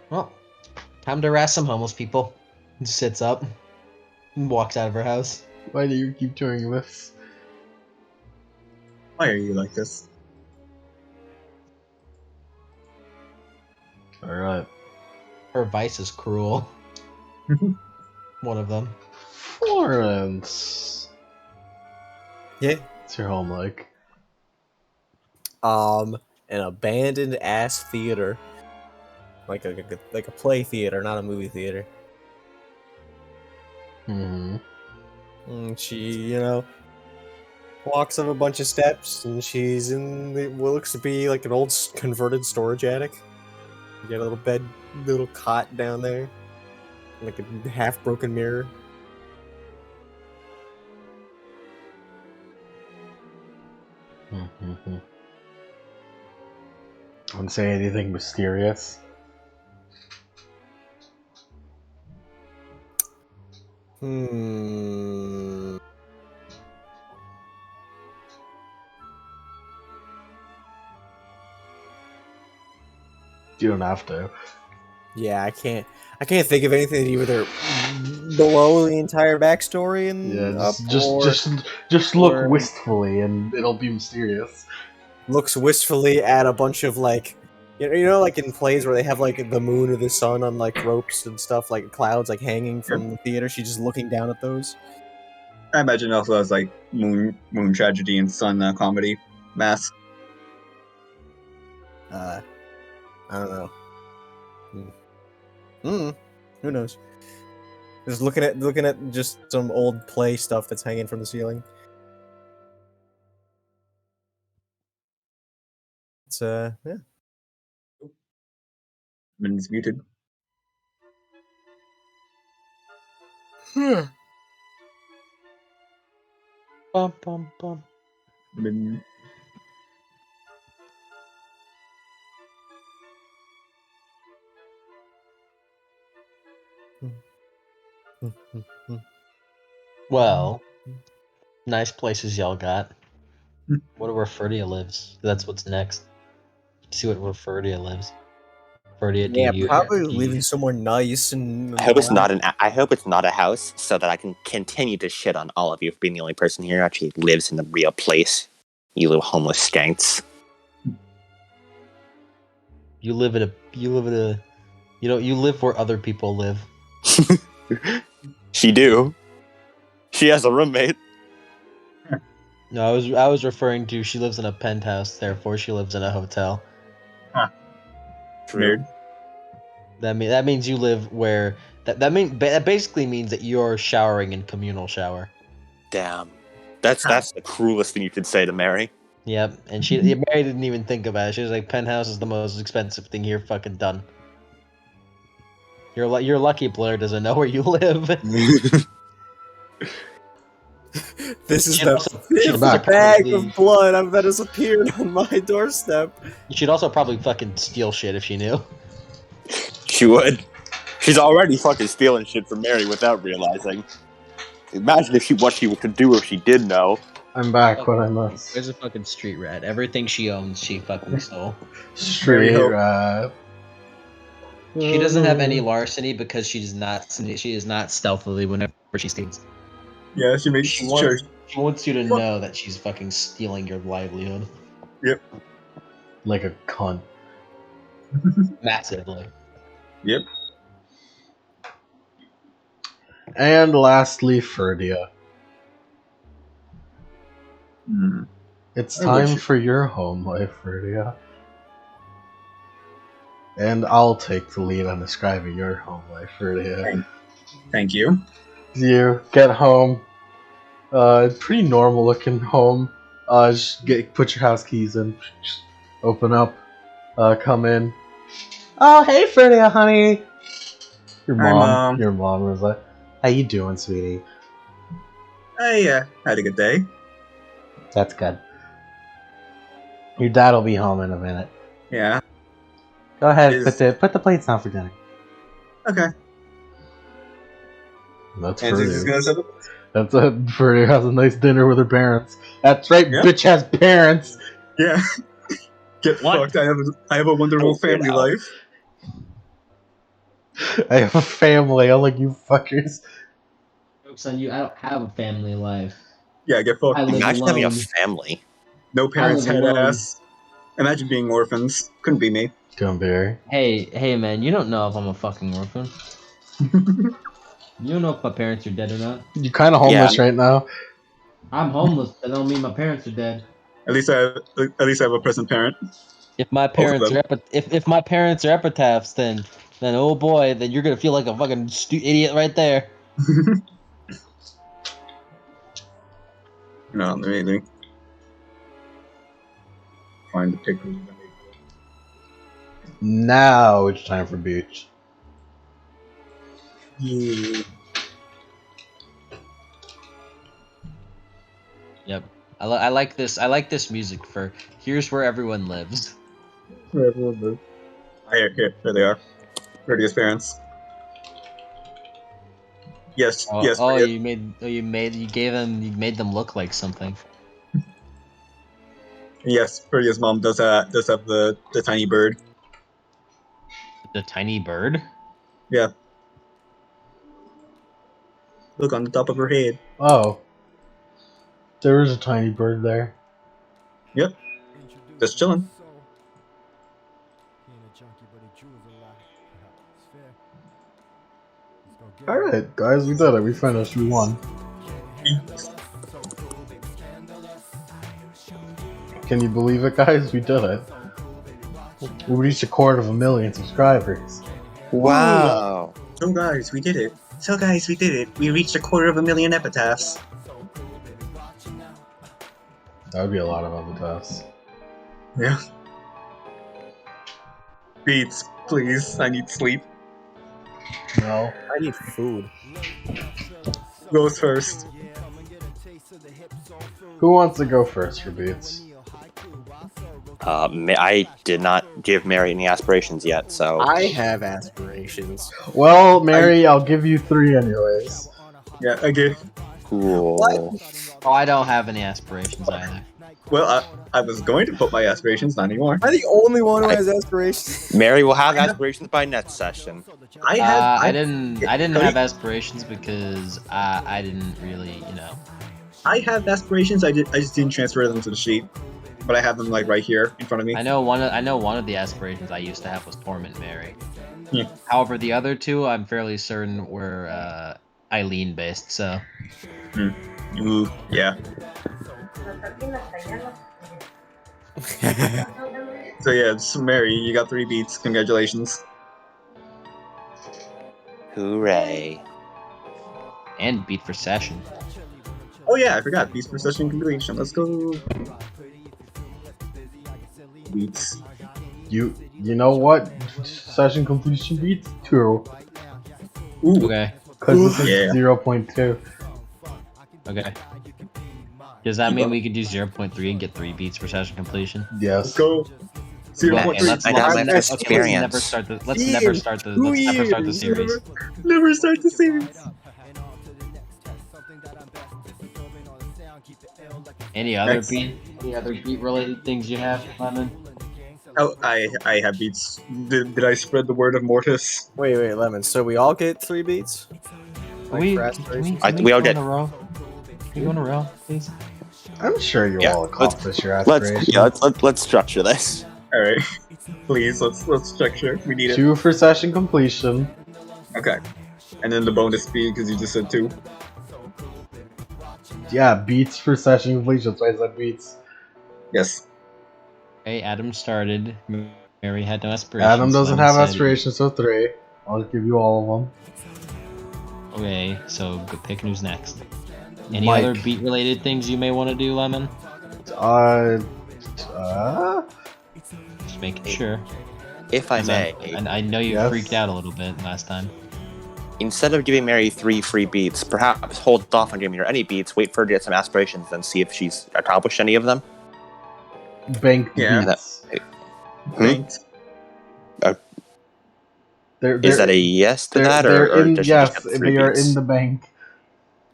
Well, time to harass some homeless people. Sits up and walks out of her house. Why do you keep doing this? Why are you like this? Alright. Her vice is cruel. One of them. Florence. Yeah. What's your home like? An abandoned ass theater, like a play theater, not a movie theater. Mm-hmm. And she, walks up a bunch of steps, and she's in what looks to be like an old converted storage attic. You got a little bed, little cot down there, like a half broken mirror. Mm-hmm. I wouldn't say anything mysterious. Hmm. You don't have to. Yeah, I can't think of anything either below the entire backstory and Yeah, up, just look or- wistfully and it'll be mysterious. looks wistfully at a bunch of like like in plays where they have like the moon or the sun on like ropes and stuff, like clouds like hanging from the theater. She's just looking down at those. I imagine it also has like moon tragedy and sun comedy mask. I don't know. Who knows? Just looking at just some old play stuff that's hanging from the ceiling. It's yeah. It's muted. Bum, bum, bum. Been- Well, nice places y'all got. What where Ferdia lives? That's what's next. See what where Ferdia lives. Ferdia, Yeah, do you? probably do you- living somewhere nice and. I hope it's not I hope it's not a house, so that I can continue to shit on all of you for being the only person here who actually lives in the real place. You little homeless skanks. You live in a. You live where other people live. She do. She has a roommate. No, I was referring to she lives in a penthouse, therefore she lives in a hotel. Weird. That means you live where that basically means that you're showering in communal shower. Damn. That's the cruelest thing you could say to Mary. Yep, and Mary didn't even think about it. She was like, "Penthouse is the most expensive thing here, fucking done." You're lucky Blair doesn't know where you live. This is She'd the also- fifth she'd also bag probably- of blood that has appeared on my doorstep. She'd also probably fucking steal shit if she knew. She would. She's already fucking stealing shit from Mary without realizing. Imagine what she could do if she did know. I'm back when I must. There's a fucking street rat. Everything she owns, she fucking stole. Straight Hope. rat. She doesn't have any larceny because she is not stealthily whenever she steals. Yeah, she makes She sure. wants you to know that she's fucking stealing your livelihood Like a cunt. massively. Yep. And lastly, Ferdia. Hmm. It's I time wish- for your home life, Ferdia. And I'll take the lead on describing your home life, Ferdia. Thank you. You get home. Pretty normal looking home. Just put your house keys in. Just open up. Come in. Oh, hey, Freddie, honey. Your Hi, Mom. Your mom was like, "How you doing, sweetie?" I had a good day. That's good. Your dad will be home in a minute. Yeah. Go ahead, Is- put the plates down for dinner. Okay. That's And she's just Freddie. gonna set up. That's it. Freddie has a nice dinner with her parents. That's right, Yeah. bitch has parents. Yeah. Get What? fucked. I have a wonderful family wow. life. I have a family, unlike you fuckers. Jokes on you. I don't have a family life. Yeah, get fucked. I live Imagine having a alone. family. No parents live had alone. ass. Imagine being orphans. Couldn't be me. Gumberry. Hey, man, you don't know if I'm a fucking orphan. You don't know if my parents are dead or not. You're kind of homeless right now. I'm homeless. That don't mean my parents are dead. At least I have a present parent. If my of parents them. are if my parents are epitaphs, then oh boy, then you're gonna feel like a fucking idiot right there. No, let me find the picture. Now it's time for beach. Yeah. Yep. I like this. I like this music for here's where everyone lives. Here, there they are. Radius parents. Yes, Oh, yes. oh Radius. you made them look like something. Yes, Radius' mom does have the tiny bird. The tiny bird. Yeah. Look on the top of her head. Oh. There is a tiny bird there. Yep. Just chilling. Alright, guys, we did it. We finished. We won. Can you believe it, guys? We did it. We reached 250,000 subscribers. Wow. So guys, we did it. We reached 250,000 epitaphs. That would be a lot of epitaphs. Yeah. Beats, please. I need sleep. No. I need food. Goes first. Who wants to go first for beats? I did not give Mary any aspirations yet, so I have aspirations. Well, Mary, I'll give you 3 anyways. Yeah, okay. cool. Oh, I don't have any aspirations either. Well, I was going to put my aspirations, not anymore. Am I the only one who has aspirations? Mary will have aspirations by next session. I didn't have aspirations because I didn't really, I have aspirations. I just didn't transfer them to the sheet, but I have them like right here in front of me. I know one of the aspirations I used to have was Torment Mary. Yeah. However, the other two I'm fairly certain were Eileen based. So Ooh, yeah. So yeah, so Mary, you got 3 beats. Congratulations. Hooray. and beat for session. Oh yeah, I forgot. Beats per session completion. Let's go. Beats. You know what? Session completion beats 2. Ooh. Okay. Because this is Yeah. 0.2. Okay. Does that mean we could do 0.3 and get 3 beats per session completion? Yes. Let's go. 0.3. I know my let's experience. never start the series. Never start the series. Any other Next. beat related things you have, Lemon? Oh, I have beats. Did I spread the word of Mortis? Wait, Lemon. So we all get 3 beats? We for can aspirations? We all go get- in a row? Can we go in a row, please? I'm sure you'll Yeah, all accomplish your Let's aspirations. let's structure this. All right, please let's structure. We need it. 2 for session completion. Okay, and then the bonus speed because you just said 2. Yeah, beats for session completion. That's why I said beats. Yes. Okay, Adam started. Mary had no aspirations. Adam doesn't Lemon have said- aspirations, so 3. I'll give you all of them. Okay, so go pick who's next. Any Mike. other beat related things you may want to do, Lemon? Uh, Just making sure. if I may, And I know you Yes. freaked out a little bit last time. instead of giving Mary 3 free beats, perhaps hold off on giving her any beats, wait for her to get some aspirations, then see if she's accomplished any of them. Bank Yeah. beats. Banked. Is that a yes to that, they're or in? does she Yes, just get the 3 they are beats? in the bank.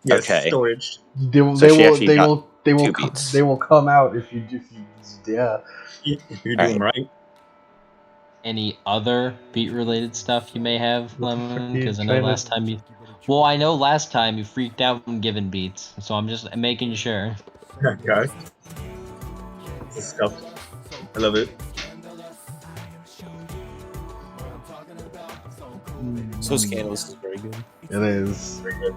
Yes, Okay. storage. They will. So They she will. actually They got will. They will. 2 beats. They will come out if you. Yeah. If you do them right. Any other beat-related stuff you may have, Lemon? Because I know Trying to- last time you... Well, I know last time you freaked out when given beats, so I'm just making sure. God. This is stuff. I love it. So Scandalous is very good. It is. Very good.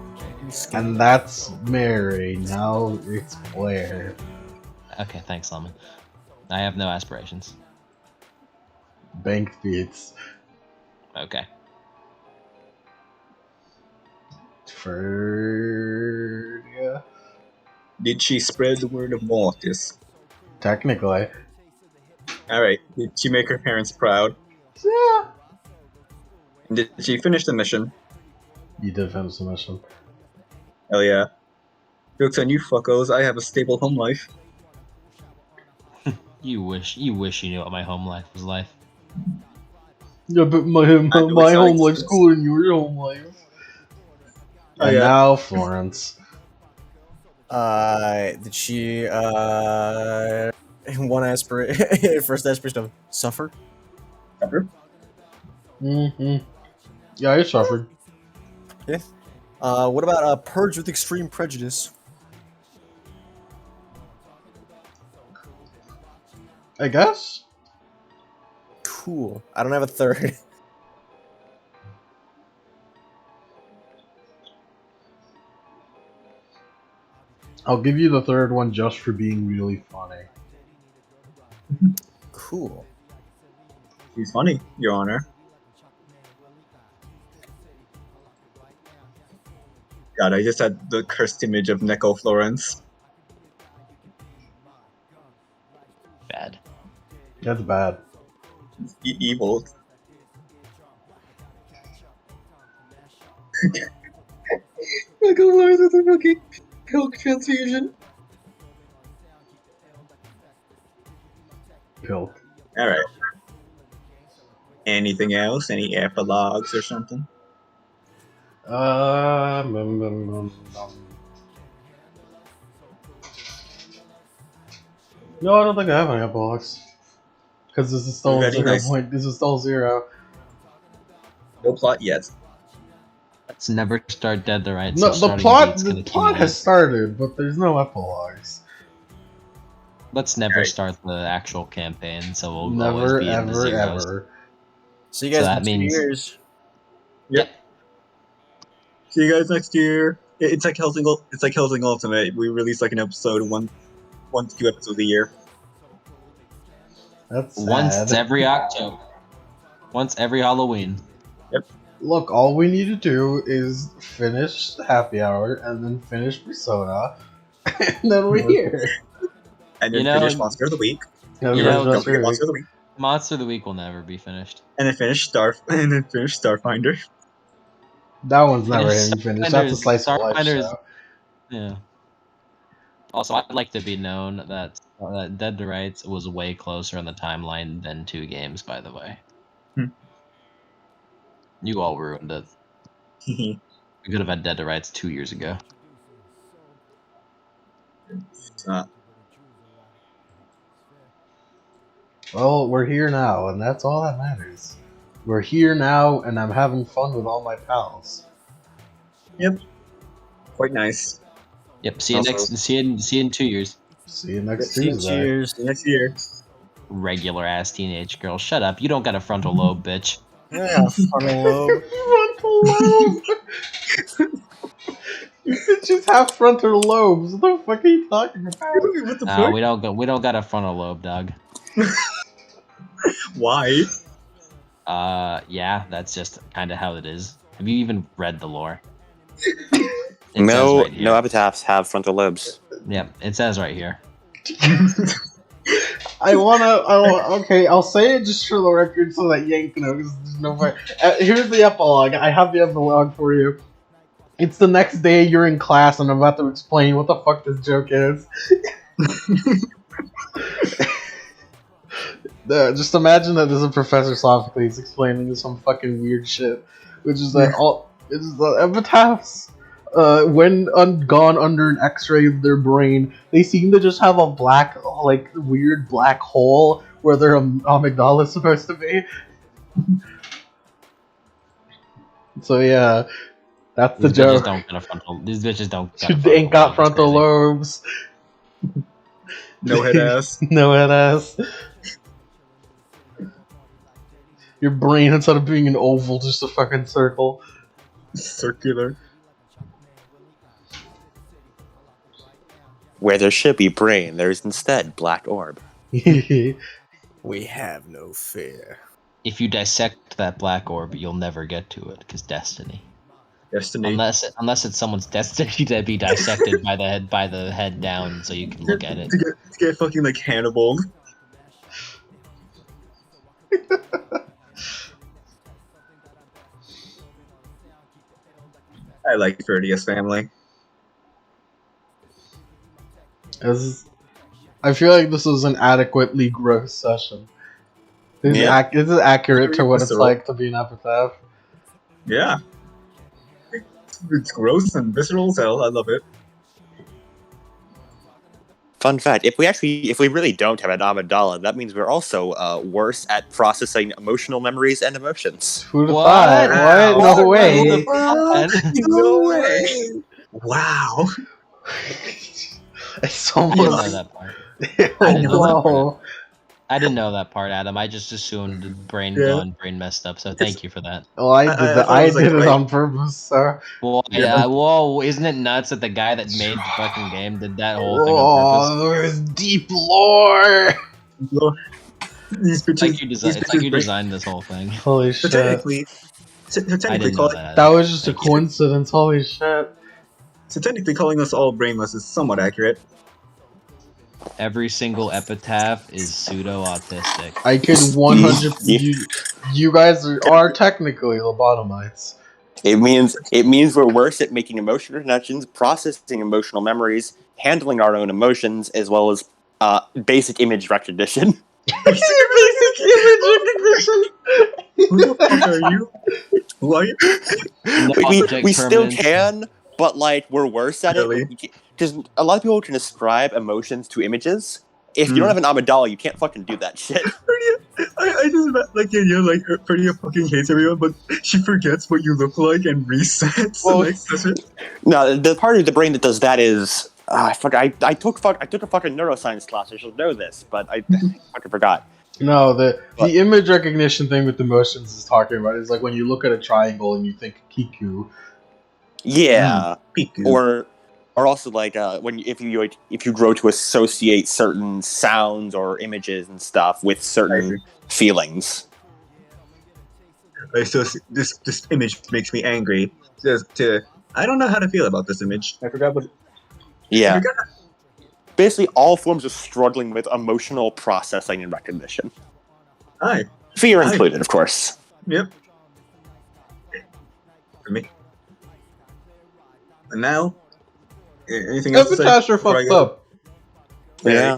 And that's Mary. Now it's Blair. Okay, thanks, Lemon. I have no aspirations. Banked beats. Okay. Ferdia. Did she spread the word of Martyrs? Technically. Alright. Did she make her parents proud? Yeah. And did she finish the mission? You did finish the mission. Hell yeah. Jokes on you fuckos, I have a stable home life. You wish you knew what my home life was like. Yeah, but my know it's home not life's exist. cooler than your home life. Oh, And yeah. now Florence. Did she one aspiration first aspiration of suffer? Ever? Mm-hmm. Yeah, I suffered. What about purge with extreme prejudice? I guess. Cool. I don't have a third. I'll give you the third one just for being really funny. Cool. She's funny, Your Honor. God, I just had the cursed image of Neko Florence. Bad. That's bad. Evil. Neko Florence with a fucking milk transfusion. Pill. Alright. Anything else? Any epilogues or something? No, I don't think I have any epilogues. Because this is still Very 0 nice. point. This is still 0. No plot yet. Let's never start Dead the Right. No, so the starting plot. beat's The gonna plot keep has it. started, but there's no epilogues. Let's never Alright. start the actual campaign, so we'll always Never, be in the ever, zeros. ever. See you guys So in that 2 means- years. Yep. See you guys next year. It's like Hellsing. It's like Hellsing Ultimate. We release like an episode, one to 2 episodes a year. That's sad. Once every October. Once every Halloween. Look, all we need to do is finish Happy Hour and then finish Persona, and then we're here. And then You know- finish Monster of the Week. Yeah, You we're know, just Don't forget really- Monster of the Week. Monster of the Week will never be finished. And then finish Starfinder. That one's never Finish hitting finish. That's a slice of life Starfinder's- show. Yeah. Also, I'd like to be known that Dead to Rights was way closer on the timeline than 2 games, by the way. Hmm. You all ruined it. We could have had Dead to Rights 2 years ago. It's not. Well, we're here now, and that's all that matters. We're here now, and I'm having fun with all my pals. Quite nice. Yep. See you Also- see you in 2 years. See you next See you Tuesday. Cheers. See you next year. Regular ass teenage girl. Shut up. You don't got a frontal lobe, bitch. Yeah, frontal lobe. Frontal lobe. You bitches have frontal lobes. What the fuck are you talking about? What the Nah, fuck? we don't got a frontal lobe, dog. Why? Yeah, that's just kind of how it is. Have you even read the lore? It No, says right here. no epitaphs have frontal lobes. Yep, it says right here. Okay, I'll say it just for the record so that Yank knows. There's no way. Here's the epilogue. I have the epilogue for you. It's the next day, you're in class, and I'm about to explain what the fuck this joke is. Just imagine that there's a Professor Sophocles explaining some fucking weird shit, which is that it's the epitaphs. When gone under an X-ray of their brain, they seem to just have a black, like weird black hole where their amygdala is supposed to be. So yeah, that's the These joke. bitches don't get a frontal. These bitches don't. They ain't got frontal lobes. No head ass. No head ass. Your brain, instead of being an oval, just a fucking circle. Circular. Where there should be brain, there is instead black orb. We have no fear. If you dissect that black orb, you'll never get to it because destiny. Destiny. Unless it's someone's destiny to be dissected by the head down, so you can look at it. To get fucking like Hannibal. I like Ferdius family. I feel like this was an adequately gross session. This is accurate to what it's like to be an epitaph. Yeah. It's gross and visceral as hell. I love it. Fun fact: if we really don't have an amygdala, that means we're also worse at processing emotional memories and emotions. Who'd have thought? What? No way. No way. Wow. It's I didn't know almost. that part. Wow. I didn't know that part, Adam. I just assumed the brain gone, brain messed up. So thank you for that. Well, I did it on purpose, sir. Well, whoa! Isn't it nuts that the guy that made the fucking game did that whole thing on purpose? Oh, there's deep lore. These bitches, It's like you designed this whole thing. Holy So shit. technically I didn't know that. That was just a Thank you. coincidence. Holy shit. So technically, calling us all brainless is somewhat accurate. Every single epitaph is pseudo-autistic. I could 100. You guys are technically lobotomites. It means we're worse at making emotional connections, processing emotional memories, handling our own emotions, as well as basic image recognition. Basic image recognition. Who the fuck are you? Who are you? We still can, but like we're worse at Really? it because a lot of people can ascribe emotions to images. If you don't have an amygdala, you can't fucking do that shit. I just like like Freddie fucking hates everyone, but she forgets what you look like and resets the next session. No, the part of the brain that does that is I took a fucking neuroscience class. I should know this, but I fucking forgot. No, the image recognition thing with emotions is talking about is like when you look at a triangle and you think Kiku. Yeah, Piku. or also like if you grow to associate certain sounds or images and stuff with certain feelings. So this image makes me angry. I don't know how to feel about this image. I forgot what. Yeah. Basically, all forms of struggling with emotional processing and recognition. Fear included, of course. Yep. For me. And now, anything else to say? Epitaphs are fucked up. Yeah.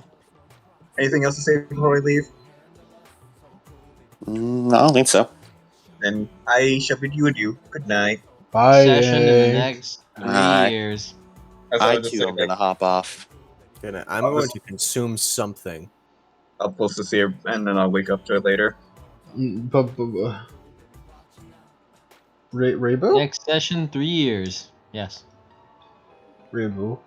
Anything else to say before we leave? No, I don't think so. Then I shall bid you adieu. Good night. Bye. Session in the next 3 years. I too am gonna hop off. I'm going to consume something. I'll post this here, and then I'll wake up to it later. Rainbow? Next session, 3 years. Yes. Rainbow.